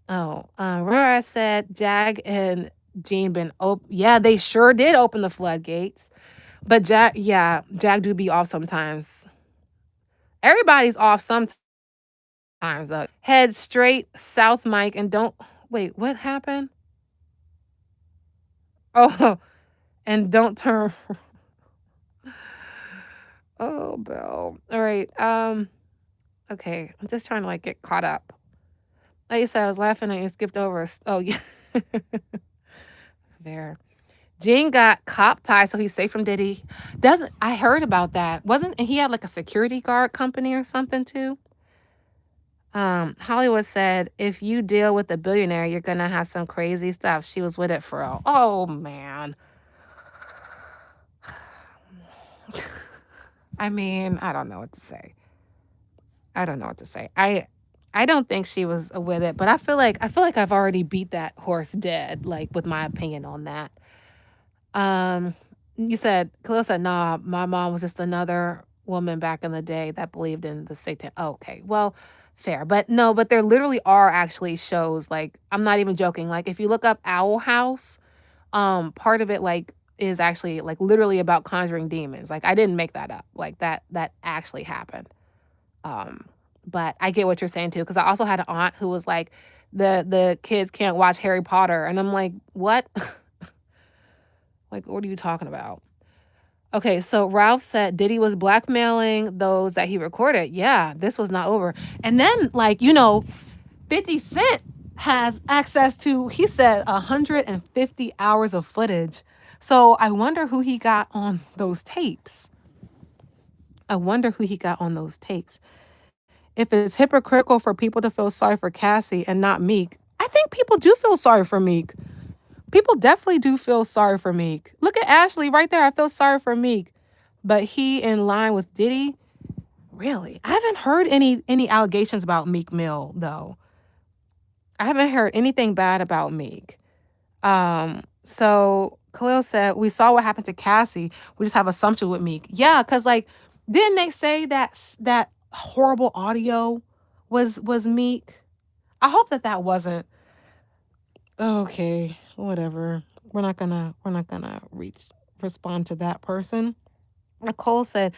Rora said Jag and Gene been yeah, they sure did open the floodgates. But Jag do be off sometimes. Everybody's off sometimes though. Head straight south, Mike, and don't wait, what happened? Oh, and don't turn. Oh, Bill. All right. Okay. I'm just trying to like get caught up. Like you said, I was laughing and you skipped over. Oh, yeah. There. Gene got cop ties, so he's safe from Diddy. I heard about that. He had like a security guard company or something too? Hollywood said, if you deal with a billionaire, you're gonna have some crazy stuff. She was with it for real. Oh man. I mean, I don't know what to say. I don't know what to say. I don't think she was with it, but I feel like I've already beat that horse dead, like with my opinion on that. Um, you said Khalil said, nah, my mom was just another woman back in the day that believed in the Satan. Oh, okay, well, fair. But no, but there literally are actually shows, like, I'm not even joking. Like if you look up Owl House, part of it like is actually like literally about conjuring demons. Like I didn't make that up. Like that actually happened. Um, but I get what you're saying too, because I also had an aunt who was like, the kids can't watch Harry Potter, and I'm like, what? Like, what are you talking about? Okay, so Ralph said Diddy was blackmailing those that he recorded. Yeah, this was not over. And then, like, 50 Cent has access to, he said, 150 hours of footage. So I wonder who he got on those tapes. If it's hypocritical for people to feel sorry for Cassie and not Meek, I think people do feel sorry for Meek. People definitely do feel sorry for Meek. Look at Ashley right there. I feel sorry for Meek. But he in line with Diddy? Really? I haven't heard any allegations about Meek Mill, though. I haven't heard anything bad about Meek. So Khalil said, we saw what happened to Cassie. We just have assumption with Meek. Yeah, because like, didn't they say that horrible audio was Meek? I hope that wasn't. Okay, whatever. We're not gonna respond to that person. Nicole said,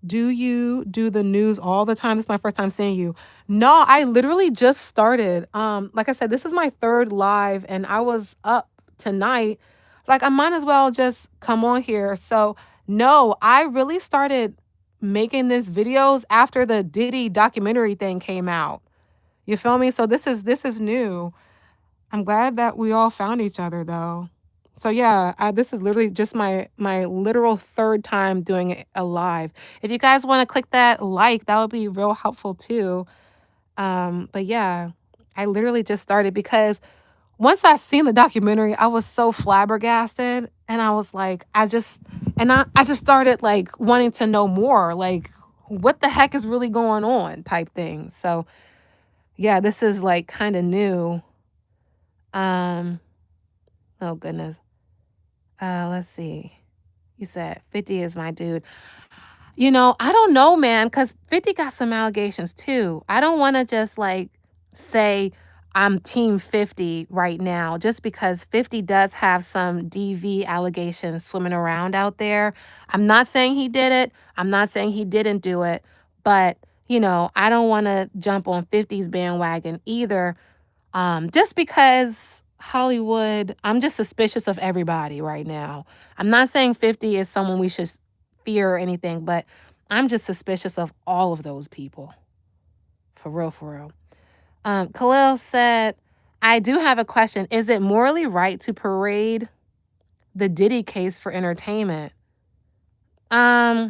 do you do the news all the time? This is my first time seeing you. No, I literally just started. Like I said, this is my third live and I was up tonight. Like I might as well just come on here. So no, I really started making these videos after the Diddy documentary thing came out. You feel me? So this is new. I'm glad that we all found each other though. So yeah, this is literally just my literal third time doing it live. If you guys want to click that like, that would be real helpful too. But yeah, I literally just started because once I seen the documentary, I was so flabbergasted, and I was like, I just started like wanting to know more, like what the heck is really going on, type thing. So yeah, this is like kind of new. Oh goodness. Let's see. You said 50 is my dude. I don't know, man, because 50 got some allegations too. I don't want to just like say I'm team 50 right now, just because 50 does have some DV allegations swimming around out there. I'm not saying he did it. I'm not saying he didn't do it. But, I don't want to jump on 50's bandwagon either. Just because Hollywood, I'm just suspicious of everybody right now. I'm not saying 50 is someone we should fear or anything, but I'm just suspicious of all of those people. For real, for real. Khalil said, I do have a question. Is it morally right to parade the Diddy case for entertainment? I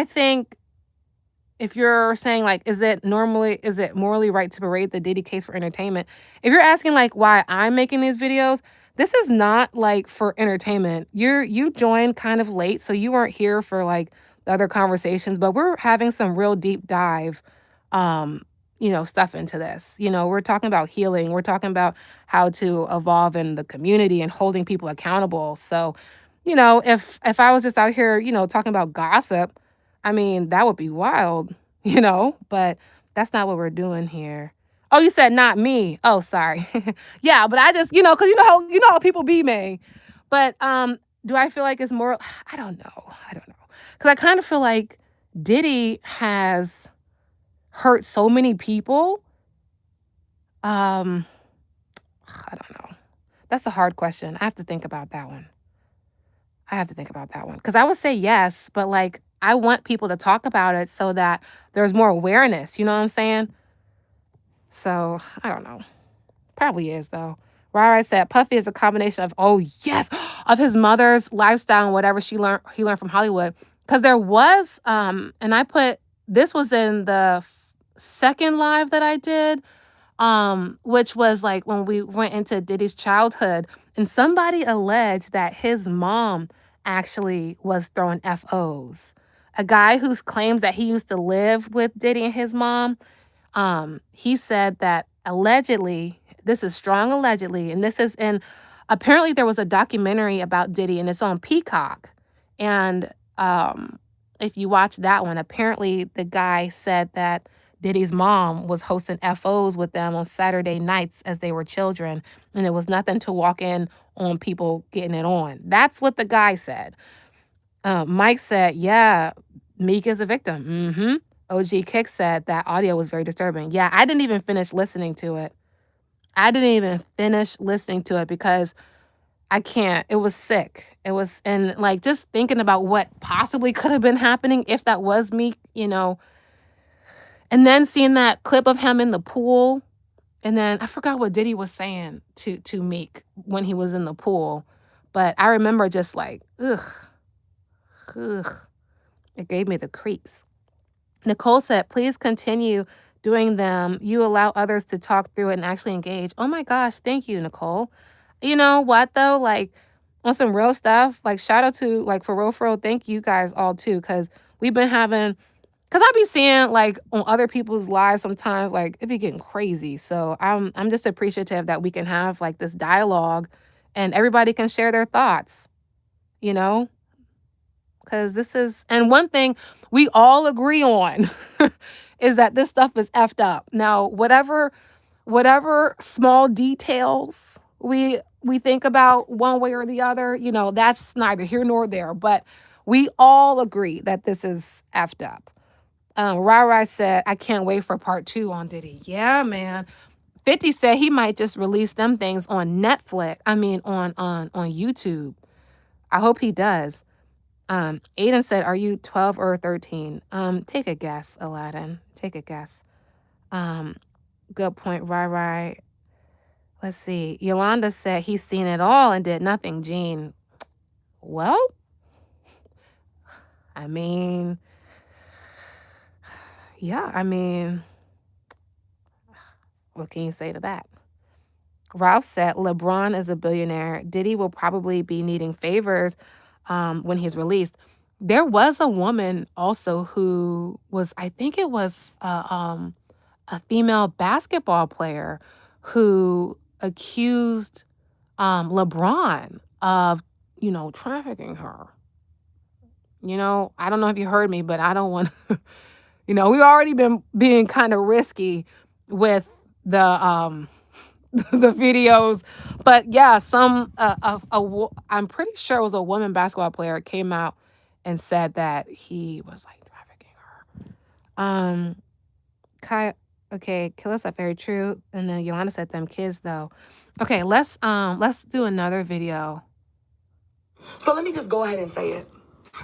think if you're saying like, is it morally right to parade the Diddy case for entertainment? If you're asking like why I'm making these videos, this is not like for entertainment. You joined kind of late, so you weren't here for like the other conversations, but we're having some real deep dive stuff into this. We're talking about healing. We're talking about how to evolve in the community and holding people accountable. So, if I was just out here, talking about gossip, I mean, that would be wild, but that's not what we're doing here. Oh, you said not me. Oh, sorry. Yeah, but I just, because you know how people be, man. But do I feel like it's more? I don't know. Because I kind of feel like Diddy has hurt so many people. I don't know. That's a hard question. I have to think about that one. Because I would say yes, but like I want people to talk about it so that there's more awareness. You know what I'm saying? So I don't know. Probably is though. Rara said Puffy is a combination of of his mother's lifestyle and whatever he learned from Hollywood. Because there was and I put this was in the second live that I did, which was like when we went into Diddy's childhood, and somebody alleged that his mom actually was throwing FOs. A guy who claims that he used to live with Diddy and his mom, he said that allegedly, this is strong allegedly, and this is in, apparently there was a documentary about Diddy and it's on Peacock. And if you watch that one, apparently the guy said that Diddy's mom was hosting FOs with them on Saturday nights as they were children, and it was nothing to walk in on people getting it on. That's what the guy said. Mike said, yeah, Meek is a victim. Mm-hmm. OG Kick said that audio was very disturbing. Yeah, I didn't even finish listening to it. Because I can't. It was sick. It was, and like just thinking about what possibly could have been happening if that was Meek, and then seeing that clip of him in the pool, and then I forgot what Diddy was saying to Meek when he was in the pool, but I remember just like, ugh. It gave me the creeps. Nicole said, please continue doing them. You allow others to talk through it and actually engage. Oh my gosh, thank you, Nicole. You know what though? Like on some real stuff, like shout out to like for real, thank you guys all too, because we've been having, because I be seeing like on other people's lives sometimes, like it be getting crazy. So I'm just appreciative that we can have like this dialogue and everybody can share their thoughts, because this is, and one thing we all agree on is that this stuff is effed up. Now, whatever small details we think about one way or the other, that's neither here nor there. But we all agree that this is effed up. Rai said, I can't wait for part 2 on Diddy. Yeah, man. 50 said he might just release them things on Netflix. I mean, on YouTube. I hope he does. Aiden said, are you 12 or 13? Take a guess, Aladdin. Take a guess. Good point, Rai. Let's see. Yolanda said he's seen it all and did nothing, Gene. Well, I mean, yeah, what can you say to that? Ralph said LeBron is a billionaire. Diddy will probably be needing favors when he's released. There was a woman also who was, I think it was a female basketball player who accused LeBron of, trafficking her. I don't know if you heard me, but I don't want we already been being kind of risky with the the videos, but yeah, I'm pretty sure it was a woman basketball player came out and said that he was like trafficking her. Okay, killers are very true, and then Yolanda said them kids though. Okay, let's do another video. So let me just go ahead and say it.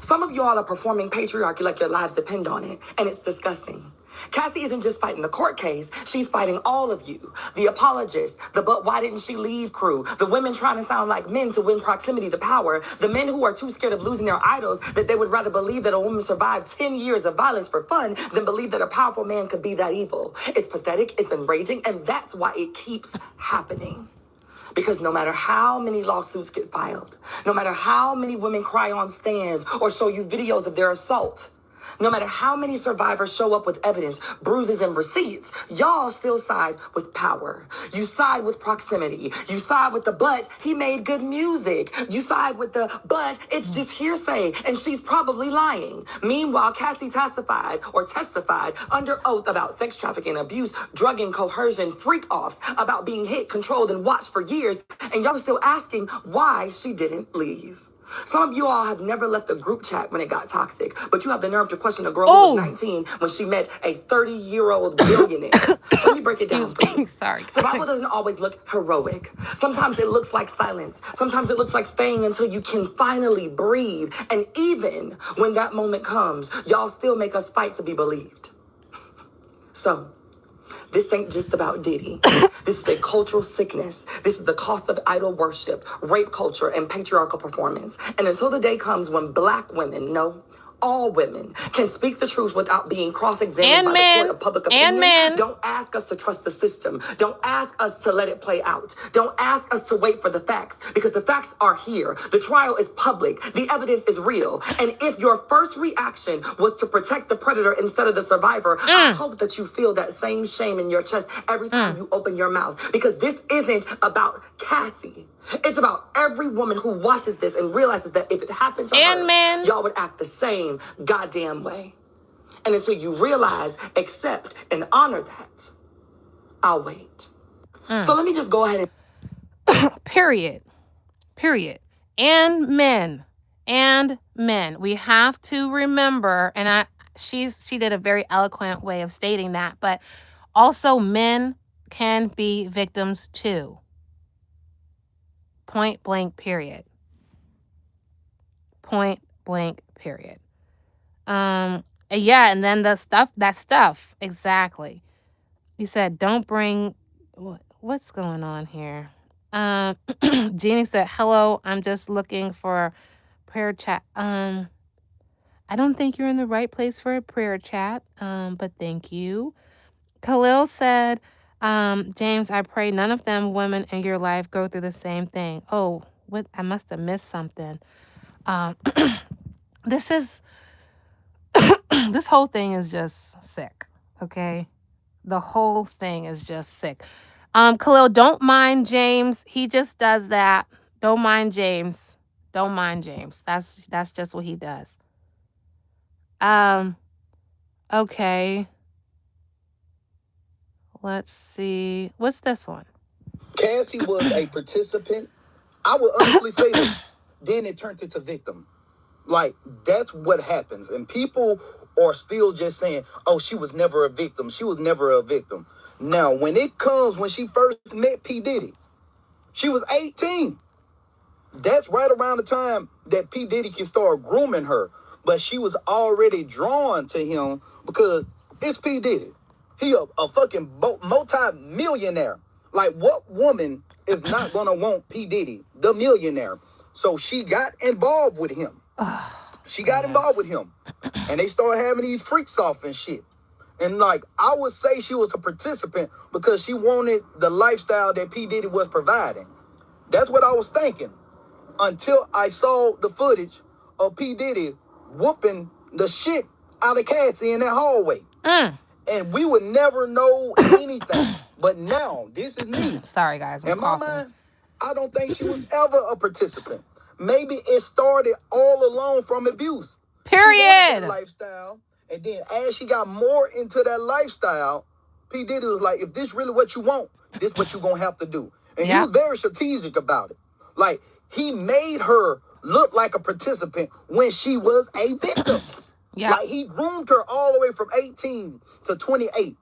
Some of y'all are performing patriarchy like your lives depend on it, and it's disgusting. Cassie isn't just fighting the court case, she's fighting all of you. The apologists, the but why didn't she leave crew, the women trying to sound like men to win proximity to power, the men who are too scared of losing their idols that they would rather believe that a woman survived 10 years of violence for fun than believe that a powerful man could be that evil. It's pathetic, it's enraging, and that's why it keeps happening. Because no matter how many lawsuits get filed, no matter how many women cry on stands or show you videos of their assault, no matter how many survivors show up with evidence, bruises, and receipts, y'all still side with power. You side with proximity. You side with the but he made good music. You side with the but it's just hearsay and she's probably lying. Meanwhile, Cassie testified under oath about sex trafficking, abuse, drugging, coercion, freak-offs, about being hit, controlled, and watched for years, and y'all are still asking why she didn't leave. Some of you all have never left the group chat when it got toxic, but you have the nerve to question a girl who was 19 when she met a 30-year-old billionaire. Let me break it down for you. Sorry. Survival doesn't always look heroic. Sometimes it looks like silence. Sometimes it looks like staying until you can finally breathe. And even when that moment comes, y'all still make us fight to be believed. So, this ain't just about Diddy. This is a cultural sickness. This is the cost of idol worship, rape culture, and patriarchal performance. And until the day comes when Black women, no, All women can speak the truth without being cross-examined by the court of public opinion. And men. Don't ask us to trust the system. Don't ask us to let it play out. Don't ask us to wait for the facts, because the facts are here. The trial is public. The evidence is real. And if your first reaction was to protect the predator instead of the survivor, I hope that you feel that same shame in your chest every time you open your mouth, because this isn't about Cassie. It's about every woman who watches this and realizes that if it happened to her, y'all would act the same goddamn way. And until you realize, accept, and honor that, I'll wait. So let me just go ahead and... Period. And men. We have to remember, and she did a very eloquent way of stating that, but also men can be victims too. Point blank, period. Yeah, and then that stuff, exactly. You said, don't bring, what's going on here? Jeannie said, hello, I'm just looking for prayer chat. I don't think you're in the right place for a prayer chat, but thank you. Khalil said, James, I pray none of them women in your life go through the same thing. Oh, what? I must have missed something. This whole thing is just sick, okay? The whole thing is just sick. Khalil, don't mind James. He just does that. Don't mind James. That's just what he does. Okay. Let's see. What's this one? Cassie was a participant. I would honestly say that then it turned into victim. Like, that's what happens. And people are still just saying, oh, she was never a victim. She was never a victim. Now, when she first met P. Diddy, she was 18. That's right around the time that P. Diddy can start grooming her. But she was already drawn to him because it's P. Diddy. He a fucking multi-millionaire. Like, what woman is not going to want P. Diddy, the millionaire? So she got involved with him. And they started having these freaks off and shit. And, like, I would say she was a participant because she wanted the lifestyle that P. Diddy was providing. That's what I was thinking. Until I saw the footage of P. Diddy whooping the shit out of Cassie in that hallway. And we would never know anything. But now, this is me. Sorry, guys. In my mind, I don't think she was ever a participant. Maybe it started all along from abuse. Period. She wanted that lifestyle. And then as she got more into that lifestyle, P. Diddy was like, if this really what you want, this what you going to have to do. And he was very strategic about it. Like, he made her look like a participant when she was a victim. Like, he groomed her all the way from 18 to 28.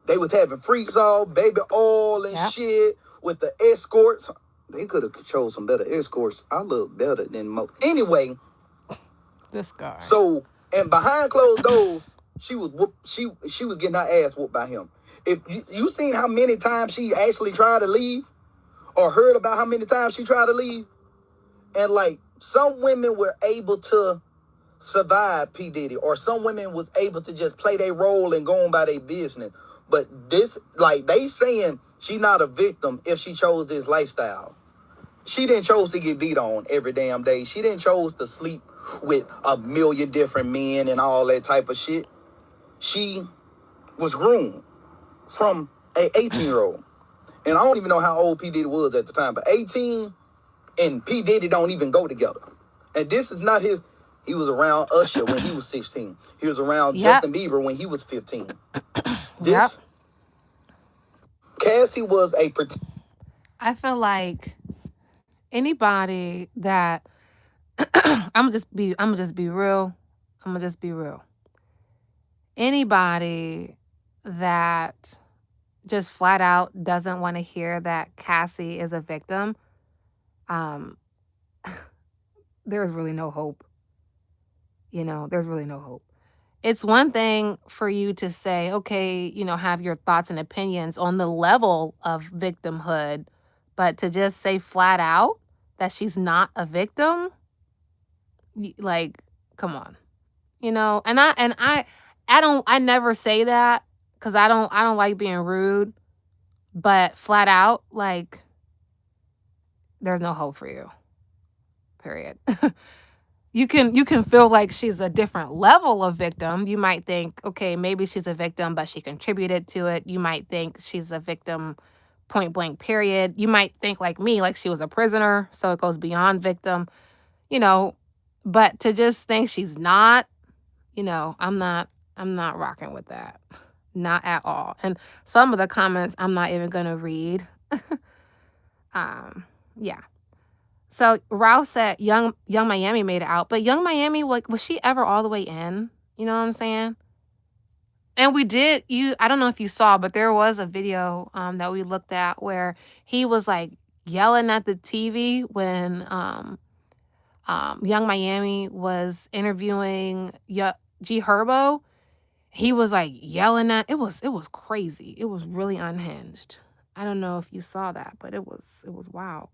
They was having freaks off, baby oil and shit with the escorts. They could have chose some better escorts. I look better than most. Anyway. This guy. So, and behind closed doors, she was getting her ass whooped by him. If you seen how many times she actually tried to leave, or heard about how many times she tried to leave, and like some women were able to survive P. Diddy, or some women was able to just play their role and go on by their business. But this, like, they saying she not a victim if she chose this lifestyle. She didn't chose to get beat on every damn day. She didn't chose to sleep with a million different men and all that type of shit. She was groomed from an 18-year-old. And I don't even know how old P. Diddy was at the time, but 18 and P. Diddy don't even go together. And this is not his. He was around Usher when he was 16. He was around Justin Bieber when he was 15. Cassie was a... I feel like anybody that... I'm gonna just be real. Anybody that just flat out doesn't want to hear that Cassie is a victim, there's really no hope. There's really no hope. It's one thing for you to say, okay, have your thoughts and opinions on the level of victimhood, but to just say flat out that she's not a victim, like, come on. you know, and I never say that because I don't like being rude, but flat out, like, there's no hope for you. Period. You can feel like she's a different level of victim. You might think, okay, maybe she's a victim, but she contributed to it. You might think she's a victim, point blank, period. You might think like me, like she was a prisoner, so it goes beyond victim, you know. But to just think she's not, I'm not rocking with that. Not at all. And some of the comments I'm not even gonna read. Yeah. So Rouse said Young Miami made it out, but Young Miami, like, was she ever all the way in? You know what I'm saying? And I don't know if you saw, but there was a video that we looked at where he was like yelling at the TV when Young Miami was interviewing G Herbo. He was like yelling at it was crazy. It was really unhinged. I don't know if you saw that, but it was wild.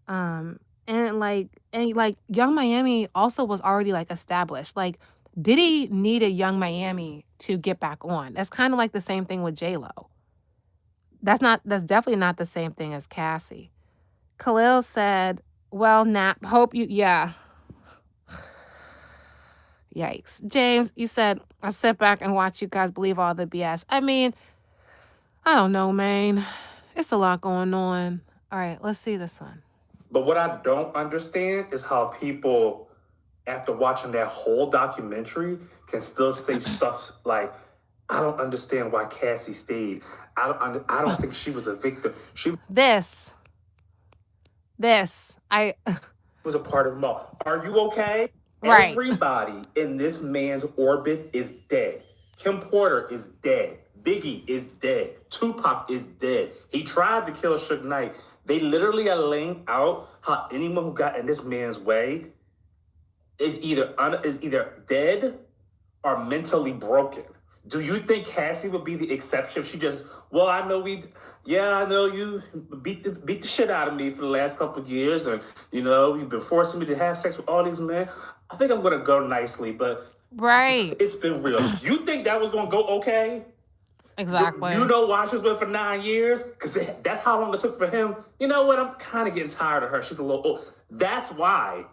And Young Miami also was already like established. Like, Diddy needed Young Miami to get back on. That's kind of like the same thing with J-Lo. That's definitely not the same thing as Cassie. Khalil said, well, Nap, hope you, yeah. Yikes. James, you said, I sit back and watch you guys believe all the BS. I mean, I don't know, man. It's a lot going on. All right, let's see this one. But what I don't understand is how people, after watching that whole documentary, can still say stuff like, I don't understand why Cassie stayed. I don't think she was a victim. She was a part of them all. Are you okay? Right. Everybody in this man's orbit is dead. Kim Porter is dead. Biggie is dead. Tupac is dead. He tried to kill Suge Knight. They literally are laying out how anyone who got in this man's way is either dead or mentally broken. Do you think Cassie would be the exception if she just, well, I know you beat the shit out of me for the last couple of years, and you've been forcing me to have sex with all these men. I think I'm gonna go nicely, but right, it's been real. You think that was gonna go okay? Exactly. You know why she's been for 9 years? Because that's how long it took for him. You know what? I'm kind of getting tired of her. She's a little old. That's why.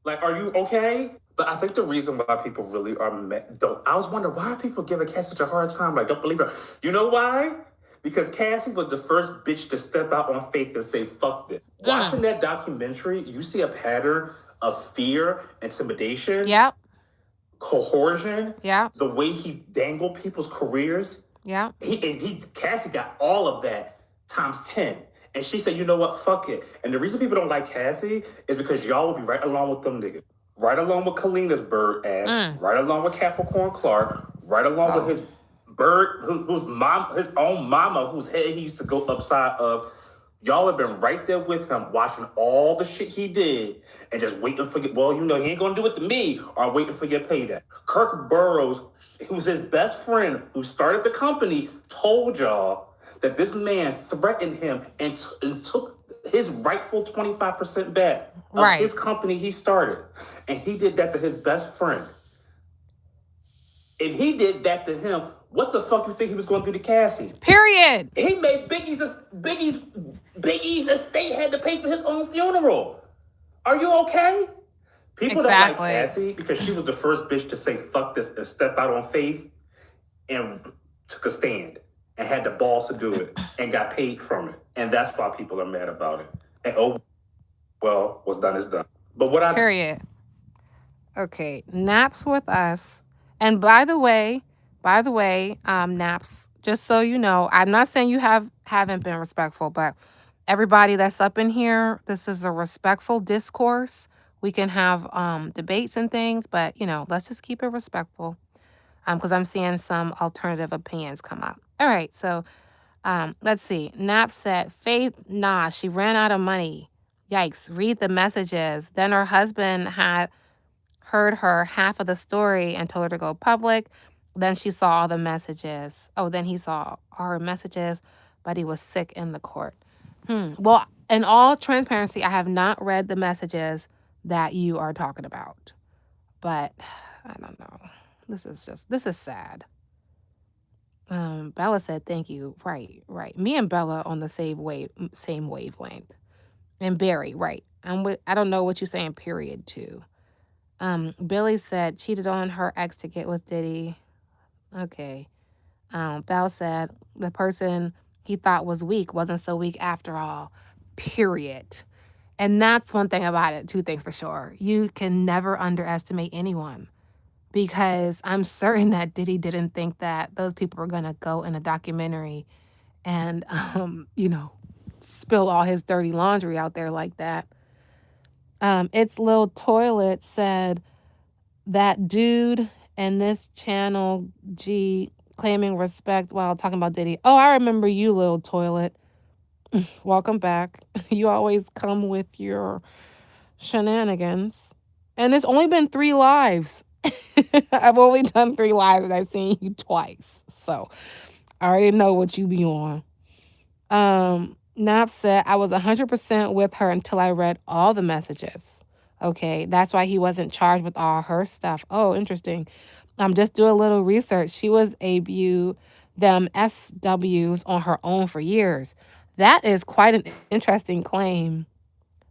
Like, are you okay? But I think the reason why people really are I was wondering, why are people giving Cassie such a hard time? Like, don't believe her. You know why? Because Cassie was the first bitch to step out on faith and say, fuck this. Watching that documentary, you see a pattern of fear, intimidation, coercion, the way he dangled people's careers. Yeah. Cassie got all of that times 10. And she said, you know what? Fuck it. And the reason people don't like Cassie is because y'all will be right along with them niggas. Right along with Kalina's bird ass. Right along with Capricorn Clark. Right along with his bird, his own mama, whose head he used to go upside of. Y'all have been right there with him, watching all the shit he did, and just waiting for, he ain't gonna do it to me, or waiting for your payday. Kirk Burroughs, who was his best friend, who started the company, told y'all that this man threatened him and took his rightful 25% back of his company he started. And he did that to his best friend. If he did that to him, what the fuck you think he was going to do to Cassie? Period. He made Biggie's estate had to pay for his own funeral. Are you okay? People don't like Cassie because she was the first bitch to say fuck this and step out on faith and took a stand and had the balls to do it and got paid from it. And that's why people are mad about it. And what's done is done. But Period. Okay, Naps with us. And by the way, Naps, just so you know, I'm not saying you haven't been respectful, but everybody that's up in here, this is a respectful discourse. We can have debates and things, but let's just keep it respectful. Because I'm seeing some alternative opinions come up. All right, so let's see. Naps said, Faith, nah, she ran out of money. Yikes, read the messages. Then her husband had heard her half of the story and told her to go public. Then she saw all the messages. Then he saw all her messages, but he was sick in the court. Well, in all transparency, I have not read the messages that you are talking about. But I don't know. This is sad. Bella said, "Thank you." Right. Me and Bella on the same wavelength. And Barry, right. I don't know what you're saying, period, too. Billy said, cheated on her ex to get with Diddy. Okay. Belle said, the person he thought was weak wasn't so weak after all. Period. And that's one thing about it, two things for sure. You can never underestimate anyone, because I'm certain that Diddy didn't think that those people were going to go in a documentary and, spill all his dirty laundry out there like that. It's Lil Toilet said that dude and this channel G claiming respect while talking about Diddy. Oh, I remember you, Lil Toilet. Welcome back. You always come with your shenanigans. And it's only been 3 lives. I've only done 3 lives and I've seen you twice. So I already know what you be on. Nap said, I was 100% with her until I read all the messages. Okay, that's why he wasn't charged with all her stuff. Oh, interesting. Just do a little research. She was ABU them SWs on her own for years. That is quite an interesting claim.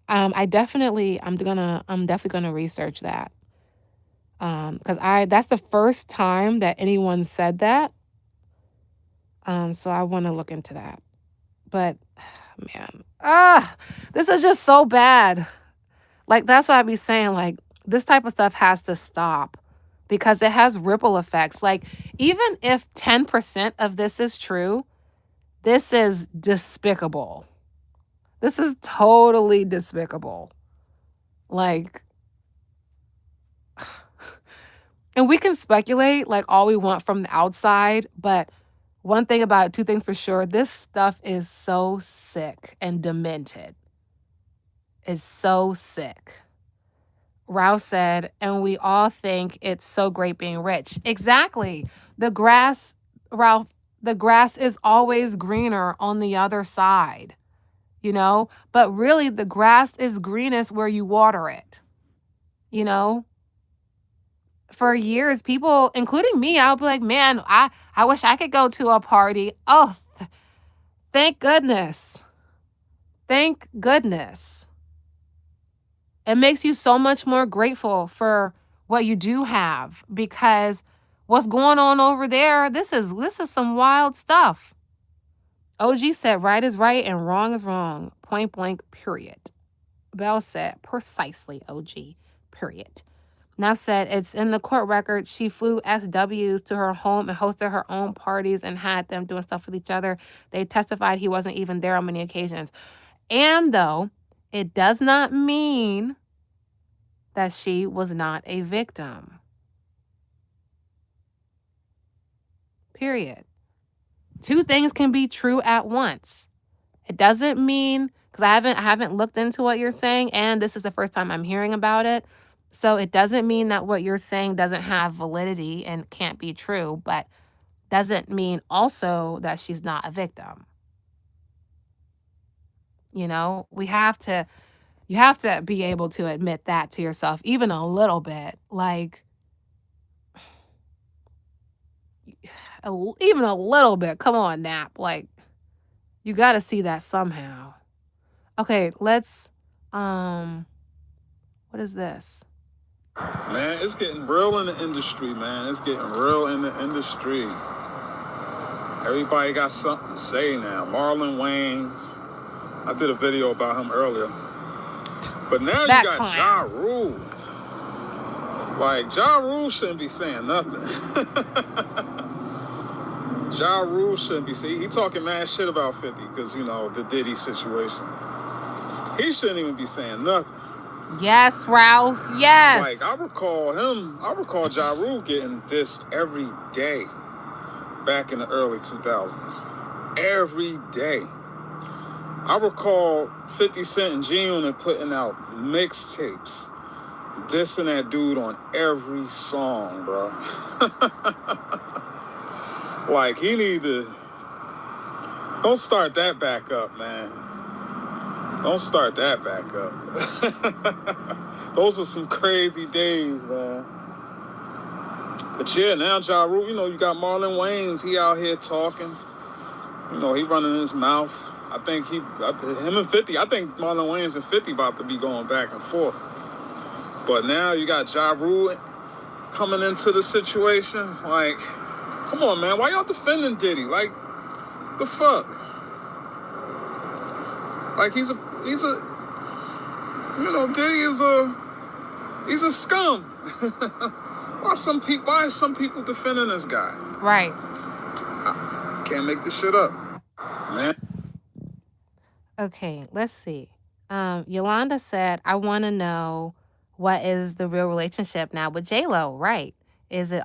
I'm definitely gonna research that. Because that's the first time that anyone said that. So I want to look into that. But man, this is just so bad. Like, that's why I be saying, like, this type of stuff has to stop, because it has ripple effects. Like, even if 10% of this is true, this is despicable. This is totally despicable. Like, and we can speculate like all we want from the outside, but one thing about it, two things for sure, this stuff is so sick and demented. It's so sick. Rouse said, and we all think it's so great being rich. Exactly. Ralph, the grass is always greener on the other side, But really, the grass is greenest where you water it, For years, people, including me, I'll be like, man, I wish I could go to a party. Oh, thank goodness. Thank goodness. It makes you so much more grateful for what you do have, because what's going on over there, this is some wild stuff. OG said right is right and wrong is wrong. Point blank, period. Belle said precisely, OG, period. Now said it's in the court record. She flew SWs to her home and hosted her own parties and had them doing stuff with each other. They testified he wasn't even there on many occasions. And though it does not mean that she was not a victim. Period. Two things can be true at once. It doesn't mean, because I haven't looked into what you're saying, and this is the first time I'm hearing about it. So it doesn't mean that what you're saying doesn't have validity and can't be true, but doesn't mean also that she's not a victim. You have to be able to admit that to yourself, even a little bit. Like, even a little bit. Come on, Nap. Like, you got to see that somehow. Okay, let's, what is this? Man, it's getting real in the industry, man. It's getting real in the industry. Everybody got something to say now. Marlon Wayans. I did a video about him earlier. But now that you got Ja Rule. Like, Ja Rule shouldn't be saying nothing. Ja Rule shouldn't be saying. He talking mad shit about 50 because, the Diddy situation. He shouldn't even be saying nothing. Yes, Ralph. Yes. Like, I recall Ja Rule getting dissed every day back in the early 2000s. Every day. I recall 50 Cent and G-Unit putting out mixtapes, dissing that dude on every song, bro. Like, he need to... Don't start that back up, man. Don't start that back up. Those were some crazy days, man. But yeah, now Ja Rule, you know, you got Marlon Wayans, he out here talking. You know, he running his mouth. I think him and 50, I think Marlon Wayans and 50 about to be going back and forth. But now you got Ja Rule coming into the situation. Like, come on, man, why y'all defending Diddy? Like, the fuck? Like, he's a, you know, Diddy is he's a scum. Why is some people defending this guy? Right. I can't make this shit up, man. Okay, let's see. Yolanda said, I want to know what is the real relationship now with J-Lo, right? Is it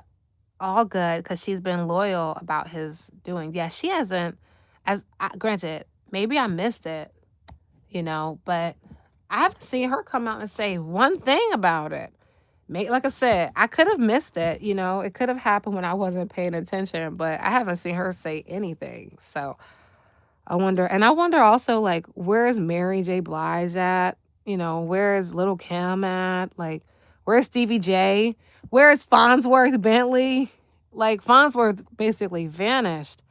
all good because she's been loyal about his doing? Yeah, she hasn't, granted, maybe I missed it, you know, but I haven't seen her come out and say one thing about it. Like I said, I could have missed it, you know, it could have happened when I wasn't paying attention, but I haven't seen her say anything. So I wonder also, like, where is Mary J. Blige at? You know, where is Little Kim at? Like, where's Stevie J? Where is Farnsworth Bentley? Like, Farnsworth basically vanished.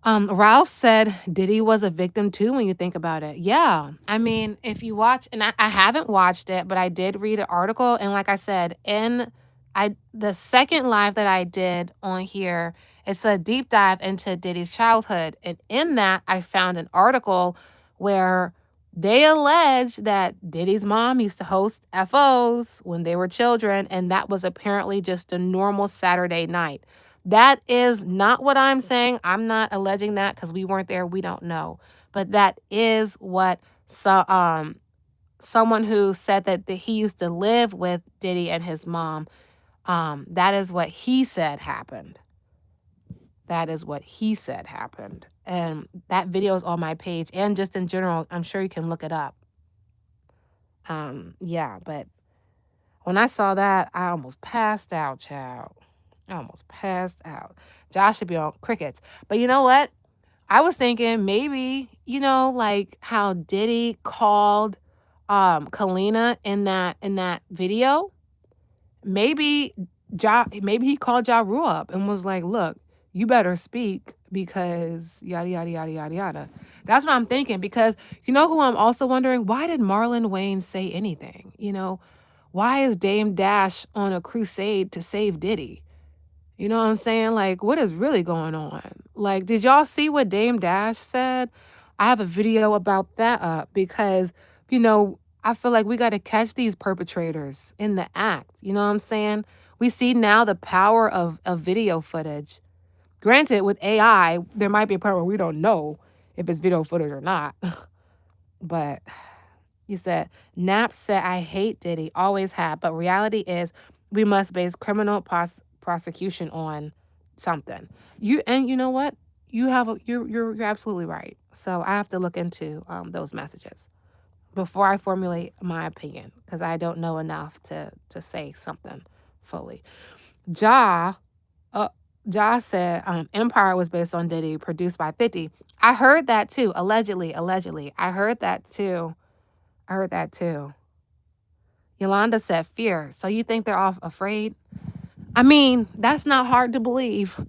Ralph said Diddy was a victim too when you think about it. Yeah. I mean, if you watch, and I haven't watched it, but I did read an article. And like I said, the second live that I did on here, it's a deep dive into Diddy's childhood. And in that, I found an article where they allege that Diddy's mom used to host FOs when they were children, and that was apparently just a normal Saturday night. That is not what I'm saying. I'm not alleging that because we weren't there. We don't know. But that is what someone who said that he used to live with Diddy and his mom, that is what he said happened. That is what he said happened. And that video is on my page. And just in general, I'm sure you can look it up. Yeah, but when I saw that, I almost passed out, child. I almost passed out. Josh should be on crickets. But you know what? I was thinking maybe, you know, like how Diddy called Kalina in that video. Maybe he called Ja Rule up and was like, look, you better speak because yada yada yada yada yada. That's what I'm thinking, because you know who I'm also wondering? Why did Marlon Wayans say anything? You know, why is Dame Dash on a crusade to save Diddy? You know what I'm saying? Like, what is really going on? Like, did y'all see what Dame Dash said? I have a video about that up because, you know, I feel like we got to catch these perpetrators in the act. You know what I'm saying? We see now the power of video footage. Granted, with AI, there might be a part where we don't know if it's video footage or not. But you said, Nap said, I hate Diddy, always have. But reality is we must base criminal prosecution on something. You know what? You're absolutely right. So I have to look into those messages before I formulate my opinion, because I don't know enough to say something fully. Ja said Empire was based on Diddy, produced by 50. I heard that too. Allegedly. I heard that too. Yolanda said fear. So you think they're all afraid? I mean, that's not hard to believe.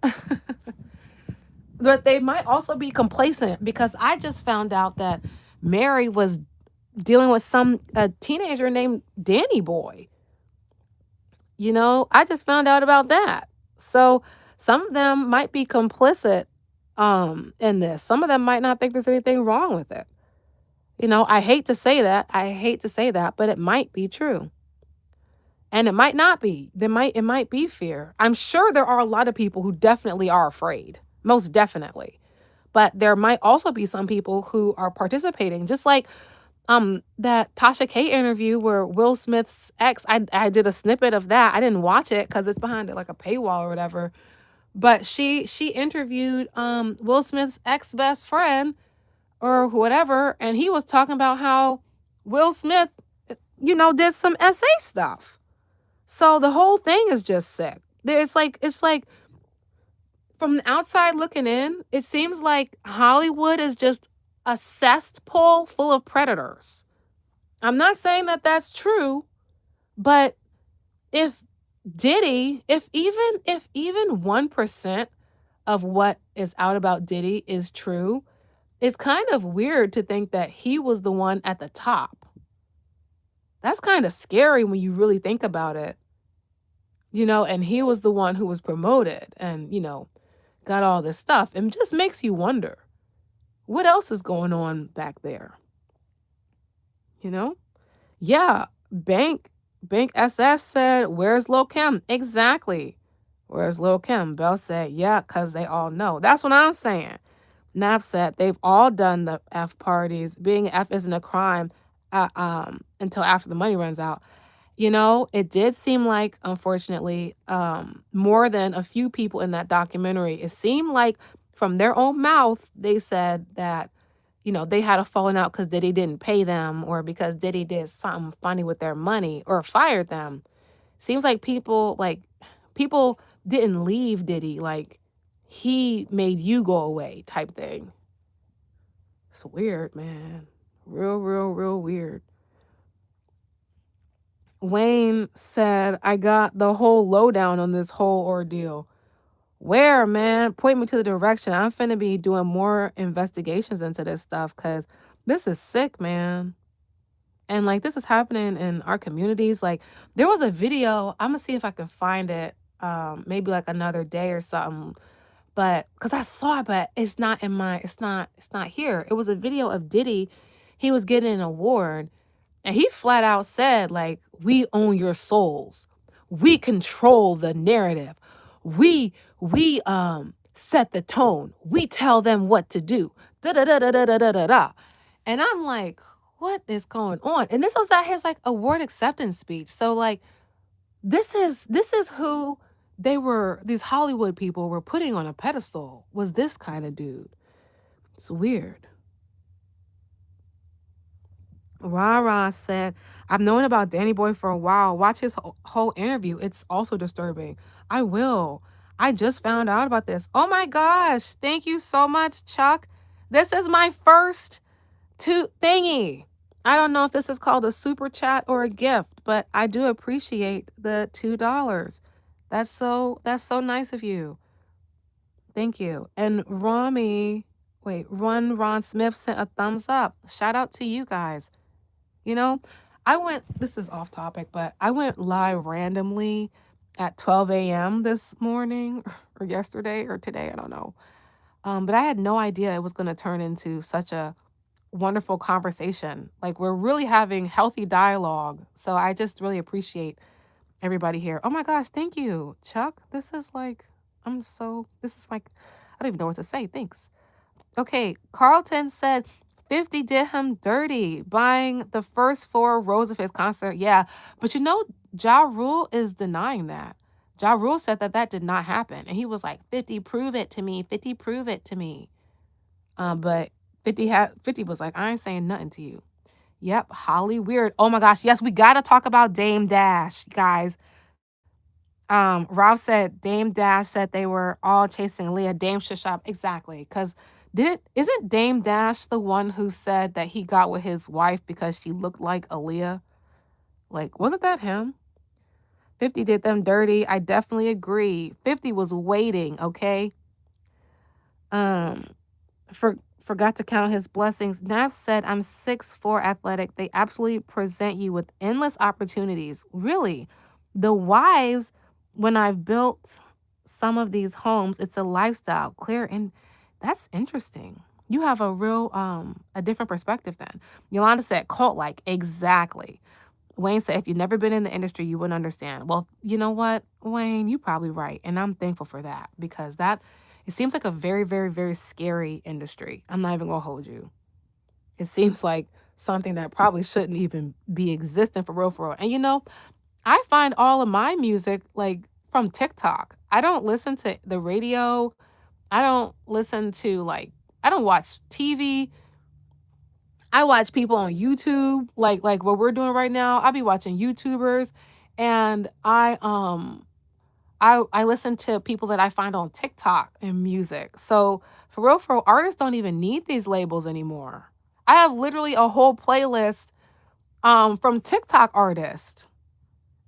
But they might also be complacent, because I just found out that Mary was dealing with a teenager named Danny Boy. You know, I just found out about that. So some of them might be complicit in this. Some of them might not think there's anything wrong with it. You know, I hate to say that, but it might be true. And it might not be. It might be fear. I'm sure there are a lot of people who definitely are afraid. Most definitely. But there might also be some people who are participating. Just like that Tasha K interview where Will Smith's ex, I did a snippet of that. I didn't watch it because it's behind like a paywall or whatever. But she interviewed Will Smith's ex best friend or whatever, and he was talking about how Will Smith, you know, did some SA stuff. So the whole thing is just sick. It's like from the outside looking in, it seems like Hollywood is just a cesspool full of predators. I'm not saying that that's true, but if Diddy, if even 1% of what is out about Diddy is true, it's kind of weird to think that he was the one at the top. That's kind of scary when you really think about it, and he was the one who was promoted and, got all this stuff. It just makes you wonder what else is going on back there, you know? Yeah, Bank SS said, "Where's Lil Kim?" Exactly. Where's Lil Kim? Bell said, "Yeah, cuz they all know." That's what I'm saying. Nap said they've all done the F parties. Being F isn't a crime until after the money runs out. It did seem like, unfortunately, more than a few people in that documentary, it seemed like from their own mouth, they said that, they had a falling out because Diddy didn't pay them or because Diddy did something funny with their money or fired them. Seems like people didn't leave Diddy, like he made you go away type thing. It's weird, man. Real, real, real weird. Wayne said, "I got the whole lowdown on this whole ordeal." Where, man? Point me to the direction. I'm finna be doing more investigations into this stuff because this is sick, man. And like this is happening in our communities. Like there was a video, I'm gonna see if I can find it, maybe like another day or something. But because I saw it, but it's not here. It was a video of Diddy. He was getting an award and he flat out said, like, "We own your souls. We control the narrative. We set the tone. We tell them what to do." Da da da da da da da da da. And I'm like, what is going on? And this was at his like award acceptance speech. So like this is who these Hollywood people were putting on a pedestal, was this kind of dude. It's weird. Rara said, "I've known about Danny Boy for a while. Watch his whole interview. It's also disturbing." I will. I just found out about this. Oh my gosh. Thank you so much, Chuck. This is my first thingy. I don't know if this is called a super chat or a gift, but I do appreciate the $2. That's so nice of you. Thank you. And Ron Smith sent a thumbs up. Shout out to you guys. You know, this is off topic, but I went live randomly at 12 a.m. this morning or yesterday or today, I don't know. But I had no idea it was going to turn into such a wonderful conversation. Like we're really having healthy dialogue. So I just really appreciate everybody here. Oh my gosh, thank you, Chuck. This is like, I don't even know what to say. Thanks. Okay, Carlton said 50 did him dirty buying the first 4 rows of his concert. Yeah, but Ja Rule is denying that. Ja Rule said that did not happen. And he was like, 50, prove it to me. 50, prove it to me. But 50 was like, "I ain't saying nothing to you." Yep, Holly weird. Oh my gosh, yes, we gotta talk about Dame Dash, guys. Ralph said Dame Dash said they were all chasing Leah. Dame should shop. Exactly. Isn't Dame Dash the one who said that he got with his wife because she looked like Aaliyah? Like, wasn't that him? 50 did them dirty. I definitely agree. 50 was waiting, okay? Um, forgot to count his blessings. Nav said, "I'm 6'4" athletic. They absolutely present you with endless opportunities." Really, the wives, when I've built some of these homes, it's a lifestyle. Clear, and that's interesting. You have a different perspective then. Yolanda said, "Cult like." Exactly. Wayne said, "If you've never been in the industry, you wouldn't understand." Well, you know what, Wayne, you're probably right. And I'm thankful for that because it seems like a very, very, very scary industry. I'm not even gonna hold you. It seems like something that probably shouldn't even be existing for real, for real. And I find all of my music like from TikTok. I don't listen to the radio. I don't listen to I don't watch TV. I watch people on YouTube, like what we're doing right now. I'll be watching YouTubers, and I listen to people that I find on TikTok and music. So for real, artists don't even need these labels anymore. I have literally a whole playlist from TikTok artists.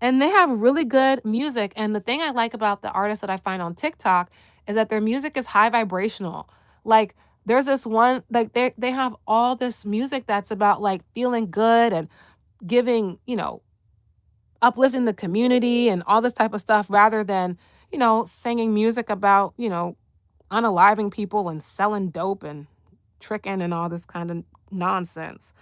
And they have really good music. And the thing I like about the artists that I find on TikTok is that their music is high vibrational. Like there's this one, like they have all this music that's about like feeling good and giving, uplifting the community and all this type of stuff rather than, singing music about, unaliving people and selling dope and tricking and all this kind of nonsense.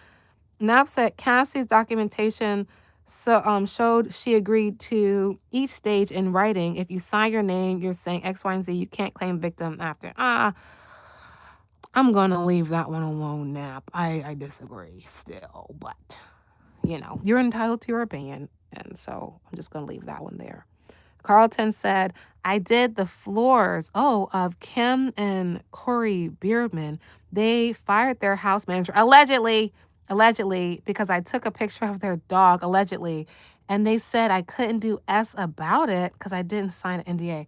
Nav said Cassie's documentation showed she agreed to each stage in writing. If you sign your name, you're saying X, Y, and Z. You can't claim victim after. I'm going to leave that one alone, Nap. I disagree still, but, you're entitled to your opinion. And so I'm just going to leave that one there. Carlton said, I did the floors, of Kim and Corey Beardman. They fired their house manager, allegedly, because I took a picture of their dog, allegedly. And they said I couldn't do S about it because I didn't sign an NDA.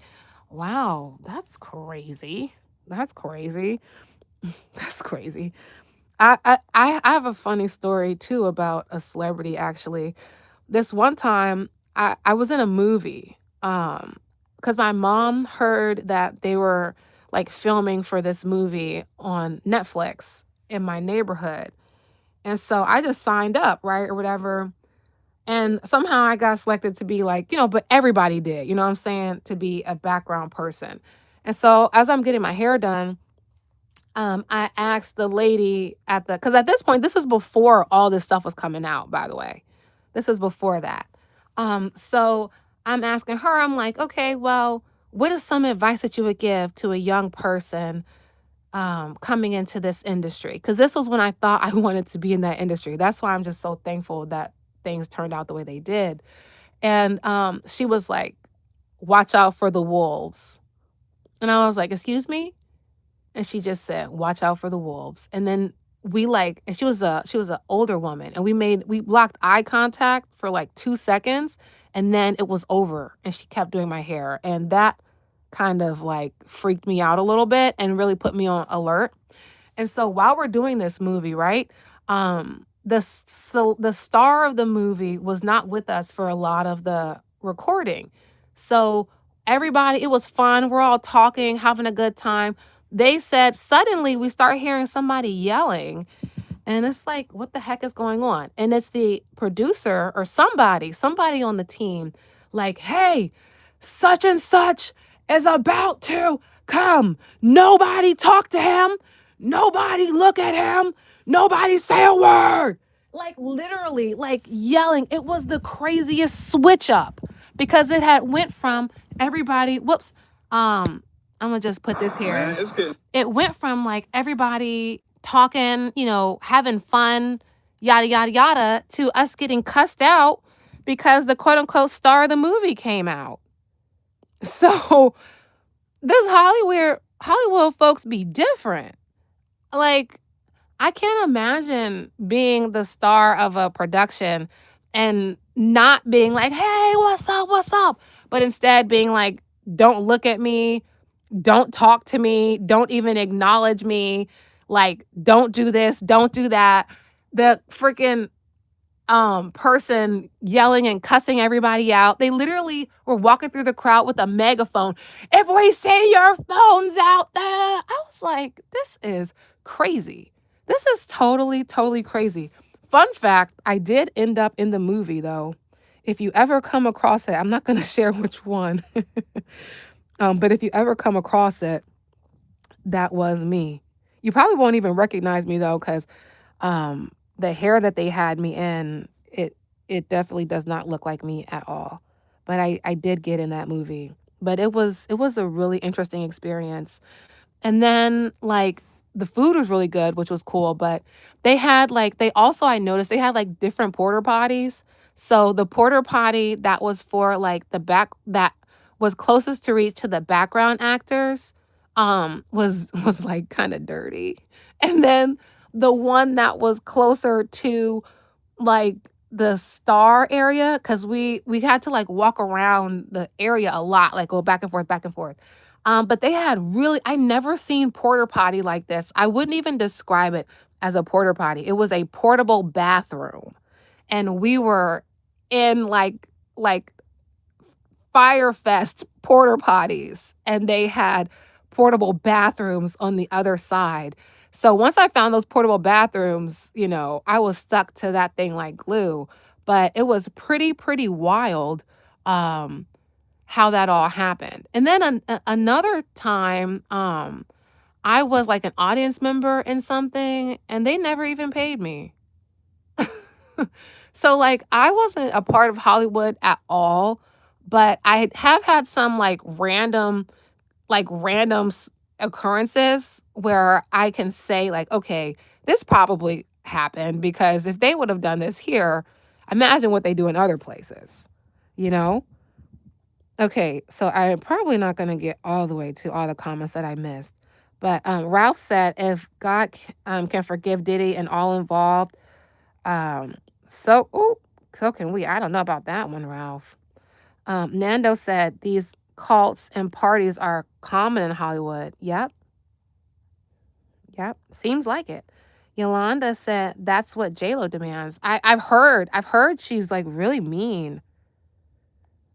Wow, that's crazy. That's crazy. That's crazy. I have a funny story too about a celebrity actually. This one time I was in a movie because my mom heard that they were like filming for this movie on Netflix in my neighborhood. And so I just signed up, right? Or whatever. And somehow I got selected to be like, but everybody did, you know what I'm saying? To be a background person. And so as I'm getting my hair done, I asked the lady because at this point, this is before all this stuff was coming out, by the way. This is before that. So I'm asking her, I'm like, okay, well, what is some advice that you would give to a young person coming into this industry? Because this was when I thought I wanted to be in that industry. That's why I'm just so thankful that things turned out the way they did. And she was like, watch out for the wolves. And I was like, excuse me? And she just said, watch out for the wolves. And then and she was an older woman, and we blocked eye contact for like 2 seconds, and then it was over, and she kept doing my hair. And that kind of like freaked me out a little bit and really put me on alert. And so while we're doing this movie, right? The star of the movie was not with us for a lot of the recording. So everybody, it was fun. We're all talking, having a good time. They said suddenly we start hearing somebody yelling. And it's like, what the heck is going on? And it's the producer or somebody on the team, like, hey, such and such is about to come. Nobody talk to him. Nobody look at him. Nobody say a word. Like literally, like yelling. It was the craziest switch up because it had went from everybody. Whoops. I'm gonna just put this here. Man, it's good. It went from like everybody talking, having fun, yada, yada, yada, to us getting cussed out because the quote unquote star of the movie came out. So this Hollywood folks be different. Like, I can't imagine being the star of a production and not being like, hey, what's up? What's up? But instead being like, don't look at me. Don't talk to me. Don't even acknowledge me. Like, don't do this. Don't do that. The freaking person yelling and cussing everybody out. They literally were walking through the crowd with a megaphone. If we see your phones out there. I was like, this is crazy. This is totally, totally crazy. Fun fact, I did end up in the movie though. If you ever come across it, I'm not going to share which one. But if you ever come across it, that was me. You probably won't even recognize me though, because the hair that they had me in, it definitely does not look like me at all. But I did get in that movie. But it was a really interesting experience. And then like the food was really good, which was cool. But they had I noticed they had like different porta potties. So the porta potty that was for like that was closest to reach to the background actors was like kind of dirty. And then the one that was closer to like the star area, because we had to like walk around the area a lot, like go back and forth, back and forth. But they had I never seen porta potty like this. I wouldn't even describe it as a porta potty. It was a portable bathroom. And we were in like like Fire Fest porta potties, and they had portable bathrooms on the other side. So once I found those portable bathrooms, I was stuck to that thing like glue. But it was pretty wild how that all happened. And then another time, I was like an audience member in something, and they never even paid me. So like I wasn't a part of Hollywood at all, but I have had some random occurrences where I can say like, okay, this probably happened because if they would have done this here, imagine what they do in other places, you know? Okay, so I'm probably not going to get all the way to all the comments that I missed. But Ralph said if God can forgive Diddy and all involved, um, so can we. I don't know about that one, Ralph. Nando said these cults and parties are common in Hollywood. Yep. Seems like it. Yolanda said that's what JLo demands. I've heard she's like really mean.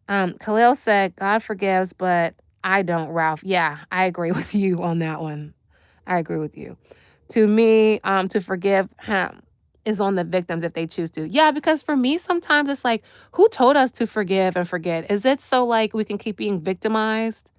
Khalil said God forgives, but I don't, Ralph. Yeah, I agree with you on that one. I agree with you. To me, to forgive him is on the victims if they choose to. Yeah, because for me, sometimes it's like, who told us to forgive and forget? Is it so like we can keep being victimized?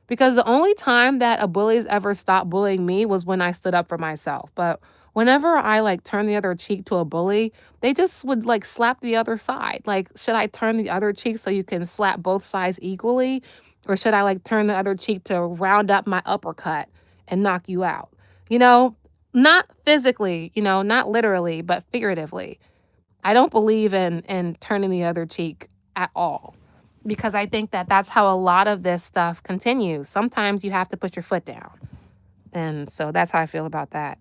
Because the only time that a bully's ever stopped bullying me was when I stood up for myself. But whenever I turn the other cheek to a bully, they just would slap the other side. Like, should I turn the other cheek so you can slap both sides equally? Or should I turn the other cheek to round up my uppercut and knock you out? Not physically, not literally, but figuratively. I don't believe in turning the other cheek at all because I think that that's how a lot of this stuff continues. Sometimes you have to put your foot down. And so that's how I feel about that.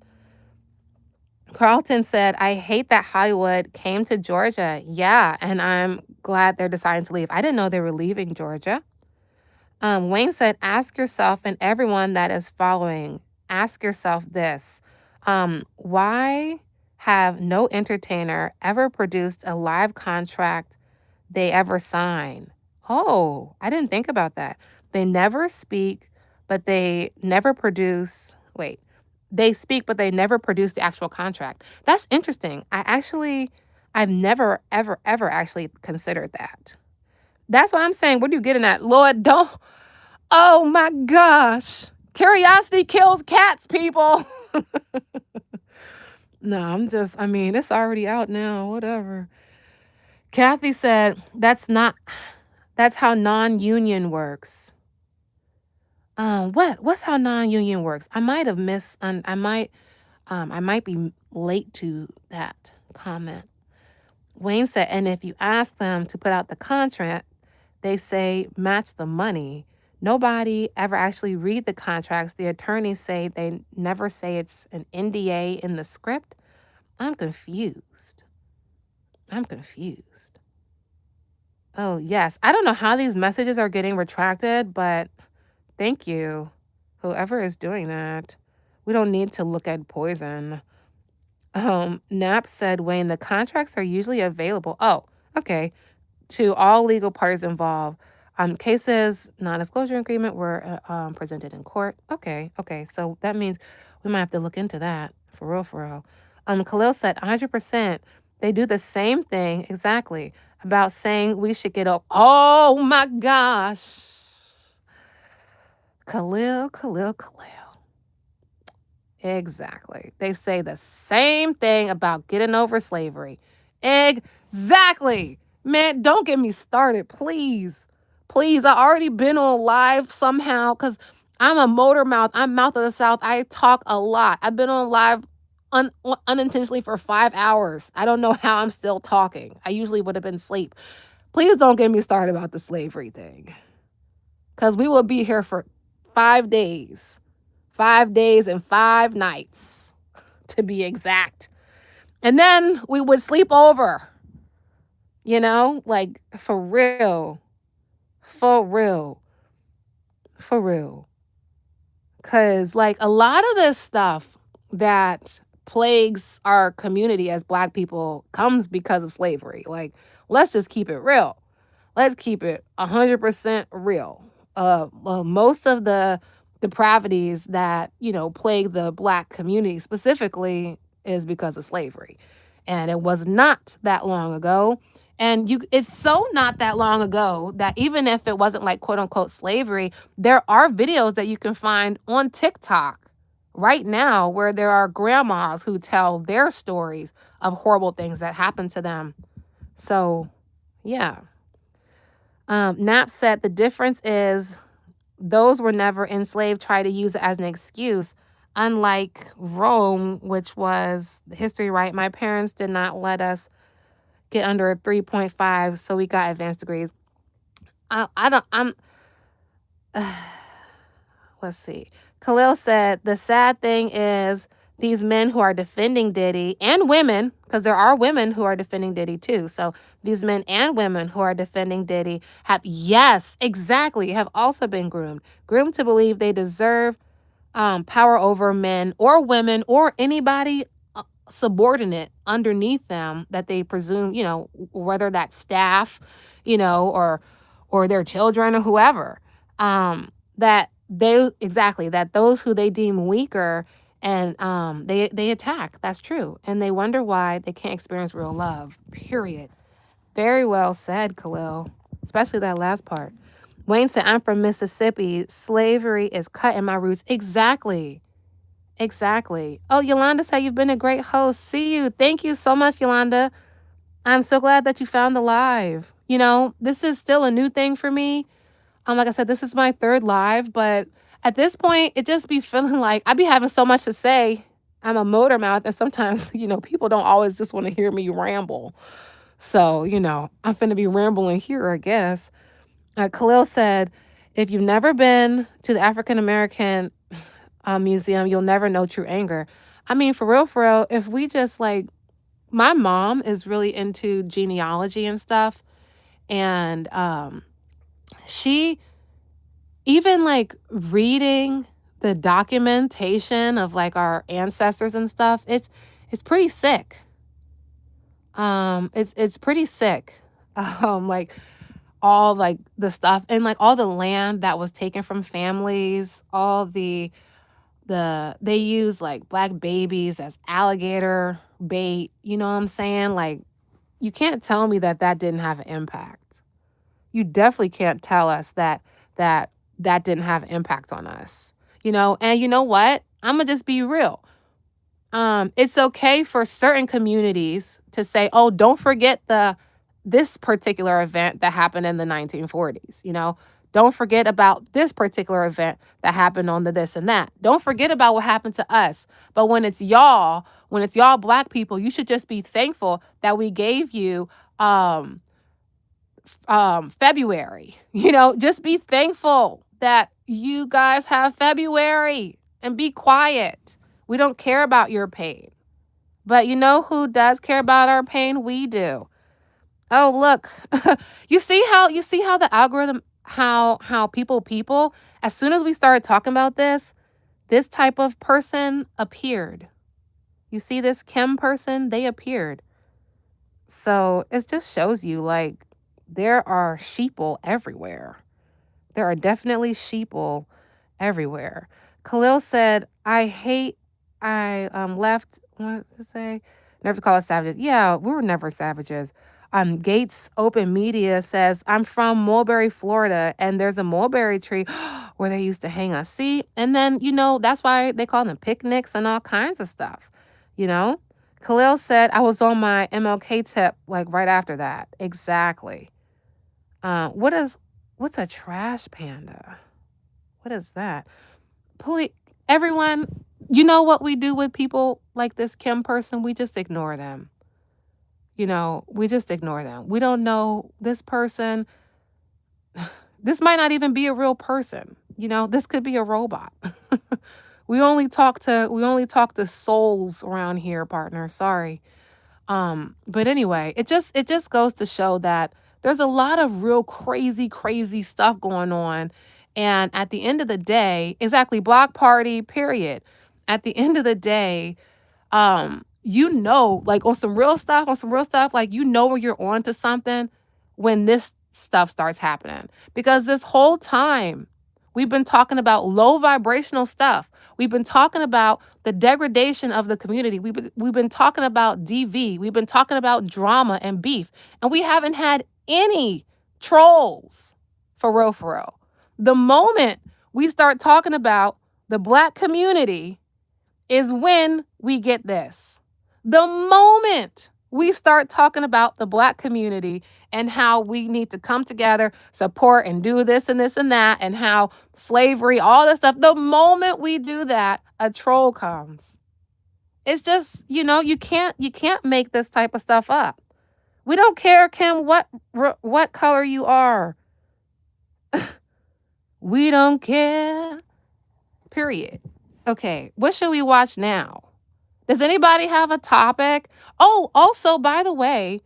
Carlton said, I hate that Hollywood came to Georgia. Yeah, and I'm glad they're deciding to leave. I didn't know they were leaving Georgia. Wayne said, ask yourself and everyone that is following, ask yourself this. Why have no entertainer ever produced a live contract they ever sign? Oh, I didn't think about that. They never speak, but they never produce. Wait, they speak, but they never produce the actual contract. That's interesting. I've never, ever actually considered that. That's what I'm saying. What are you getting at? Lord, don't. Oh my gosh. Curiosity kills cats, people. No, it's already out now. Whatever. Kathy said, that's how non-union works. What's how non-union works? I might have missed, I might be late to that comment. Wayne said, and if you ask them to put out the contract, they say match the money. Nobody ever actually read the contracts. The attorneys say they never say it's an NDA in the script. I'm confused. Oh, yes. I don't know how these messages are getting retracted, but thank you, whoever is doing that. We don't need to look at poison. Knapp said, Wayne, the contracts are usually available. Oh, okay. To all legal parties involved. Cases, non-disclosure agreement were presented in court. Okay. So that means we might have to look into that. For real. Khalil said 100%. They do the same thing exactly about saying we should get up. Oh my gosh. Khalil. Exactly. They say the same thing about getting over slavery. Exactly. Man, don't get me started, please. Please, I already been on live somehow because I'm a motor mouth. I'm mouth of the South. I talk a lot. I've been on live unintentionally for 5 hours. I don't know how I'm still talking. I usually would have been asleep. Please don't get me started about the slavery thing because we will be here for 5 days. 5 days and 5 nights, to be exact. And then we would sleep over, for real. Because, a lot of this stuff that plagues our community as Black people comes because of slavery. Let's just keep it real. let's keep it 100% real. Well, most of the depravities that, plague the Black community specifically is because of slavery. And it was not that long ago. And it's so not that long ago that even if it wasn't like quote unquote slavery, there are videos that you can find on TikTok right now where there are grandmas who tell their stories of horrible things that happened to them. So, yeah. Knapp said the difference is those were never enslaved, try to use it as an excuse. Unlike Rome, which was the history, right? My parents did not let us get under a 3.5, so we got advanced degrees. Let's see. Khalil said the sad thing is these men who are defending Diddy and women, because there are women who are defending Diddy too. So these men and women who are defending Diddy have also been groomed to believe they deserve power over men or women or anybody subordinate underneath them that they presume, whether that's staff, or their children or whoever, that those who they deem weaker and they attack. That's true. And they wonder why they can't experience real love. Period. Very well said, Khalil. Especially that last part. Wayne said, I'm from Mississippi. Slavery is cut in my roots. Exactly. Oh, Yolanda said you've been a great host. See you. Thank you so much, Yolanda. I'm so glad that you found the live. This is still a new thing for me. Like I said, this is my third live, but at this point, it just be feeling like I be having so much to say. I'm a motor mouth, and sometimes, people don't always just want to hear me ramble. So, I'm finna be rambling here, I guess. Khalil said, if you've never been to the African American museum, you'll never know true anger. I mean, for real, if we just my mom is really into genealogy and stuff. And she, even reading the documentation of our ancestors and stuff, it's pretty sick. It's pretty sick. All the stuff and all the land that was taken from families, all they use Black babies as alligator bait. You know what I'm saying? You can't tell me that didn't have an impact. You definitely can't tell us that didn't have an impact on us. And you know what? I'm gonna just be real. It's okay for certain communities to say, "Oh, don't forget this particular event that happened in the 1940s." Don't forget about this particular event that happened on the this and that. Don't forget about what happened to us. But when it's y'all Black people, you should just be thankful that we gave you February. Just be thankful that you guys have February and be quiet. We don't care about your pain. But you know who does care about our pain? We do. Oh, look. You see how the algorithm, how people, as soon as we started talking about this type of person appeared. You see this Kim person, they appeared. So it just shows you there are sheeple everywhere. There are definitely sheeple everywhere. Khalil said, I left, what did it say? Never to call us savages. Yeah, we were never savages. Gates Open Media says, I'm from Mulberry, Florida, and there's a mulberry tree where they used to hang us. See? And then, that's why they call them picnics and all kinds of stuff. Khalil said, I was on my MLK tip right after that. Exactly. What's a trash panda? What is that? Everyone, you know what we do with people like this Kim person? We just ignore them. We just ignore them. We don't know this person. This might not even be a real person. This could be a robot. We only talk to souls around here, partner. Sorry. But anyway, it just goes to show that there's a lot of real crazy stuff going on. And at the end of the day, exactly, block party, period. At the end of the day, on some real stuff, where you're on to something when this stuff starts happening. Because this whole time, we've been talking about low vibrational stuff. We've been talking about the degradation of the community. We've been talking about DV. We've been talking about drama and beef. And we haven't had any trolls, for real, for real. The moment we start talking about the Black community is when we get this. The moment we start talking about the Black community and how we need to come together, support, and do this and this and that, and how slavery, all this stuff, the moment we do that, a troll comes. It's just, you can't make this type of stuff up. We don't care, Kim, what color you are. We don't care. Period. Okay, what should we watch now? Does anybody have a topic? Oh, also, by the way,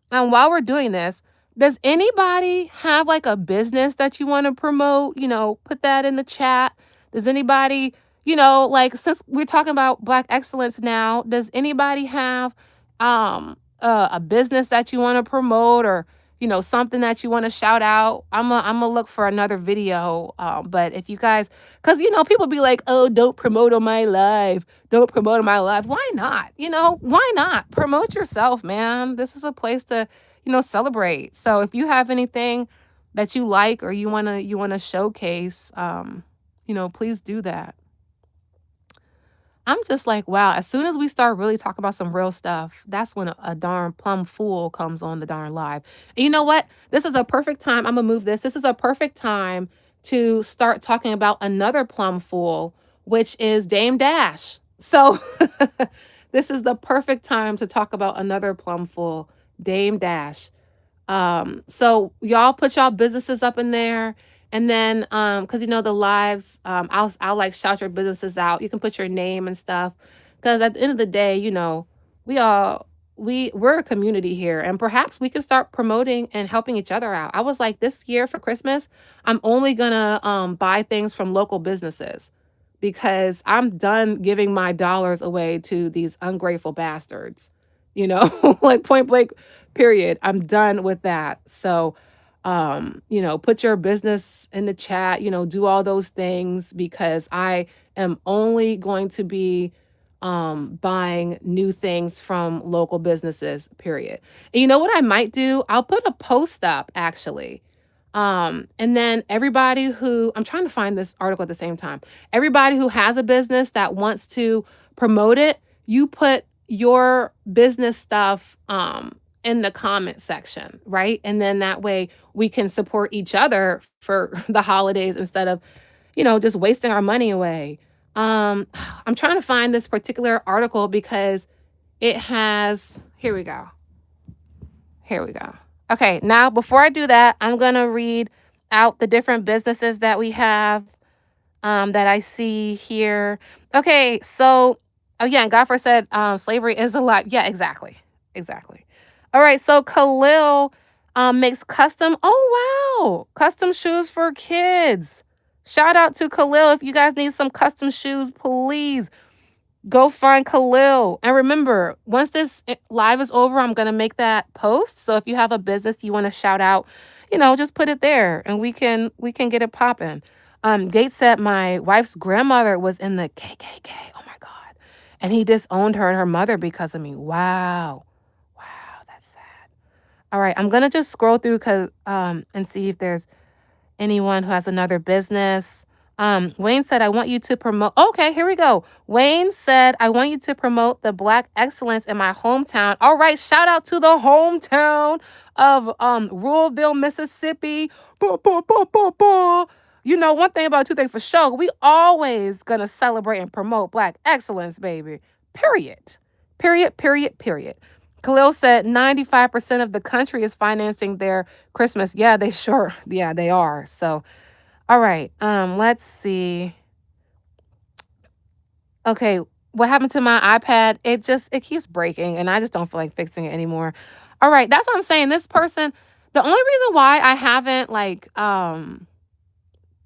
while we're doing this, does anybody have like a business that you want to promote? Put that in the chat. Does anybody, like since we're talking about Black excellence now, does anybody have a business that you want to promote, or something that you want to shout out? I'm gonna look for another video. But if you guys, because people be like, oh, don't promote on my live. Don't promote on my live. Why not? Why not? Promote yourself, man. This is a place to, celebrate. So if you have anything that you like or you wanna showcase, please do that. I'm just like, wow, as soon as we start really talking about some real stuff, that's when a darn plum fool comes on the darn live. And you know what? This is a perfect time. I'm going to move this. This is a perfect time to start talking about another plum fool, which is Dame Dash. So this is the perfect time to talk about another plum fool, Dame Dash. So y'all put y'all businesses up in there. And then, because the lives, I'll like shout your businesses out. You can put your name and stuff. Because at the end of the day, we're a community here, and perhaps we can start promoting and helping each other out. I was like, this year for Christmas, I'm only gonna buy things from local businesses, because I'm done giving my dollars away to these ungrateful bastards. Like point blank, period. I'm done with that. So put your business in the chat, do all those things, because I am only going to be buying new things from local businesses, period. And you know what I might do? I'll put a post up, actually. And then everybody who, I'm trying to find this article at the same time. Everybody who has a business that wants to promote it, you put your business stuff in the comment section, right? And then that way we can support each other for the holidays instead of, just wasting our money away. I'm trying to find this particular article because it has, here we go. Okay, now before I do that, I'm going to read out the different businesses that we have that I see here. Okay, so, and Godfrey said slavery is a lot. Yeah, exactly. All right, so Khalil makes custom shoes for kids. Shout out to Khalil. If you guys need some custom shoes, please go find Khalil. And remember, once this live is over, I'm going to make that post. So if you have a business you want to shout out, just put it there and we can get it popping. Gates said my wife's grandmother was in the KKK. Oh my God. And he disowned her and her mother because of me. Wow, that's sad. All right, I'm going to just scroll through and see if there's anyone who has another business. Wayne said, I want you to promote. Okay, here we go. Wayne said, I want you to promote the Black excellence in my hometown. All right, shout out to the hometown of Ruralville, Mississippi. One thing about two things for sure, we always gonna celebrate and promote Black excellence, baby. Period. Khalil said 95% of the country is financing their Christmas. Yeah, they are. So, all right, let's see. Okay, what happened to my iPad? It keeps breaking, and I just don't feel like fixing it anymore. All right, that's what I'm saying. This person, the only reason why I haven't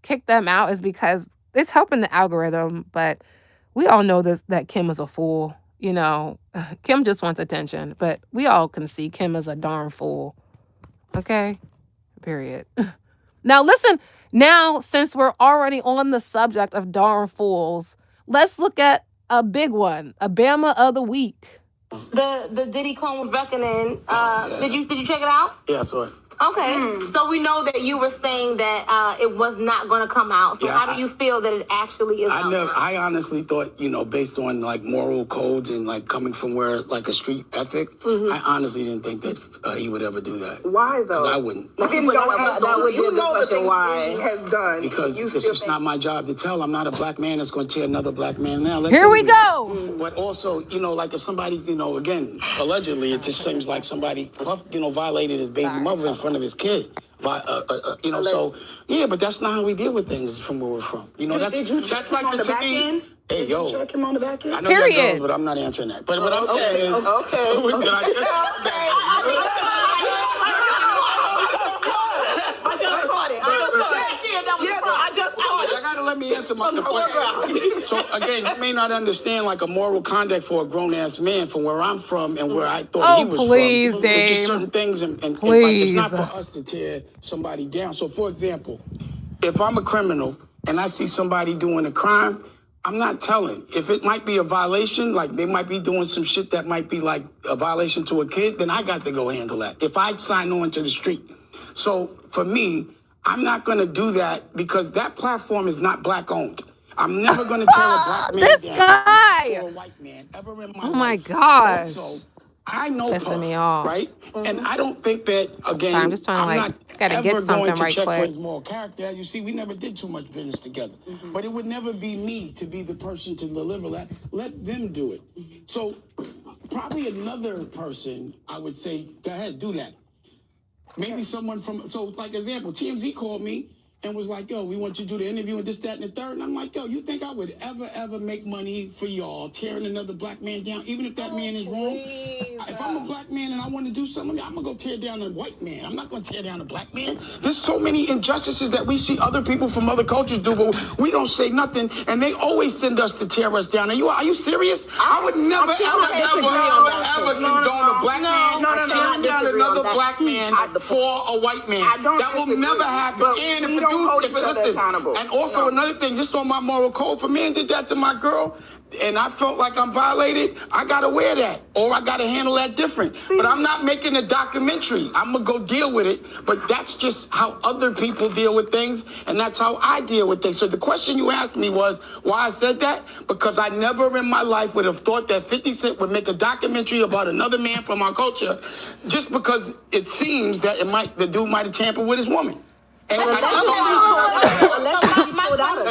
kicked them out is because it's helping the algorithm, but we all know that Kim is a fool. Kim just wants attention, but we all can see Kim is a darn fool. Okay? Period. Now, listen. Now, since we're already on the subject of darn fools, let's look at a big one. A Bama of the week. The Diddy Cone was Reckoning. Did you check it out? Yeah, I saw it. Okay, so we know that you were saying that it was not going to come out. So Yeah, how do you feel that it actually is? I honestly thought, based on like moral codes and like coming from where like a street ethic, I honestly didn't think that he would ever do that. Why though? Because I wouldn't. You didn't know that would be a good question. Why he has done. Because it's just not my job to tell. I'm not a black man that's going to tear another black man down. Here we go. But also, like if somebody, again, allegedly, it just seems like somebody, violated his baby mother in front of his kid. So yeah, but that's not how we deal with things from where we're from. That's like the back end. Hey, Did you check him on the back end? I know that goes, but I'm not answering that. But what I'm saying is, I gotta let me answer my question. So again, you may not understand like a moral conduct for a grown ass man from where I'm from and where I thought he was please, from. Dave. Just certain things and Please. it's not for us to tear somebody down. So for example, if I'm a criminal and I see somebody doing a crime, I'm not telling. If it might be a violation, like they might be doing some shit that might be like a violation to a kid, then I got to go handle that. If I sign on to the street. So for me, I'm not going to do that because that platform is not black owned. I'm never going to tear a black man this down guy. for a white man ever in my Oh life. my gosh. Also, I know Pissing Puff, me off. right? And I don't think that, again, Sorry, I'm just trying to gotta not get ever something going to right check for quick. his moral character. As you see, we never did too much business together. But it would never be me to be the person to deliver that. Let them do it. So probably another person, I would say, go ahead, do that. Maybe someone like example, TMZ called me and was like, yo, we want you to do the interview and this, that, and the third. And I'm like, yo, you think I would ever make money for y'all tearing another black man down, even if that man is wrong? If I'm a black man and I want to do something, I'm going to go tear down a white man. I'm not going to tear down a black man. There's so many injustices that we see other people from other cultures do, but we don't say nothing, and they always send us to tear us down. Are you serious? I would never, ever condone a black man tearing down another black man for a white man. That will never happen. And if listen, and also another thing, just on my moral code, if a man did that to my girl and I felt like I'm violated, I gotta wear that or I gotta handle that different. But I'm not making a documentary. I'm gonna go deal with it. But that's just how other people deal with things, and that's how I deal with things. So the question you asked me was why I said that? Because I never in my life would have thought that 50 Cent would make a documentary about another man from our culture just because it seems that the dude might have tampered with his woman. And that's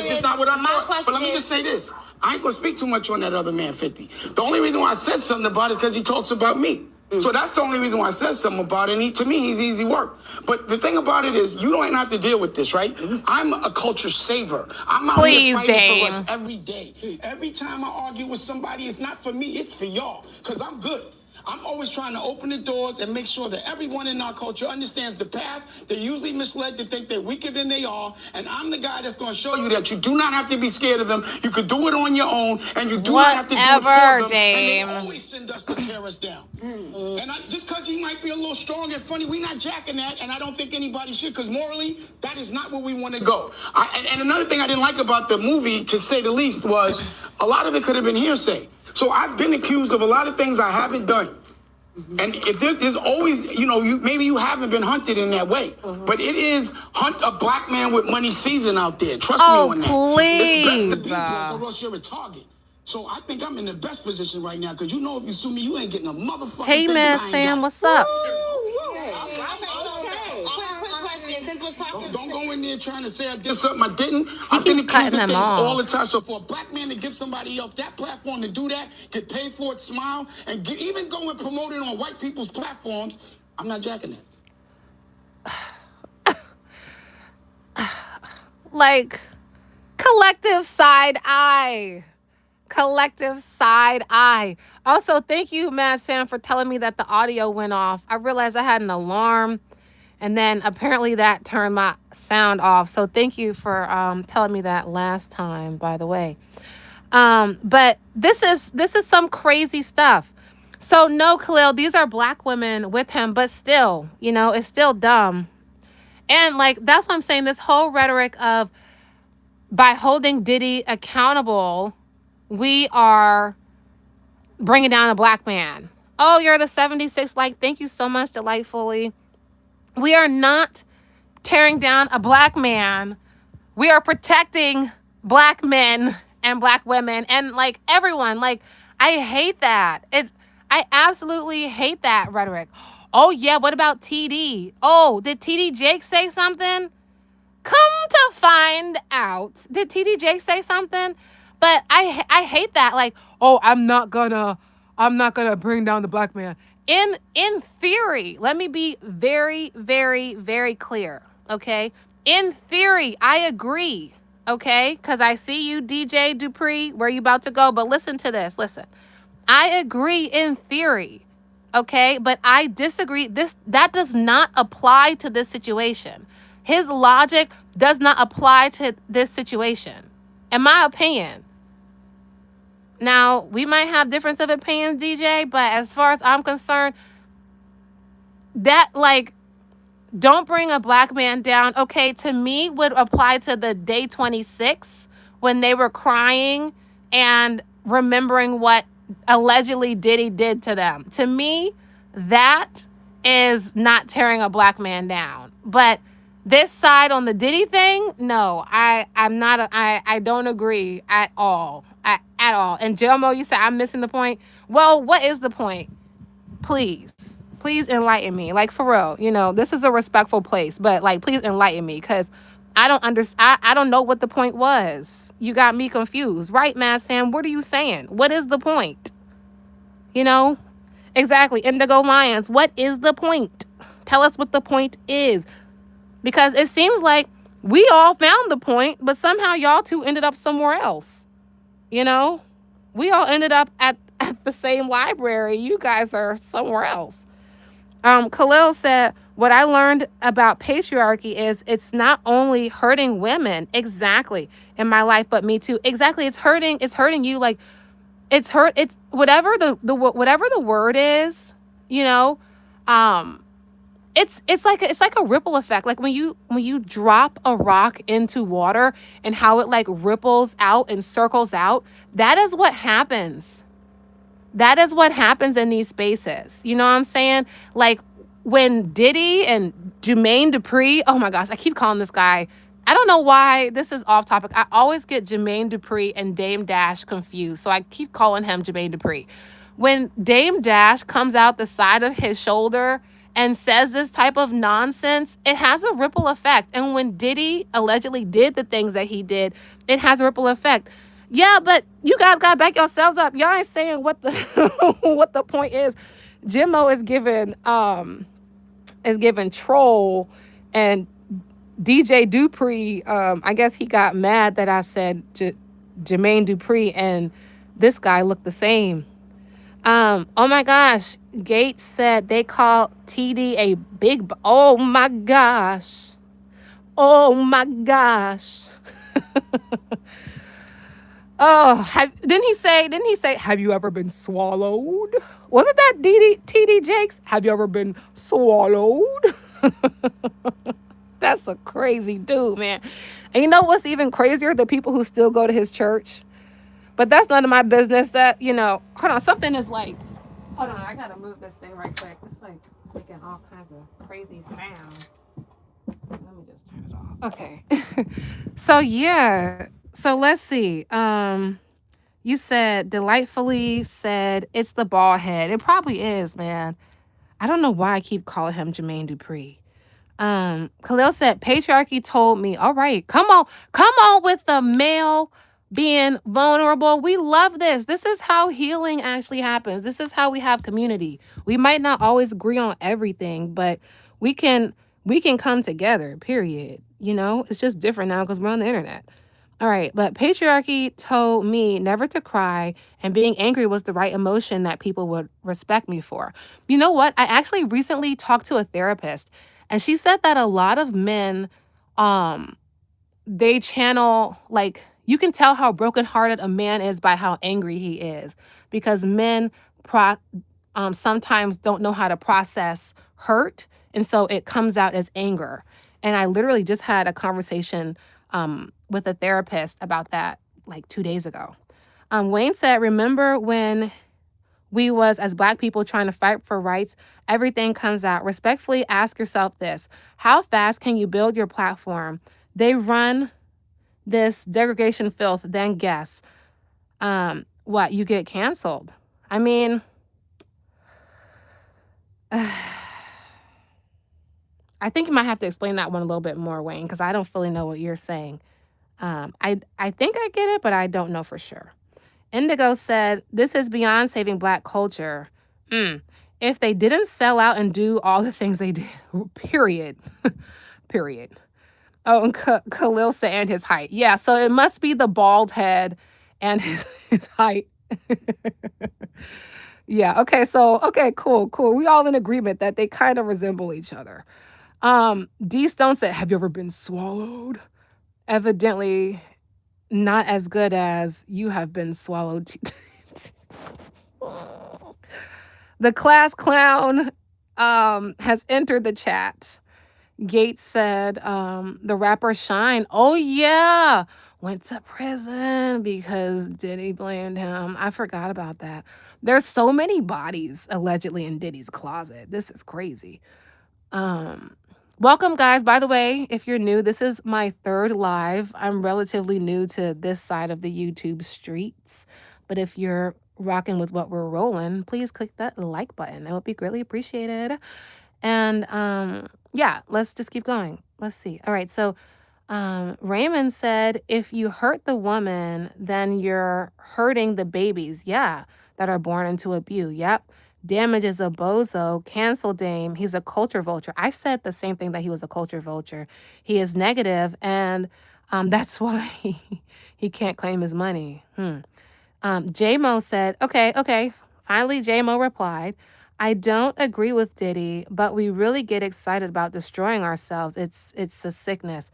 just not what I'm thought. But let me just say this. I ain't gonna speak too much on that other man, 50. The only reason why I said something about it is because he talks about me. So that's the only reason why I said something about it. And to me, he's easy work. But the thing about it is, you don't have to deal with this, right? I'm a culture saver. I'm out here fighting for us every day. Every time I argue with somebody, it's not for me, it's for y'all. Because I'm good. I'm always trying to open the doors and make sure that everyone in our culture understands the path. They're usually misled to think they're weaker than they are. And I'm the guy that's going to show you that you do not have to be scared of them. You could do it on your own, and you do not have to do it for them. Dame. And they always send us to tear us down. And just because he might be a little strong and funny, we're not jacking that, and I don't think anybody should, because morally, that is not where we want to go. And another thing I didn't like about the movie, to say the least, was a lot of it could have been hearsay. So I've been accused of a lot of things I haven't done. And if there's always, maybe you haven't been hunted in that way, but it is hunt a black man with money season out there. Trust me on that. Please. It's best to be black or else you're a target. So I think I'm in the best position right now, because if you sue me, you ain't getting a motherfucking Hey, thing. man, Sam, what's up? Don't go in there trying to say I did something I didn't. I've been accused of things all the time. So for a black man to give somebody else that platform to do that, get paid for it, smile, and even go and promote it on white people's platforms, I'm not jacking it. Like, collective side eye. Collective side eye. Also, thank you, Mad Sam, for telling me that the audio went off. I realized I had an alarm, and then apparently that turned my sound off. So thank you for telling me that last time, by the way. But this is some crazy stuff. So no, Khalil, these are black women with him, but still, it's still dumb. And like, that's what I'm saying. This whole rhetoric of by holding Diddy accountable, we are bringing down a black man. Oh, you're the 76. Like, thank you so much, delightfully. We are not tearing down a black man. We are protecting black men and black women and like everyone. Like, I hate that. I absolutely hate that rhetoric. Oh yeah, what about TD? Oh, did TD Jake say something? Come to find out, did TD Jake say something? But I hate that. Like, oh, I'm not gonna bring down the black man. In theory, let me be very, very, very clear. Okay. In theory, I agree. Okay, because I see you, DJ Dupree, where you about to go. But listen to this. Listen, I agree in theory. Okay, but I disagree. That does not apply to this situation. His logic does not apply to this situation, in my opinion. Now, we might have difference of opinions, DJ, but as far as I'm concerned, that like, don't bring a black man down. Okay, to me would apply to the day 26 when they were crying and remembering what allegedly Diddy did to them. To me, that is not tearing a black man down. But this side on the Diddy thing, no, I'm not. I don't agree at all. At all. And Jelmo, you said I'm missing the point. Well, what is the point? Please enlighten me. Like, for real, you know, this is a respectful place, but like, please enlighten me, because I don't understand. I don't know what the point was. You got me confused, right, Mad Sam? What are you saying? What is the point? You know, exactly. Indigo Lions. What is the point? Tell us what the point is, because it seems like we all found the point, but somehow y'all two ended up somewhere else. You know, we all ended up at the same library. You guys are somewhere else. Khalil said, what I learned about patriarchy is it's not only hurting women, exactly, in my life, but me too. Exactly. It's hurting you. Like, it's whatever whatever the word is, you know, it's like a ripple effect. Like when you drop a rock into water and how it like ripples out and circles out. That is what happens. That is what happens in these spaces. You know what I'm saying? Like when Diddy and Jermaine Dupri, oh my gosh, I keep calling this guy. I don't know why this is off topic. I always get Jermaine Dupri and Dame Dash confused. So I keep calling him Jermaine Dupri. When Dame Dash comes out the side of his shoulder and says this type of nonsense, it has a ripple effect. And when Diddy allegedly did the things that he did, it has a ripple effect. Yeah, but you guys gotta back yourselves up. Y'all ain't saying what the what the point is. Jimmo is giving troll, and DJ Dupree. I guess he got mad that I said Jermaine Dupri, and this guy looked the same. Oh my gosh, Gates said they call TD a big. Oh my gosh. Oh my gosh. Oh, didn't he say, have you ever been swallowed? Wasn't that TD Jakes? Have you ever been swallowed? That's a crazy dude, man. And you know what's even crazier? The people who still go to his church. But that's none of my business. That, you know, hold on, something is like, hold on, I gotta move this thing right quick. It's like making all kinds of crazy sounds. Let me just turn it off. Okay. So yeah. So let's see. You said delightfully said it's the bald head. It probably is, man. I don't know why I keep calling him Jermaine Dupri. Khalil said patriarchy told me, all right, come on with the male being vulnerable. We love this. This is how healing actually happens. This is how we have community. We might not always agree on everything, but we can come together, period. You know, it's just different now because we're on the internet. All right, but patriarchy told me never to cry, and being angry was the right emotion that people would respect me for. You know what? I actually recently talked to a therapist, and she said that a lot of men, they channel, like, you can tell how brokenhearted a man is by how angry he is, because men sometimes don't know how to process hurt, and so it comes out as anger. And I literally just had a conversation with a therapist about that like 2 days ago. Wayne said, remember when we was as Black people trying to fight for rights, everything comes out. Respectfully ask yourself this. How fast can you build your platform? They run this degradation filth, then guess. What? You get canceled. I mean, I think you might have to explain that one a little bit more, Wayne, because I don't fully know what you're saying. I think I get it, but I don't know for sure. Indigo said, this is beyond saving Black culture. If they didn't sell out and do all the things they did, period. Period. Oh, and Khalil said, and his height. Yeah, so it must be the bald head and his height. Yeah, okay, so, okay, cool. We all in agreement that they kind of resemble each other. D Stone said, have you ever been swallowed? Evidently not as good as you have been swallowed. The class clown has entered the chat. Gates said, the rapper Shine, oh yeah, went to prison because Diddy blamed him. I forgot about that. There's so many bodies allegedly in Diddy's closet. This is crazy. Welcome, guys. By the way, if you're new, this is my third live. I'm relatively new to this side of the YouTube streets. But if you're rocking with what we're rolling, please click that like button. It would be greatly appreciated. And yeah, let's just keep going. Let's see. All right. So Raymond said, if you hurt the woman, then you're hurting the babies. Yeah, that are born into abuse. Yep. Damage is a bozo. Cancel Dame. He's a culture vulture. I said the same thing, that he was a culture vulture. He is negative, and that's why he can't claim his money. J-Mo said, okay. Finally, J-Mo replied, I don't agree with Diddy, but we really get excited about destroying ourselves. It's a sickness.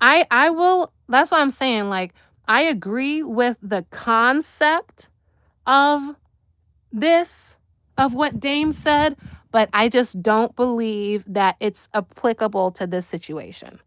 I will, that's what I'm saying. Like, I agree with the concept of this, of what Dame said, but I just don't believe that it's applicable to this situation.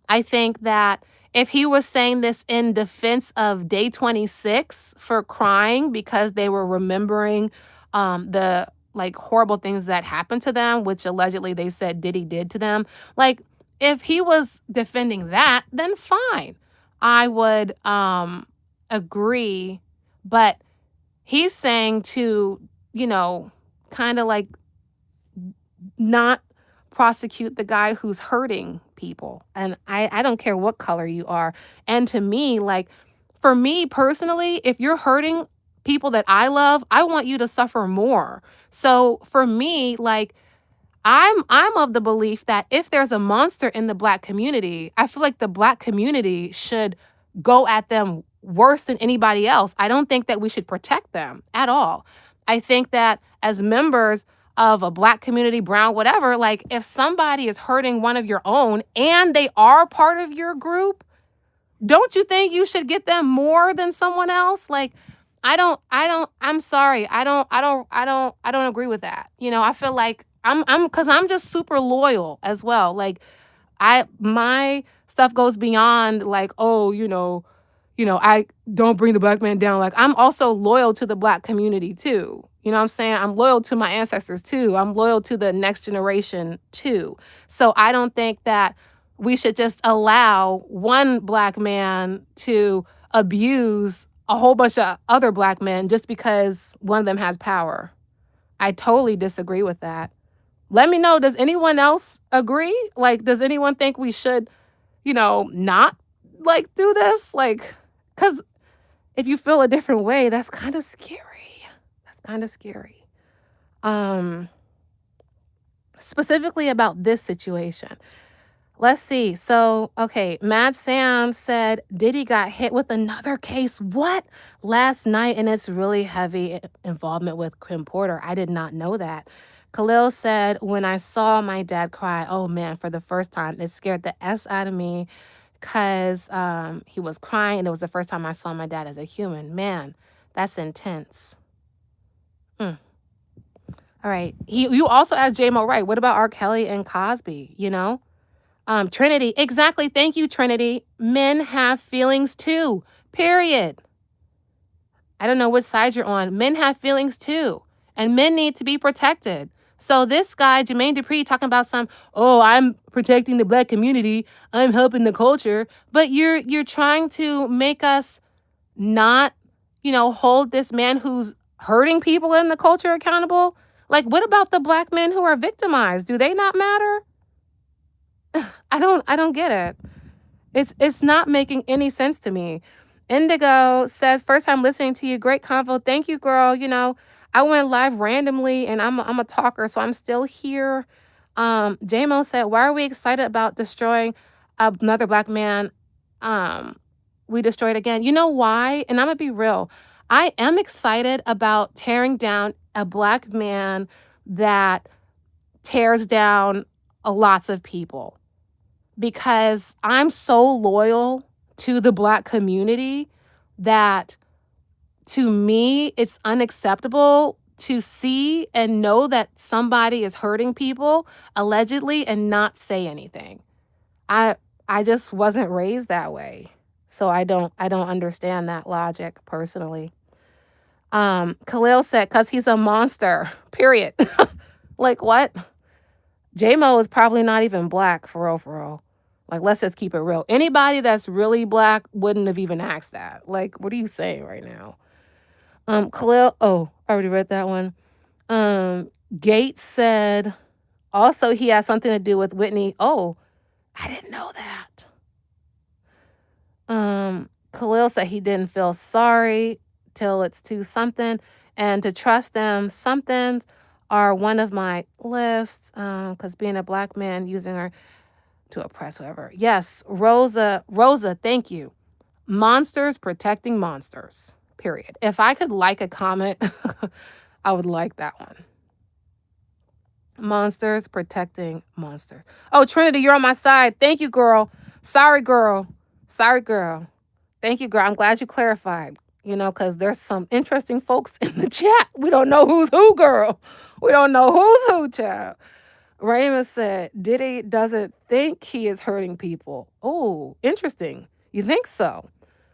I think that if he was saying this in defense of Day 26 for crying because they were remembering the like horrible things that happened to them, which allegedly they said Diddy did to them, like if he was defending that, then fine. I would agree, but he's saying to, kind of like not prosecute the guy who's hurting people. And I don't care what color you are. And to me, like, for me personally, if you're hurting people that I love, I want you to suffer more. So for me, like, I'm of the belief that if there's a monster in the Black community, I feel like the Black community should go at them worse than anybody else. I don't think that we should protect them at all. I think that as members of a Black community, brown, whatever, like if somebody is hurting one of your own and they are part of your group, don't you think you should get them more than someone else? Like, I'm sorry. I don't agree with that. I feel like because I'm just super loyal as well. Like, my stuff goes beyond like, I don't bring the Black man down. Like, I'm also loyal to the Black community too. You know what I'm saying? I'm loyal to my ancestors too. I'm loyal to the next generation too. So I don't think that we should just allow one Black man to abuse a whole bunch of other Black men just because one of them has power. I totally disagree with that. Let me know, does anyone else agree? Like, does anyone think we should, not like do this? Like, because if you feel a different way, that's kind of scary. Specifically about this situation. Let's see. So, okay, Mad Sam said Diddy got hit with another case. What? Last night, and it's really heavy involvement with Kim Porter. I did not know that. Khalil said, when I saw my dad cry, oh man, for the first time, it scared the S out of me because he was crying, and it was the first time I saw my dad as a human. Man, that's intense. All right. You also asked J-Mo, right, what about R. Kelly and Cosby, Trinity, exactly. Thank you, Trinity. Men have feelings too. Period. I don't know which side you're on. Men have feelings too, and men need to be protected. So this guy, Jermaine Dupri, talking about I'm protecting the black community, I'm helping the culture, but you're trying to make us not, hold this man who's hurting people in the culture accountable. Like, what about the black men who are victimized? Do they not matter? I don't get it. It's not making any sense to me. Indigo says, first time listening to you. Great convo. Thank you, girl. I went live randomly and I'm a talker, so I'm still here. JMO said, why are we excited about destroying another black man? We destroyed again. You know why? And I'm gonna be real. I am excited about tearing down a black man that tears down lots of people, because I'm so loyal to the black community that, to me, it's unacceptable to see and know that somebody is hurting people allegedly and not say anything. I just wasn't raised that way. So I don't understand that logic personally. Khalil said, cause he's a monster. Period. Like what? J-Mo is probably not even black, for real, for real. Like, let's just keep it real. Anybody that's really black wouldn't have even asked that. Like, what are you saying right now? Khalil, I already read that one. Gates said, also he has something to do with Whitney. Oh, I didn't know that. Khalil said he didn't feel sorry till it's too something, and to trust them somethings are one of my lists, because being a black man using her to oppress whoever. Yes, Rosa, thank you. Monsters protecting monsters, period. If I could like a comment, I would like that one. Monsters protecting monsters. Oh, Trinity, you're on my side. Thank you, girl. Sorry, girl. Thank you, girl. I'm glad you clarified, because there's some interesting folks in the chat. We don't know who's who, girl. We don't know who's who, child. Raymond said, Diddy doesn't think he is hurting people. Oh, interesting. You think so?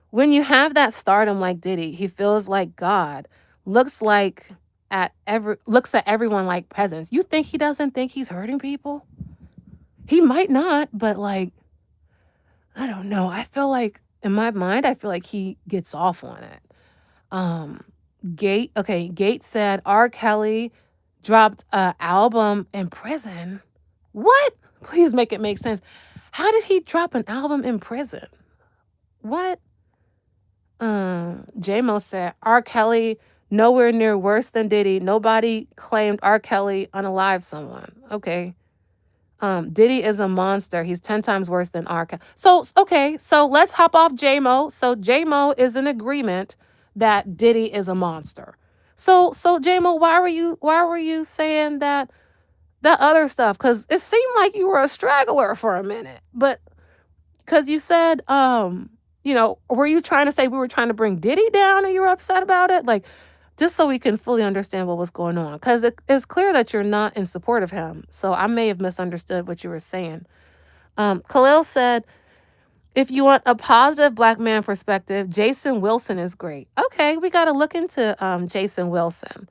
When you have that stardom like Diddy, he feels like God, looks at everyone like peasants. You think he doesn't think he's hurting people? He might not, but I don't know. I feel like, in my mind, he gets off on it. Gates said R. Kelly dropped an album in prison. What? Please make it make sense. How did he drop an album in prison? What? J-Mo said R. Kelly nowhere near worse than Diddy. Nobody claimed R. Kelly unalive someone. Okay. Diddy is a monster. He's 10 times worse than R. Kelly. So let's hop off J-Mo. So J-Mo is in agreement that Diddy is a monster. So J-Mo, why were you saying that other stuff? Because it seemed like you were a straggler for a minute. But because you said, were you trying to say we were trying to bring Diddy down and you were upset about it? Like, just so we can fully understand what was going on. Because it's clear that you're not in support of him. So I may have misunderstood what you were saying. Khalil said, if you want a positive black man perspective, Jason Wilson is great. Okay, we got to look into Jason Wilson.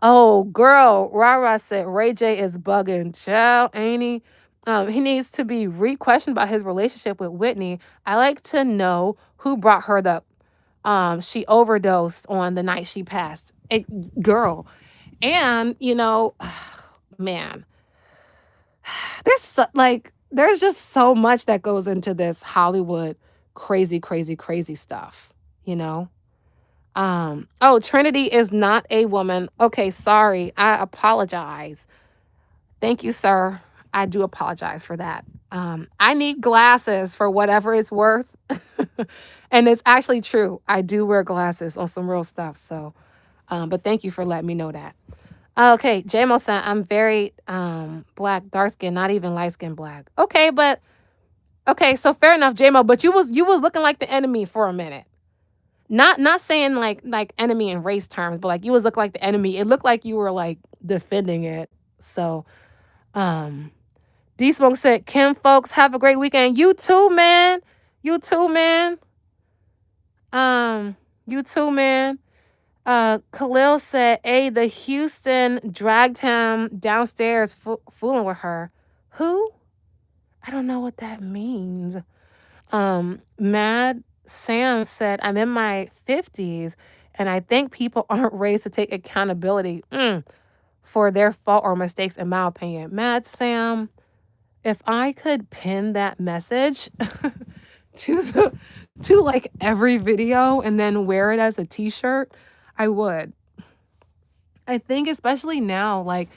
Oh, girl, Rara said Ray J is bugging. Child, ain't he? He needs to be re-questioned about his relationship with Whitney. I like to know who brought her the she overdosed on the night she passed. Girl. And, man, there's just so much that goes into this Hollywood crazy, crazy, crazy stuff, Trinity is not a woman. Okay, sorry. I apologize. Thank you, sir. I do apologize for that. I need glasses for whatever it's worth. And it's actually true. I do wear glasses on some real stuff. So, but thank you for letting me know that. Okay, J-Mo said, I'm very black, dark skin, not even light skin black. Okay, so fair enough, J-Mo, but you was looking like the enemy for a minute. Not saying like enemy in race terms, but you was looking like the enemy. It looked like you were defending it. So D Smoke said, Kim folks, have a great weekend. You too, man. You too, man. You too, man. Khalil said, hey, the Houston dragged him downstairs fooling with her. Who? I don't know what that means. Mad Sam said, I'm in my 50s and I think people aren't raised to take accountability for their fault or mistakes, in my opinion. Mad Sam, if I could pin that message to like every video and then wear it as a t-shirt, I would. I think especially now, like,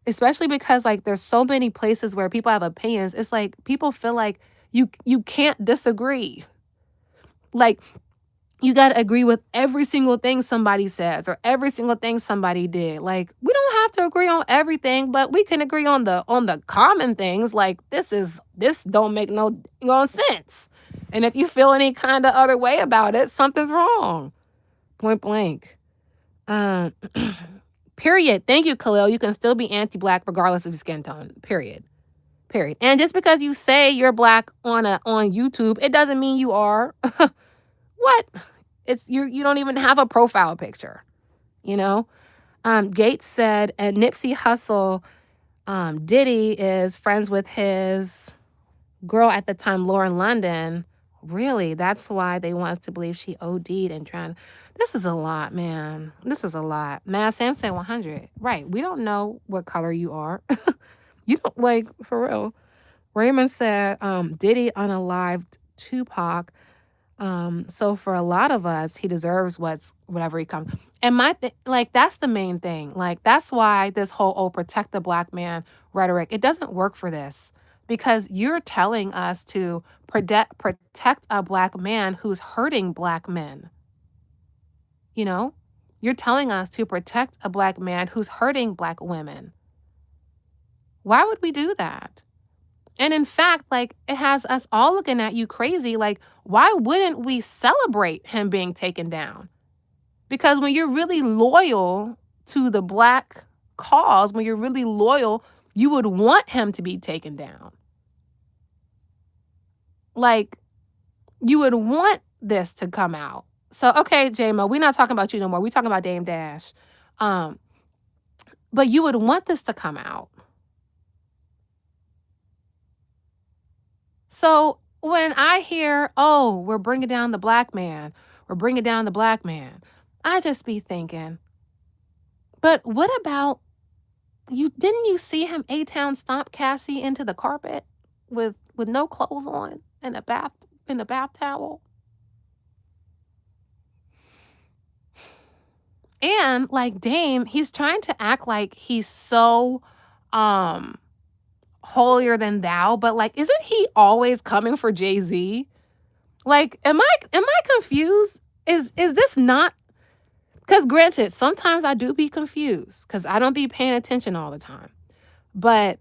especially because like there's so many places where people have opinions, it's like people feel like you can't disagree. Like you got to agree with every single thing somebody says or every single thing somebody did. Like we don't have to agree on everything, but we can agree on the common things. Like this don't make no sense. And if you feel any kind of other way about it, something's wrong. Point blank. Period. Thank you, Khalil. You can still be anti-black regardless of your skin tone. Period. And just because you say you're black on YouTube, it doesn't mean you are. What? It's you don't even have a profile picture, you know? Gates said, and Nipsey Hussle, Diddy is friends with his girl at the time, Lauren London. Really? That's why they want us to believe she OD'd and trying. This is a lot, man. This is a lot. Mass Sam said 100. Right. We don't know what color you are. You don't, like, for real. Raymond said, Diddy unalived Tupac. So for a lot of us, he deserves whatever he comes. And that's the main thing. Like, that's why this whole, protect the black man rhetoric, it doesn't work for this. Because you're telling us to protect a black man who's hurting black men. You know? You're telling us to protect a black man who's hurting black women. Why would we do that? And in fact, like, it has us all looking at you crazy. Like, why wouldn't we celebrate him being taken down? Because when you're really loyal to the black cause, when you're really loyal, you would want him to be taken down. Like, you would want this to come out. So, okay, J-Mo, we're not talking about you no more. We're talking about Dame Dash. But you would want this to come out. So when I hear, oh, we're bringing down the black man, I just be thinking, but what about you? Didn't you see him A-Town stomp Cassie into the carpet with no clothes on and a bath towel? And like Dame, he's trying to act like he's so holier than thou, but like, isn't he always coming for Jay-Z? Like, am I confused? Is this not? Because granted, sometimes I do be confused because I don't be paying attention all the time. But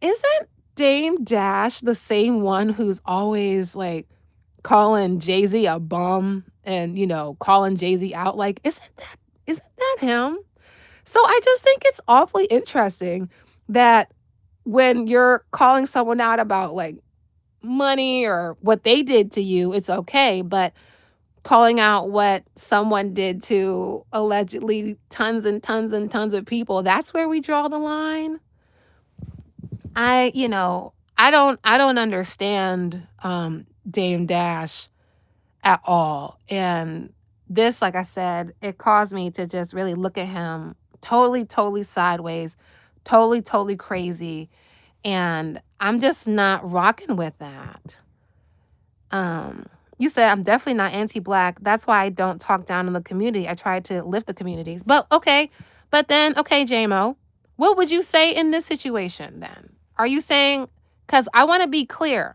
isn't Dame Dash the same one who's always like calling Jay-Z a bum and, calling Jay-Z out? Like, isn't that him? So I just think it's awfully interesting that when you're calling someone out about like money or what they did to you, it's okay. But calling out what someone did to allegedly tons and tons and tons of people, that's where we draw the line. I don't understand Dame Dash at all. And this, like I said, it caused me to just really look at him totally sideways, totally crazy. And I'm just not rocking with that. You said I'm definitely not anti-black. That's why I don't talk down on the community. I try to lift the communities. But okay, J-Mo, what would you say in this situation then? Are you saying, because I want to be clear,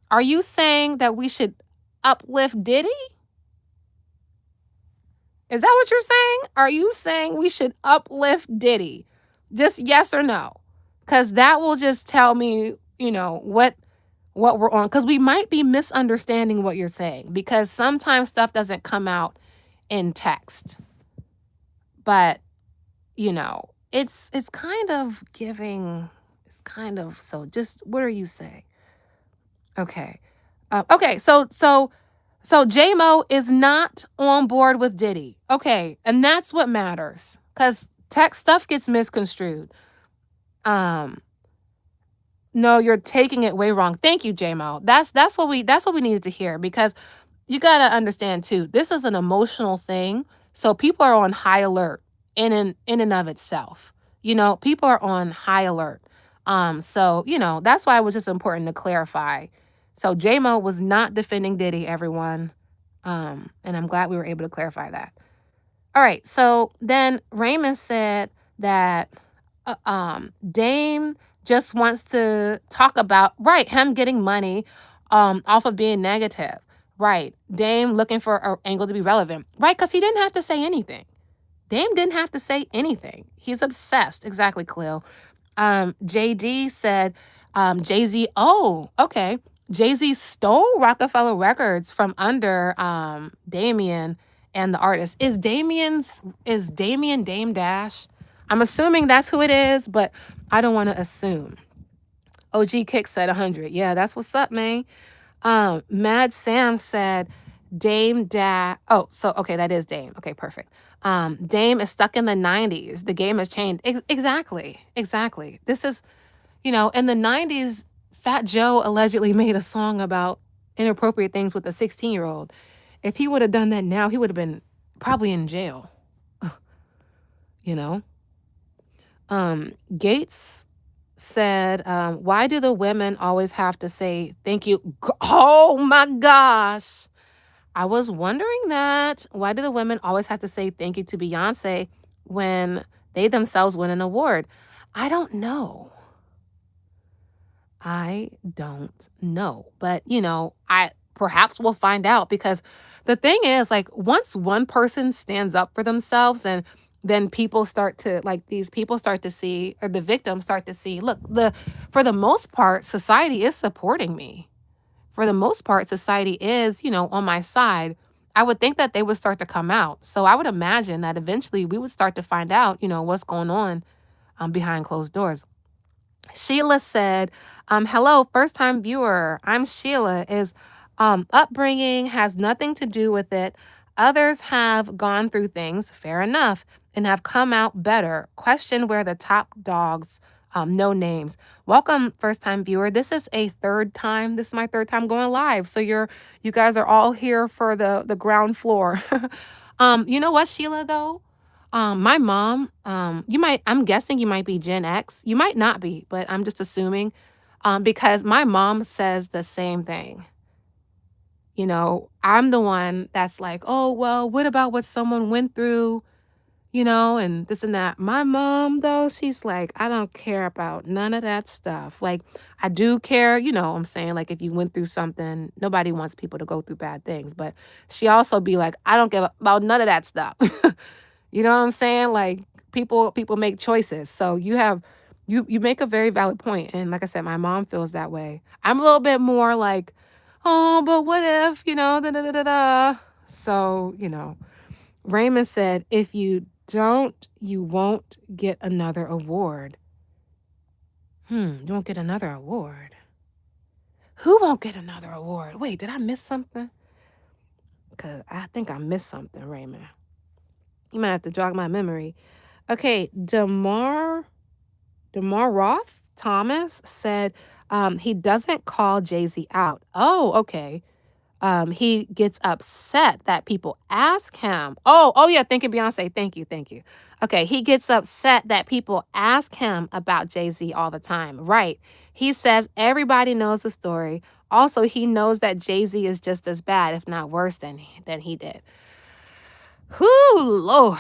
are you saying that we should uplift Diddy? Is that what you're saying? Are you saying we should uplift Diddy? Just yes or no? Because that will just tell me, what we're on. Because we might be misunderstanding what you're saying. Because sometimes stuff doesn't come out in text. But, it's kind of giving kind of. So just what do you say? Okay. Okay. So J-Mo is not on board with Diddy. Okay. And that's what matters. Because tech stuff gets misconstrued. No, you're taking it way wrong. Thank you, J-Mo. That's what we needed to hear, because you gotta understand too, this is an emotional thing. So people are on high alert in and of itself. People are on high alert. So, that's why it was just important to clarify. So J-Mo was not defending Diddy, everyone. And I'm glad we were able to clarify that. All right. So then Raymond said that Dame just wants to talk about, right, him getting money off of being negative. Right. Dame looking for an angle to be relevant. Right, because he didn't have to say anything. Dame didn't have to say anything. He's obsessed. Exactly, Cleo. JD said Jay-Z, okay. Jay-Z stole Rockefeller Records from under Damien and the artist. Is Damien Dame Dash? I'm assuming that's who it is, but I don't want to assume. OG Kick said 100. Yeah, that's what's up, man. Mad Sam said Dame Dash. Oh, so okay, that is Dame. Okay, perfect. Dame is stuck in the 90s. The game has changed. Exactly. This is, in the 90s, Fat Joe allegedly made a song about inappropriate things with a 16-year-old. If he would have done that now, he would have been probably in jail. Gates said, why do the women always have to say thank you? Oh my gosh. I was wondering that. Why do the women always have to say thank you to Beyonce when they themselves win an award? I don't know. But, I perhaps we'll find out, because the thing is, like, once one person stands up for themselves, and then people start to, like, these people start to see, or the victims start to see, look, for the most part, society is supporting me. For the most part, society is, on my side. I would think that they would start to come out. So I would imagine that eventually we would start to find out, what's going on behind closed doors. Sheila said, hello, first-time viewer. I'm Sheila. Is upbringing has nothing to do with it. Others have gone through things, fair enough, and have come out better. Question where the top dogs, no names. Welcome, first-time viewer. This is a third time. This is my third time going live. So you guys are all here for the ground floor. You know what, Sheila, though? My mom, I'm guessing you might be Gen X. You might not be, but I'm just assuming, because my mom says the same thing. I'm the one that's like, oh, well, what about what someone went through, and this and that. My mom, though, she's like, I don't care about none of that stuff. Like, I do care, I'm saying, like, if you went through something, nobody wants people to go through bad things. But she also be like, I don't care about none of that stuff. You know what I'm saying? Like, people make choices. So you make a very valid point. And like I said, my mom feels that way. I'm a little bit more like, oh, but what if, da da da da da. So, Raymond said, if you don't, you won't get another award. You won't get another award. Who won't get another award? Wait, did I miss something? Because I think I missed something, Raymond. You might have to jog my memory. Okay, Demar Roth Thomas said he doesn't call Jay-Z out. Oh, okay. He gets upset that people ask him. Oh yeah, thank you, Beyonce. Thank you. Okay, he gets upset that people ask him about Jay-Z all the time. Right. He says everybody knows the story. Also, he knows that Jay-Z is just as bad, if not worse than he did. Whoo, Lord.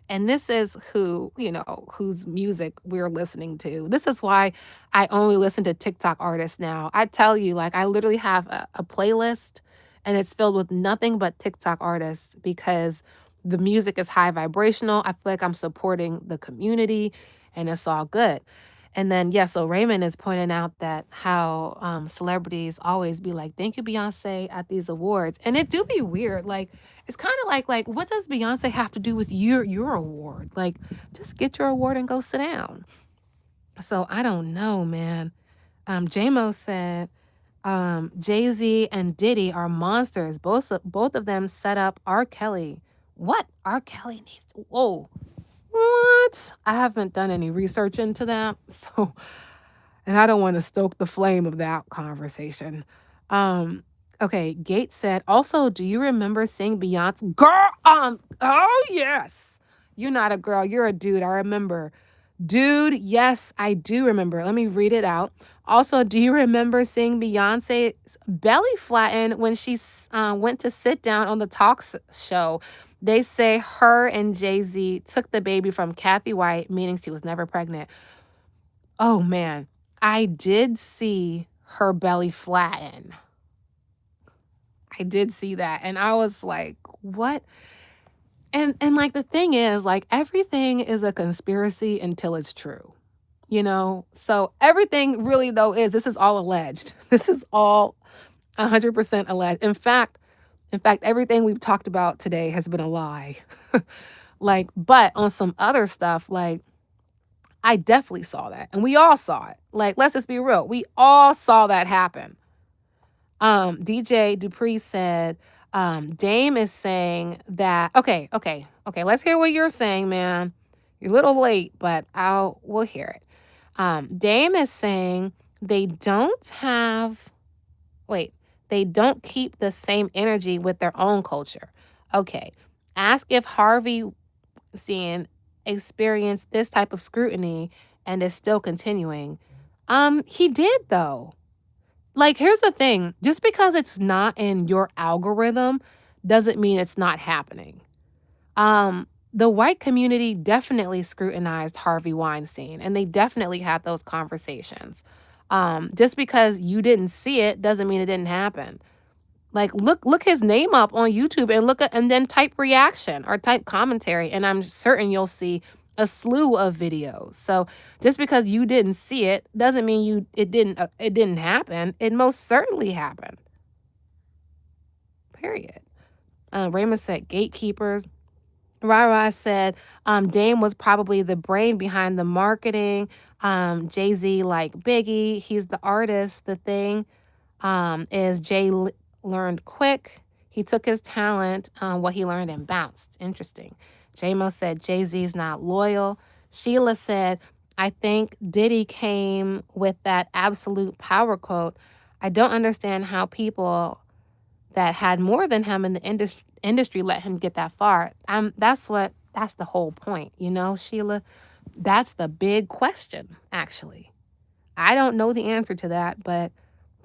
And this is whose music we're listening to. This is why I only listen to TikTok artists now. I tell you, like, I literally have a playlist, and it's filled with nothing but TikTok artists, because the music is high vibrational. I feel like I'm supporting the community, and it's all good. And then, yeah, so Raymond is pointing out that how celebrities always be like, thank you, Beyonce, at these awards. And it do be weird. Like, it's kind of like, what does Beyonce have to do with your award? Like, just get your award and go sit down. So I don't know, man. JMO said, Jay-Z and Diddy are monsters. Both of them set up R. Kelly. What? R. Kelly needs to, whoa. What? I haven't done any research into that. So, and I don't want to stoke the flame of that conversation. Okay, Gates said, also, do you remember seeing Beyonce? Girl, oh yes. You're not a girl, you're a dude. I remember. Dude, yes, I do remember. Let me read it out. Also, do you remember seeing Beyonce's belly flatten when she went to sit down on the talk show? They say her and Jay-Z took the baby from Kathy White, meaning she was never pregnant. Oh, man. I did see her belly flatten. I did see that. And I was like, what? And like the thing is, like, everything is a conspiracy until it's true. You know? So everything really though this is all alleged. This is all 100% alleged. In fact, everything we've talked about today has been a lie. Like, but on some other stuff, like, I definitely saw that. And we all saw it. Like, let's just be real. We all saw that happen. DJ Dupree said, Dame is saying that, okay, let's hear what you're saying, man. You're a little late, but we'll hear it. Dame is saying they don't keep the same energy with their own culture. Okay. Ask if Harvey Weinstein experienced this type of scrutiny and is still continuing. He did though. Like, here's the thing. Just because it's not in your algorithm doesn't mean it's not happening. The white community definitely scrutinized Harvey Weinstein, and they definitely had those conversations. Just because you didn't see it doesn't mean it didn't happen. Like, look his name up on YouTube and then type reaction or type commentary, and I'm certain you'll see a slew of videos. So just because you didn't see it doesn't mean it didn't happen. It most certainly happened. Period. Raymond said gatekeepers. Rara said Dame was probably the brain behind the marketing. Jay-Z like Biggie. He's the artist. The thing is Jay learned quick. He took his talent, what he learned, and bounced. Interesting. JMO said Jay-Z's not loyal. Sheila said, I think Diddy came with that absolute power quote. I don't understand how people that had more than him in the industry let him get that far. That's the whole point, you know, Sheila. That's the big question, actually. I don't know the answer to that, but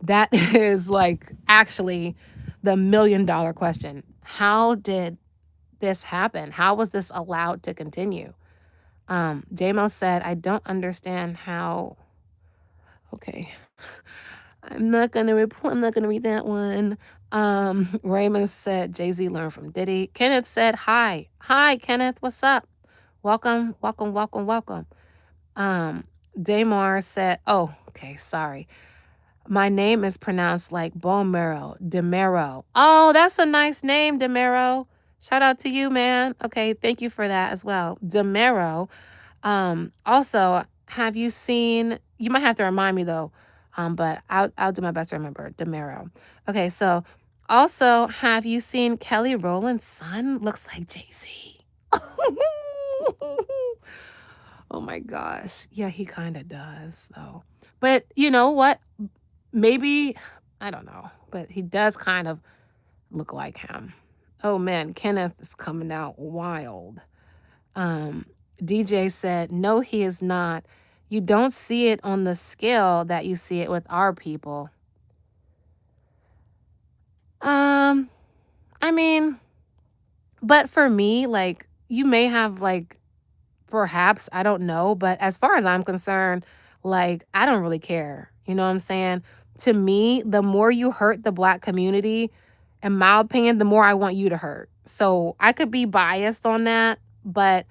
that is like actually the $1 million question. How did this happen? How was this allowed to continue? JMO said, I don't understand how. Okay. I'm not gonna read that one. Raymond said Jay-Z learned from Diddy. Kenneth said, hi. Hi, Kenneth, what's up? Welcome. Damar said, oh, okay, sorry. My name is pronounced like bone marrow, DeMero. Oh, that's a nice name, DeMero. Shout out to you, man. Okay, thank you for that as well. DeMero. Also, have you seen, you might have to remind me though, but I'll do my best to remember, DeMero. Okay, so also, have you seen Kelly Rowland's son? Looks like Jay-Z. Oh my gosh. Yeah, he kind of does though. But you know what? Maybe, I don't know, but he does kind of look like him. Oh man, Kenneth is coming out wild. DJ said, no, he is not. You don't see it on the scale that you see it with our people. I mean, but for me, like, you may have, like, perhaps, I don't know, but as far as I'm concerned, like, I don't really care. You know what I'm saying? To me, the more you hurt the Black community, in my opinion, the more I want you to hurt. So I could be biased on that, but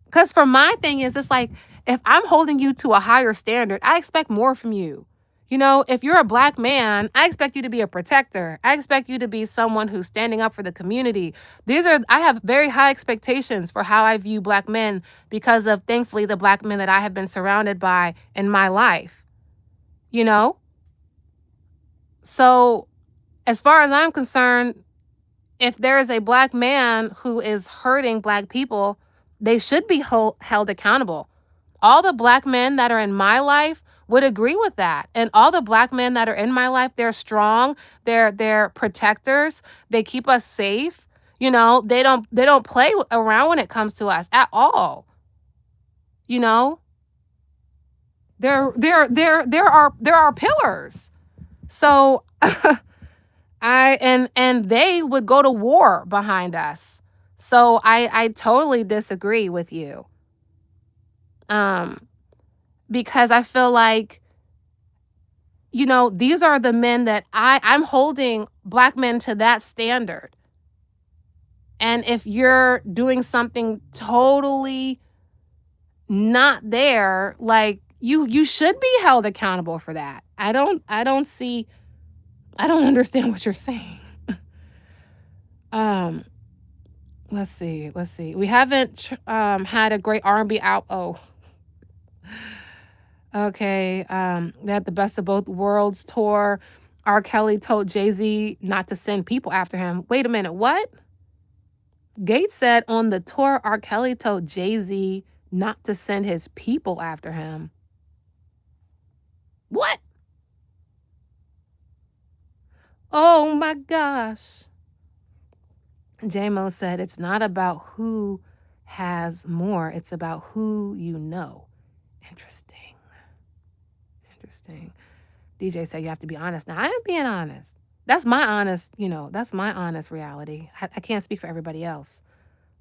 because for my thing is, it's like, if I'm holding you to a higher standard, I expect more from you. You know, if you're a Black man, I expect you to be a protector. I expect you to be someone who's standing up for the community. I have very high expectations for how I view Black men because of, thankfully, the Black men that I have been surrounded by in my life, you know? So, as far as I'm concerned, if there is a Black man who is hurting Black people, they should be held accountable. All the Black men that are in my life would agree with that. And all the Black men that are in my life, they're strong, they're protectors, they keep us safe. You know, they don't play around when it comes to us at all. You know? There are pillars. So and they would go to war behind us. So I totally disagree with you. Because I feel like, you know, these are the men that I'm holding Black men to that standard. And if you're doing something totally not there, like you should be held accountable for that. I don't understand what you're saying. Let's see. We haven't had a great R&B out. Oh. Okay, they had the Best of Both Worlds tour. R. Kelly told Jay-Z not to send people after him. Wait a minute, what? Gates said on the tour, R. Kelly told Jay-Z not to send his people after him. What? Oh my gosh. J-Mo said it's not about who has more, it's about who you know. Interesting. DJ said you have to be honest. Now, I am being honest. That's my honest reality. I can't speak for everybody else.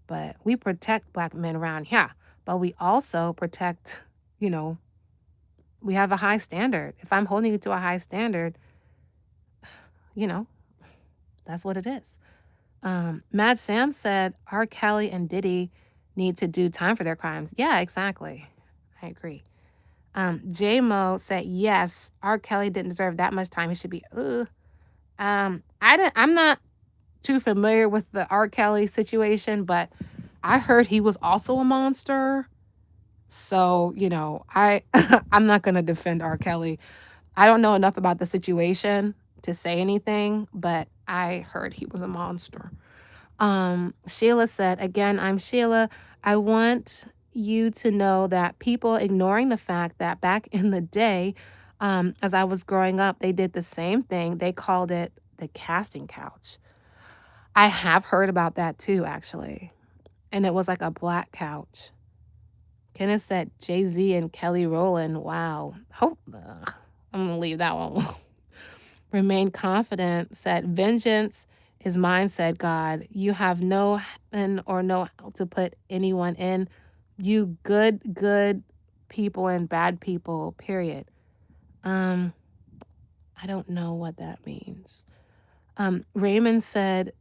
But we protect Black men around here. But we also protect, we have a high standard. If I'm holding you to a high standard, that's what it is. Mad Sam said R. Kelly and Diddy need to do time for their crimes. Yeah, exactly. I agree. J-Mo said, yes, R. Kelly didn't deserve that much time. He should be, I'm not too familiar with the R. Kelly situation, but I heard he was also a monster. So, I'm not going to defend R. Kelly. I don't know enough about the situation to say anything, but I heard he was a monster. Sheila said, again, I'm Sheila. I want you to know that people ignoring the fact that back in the day, as I was growing up, they did the same thing. They called it the casting couch. I have heard about that too, actually. And it was like a black couch. Kenneth said Jay-Z and Kelly Rowland. Wow. I'm going to leave that one. Remain confident, said vengeance is mine, said God. You have no heaven or no hell to put anyone in. You good people and bad people, period. I don't know what that means. Raymond said,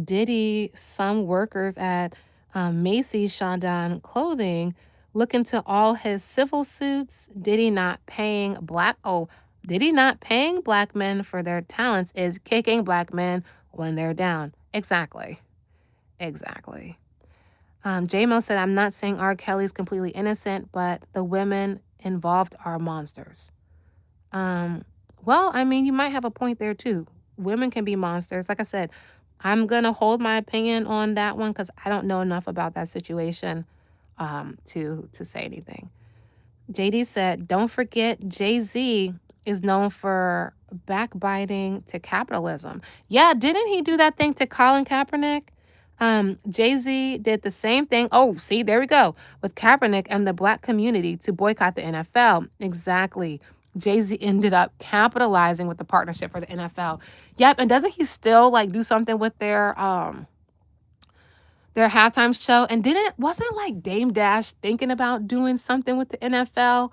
Diddy, some workers at Macy's Chandon Clothing look into all his civil suits. Diddy not paying black men for their talents is kicking Black men when they're down. Exactly. J-Mo said, I'm not saying R. Kelly's completely innocent, but the women involved are monsters. Well, I mean, you might have a point there too. Women can be monsters. Like I said, I'm going to hold my opinion on that one because I don't know enough about that situation to say anything. JD said, don't forget Jay-Z is known for backbiting to capitalism. Yeah, didn't he do that thing to Colin Kaepernick? Jay-Z did the same thing. Oh, see, there we go. With Kaepernick and the Black community to boycott the NFL. Exactly. Jay-Z ended up capitalizing with the partnership for the NFL. Yep, and doesn't he still do something with their halftime show? And wasn't Dame Dash thinking about doing something with the NFL?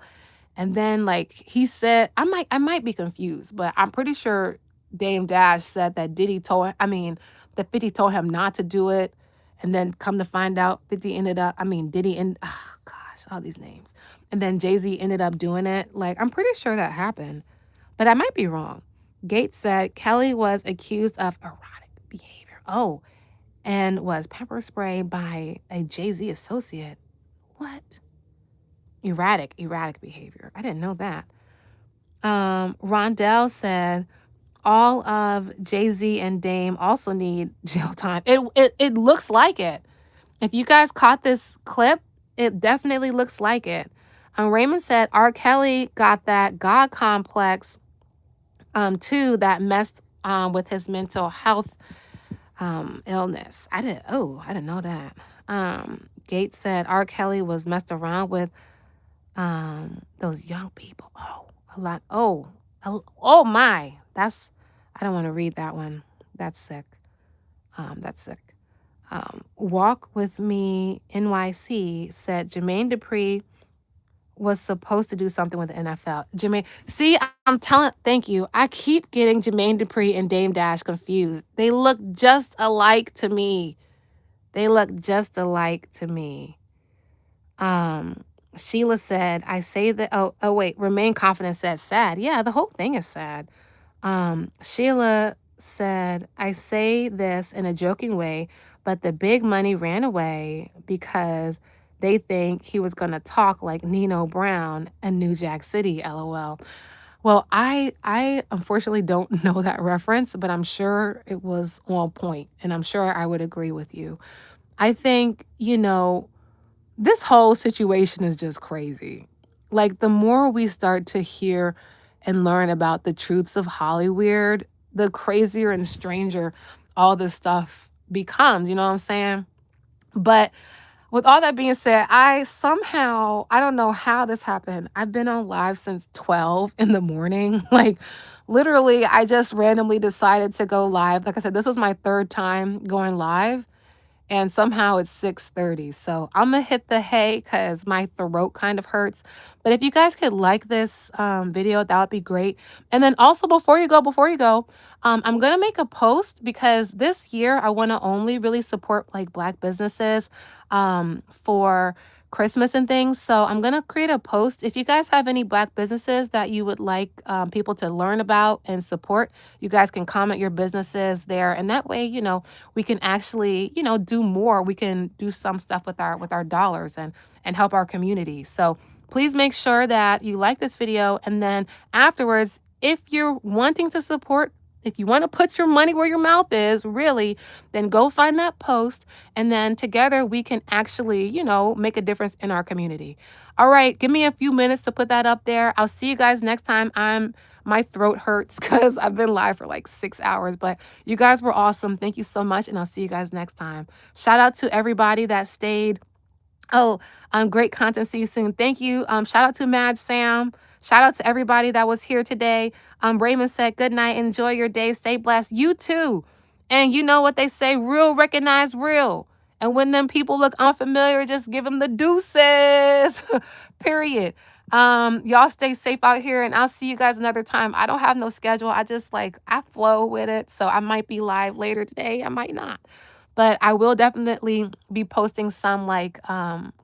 And then he said, I might be confused, but I'm pretty sure Dame Dash said that Diddy told him, that 50 told him not to do it. And then come to find out, Diddy oh gosh. all these names. And then Jay-Z ended up doing it. Like, I'm pretty sure that happened, but I might be wrong. Gates said Kelly was accused of erotic behavior. Oh, and was pepper sprayed by a Jay-Z associate. What? Erratic behavior. I didn't know that. Rondell said all of Jay-Z and Dame also need jail time. It looks like it. If you guys caught this clip, it definitely looks like it. Raymond said R. Kelly got that God complex too, that messed with his mental health illness. I didn't know that. Gates said R. Kelly was messed around with those young people. Oh, a lot. Oh my. I don't want to read that one. That's sick. That's sick. Walk With Me NYC said Jermaine Dupri was supposed to do something with the NFL. Jermaine, see, thank you. I keep getting Jermaine Dupri and Dame Dash confused. They look just alike to me. Sheila said, I say that, wait, Remain Confident said sad. Yeah, the whole thing is sad. Sheila said, I say this in a joking way, but the big money ran away because they think he was going to talk like Nino Brown in New Jack City, LOL. Well, I unfortunately don't know that reference, but I'm sure it was on point, and I'm sure I would agree with you. I think, this whole situation is just crazy. Like, the more we start to hear and learn about the truths of Hollyweird, the crazier and stranger all this stuff becomes, you know what I'm saying? But with all that being said, I don't know how this happened. I've been on live since 12 in the morning. Like, literally, I just randomly decided to go live. Like I said, this was my third time going live. And somehow it's 6:30. So I'm going to hit the hay because my throat kind of hurts. But if you guys could like this video, that would be great. And then also before you go, I'm going to make a post because this year I want to only really support like Black businesses for Christmas and things. So I'm going to create a post. If you guys have any Black businesses that you would like people to learn about and support, you guys can comment your businesses there. And that way, we can actually, do more. We can do some stuff with our dollars and help our community. So please make sure that you like this video. And then afterwards, if you're wanting to support, if you want to put your money where your mouth is, really, then go find that post. And then together we can actually, make a difference in our community. All right. Give me a few minutes to put that up there. I'll see you guys next time. My throat hurts because I've been live for like 6 hours, but you guys were awesome. Thank you so much. And I'll see you guys next time. Shout out to everybody that stayed. Great content. See you soon. Thank you. Shout out to Mad Sam. Shout out to everybody that was here today. Raymond said, good night. Enjoy your day. Stay blessed. You too. And you know what they say, real recognize real. And when them people look unfamiliar, just give them the deuces. Period. Y'all stay safe out here and I'll see you guys another time. I don't have no schedule. I just I flow with it. So I might be live later today. I might not. But I will definitely be posting some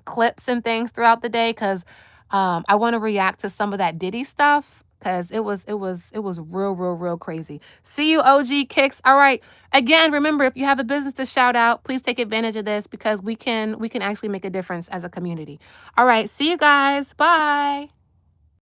clips and things throughout the day because I want to react to some of that Diddy stuff because it was real crazy. See you, OG Kicks. All right. Again, remember, if you have a business to shout out, please take advantage of this because we can actually make a difference as a community. All right. See you guys. Bye.